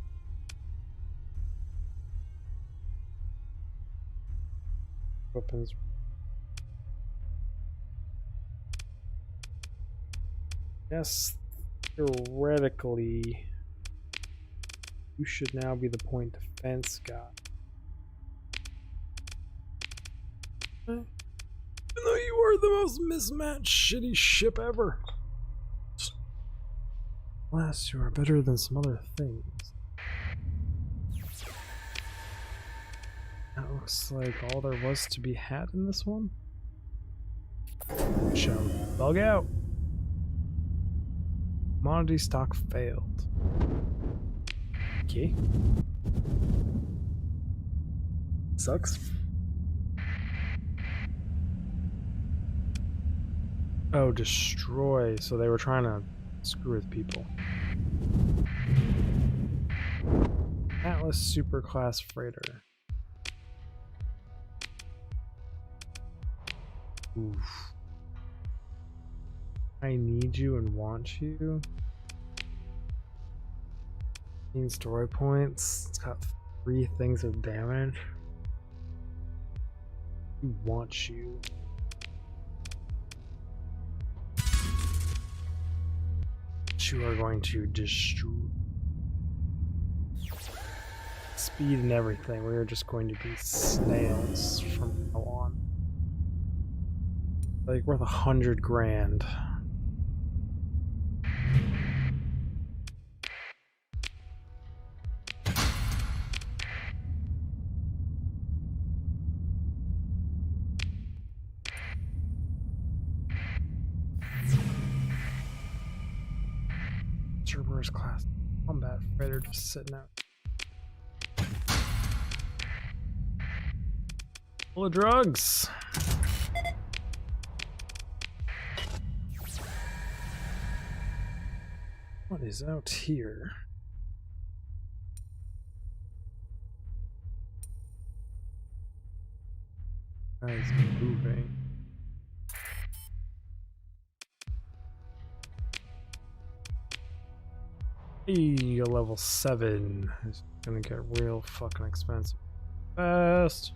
Weapons. Yes, theoretically, you should now be the point defense guy. Even though you are the most mismatched, shitty ship ever. Alas, you are better than some other things. That looks like all there was to be had in this one. Shall we bug out? Commodity stock failed. Okay. Sucks. Oh, destroy. So they were trying to screw with people. Atlas Superclass Freighter. Oof. I need you and want you. 15 story points. It's got 3 things of damage. We want you. You are going to destroy. Speed and everything. We are just going to be snails from now on. Like worth 100 grand. Cerberus class combat freighter just sitting out. Full of drugs. What is out here? That is moving. Hey, level 7. It's gonna get real fucking expensive fast.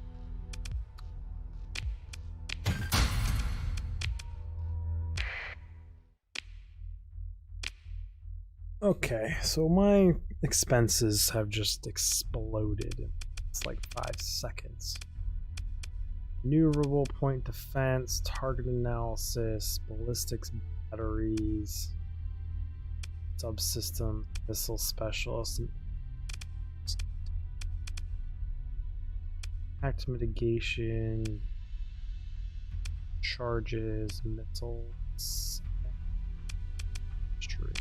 Okay, so my expenses have just exploded in it's like 5 seconds. Maneuverable point defense, target analysis, ballistics batteries, subsystem, missile specialist, impact mitigation, charges, missiles, history.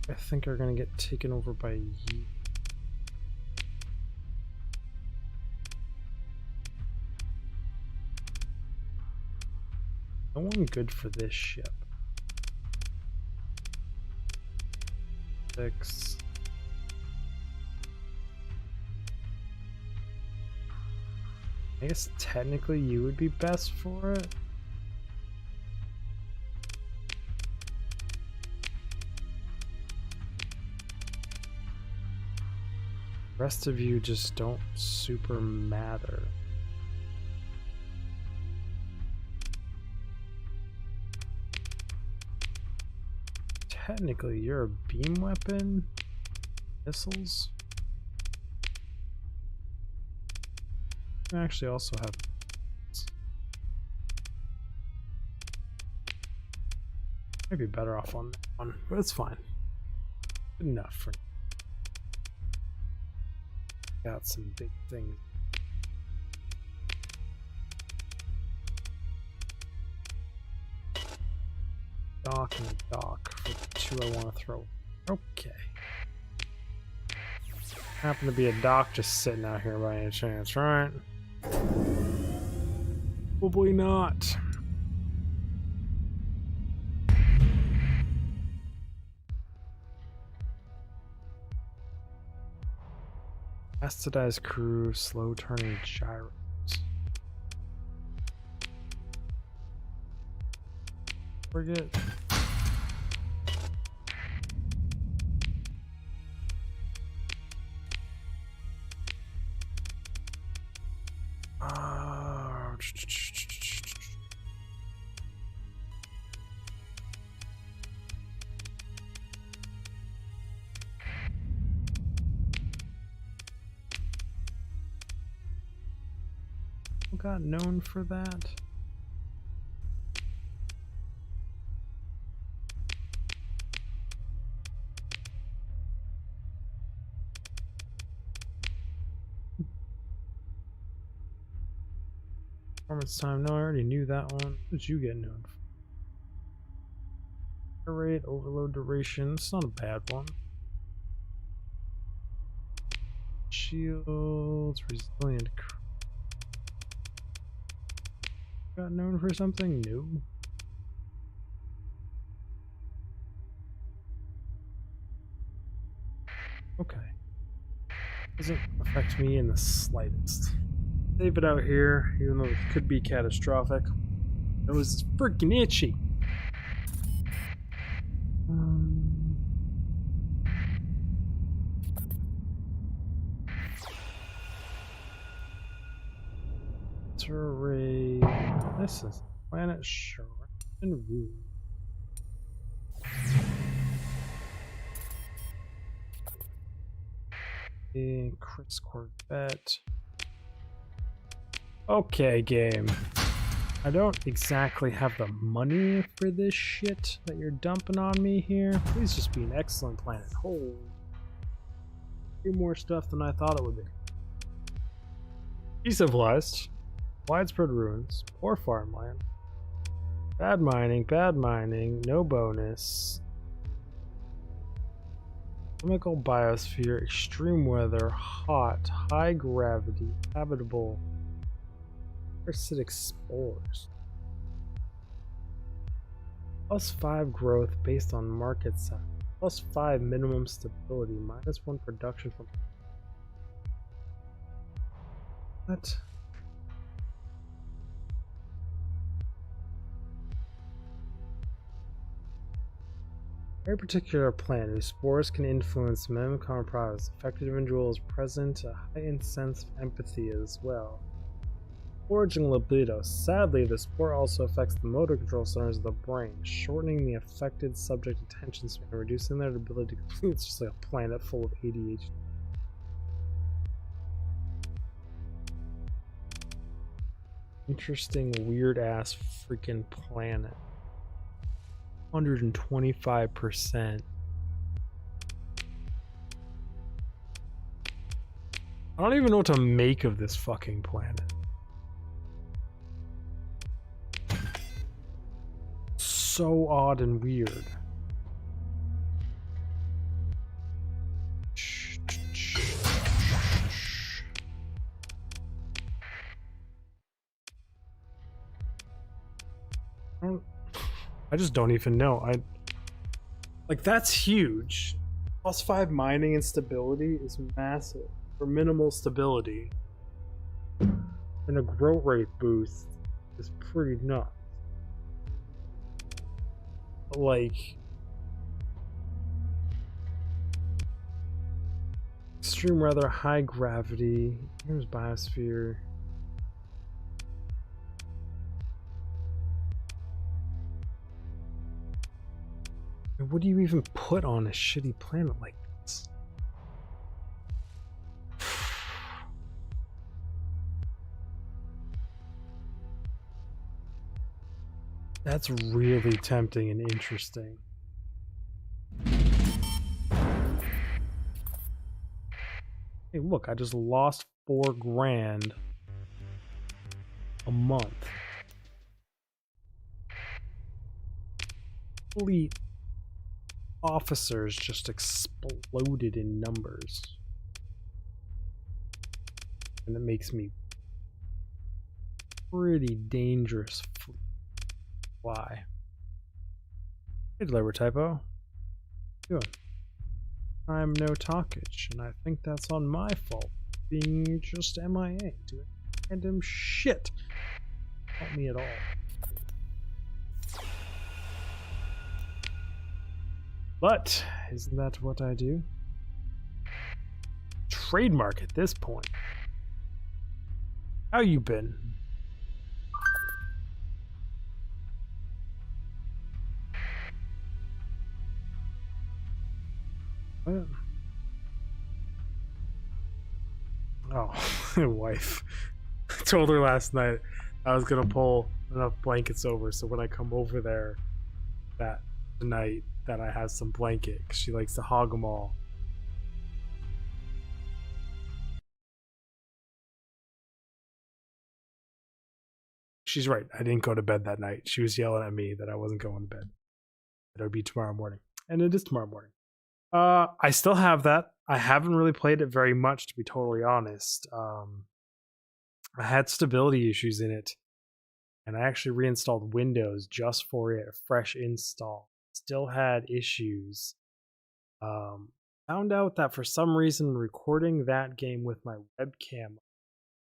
I think are gonna get taken over by you. No one good for this ship. 6. I guess technically you would be best for it. The rest of you just don't super matter. Technically, you're a beam weapon? Missiles? I actually also have... Maybe better off on that one, but it's fine. Good enough for... Got some big things. Dock and dock for the 2 I want to throw. Okay. Happen to be a dock just sitting out here by any chance, right? Probably not. Bastardized crew, slow turning gyros. Forget. got known for that? Performance time. No, I already knew that one. What did you get known for? Rate, overload duration. It's not a bad one. Shields, resilient. Got known for something new? Okay. Doesn't affect me in the slightest. Save it out here, even though it could be catastrophic. It was freaking itchy. Terrain. This is planet Shriven Room. Chris Corvette. Okay, game. I don't exactly have the money for this shit that you're dumping on me here. Please just be an excellent planet. Holy. Way more stuff than I thought it would be. Decivilized. Widespread ruins. Poor farmland. Bad mining, no bonus. Chemical biosphere, extreme weather, hot, high gravity, habitable. Parasitic spores. +5 growth based on market size. +5 minimum stability. -1 production from. What? Very particular plant whose spores can influence minimum common products. Affected individuals present a heightened sense of empathy as well. Foraging libido. Sadly, the spore also affects the motor control centers of the brain, shortening the affected subject attention span, reducing their ability to complete. It's just like a planet full of ADHD. Interesting, weird ass freaking planet. 125%. I don't even know what to make of this fucking planet. So odd and weird. I just don't even know. Like, that's huge. +5 mining and stability is massive. For minimal stability. And a growth rate boost is pretty nuts. Like, extreme weather, high gravity. Here's biosphere. What do you even put on a shitty planet like this? That's really tempting and interesting. Hey, look, I just lost $4 grand a month. Fleet officers just exploded in numbers. And it makes me pretty dangerous. Why? Hey, deliver typo. Good. I'm no talkage, and I think that's on my fault. Being just MIA, doing random shit. Help me at all. But isn't that what I do? Trademark at this point. How you been? What? Oh, wife. told her last night I was gonna pull enough blankets over so when I come over there that tonight that I have some blanket, because she likes to hog them all. She's right. I didn't go to bed that night. She was yelling at me that I wasn't going to bed. That it would be tomorrow morning. And it is tomorrow morning. I still have that. I haven't really played it very much, to be totally honest. I had stability issues in it. And I actually reinstalled Windows just for it. A fresh install. Still had issues. Found out that for some reason recording that game with my webcam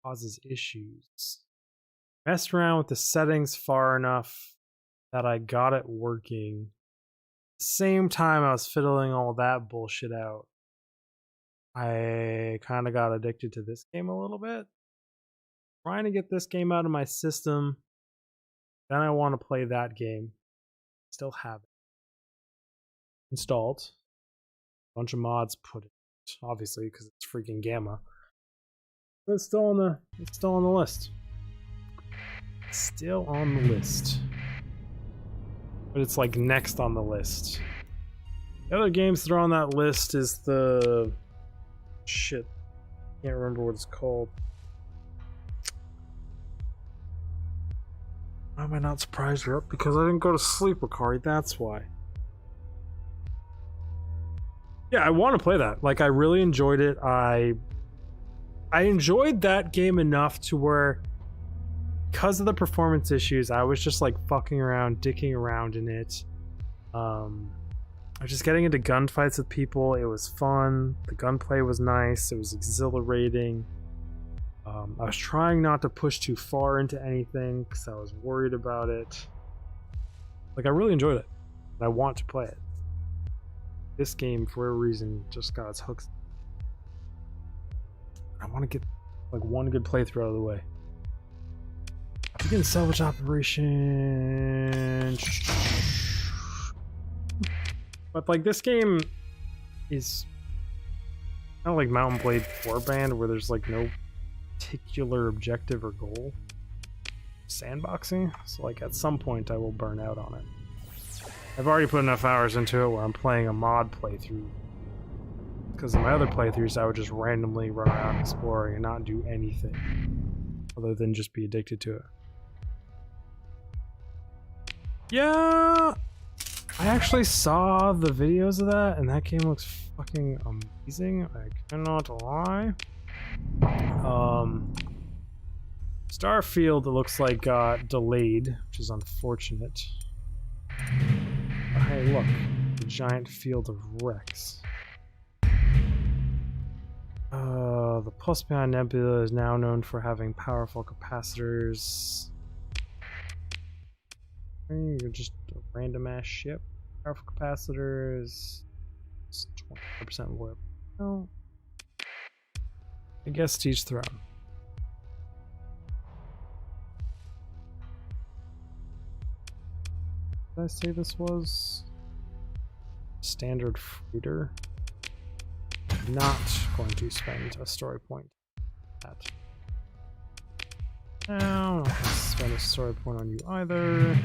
causes issues. Messed around with the settings far enough that I got it working. At the same time I was fiddling all that bullshit out, I kind of got addicted to this game a little bit. Trying to get this game out of my system. Then I want to play that game. Still have it installed. A bunch of mods put it, obviously, because it's freaking Gamma. But it's still on the list. Still on the list. But it's like next on the list. The other games that are on that list is the shit. Can't remember what it's called. Why am I not surprised you're up? Because I didn't go to sleep, Ricari, that's why. Yeah, I want to play that. Like, I really enjoyed it. I enjoyed that game enough to where, because of the performance issues, I was just like fucking around, dicking around in it. I was just getting into gunfights with people. It was fun. The gunplay was nice. It was exhilarating. I was trying not to push too far into anything because I was worried about it. Like, I really enjoyed it. And I want to play it. This game, for a reason, just got its hooks. I want to get like one good playthrough out of the way. Begin salvage operation. But like, this game is kind of like Mountain Blade Warband, where there's like no particular objective or goal. Sandboxing, so like at some point I will burn out on it. I've already put enough hours into it where I'm playing a mod playthrough. Because in my other playthroughs I would just randomly run around exploring and not do anything other than just be addicted to it. Yeah, I actually saw the videos of that, and that game looks fucking amazing. I cannot lie. Starfield, it looks like, got delayed, which is unfortunate. But hey, look, the giant field of wrecks. The Pulse-Beyond Nebula is now known for having powerful capacitors. You're just a random ass ship. Powerful capacitors. 25% warp. Oh. I guess to each their own. Did I say this was standard freighter? Not going to spend a story point at that. No, I'm not going to spend a story point on you either.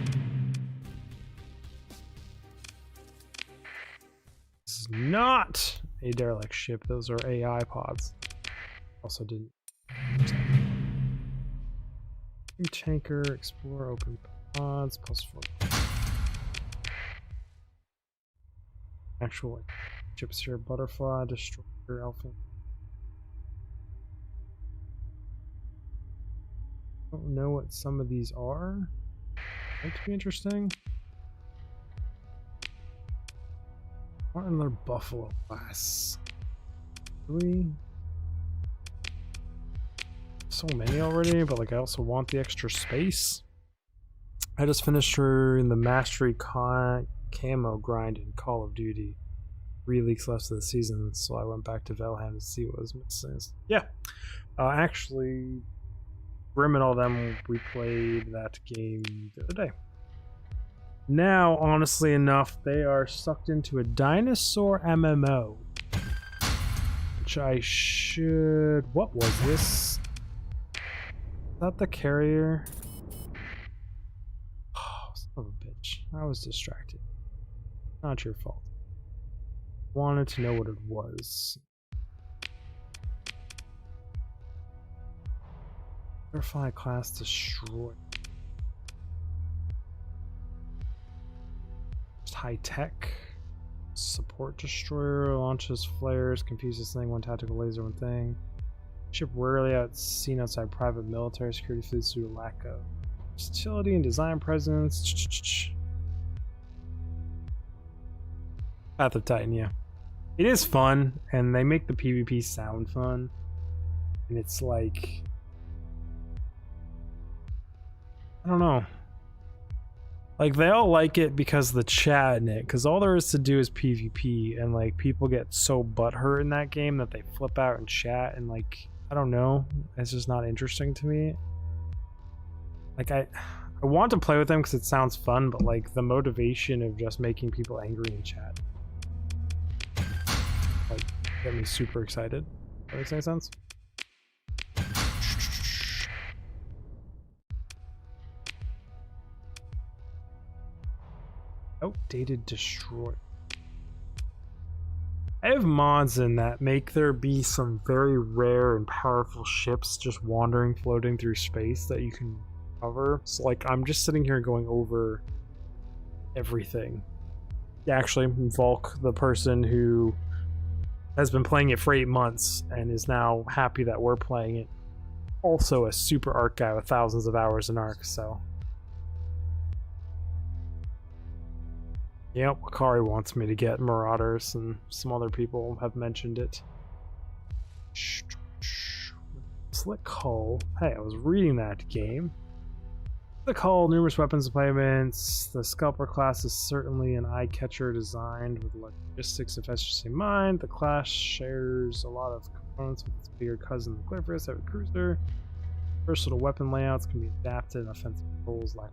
This is not a derelict ship. Those are AI pods. Also didn't. Tanker, explore, open pods, +4. Actual ships here: butterfly, destroyer, elephant. Don't know what some of these are. Might be interesting. I want another buffalo class. Really? So many already, but like I also want the extra space. I just finished her in the mastery camo grind in Call of Duty. 3 weeks left of the season, so I went back to Valheim to see what was missing. Yeah, actually, Grim and all them, we played that game the other day. Now, honestly enough, they are sucked into a dinosaur MMO, which I should. What was this? Is that the carrier? Oh, son of a bitch. I was distracted. Not your fault. Wanted to know what it was. Butterfly class destroyed. Just high tech. Support destroyer launches flares, confuses thing, one tactical laser, one thing. Ship rarely seen outside private military security fleets due to lack of versatility and design presence. Path of Titan, yeah. It is fun, and they make the PvP sound fun. And it's like, I don't know. Like, they all like it because of the chat in it, because all there is to do is PvP, and like people get so butthurt in that game that they flip out and chat, and like, I don't know, it's just not interesting to me. Like, I want to play with them because it sounds fun, but like the motivation of just making people angry in chat, like, get me super excited. That makes any sense? Outdated destroy. I have mods in that make there be some very rare and powerful ships just wandering, floating through space that you can cover. So like, I'm just sitting here going over everything. Actually, Volk, the person who has been playing it for 8 months and is now happy that we're playing it, also a super Ark guy with thousands of hours in Ark, so. Yep, Wakari wants me to get Marauders, and some other people have mentioned it. Slick Hull. Hey, I was reading that game. Slick Hull, numerous weapons deployments. The Scalper class is certainly an eye-catcher designed with logistics efficiency in mind. The class shares a lot of components with its bigger cousin, the Clifford Heavy Cruiser. Versatile weapon layouts can be adapted and offensive roles like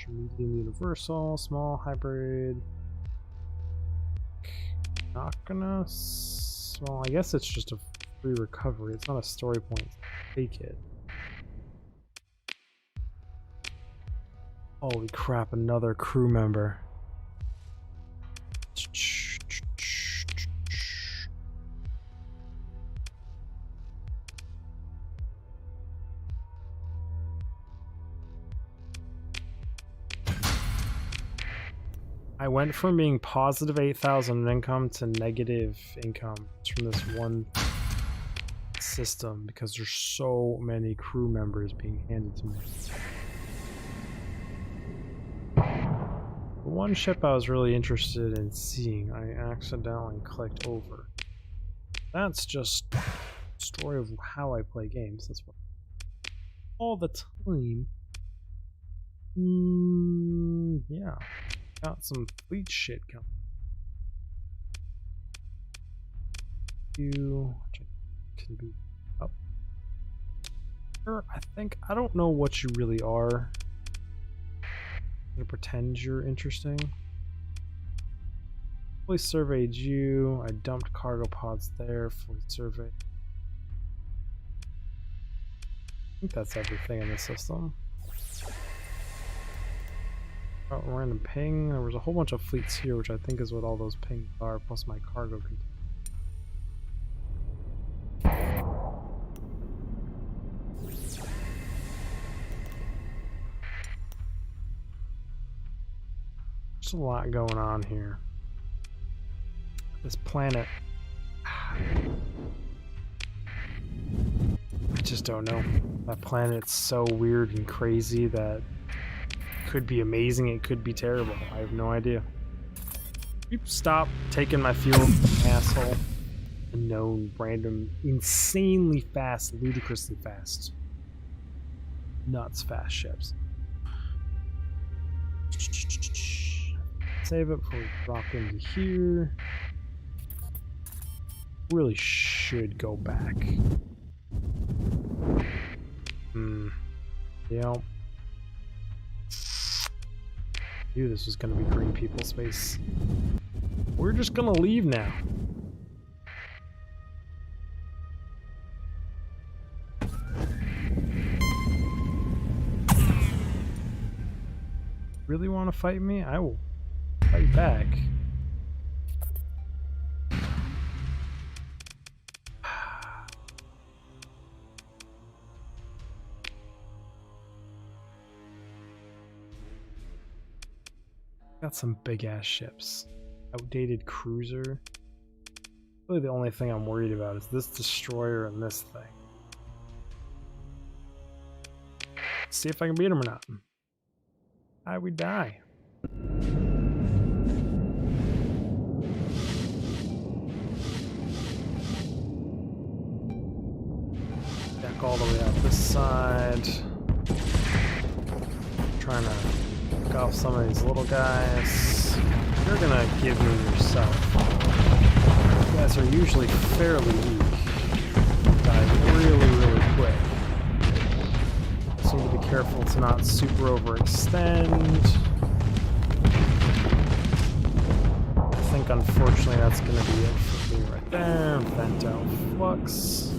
medium universal, small hybrid. Not gonna. Well, I guess it's just a free recovery. It's not a story point. Take it. Holy crap! Another crew member. I went from being positive 8,000 income to negative income from this one system because there's so many crew members being handed to me. The one ship I was really interested in seeing, I accidentally clicked over. That's just the story of how I play games. That's what all the time. Yeah. Got some fleet shit coming. You can be up. Sure, I don't know what you really are. I'm gonna pretend you're interesting. Fully surveyed you. I dumped cargo pods there. Fully surveyed. I think that's everything in the system. Random ping. There was a whole bunch of fleets here, which I think is what all those pings are, plus my cargo container. There's a lot going on here. This planet. I just don't know. That planet's so weird and crazy that could be amazing, it could be terrible. I have no idea. Stop taking my fuel, asshole. Unknown, random, insanely fast, ludicrously fast. Nuts fast ships. Save it before we drop into here. Really should go back. Yep. Knew this was gonna be green people space. We're just gonna leave now. really want to fight me? I will fight back. Got some big ass ships. Outdated cruiser. Really the only thing I'm worried about is this destroyer and this thing. Let's see if I can beat him or not. We die. Back all the way out this side. Trying to pick off some of these little guys. You're gonna give me yourself. You guys are usually fairly weak. Die really quick. So you need to be careful to not super overextend. I think unfortunately that's gonna be it for me right there. Vent out flux.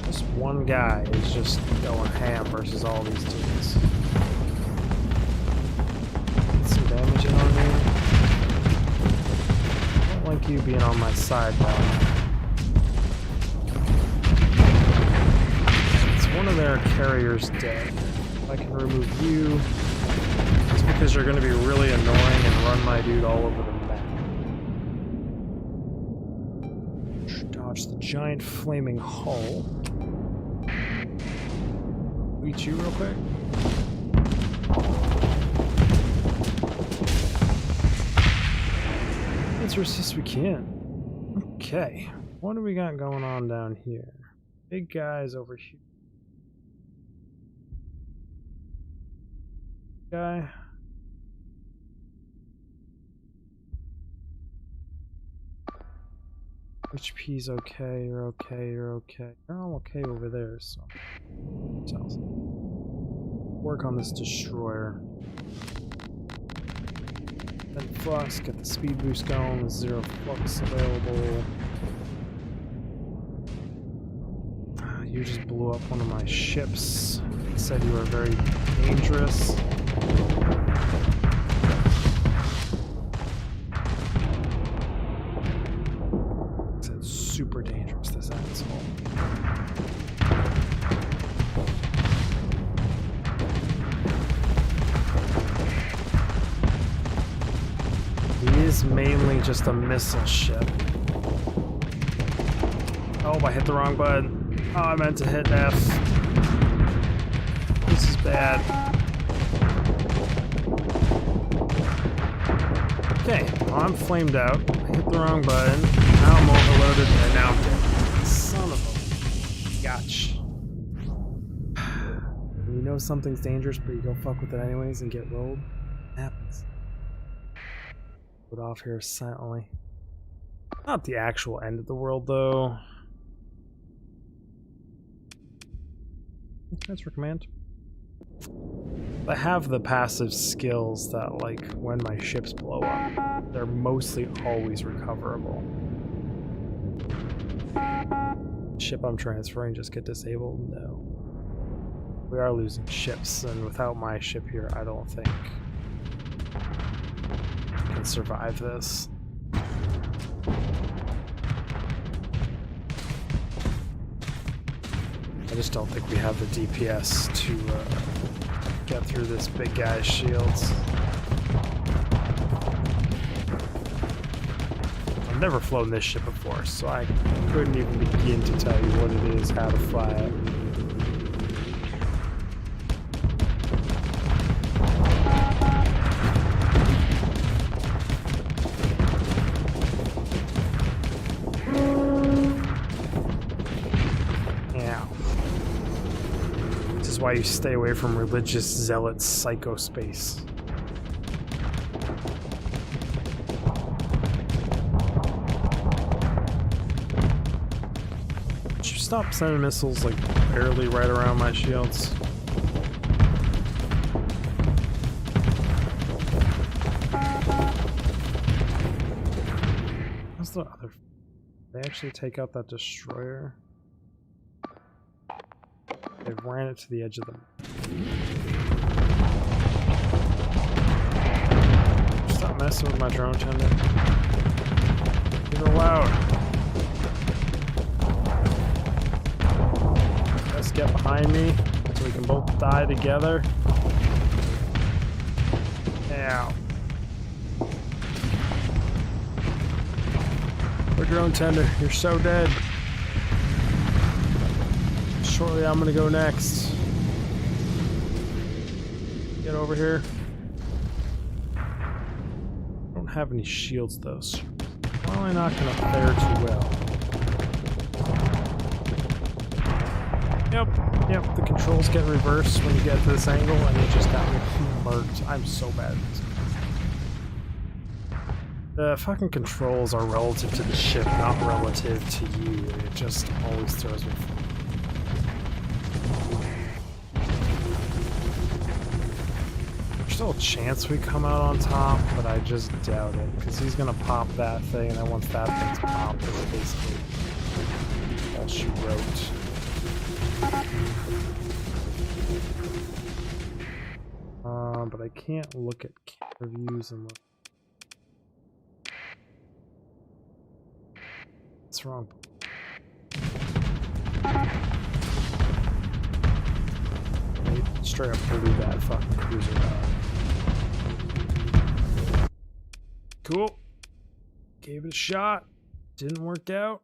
This one guy is just going ham versus all these dudes. Get some damage in on me. I don't like you being on my side though. One of their carriers dead. If I can remove you, it's because you're going to be really annoying and run my dude all over the map. Dodge the giant flaming hull. Beat you real quick. Let's resist we can. Okay, what do we got going on down here? Big guys over here. Guy. HP's okay, you're okay, you're okay. You're all okay over there, so. Work on this destroyer. Then flux, get the speed boost going with 0 flux available. You just blew up one of my ships. It said you were very dangerous. It's super dangerous, this asshole. He is mainly just a missile ship. Oh, I hit the wrong button. Oh, I meant to hit F. This is bad. Okay, well, I'm flamed out. I hit the wrong button. Now I'm overloaded, and now I'm dead. Son of a gotch. When you know something's dangerous, but you go fuck with it anyways and get rolled, it happens. Put off here silently. Not the actual end of the world, though. That's for command. I have the passive skills that, like, when my ships blow up, they're mostly always recoverable. Ship I'm transferring just get disabled? No. We are losing ships, and without my ship here, I don't think I can survive this. I just don't think we have the DPS to get through this big guy's shields. I've never flown this ship before, so I couldn't even begin to tell you what it is, how to fly it. Why you stay away from religious zealots psychospace. Should you stop sending missiles like barely right around my shields? How's the other? They actually take out that destroyer? They ran it to the edge of the map. messing with my drone tender. Leave it loud. Let's get behind me so we can both die together. Ow. Poor drone tender, you're so dead. Shortly I'm gonna go next. Get over here. I don't have any shields though, so probably not gonna fare too well. Yep, the controls get reversed when you get to this angle, and it just got me murked. I'm so bad at this. The fucking controls are relative to the ship, not relative to you. It just always throws me. There's still a chance we come out on top, but I just doubt it, because he's gonna pop that thing, and then once that thing's popped, it's basically all she wrote. But I can't look at reviews and look. What's wrong? They straight up blew that fucking cruiser out. Cool. Gave it a shot. Didn't work out.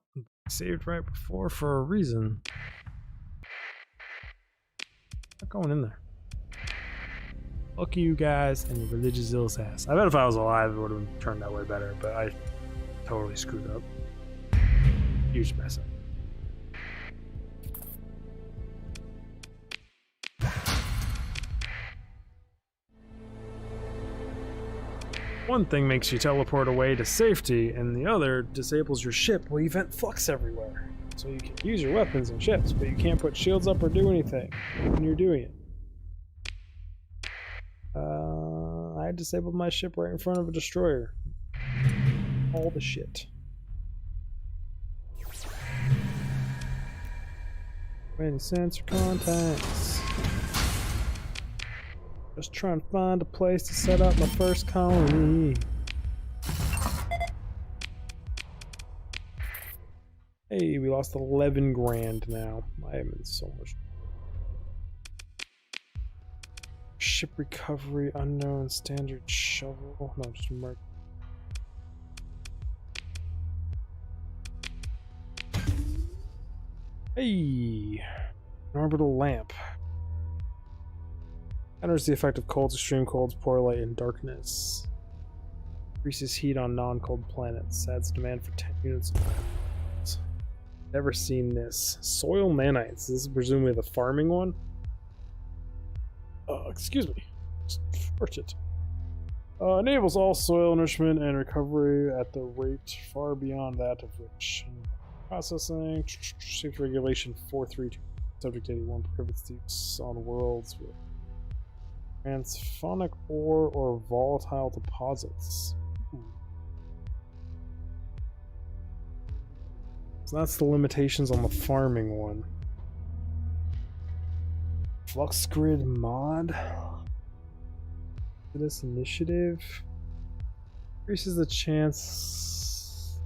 Saved right before for a reason. Not going in there. Fuck you guys and your religious zealous ass. I bet if I was alive, it would have turned out way better, but I totally screwed up. Huge mess up. One thing makes you teleport away to safety, and the other disables your ship. Well, you vent flux everywhere. So you can use your weapons and ships, but you can't put shields up or do anything when you're doing it. I disabled my ship right in front of a destroyer. All the shit. Any sensor contacts. Just trying to find a place to set up my first colony. Hey, we lost 11 grand now. I am in so much. Ship recovery, unknown, standard shovel. No, just mark. Hey, an orbital lamp. Enters the effect of colds, extreme colds, poor light, and darkness. Increases heat on non-cold planets. Adds demand for 10 units. Never seen this. Soil nanites. This is presumably the farming one. Excuse me. Just farted. Enables all soil nourishment and recovery at the rate far beyond that of which. Processing. Safety regulation 432. Subject 81 prohibits the use on worlds with transphonic ore or volatile deposits. So that's the limitations on the farming one. Flux grid mod. This initiative increases the chance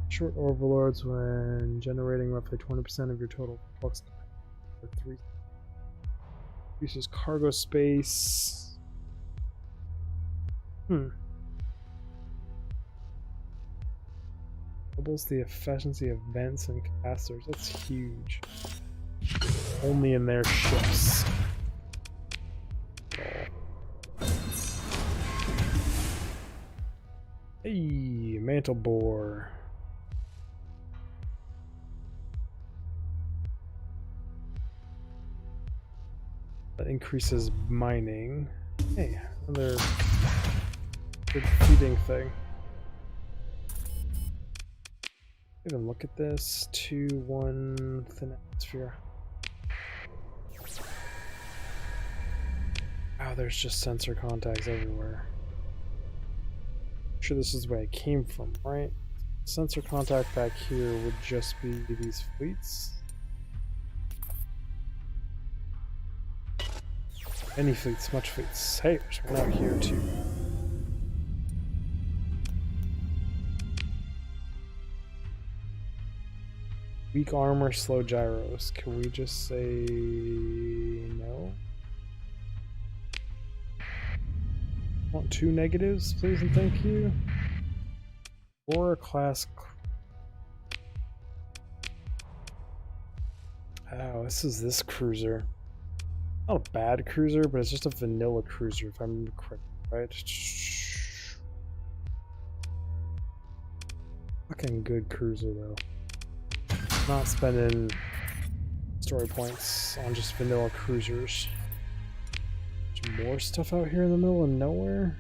short overlords when generating roughly 20% of your total flux for 3. Increases cargo space. Doubles the efficiency of vents and capacitors. That's huge. Only in their ships. Hey, mantle bore. That increases mining. Hey, another good feeding thing. Even look at this. 2-1 thin atmosphere. Wow, there's just sensor contacts everywhere. I'm sure this is where I came from, right? Sensor contact back here would just be these fleets. Any fleets, much fleets. Hey, there's one out here too. Weak armor, slow gyros. Can we just say no? Want 2 negatives, please and thank you. Or a class. Oh, this is this cruiser. Not a bad cruiser, but it's just a vanilla cruiser, if I remember correctly, right? Fucking good cruiser, though. Not spending story points on just vanilla cruisers. There's more stuff out here in the middle of nowhere.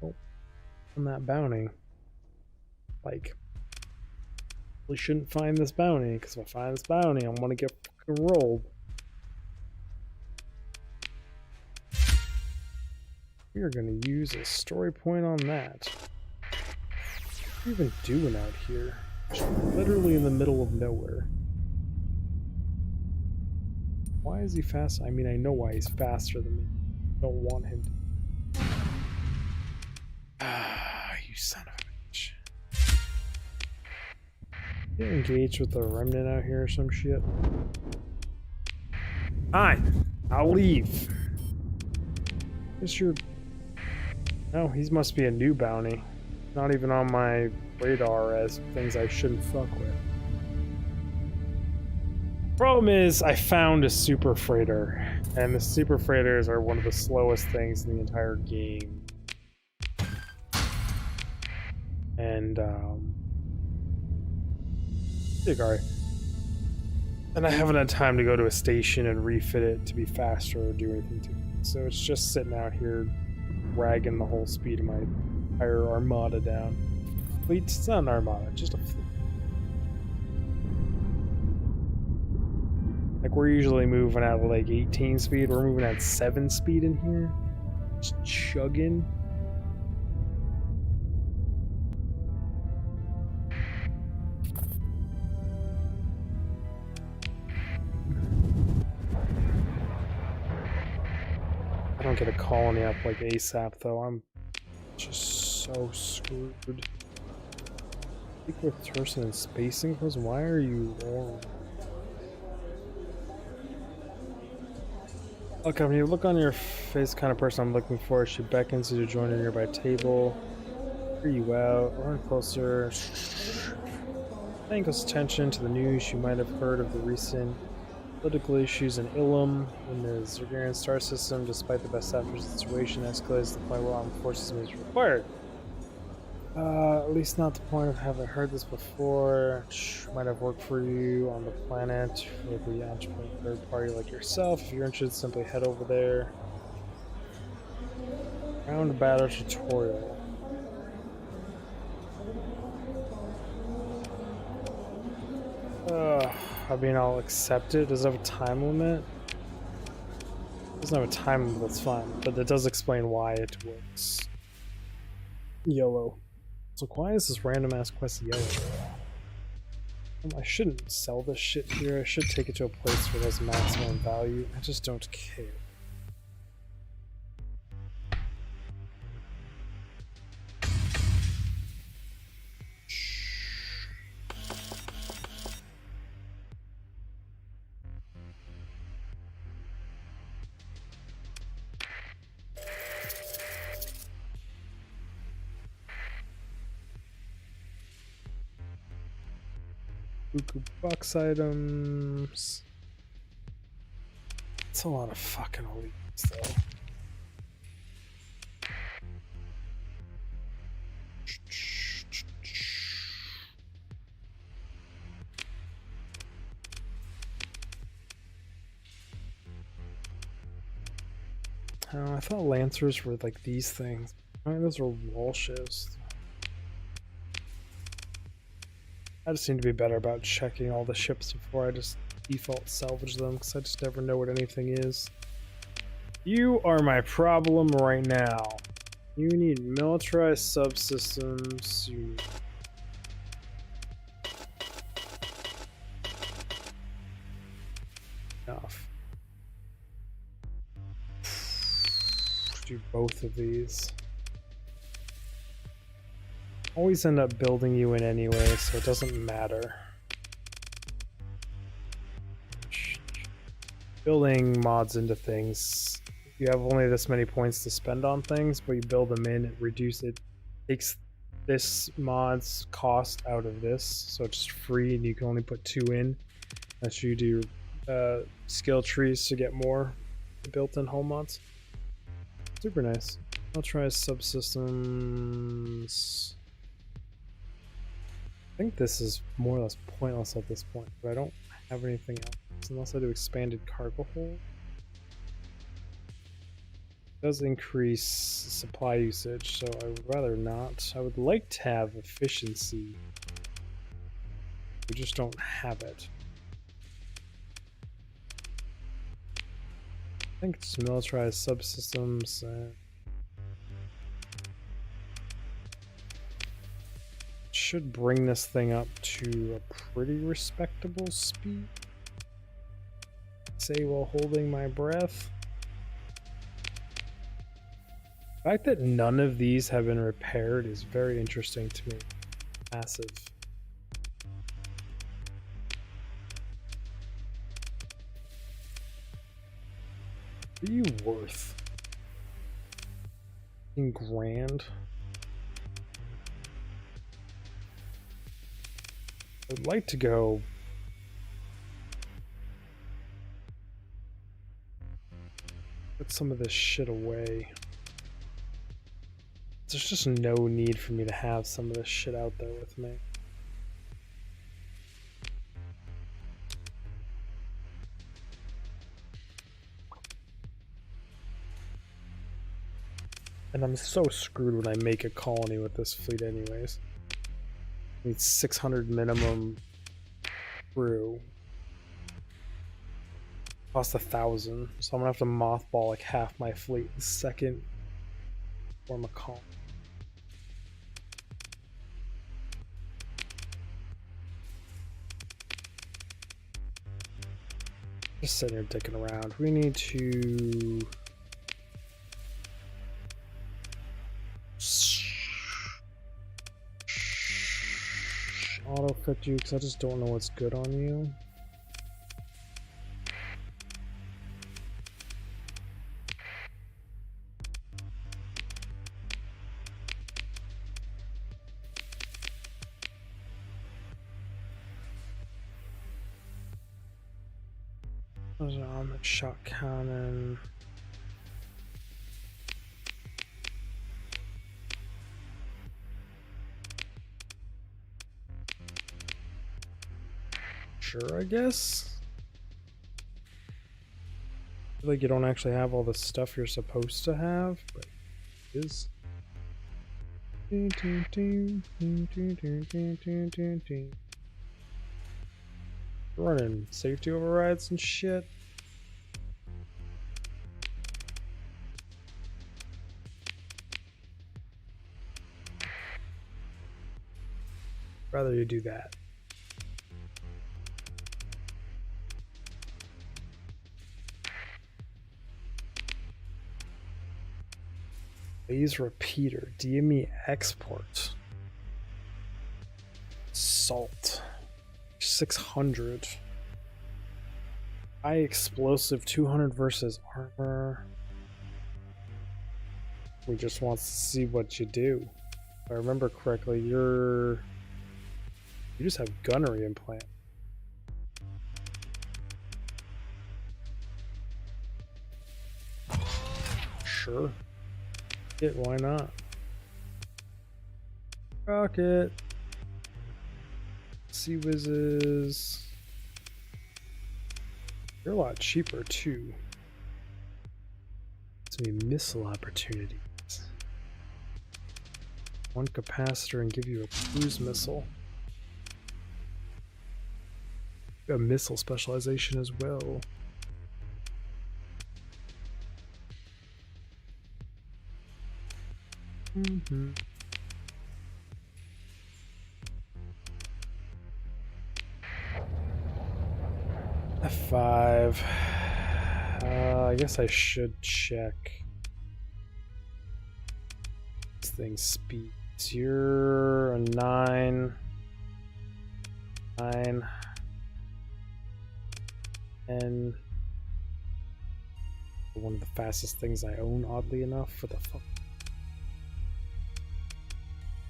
Oh, on that bounty. Like, we shouldn't find this bounty, because if I find this bounty, I'm gonna get fucking rolled. We are gonna use a story point on that. What are you even doing out here? Just literally in the middle of nowhere. Why is he fast? I mean, I know why he's faster than me. I don't want him to. Ah, you son of a bitch. Get engaged with the remnant out here or some shit. Fine, I'll leave. What's your... Oh, he must be a new bounty. Not even on my radar as things I shouldn't fuck with. Problem is, I found a super freighter, and the super freighters are one of the slowest things in the entire game. And, alright. And I haven't had time to go to a station and refit it to be faster or do anything to it. So it's just sitting out here, dragging the whole speed of my entire armada down. Fleet? It's not an armada, just a fleet. Like, we're usually moving at like 18 speed. We're moving at 7 speed in here. Just chugging. I don't get a colony up like ASAP, though. I'm just so screwed. Speak with Turson and spacing close. Why are you warm? Look, when you look on your face, the kind of person I'm looking for. She beckons you to join a nearby table. Hear you out. Learn closer. Paying close attention to the news. You might have heard of the recent political issues in Ilum in the Zergarian star system. Despite the best efforts, the situation escalates to the point where armed forces may be required. At least not the point of having heard this before. Might have worked for you on the planet with the entrepreneur third party like yourself. If you're interested, simply head over there. Round battle tutorial. I mean, I'll accept it. Does it have a time limit? It doesn't have a time limit, that's fine. But it does explain why it works. YOLO. So why is this random ass quest yellow? I shouldn't sell this shit here. I should take it to a place where it has maximum value. I just don't care. Buku box items. It's a lot of fucking elites, though. Oh, I thought Lancers were like these things. I mean, those are Walshes. I just need to be better about checking all the ships before I just default salvage them, because I just never know what anything is. You are my problem right now. You need militarized subsystems. You... Enough. Do both of these. always end up building you in anyway, so it doesn't matter. Building mods into things. You have only this many points to spend on things, but you build them in, it takes this mod's cost out of this, so it's free and you can only put 2 in. Unless you do skill trees to get more built-in home mods. Super nice. I'll try subsystems. I think this is more or less pointless at this point, but I don't have anything else unless I do expanded cargo hold. It does increase supply usage, so I would rather not. I would like to have efficiency. We just don't have it. I think it's militarized subsystems. Should bring this thing up to a pretty respectable speed. Say while holding my breath. The fact that none of these have been repaired is very interesting to me. Massive. What are you worth? In grand? I'd like to go put some of this shit away. There's just no need for me to have some of this shit out there with me. And I'm so screwed when I make a colony with this fleet anyways. Need 600 minimum crew. Cost 1,000, so I'm gonna have to mothball like half my fleet the second form a colony. Just sitting here dicking around. We need to auto fit you because I just don't know what's good on you. There's an armored shot cannon. Sure, I guess. I feel like you don't actually have all the stuff you're supposed to have, but it is. Running safety overrides and shit. Rather you do that. Please repeater. DME export. Salt. 600. High explosive 200 versus armor. We just wants to see what you do. If I remember correctly, you just have gunnery implant. Sure. Yeah, why not? Rocket. Sea whizzes. They're a lot cheaper too. Some missile opportunities. One capacitor and give you a cruise missile. You have missile specialization as well. F5. I guess I should check this thing's speed. So you're a 9. 9. And one of the fastest things I own, oddly enough. For the fuck.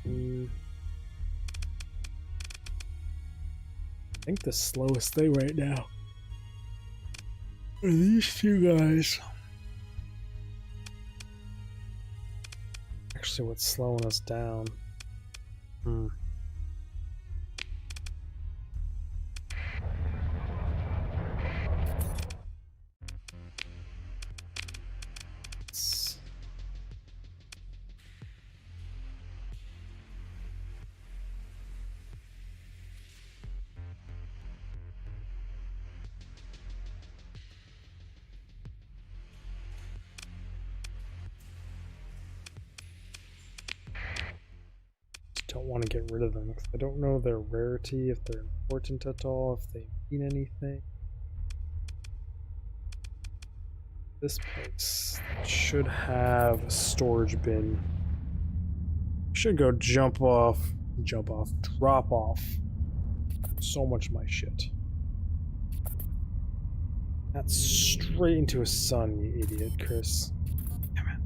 I think the slowest thing right now are these two guys. Actually, what's slowing us down? Don't want to get rid of them because I don't know their rarity, if they're important at all, if they mean anything. This place should have a storage bin. Should go drop off so much of my shit. That's straight into a sun, you idiot, Chris. Damn it.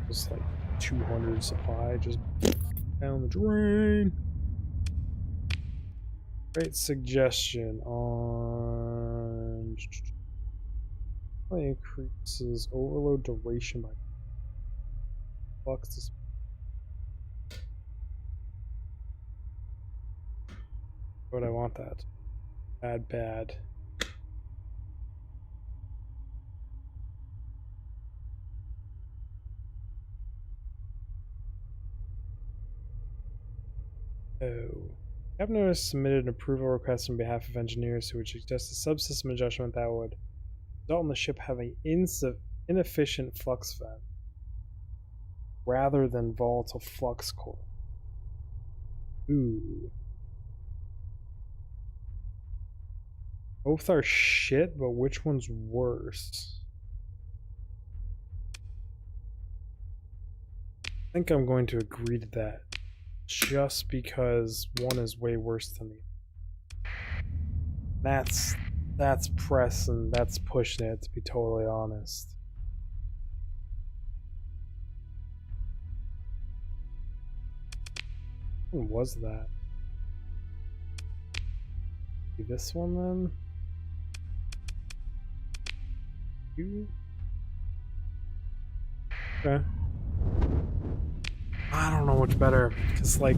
Just like 200 supply, just down the drain. Great suggestion on increases overload duration by flux. Would I want that? Bad. Oh. Captain has submitted an approval request on behalf of engineers who would suggest a subsystem adjustment that would result in the ship having inefficient flux vent rather than volatile flux core. Ooh. Both are shit, but which one's worse? I think I'm going to agree to that. Just because one is way worse than the other. That's pressing, that's pushing it, to be totally honest. What was that? Maybe this one then? You? Okay. I don't know which better, because like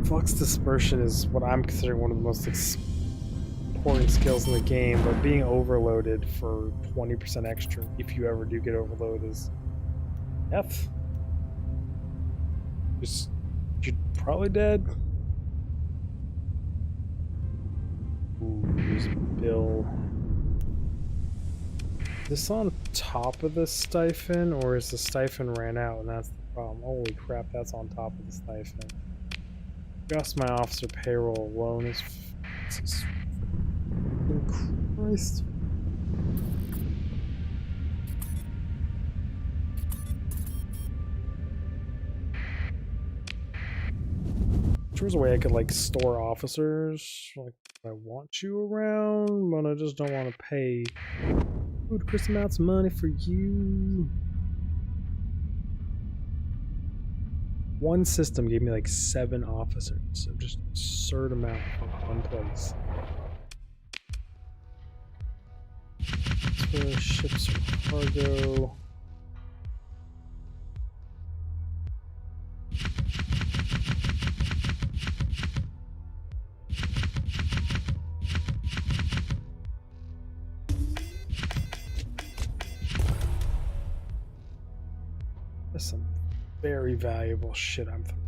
flux dispersion is what I'm considering one of the most important skills in the game, but being overloaded for 20% extra, if you ever do get overloaded, is F. You're probably dead. Ooh, there's Bill. Is this on top of the Stipend, or is the Stipend ran out and that's the problem? Holy crap, that's on top of the Stipend. Just my officer payroll alone is Jesus Christ. There was a way I could like store officers, like I want you around, but I just don't want to pay ludicrous amounts of money for you. One system gave me like 7 officers, so just absurd amount for one place. So ships or cargo. That's some very valuable shit I'm throwing.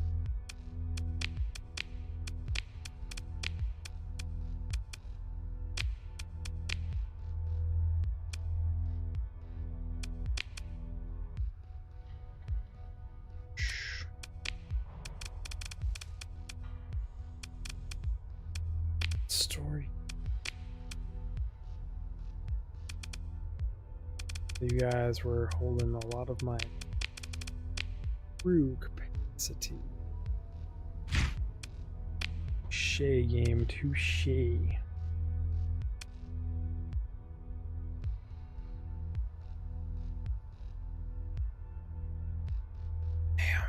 Story. You guys were holding a lot of my crew capacity. Touche game, touche. Damn.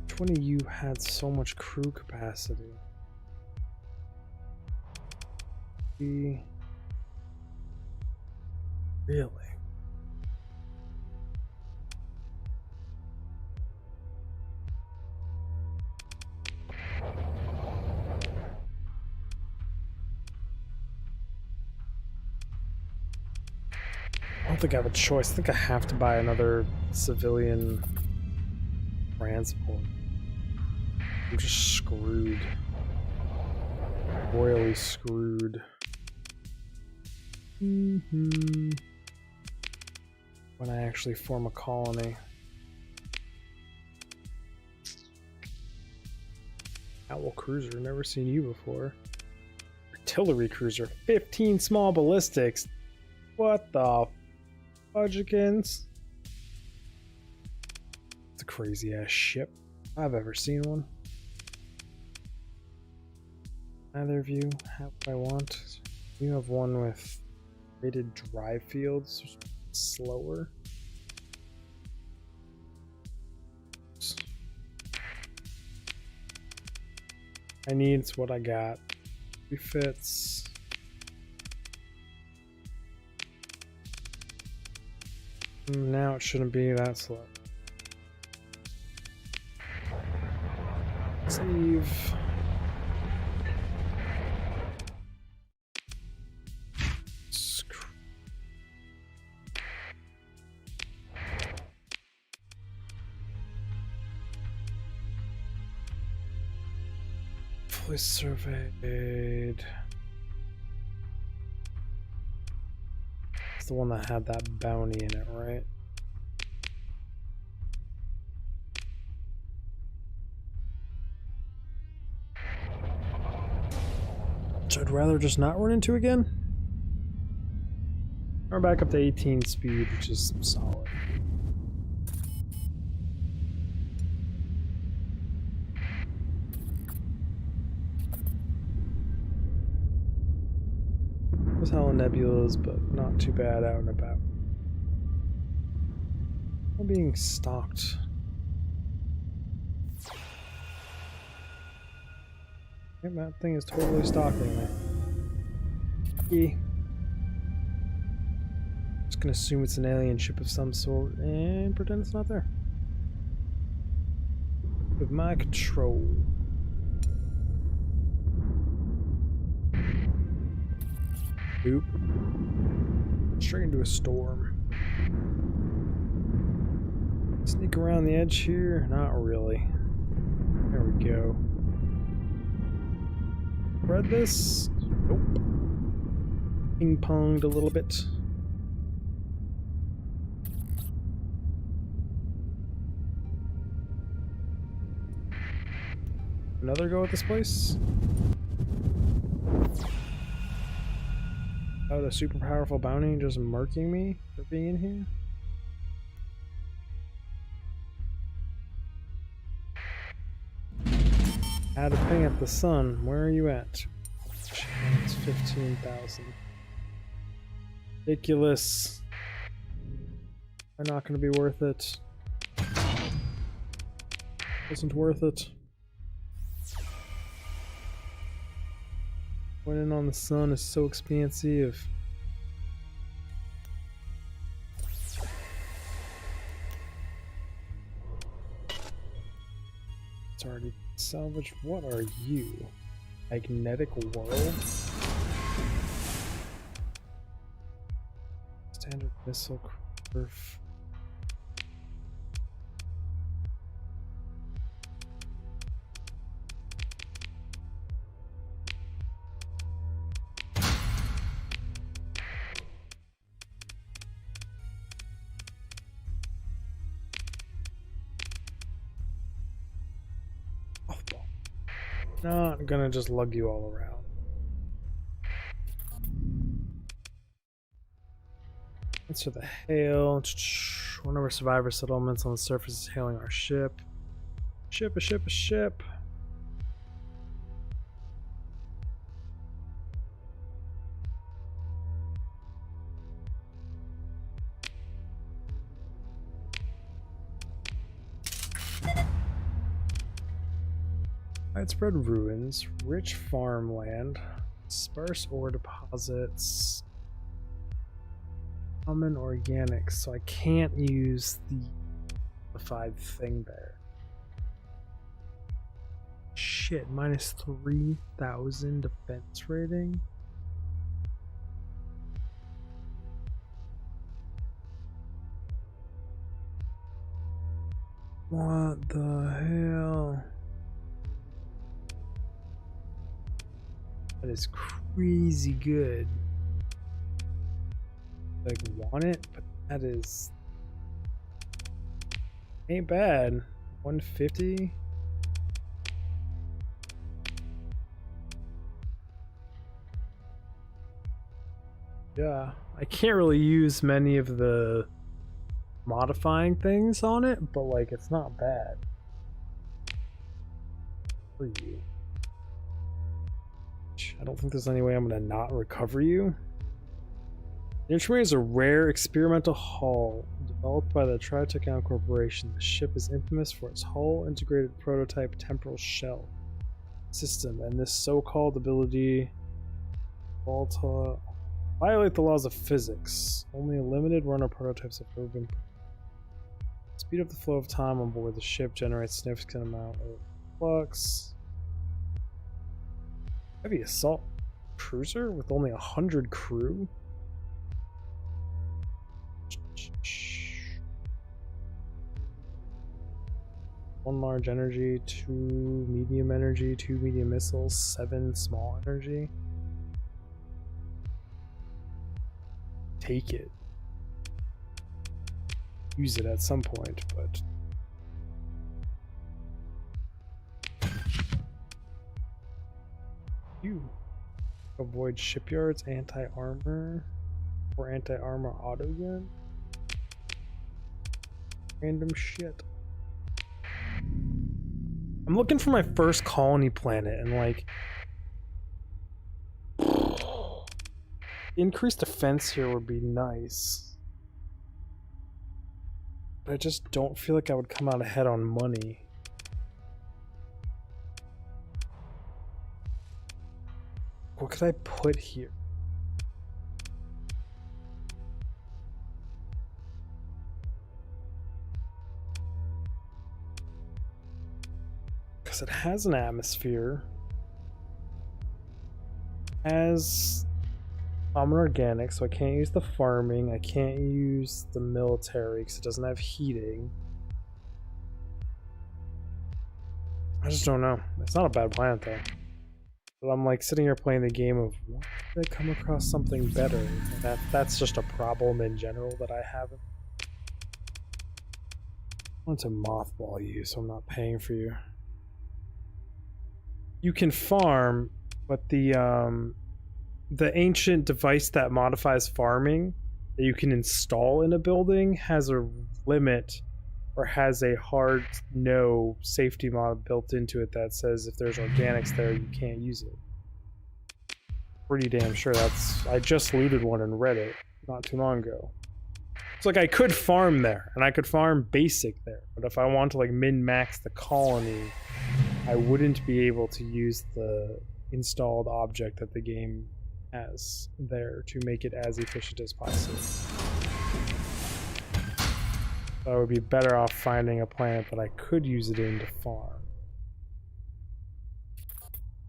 Which one of you had so much crew capacity? Really? I don't think I have a choice. I think I have to buy another civilian transport. I'm just screwed. Royally screwed. When I actually form a colony. Owl cruiser, never seen you before. Artillery cruiser, 15 small ballistics. What the fudgikins? It's a crazy ass ship. If I've ever seen one. Neither of you have what I want. You have one with rated drive fields, slower. I need what I got. Refits. Now it shouldn't be that slow. Save. Fully surveyed. It's the one that had that bounty in it, right? Which I'd rather just not run into again. We're back up to 18 speed, which is solid. There's hella nebulas, but not too bad out and about. I'm being stalked. Yep, that thing is totally stalking me. Yeah. Just gonna assume it's an alien ship of some sort and pretend it's not there. With my control. Oop. Straight into a storm. Sneak around the edge here? Not really. There we go. Read this? Nope. Ping-ponged a little bit. Another go at this place? Oh, the super powerful bounty just marking me for being in here? Had to ping at the sun. Where are you at? It's 15,000. Ridiculous. They're not going to be worth it. Isn't worth it. Winning on the sun is so expansive. It's already salvaged. What are you? Magnetic world? Standard missile curve. Not gonna just lug you all around. Answer the hail. One of our survivor settlements on the surface is hailing our ship. A ship. Widespread ruins, rich farmland, sparse ore deposits, common organics, so I can't use the modified thing there. Shit, minus 3,000 defense rating. What the hell? That is crazy good. Like, want it, but that is ain't bad. 150. Yeah, I can't really use many of the modifying things on it, but like it's not bad. For you. I don't think there's any way I'm gonna not recover you. The instrument is a rare experimental hull developed by the Tritechon Corporation. The ship is infamous for its hull integrated prototype temporal shell system, and this so-called ability to violate the laws of physics. Only a limited run of prototypes have ever been. Speed up the flow of time on board the ship, generates significant amount of flux. Heavy assault cruiser with only 100 crew. One large energy, 2 medium energy, 2 medium missiles, 7 small energy. Take it. Use it at some point, but you avoid shipyards, anti-armor or anti-armor auto gun. Random shit. I'm looking for my first colony planet and like increased defense here would be nice. But I just don't feel like I would come out ahead on money. What could I put here? Because it has an atmosphere. Has common organic, so I can't use the farming. I can't use the military because it doesn't have heating. I just don't know. It's not a bad planet though. But I'm like sitting here playing the game of what did I come across something better? And that's just a problem in general that I haven't. I want to mothball you, so I'm not paying for you. You can farm, but the ancient device that modifies farming that you can install in a building has a limit or has a hard no safety mod built into it that says if there's organics there you can't use it. Pretty damn sure that's... I just looted one and read it not too long ago. It's like I could farm there and I could farm basic there, but if I want to like min-max the colony I wouldn't be able to use the installed object that the game has there to make it as efficient as possible. So I would be better off finding a planet that I could use it in to farm.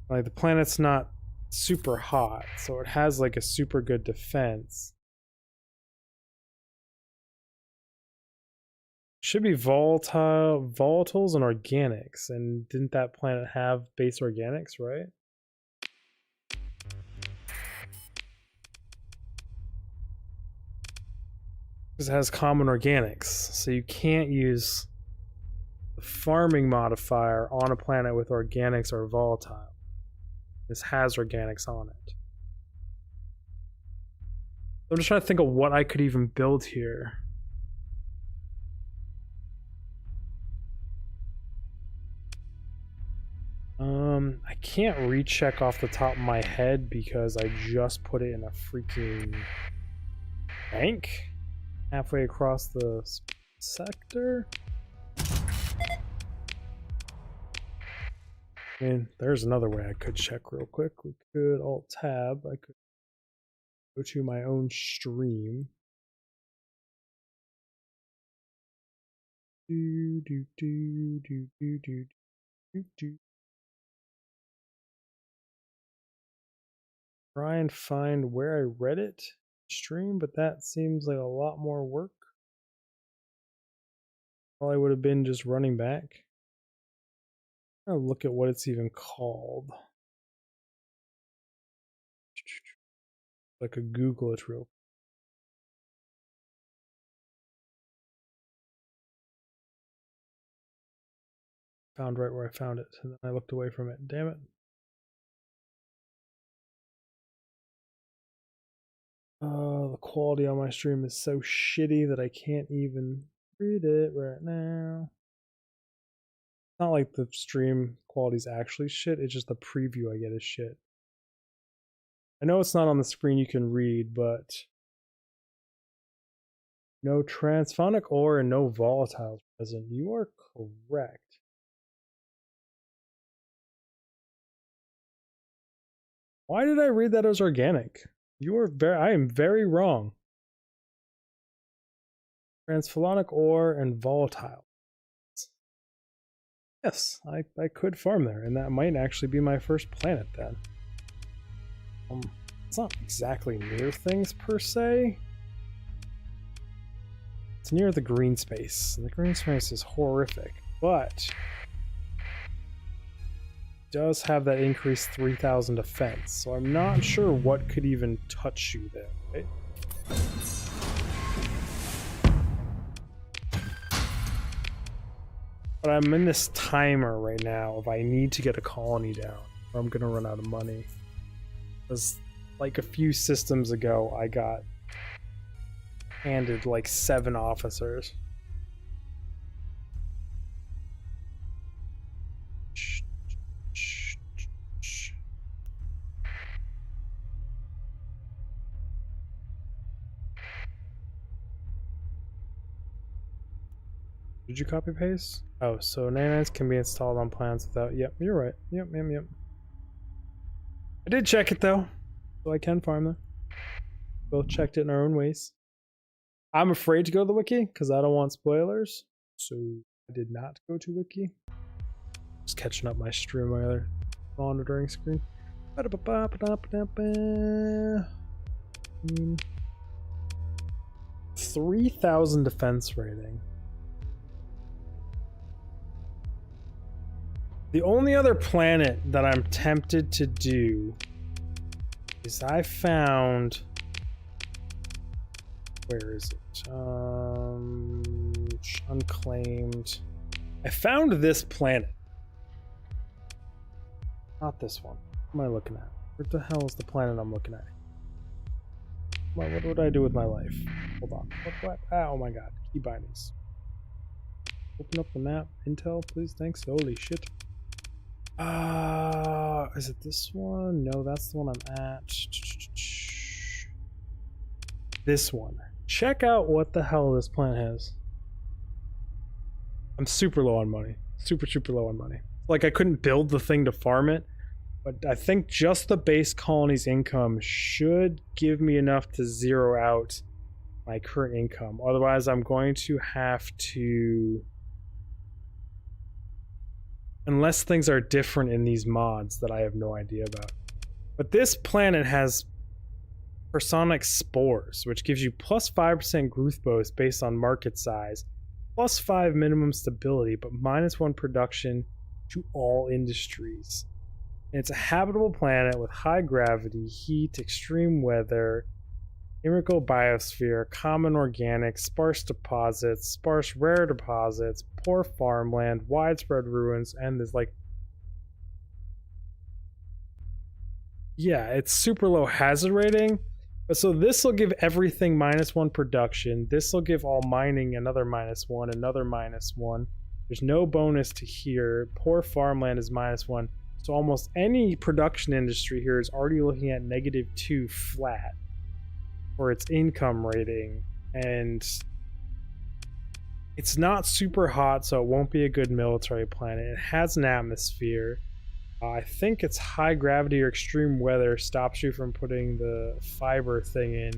Like the planet's not super hot, so it has like a super good defense. Should be volatiles and organics, and didn't that planet have base organics, right? Because it has common organics, so you can't use the farming modifier on a planet with organics or volatile. This has organics on it. I'm just trying to think of what I could even build here. I can't recheck off the top of my head because I just put it in a freaking bank halfway across the sector. I mean, there's another way I could check real quick. We could Alt-Tab. I could go to my own stream. Try and find where I read it stream, but that seems like a lot more work. Probably would have been just running back. I'll look at what it's even called. I could Google it real quick. Found right where I found it, and then I looked away from it. Damn it. The quality on my stream is so shitty that I can't even read it right now. It's not like the stream quality is actually shit, it's just the preview I get is shit. I know it's not on the screen you can read, but no transphonic ore and no volatiles present. You are correct. Why did I read that as organic? I am very wrong. Transphonic ore and volatile. Yes, I could farm there, and that might actually be my first planet then. It's not exactly near things per se. It's near the green space, and the green space is horrific, but does have that increased 3,000 defense, so I'm not sure what could even touch you there, right? But I'm in this timer right now if I need to get a colony down, or I'm gonna run out of money. Because like a few systems ago, I got handed like 7 officers. Did you copy paste? Oh, so nanites can be installed on plans without. Yep, you're right. Yep. I did check it though, so I can farm them. Both checked it in our own ways. I'm afraid to go to the wiki because I don't want spoilers, so I did not go to wiki. Just catching up my stream, my other monitoring screen. 3,000 defense rating. The only other planet that I'm tempted to do is I found... Where is it? Unclaimed. I found this planet. Not this one. What am I looking at? What the hell is the planet I'm looking at? What would I do with my life? Hold on. What? Ah, oh my god. Key bindings. Open up the map. Intel, please. Thanks. Holy shit. Is it this one? No, that's the one I'm at. This one. Check out what the hell this planet has. I'm super low on money. Super low on money. Like, I couldn't build the thing to farm it, but I think just the base colony's income should give me enough to zero out my current income. Otherwise, I'm going to have to... Unless things are different in these mods that I have no idea about. But this planet has Personic Spores, which gives you plus 5% growth bonus based on market size, plus 5 minimum stability, but minus 1 production to all industries. And it's a habitable planet with high gravity, heat, extreme weather, Miracle biosphere, common organics, sparse deposits, sparse rare deposits, poor farmland, widespread ruins, and there's like... Yeah, it's super low hazard rating. But so this will give everything -1 production. This will give all mining another -1, another -1. There's no bonus to here. Poor farmland is -1. So almost any production industry here is already looking at -2 flat for its income rating, and it's not super hot, so it won't be a good military planet. It has an atmosphere. I think it's high gravity or extreme weather stops you from putting the fiber thing in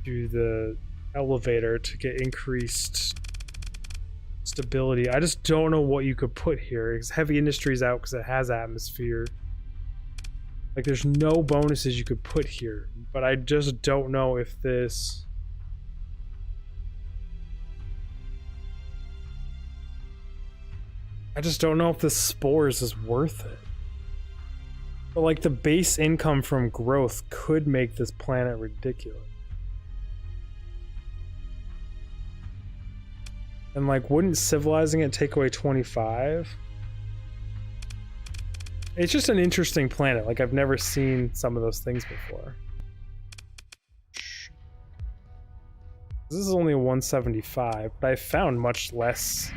to the elevator to get increased stability. I just don't know what you could put here, because heavy industry's out because it has atmosphere. Like, there's no bonuses you could put here, but I just don't know if this... I just don't know if this spores is worth it. But like, the base income from growth could make this planet ridiculous. And like, wouldn't civilizing it take away 25? It's just an interesting planet. Like, I've never seen some of those things before. This is only a 175, but I found much less.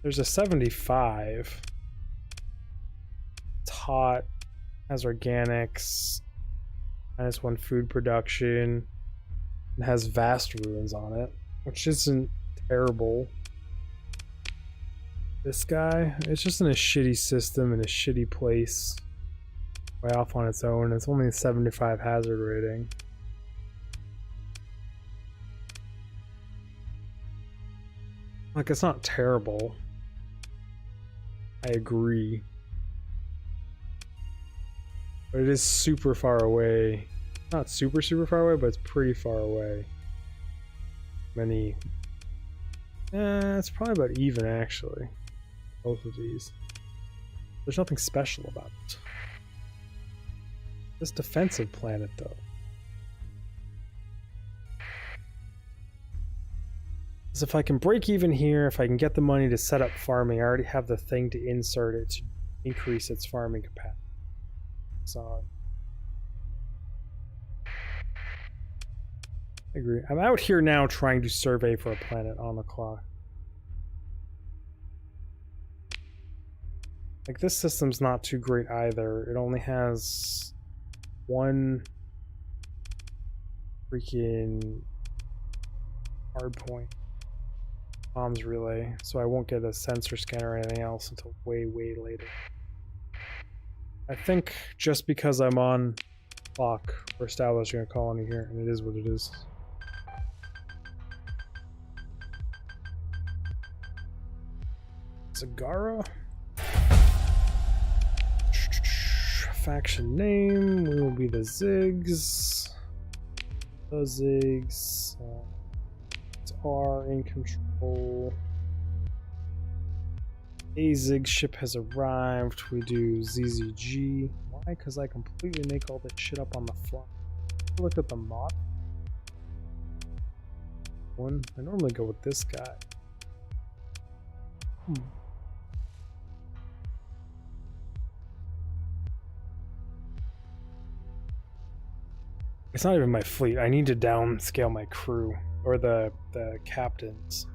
There's a 75. It's hot, has organics, -1 food production, and has vast ruins on it, which isn't terrible. This guy, it's just in a shitty system in a shitty place, way off on its own. It's only a 75 hazard rating. Like, it's not terrible. I agree. But it is super far away. Not super far away, but it's pretty far away. It's probably about even, actually. Both of these. There's nothing special about it. This defensive planet, though. Because if I can break even here, if I can get the money to set up farming, I already have the thing to insert it to increase its farming capacity. So I agree. I'm out here now trying to survey for a planet on the clock. Like, this system's not too great either. It only has one freaking hard point. Comms relay, so I won't get a sensor scanner or anything else until way later. I think just because I'm on clock, we're establishing a colony here, and it is what it is. Zagara? Faction name, we will be the Ziggs. The Ziggs. It's R in control. A Zig ship has arrived. We do ZZG. Why? Because I completely make all that shit up on the fly. Look at the mod. One. I normally go with this guy. It's not even my fleet. I need to downscale my crew, or the captains.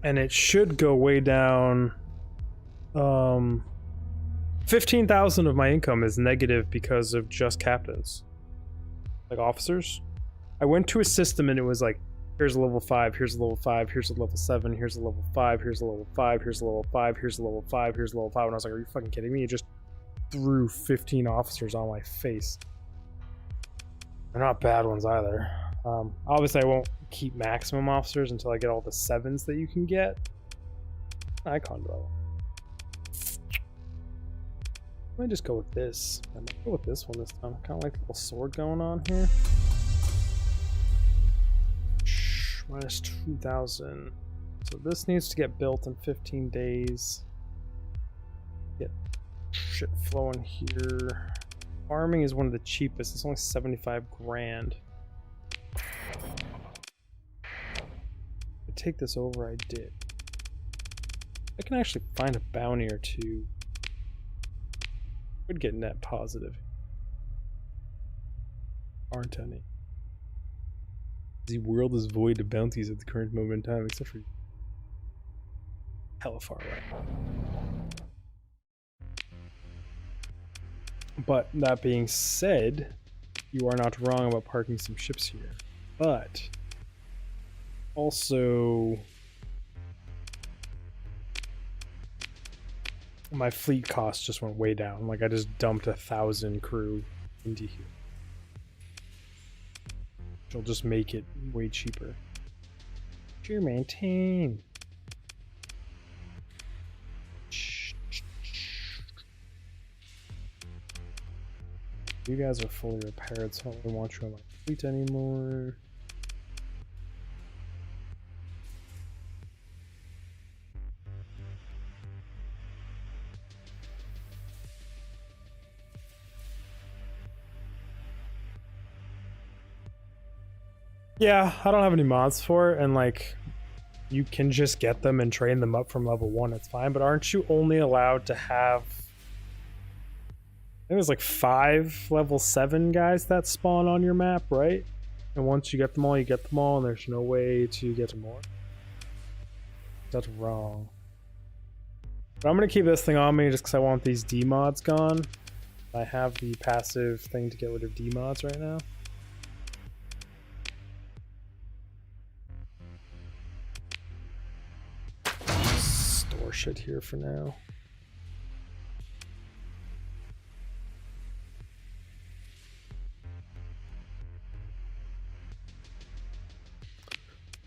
And it should go way down. 15,000 of my income is negative because of just captains. Like officers. I went to a system and it was like, here's a level 5, here's a level 5, here's a level 7, here's a level 5, here's a level 5, here's a level 5, here's a level 5, here's a level 5. And I was like, are you fucking kidding me? It just threw 15 officers on my face. They're not bad ones either. Obviously, I won't keep maximum officers until I get all the 7s that you can get. Icon develop. Let me just go with this. I might go with this one this time. I kind of like the little sword going on here. Minus 2,000. So this needs to get built in 15 days. Get shit flowing here. Farming is one of the cheapest. It's only 75 grand. I take this over, I did. I can actually find a bounty or two. Would get net positive. aren't any. The world is void of bounties at the current moment in time, except for hella far away. But that being said, you are not wrong about parking some ships here. But also, my fleet cost just went way down. Like I just dumped 1,000 crew into here. It'll just make it way cheaper. To maintain. You guys are fully repaired, so I don't really want you on my fleet anymore. Yeah, I don't have any mods for it, and like, you can just get them and train them up from level 1, it's fine, but aren't you only allowed to have, I think there's like 5 level 7 guys that spawn on your map, right? And once you get them all, you get them all, and there's no way to get more. That's wrong. But I'm gonna keep this thing on me just because I want these D mods gone. I have the passive thing to get rid of D mods right now. Store shit here for now.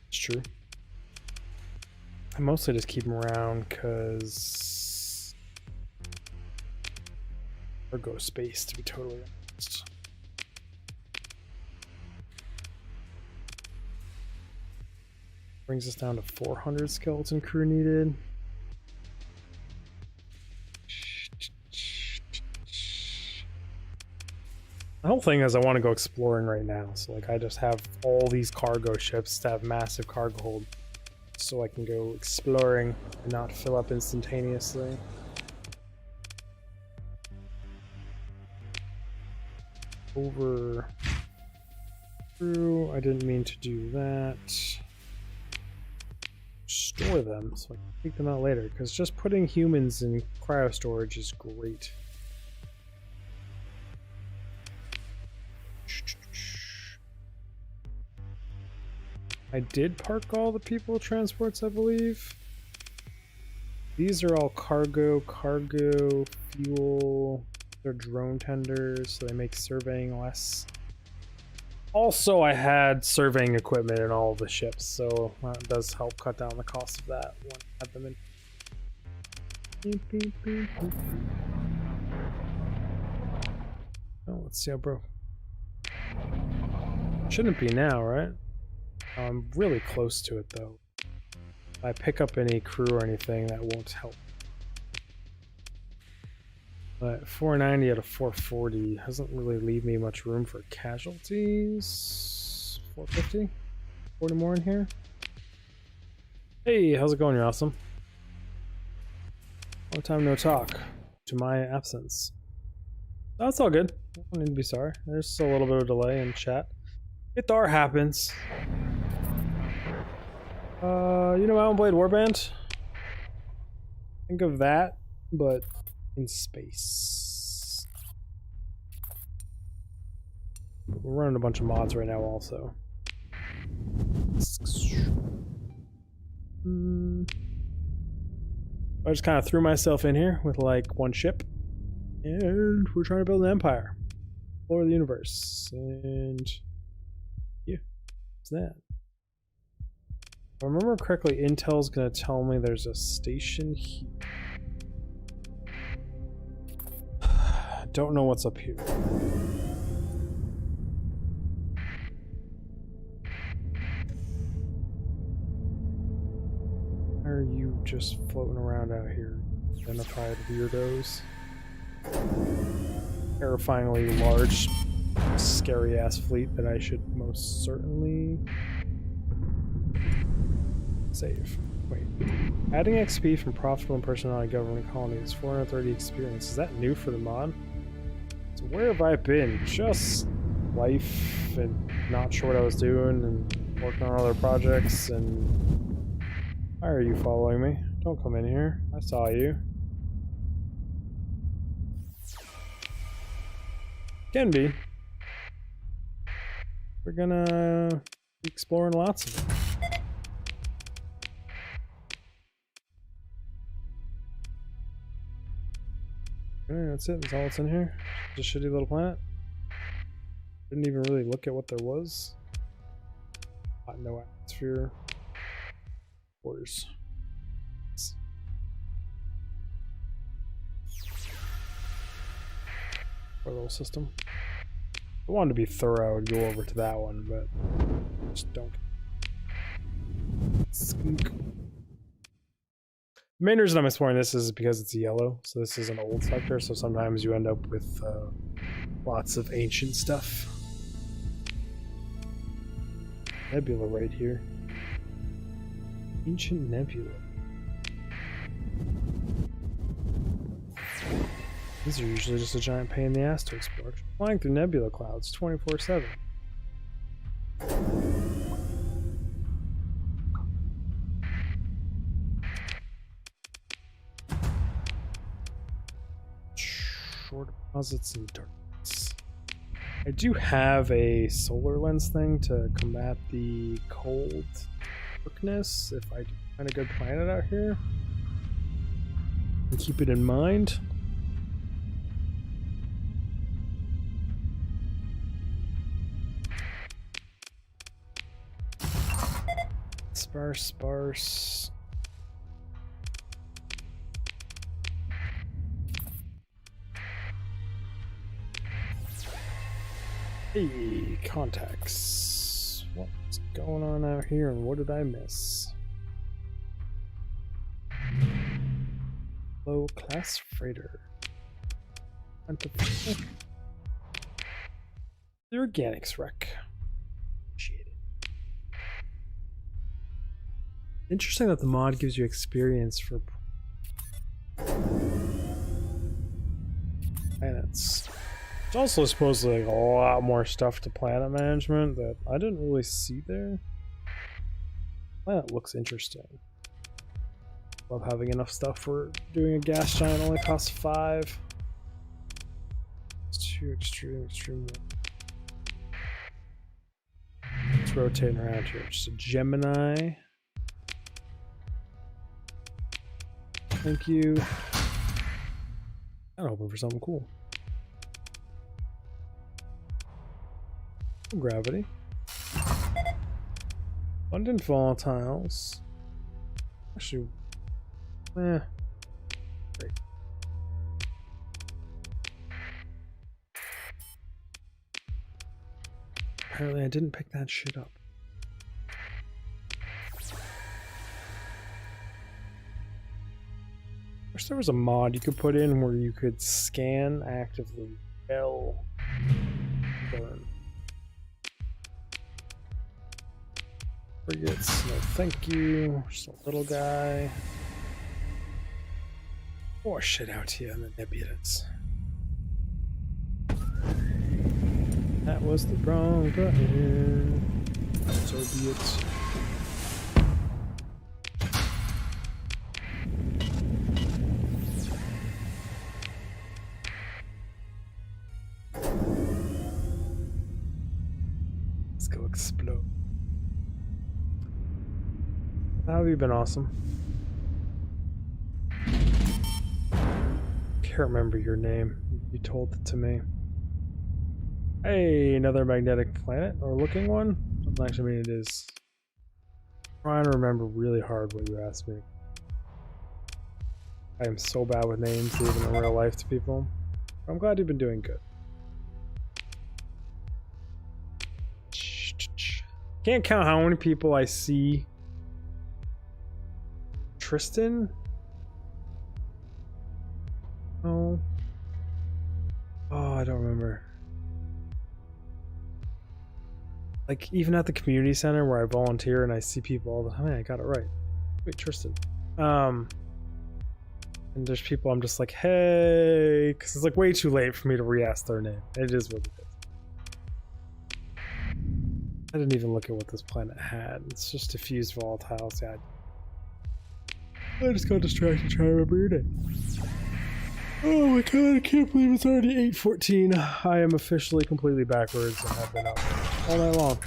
It's true. I mostly just keep them around because cargo space, to be totally honest. Brings us down to 400 skeleton crew needed. The whole thing is I want to go exploring right now, so like I just have all these cargo ships to have massive cargo hold, so I can go exploring and not fill up instantaneously. Over through, I didn't mean to do that. Store them so I can take them out later, because just putting humans in cryo storage is great. I did park all the people transports, I believe. These are all cargo, fuel. They're drone tenders, so they make surveying less. Also, I had surveying equipment in all of the ships, so that does help cut down the cost of that when I have them in. Beep, beep, beep, beep. Oh, let's see how broke. Shouldn't be now, right? I'm really close to it though. If I pick up any crew or anything, that won't help. But 490 out of 440 doesn't really leave me much room for casualties. 450? 40 more in here? Hey, how's it going? You're awesome. Long time no talk to my absence. That's all good. I don't need to be sorry. There's still a little bit of delay in chat. It happens. You know Mountain Blade Warband? Think of that, but in space. We're running a bunch of mods right now also. I just kind of threw myself in here with like one ship, and we're trying to build an empire. Explore the universe, and yeah, what's that? If I remember correctly, Intel's gonna tell me there's a station here. Don't know what's up here. Why are you just floating around out here? Identified weirdos. Terrifyingly large, scary ass fleet that I should most certainly save. Wait. Adding XP from profitable and personality government colonies. 430 experience. Is that new for the mod? So where have I been? Just life and not sure what I was doing and working on other projects. And why are you following me? Don't come in here. I saw you. Can be. We're gonna be exploring lots of them. Okay, that's it. That's all that's in here. Just a shitty little planet. Didn't even really look at what there was. No atmosphere. Orders. Our little system. I wanted to be thorough and go over to that one, but just don't. Skunk. The main reason I'm exploring this is because it's yellow, so this is an old sector, so sometimes you end up with lots of ancient stuff. Nebula right here. Ancient nebula. These are usually just a giant pain in the ass to explore. Flying through nebula clouds 24/7. Shore deposits and darkness. I do have a solar lens thing to combat the cold darkness if I do find a good planet out here. And keep it in mind. Sparse. Hey, contacts. What's going on out here and what did I miss? Low class freighter. The organics wreck. Interesting that the mod gives you experience for planets. There's also supposedly a lot more stuff to planet management that I didn't really see there. Planet looks interesting. Love having enough stuff for doing a gas giant only costs 5. It's too extreme. It's rotating around here. Just a Gemini. Thank you. I'm hoping for something cool. Gravity. Abundant volatiles. Actually, great. Apparently I didn't pick that shit up. Wish there was a mod you could put in where you could scan actively L burn. Frigates, no thank you. Just a little guy. More shit out here in the nebulas. That was the wrong button. So be it. Let's go explode. How have you been? Awesome. Can't remember your name. You told it to me. Hey, another magnetic planet, or looking one? Doesn't actually mean it is. I'm trying to remember really hard what you asked me. I am so bad with names, even in real life, to people. I'm glad you've been doing good. Can't count how many people I see. Tristan? Oh. Oh, I don't remember. Like, even at the community center where I volunteer and I see people all the time, I got it right. Wait, Tristan. And there's people I'm just like, hey, because it's like way too late for me to re-ask their name. It is what it is. I didn't even look at what this planet had. It's just diffused volatiles. Yeah, I just got distracted trying to remember your name. Oh my god, I can't believe it's already 8:14. I am officially completely backwards and have been up all night long.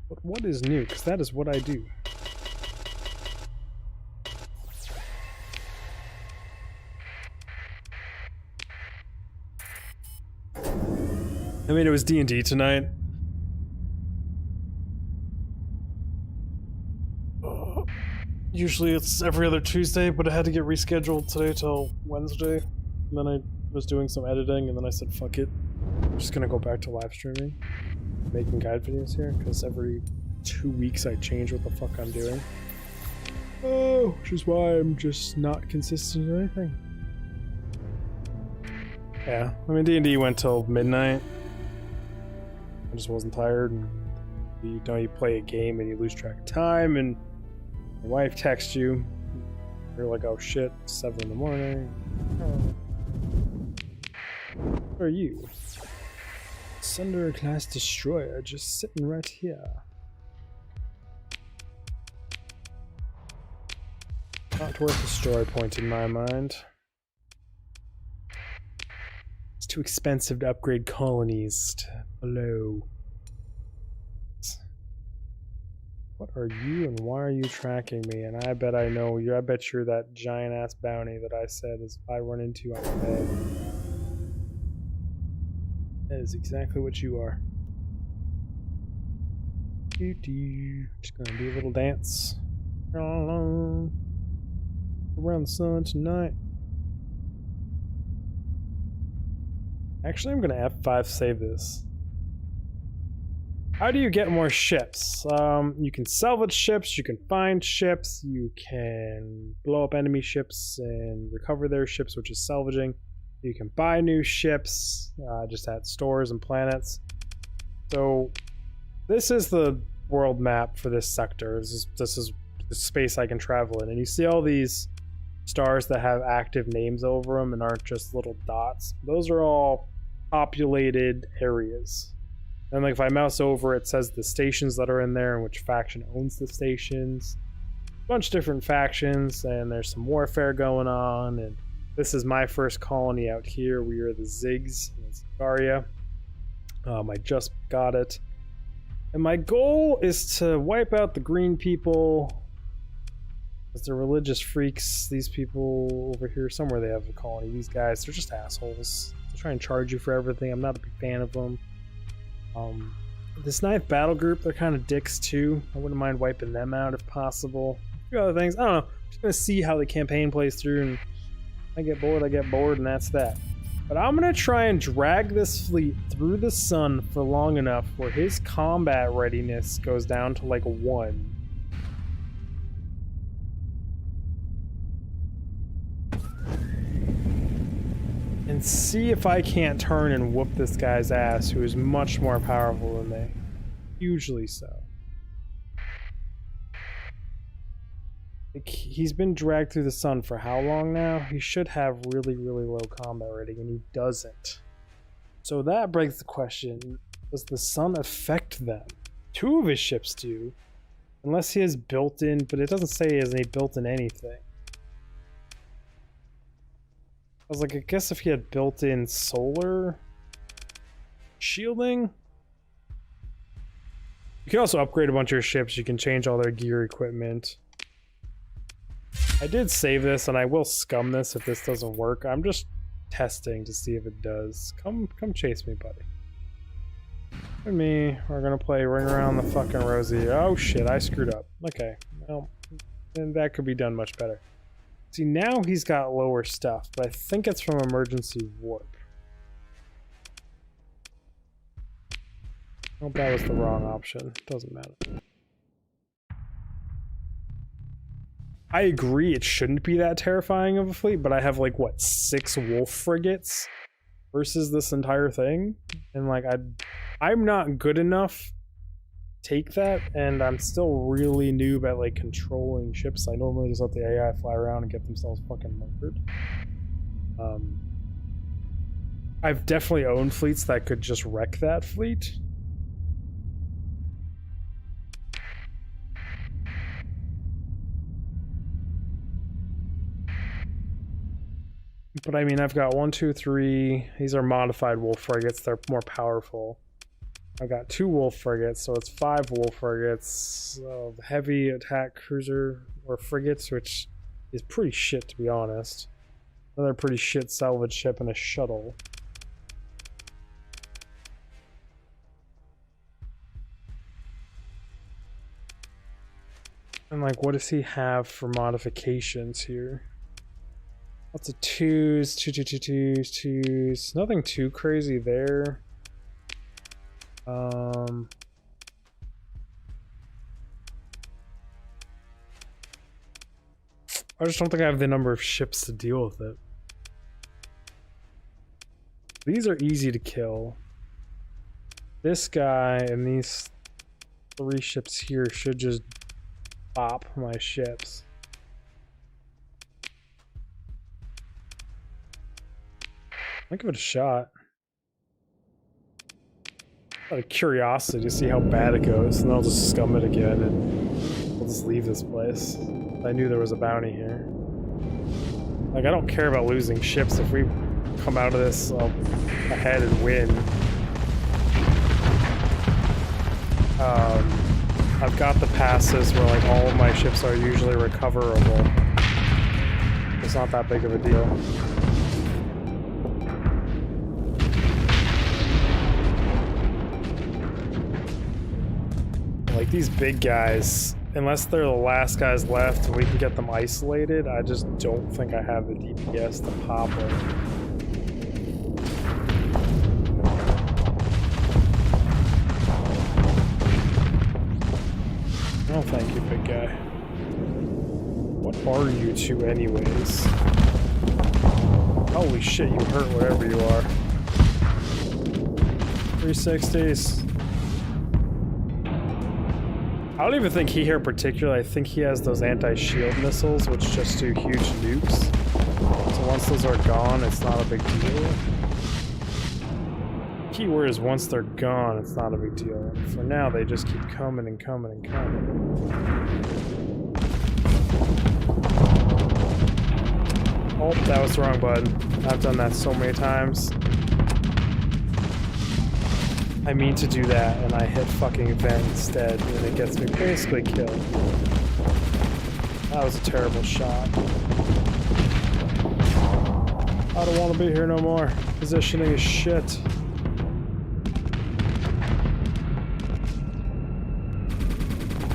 But what is new? Because that is what I do. I mean, it was D&D tonight. Usually it's every other Tuesday, but it had to get rescheduled today till Wednesday. And then I was doing some editing, and then I said, fuck it. I'm just gonna go back to live streaming, making guide videos here, because every 2 weeks I change what the fuck I'm doing. Oh, which is why I'm just not consistent in anything. Yeah, I mean, D&D went till midnight. I just wasn't tired, and you know, you play a game and you lose track of time, and your wife texts you. You're like, oh shit, it's 7 in the morning. Where are you? Sunder class destroyer just sitting right here. Not worth the story point in my mind. It's too expensive to upgrade colonies to below. What are you and why are you tracking me? And I bet I know you. I bet you're that giant ass bounty that I said is I run into on the bed. That is exactly what you are. Just gonna do a little dance around the sun tonight. Actually, I'm gonna F5 save this. How do you get more ships? You can salvage ships, you can find ships, you can blow up enemy ships and recover their ships, which is salvaging. You can buy new ships, just at stores and planets. So this is the world map for this sector. This is the space I can travel in. And you see all these stars that have active names over them and aren't just little dots. Those are all populated areas. And like if I mouse over, it says the stations that are in there and which faction owns the stations. A bunch of different factions, and there's some warfare going on. And this is my first colony out here. We are the Zigs in Zagaria. I just got it. And my goal is to wipe out the green people. Because they're religious freaks. These people over here, somewhere they have a colony. These guys, they're just assholes. They try and charge you for everything. I'm not a big fan of them. This 9th battle group, they're kind of dicks too. I wouldn't mind wiping them out if possible. A few other things. I don't know. I'm just gonna see how the campaign plays through, and I get bored, and that's that. But I'm gonna try and drag this fleet through the sun for long enough where his combat readiness goes down to like 1. And see if I can't turn and whoop this guy's ass, who is much more powerful than me. Hugely so. Like, he's been dragged through the sun for how long now? He should have really, really low combat rating, and he doesn't. So that begs the question, does the sun affect them? 2 of his ships do. Unless he has built-in, but it doesn't say he has any built-in anything. I was like, I guess if he had built-in solar shielding. You can also upgrade a bunch of your ships. You can change all their gear equipment. I did save this, and I will scum this if this doesn't work. I'm just testing to see if it does. Come chase me, buddy. And me, we're gonna play Ring Around the fucking Rosie. Oh shit, I screwed up. Okay, well, then that could be done much better. See, now he's got lower stuff, but I think it's from emergency warp. Oh, that was the wrong option. Doesn't matter. I agree it shouldn't be that terrifying of a fleet, but I have like, what, 6 wolf frigates versus this entire thing? And like, I'm not good enough take that, and I'm still really noob at like controlling ships. I normally just let the AI fly around and get themselves fucking murdered. I've definitely owned fleets that could just wreck that fleet. But I mean, I've got 1, 2, 3. These are modified wolf frigates. They're more powerful. I've got 2 wolf frigates, so it's 5 wolf frigates. Heavy attack cruiser or frigates, which is pretty shit to be honest. Another pretty shit salvage ship and a shuttle. And like, what does he have for modifications here? Lots of 2s, 2, 2, 2, 2s, 2s. Nothing too crazy there. I just don't think I have the number of ships to deal with it. These are easy to kill. This guy and these 3 ships here should just bop my ships. I'll give it a shot. Out of curiosity to see how bad it goes, and then I'll just scum it again and we'll just leave this place. I knew there was a bounty here. Like, I don't care about losing ships if we come out of this ahead and win. I've got the passes where like all of my ships are usually recoverable. It's not that big of a deal. Like these big guys, unless they're the last guys left and we can get them isolated, I just don't think I have the DPS to pop them. Oh, thank you, big guy. What are you two anyways? Holy shit, you hurt whatever you are. 360s. I don't even think he here particularly. I think he has those anti-shield missiles, which just do huge nukes. So once those are gone, it's not a big deal. Keyword is once they're gone, it's not a big deal. For now, they just keep coming and coming and coming. Oh, that was the wrong button. I've done that so many times. I mean to do that, and I hit fucking vent instead, and it gets me basically killed. That was a terrible shot. I don't want to be here no more. Positioning is shit.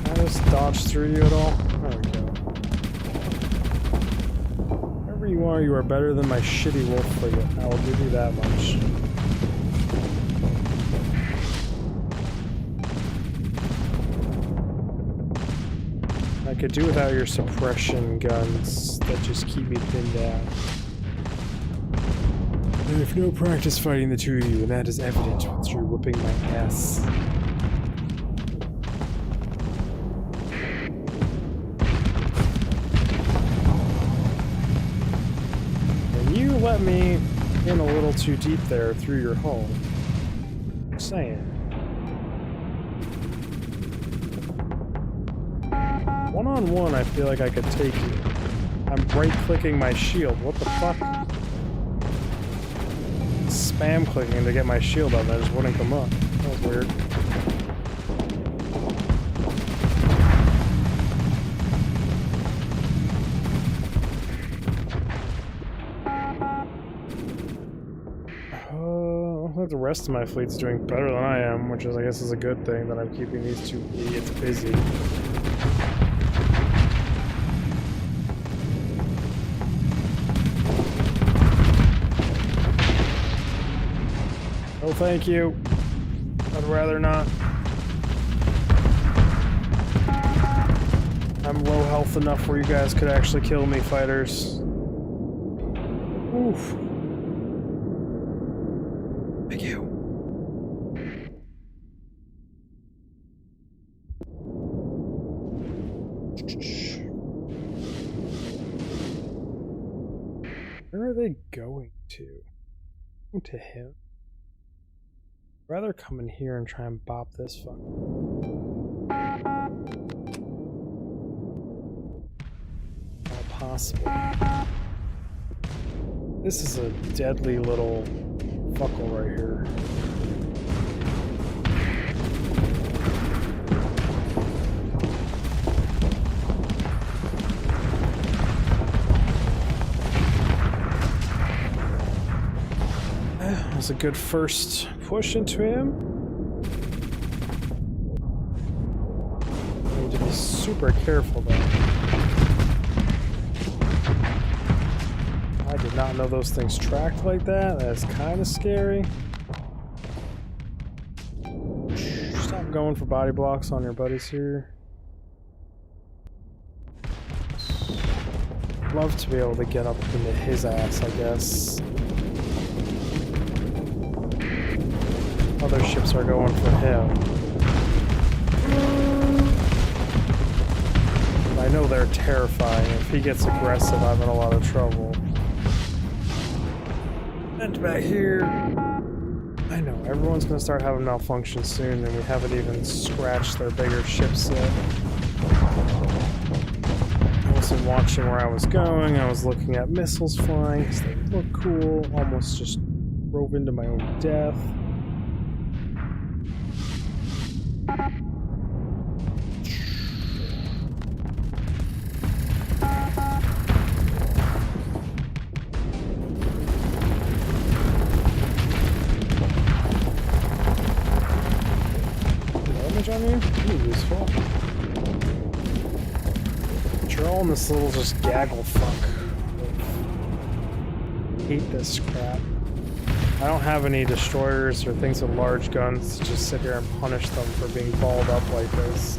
Can I just dodge through you at all? There we go. Wherever you are better than my shitty wolf frigate. I will give you that much. I could do without your suppression guns that just keep me pinned down. I have no practice fighting the two of you, and that is evident with your whooping my ass. And you let me in a little too deep there through your hull. Just saying. One-on-one, I feel like I could take you. I'm right-clicking my shield. What the fuck? Spam clicking to get my shield up, and I just wouldn't come up. That was weird. I think the rest of my fleet's doing better than I am, which is, I guess, is a good thing that I'm keeping these two idiots busy. Oh, thank you. I'd rather not. I'm low health enough where you guys could actually kill me, fighters. Oof. Thank you. Where are they going to? Go to him. I'd rather come in here and try and bop this fuck. All possible. This is a deadly little fuckle right here. That was a good first push into him. I need to be super careful though. I did not know those things tracked like that. That's kind of scary. Stop going for body blocks on your buddies here. Love to be able to get up into his ass, I guess. Other ships are going for him. I know they're terrifying. If he gets aggressive, I'm in a lot of trouble. And back here, I know everyone's going to start having malfunctions soon, and we haven't even scratched their bigger ships yet. I wasn't watching where I was going. I was looking at missiles flying because they look cool. Almost just drove into my own death. On you? Pretty useful. But you're all in this little just gaggle fuck. I hate this crap. I don't have any destroyers or things with large guns to just sit here and punish them for being balled up like this.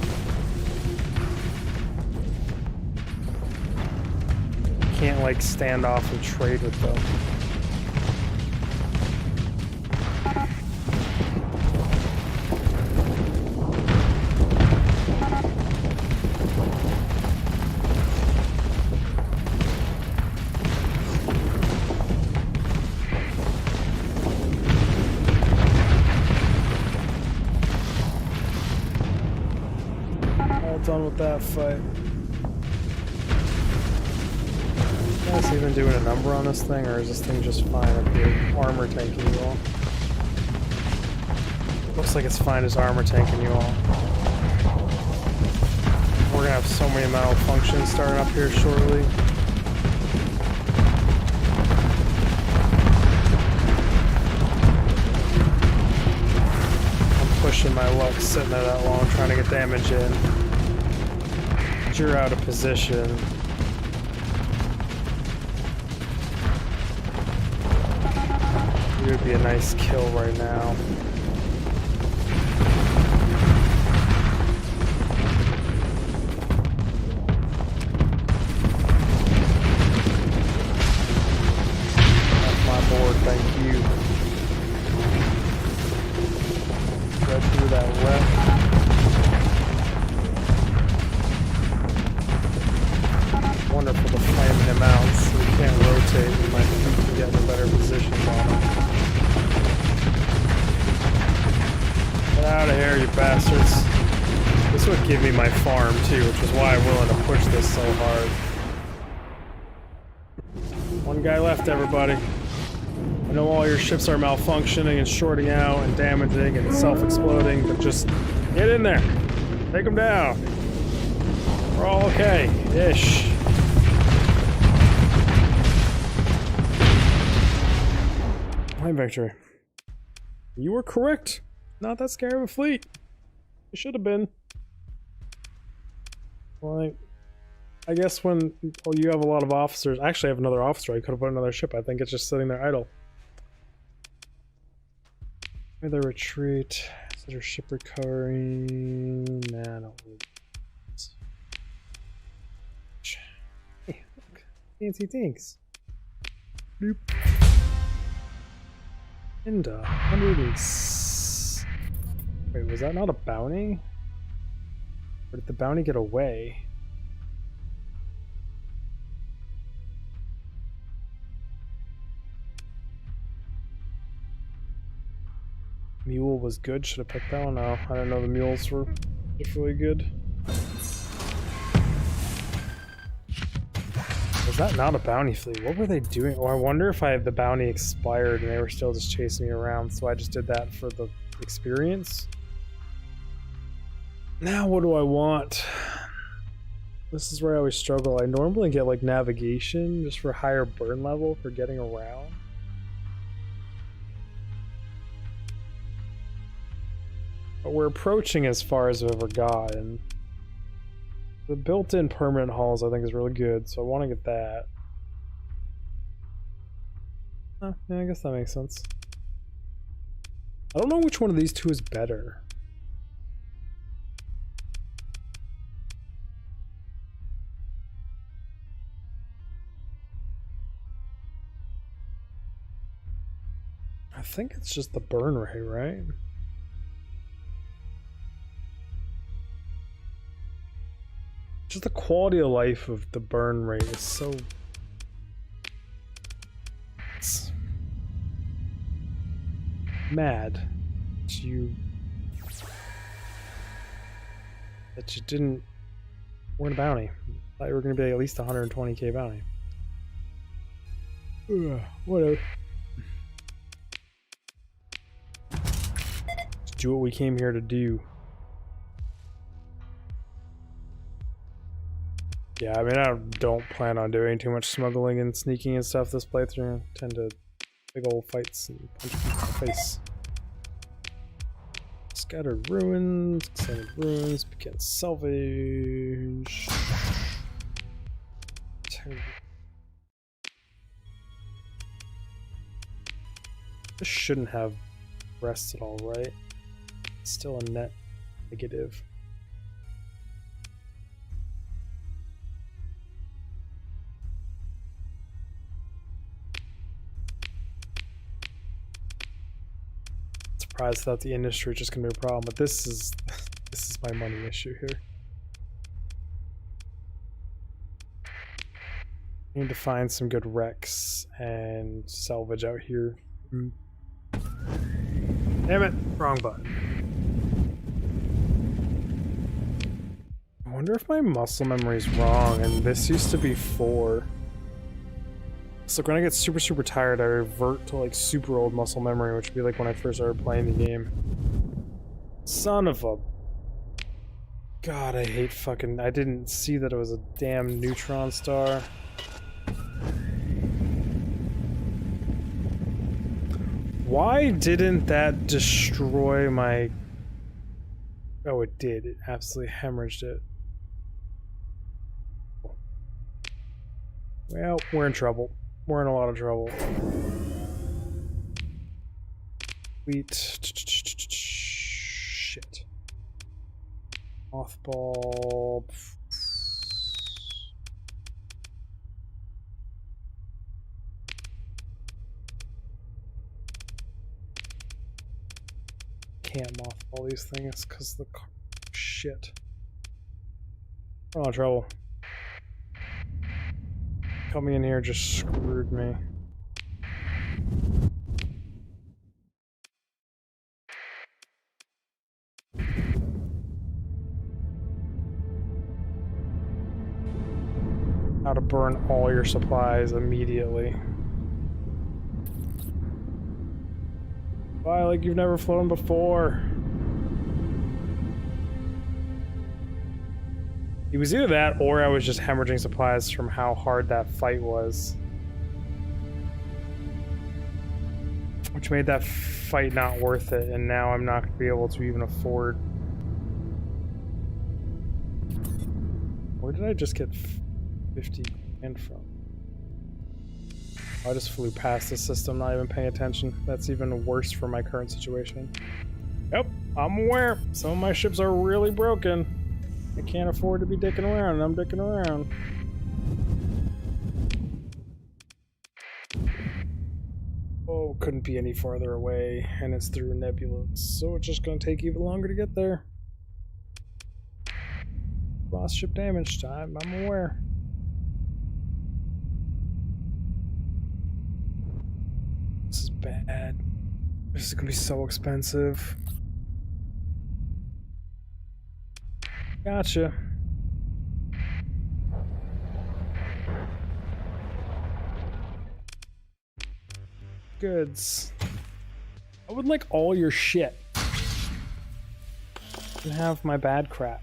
Can't like stand off and trade with them. Done with that fight. You guys even doing a number on this thing, or is this thing just fine up here? Armor tanking you all. Looks like it's fine as armor tanking you all. We're gonna have so many malfunctions starting up here shortly. I'm pushing my luck sitting there that long trying to get damage in. You're out of position. You would be a nice kill right now. That's my board, thank you. Right through that wet. Wonderful to flame him out so we can't rotate. We might get in a better position on him. Get out of here, you bastards. This would give me my farm too, which is why I'm willing to push this so hard. One guy left, everybody. I know all your ships are malfunctioning and shorting out and damaging and self-exploding, but just get in there. Take them down. We're all okay. Ish. Hi, Victory. You were correct. Not that scary of a fleet. It should have been. Like, I guess when you have a lot of officers. Actually, I have another officer. I could have put another ship. I think it's just sitting there idle. Where the retreat. Is there ship recovery? Nah, I don't need it. Hey, look. Fancy things. Bloop. And 100 is... Wait, was that not a bounty? Or did the bounty get away? Mule was good. Should have picked that one. No, I didn't know the mules were particularly good. Was that not a bounty fleet? What were they doing? Oh, I wonder if the bounty expired and they were still just chasing me around, so I just did that for the experience. Now what do I want? This is where I always struggle. I normally get like navigation just for higher burn level for getting around. But we're approaching as far as I've ever gotten. The built-in permanent hulls I think is really good, so I want to get that. Yeah, I guess that makes sense. I don't know which one of these two is better. I think it's just the burn rate, right? Just the quality of life of the burn rate is so... It's mad that you didn't win a bounty. I thought you were going to be at least 120k bounty. Ugh, whatever. Just do what we came here to do. Yeah, I mean, I don't plan on doing too much smuggling and sneaking and stuff this playthrough. I tend to big old fights and punch people in the face. Scattered ruins, begin salvage. This shouldn't have rests at all, right? It's still a net negative. Surprised that the industry is just gonna be a problem, but this is my money issue here. I need to find some good wrecks and salvage out here. Damn it, wrong button. I wonder if my muscle memory is wrong, and this used to be 4. So when I get super tired, I revert to like super old muscle memory, which would be like when I first started playing the game. Son of a... God, I hate fucking... I didn't see that it was a damn neutron star. Why didn't that destroy my... Oh, it did. It absolutely hemorrhaged it. Well, we're in trouble. We're in a lot of trouble. Wheat. Shit. Mothball. Can't mothball these things because the shit. We're in a lot of trouble. Coming in here just screwed me. How to burn all your supplies immediately. Fly like you've never flown before. It was either that or I was just hemorrhaging supplies from how hard that fight was. Which made that fight not worth it, and now I'm not going to be able to even afford... Where did I just get 50 grand from? I just flew past the system, not even paying attention. That's even worse for my current situation. Yep, I'm aware. Some of my ships are really broken. I can't afford to be dicking around, and I'm dicking around. Oh, couldn't be any farther away, and it's through a nebula, so it's just gonna take even longer to get there. Lost ship damage time, I'm aware. This is bad. This is gonna be so expensive. Gotcha. Goods. I would like all your shit. And have my bad crap.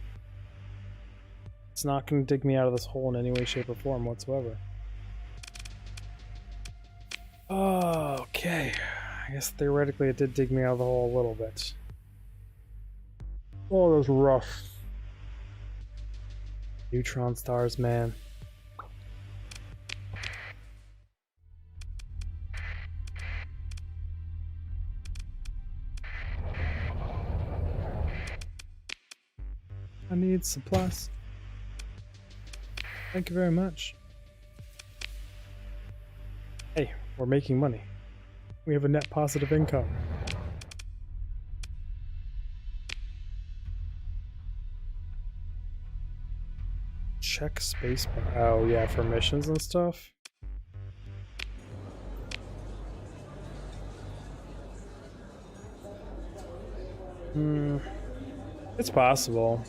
It's not gonna dig me out of this hole in any way, shape, or form whatsoever. Oh, okay. I guess theoretically it did dig me out of the hole a little bit. Oh, that was rough. Neutron stars, man. I need supplies. Thank you very much. Hey, we're making money. We have a net positive income. Check spacebar. Oh yeah, for missions and stuff. It's possible.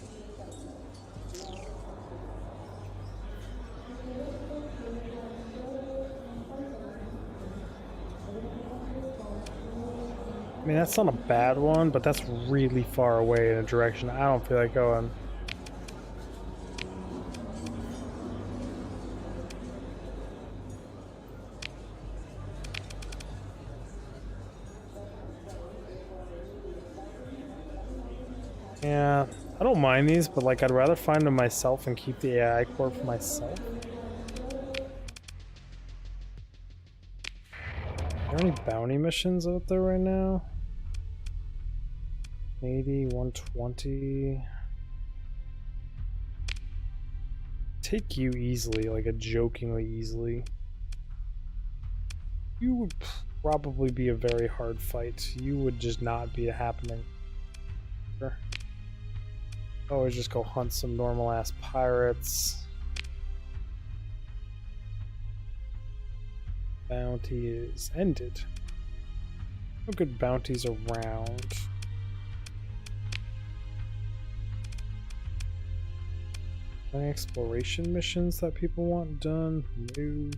I mean, that's not a bad one, but that's really far away in a direction I don't feel like going. Yeah, I don't mind these, but like I'd rather find them myself and keep the AI core for myself. Are there any bounty missions out there right now? 80, 120. Take you easily, like a jokingly easily. You would probably be a very hard fight. You would just not be a happening. Sure. Always just go hunt some normal ass pirates. Bounty is ended. No good bounties around. Any exploration missions that people want done? No.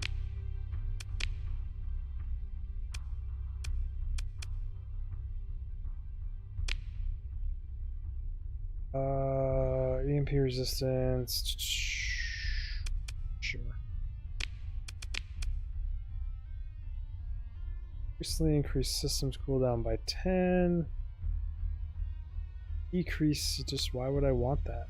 EMP resistance. Sure. Recently increased systems cooldown by 10. Decrease, just why would I want that?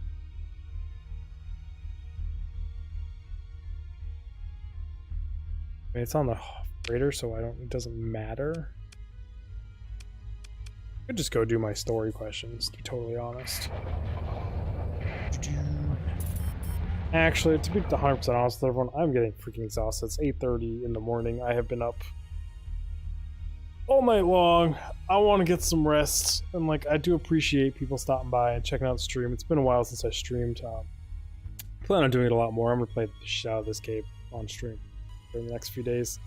I mean, it's on the freighter, so it doesn't matter. I could just go do my story questions, to be totally honest. Actually, to be 100% honest with everyone, I'm getting freaking exhausted. It's 8:30 in the morning. I have been up all night long. I want to get some rest, and like I do appreciate people stopping by and checking out the stream. It's been a while since I streamed. Plan on doing it a lot more. I'm gonna play the shit out of this game on stream during the next few days.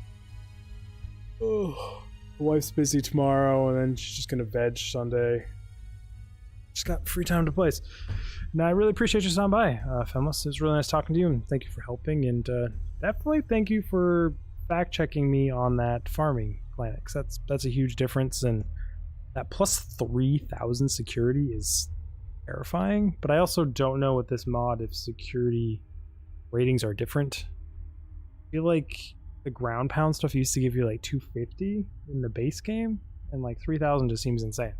Oh, the wife's busy tomorrow, and then she's just gonna veg Sunday. Just got free time to play. Now I really appreciate you stopping by, Femless. It was really nice talking to you, and thank you for helping. And definitely thank you for fact checking me on that farming planet, because that's a huge difference. And that plus 3,000 security is terrifying. But I also don't know with this mod if security ratings are different. I feel like the ground pound stuff used to give you like 250 in the base game, and like 3,000 just seems insane.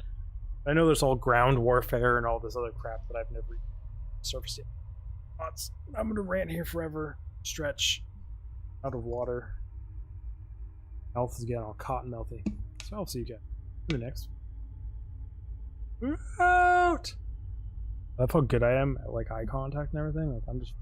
I know there's all ground warfare and all this other crap that I've never surfaced yet. I'm gonna rant here forever. Stretch out of water. Health is getting all cotton melty. So I'll see you guys in the next. Out. I love how good I am at like eye contact and everything. Like I'm just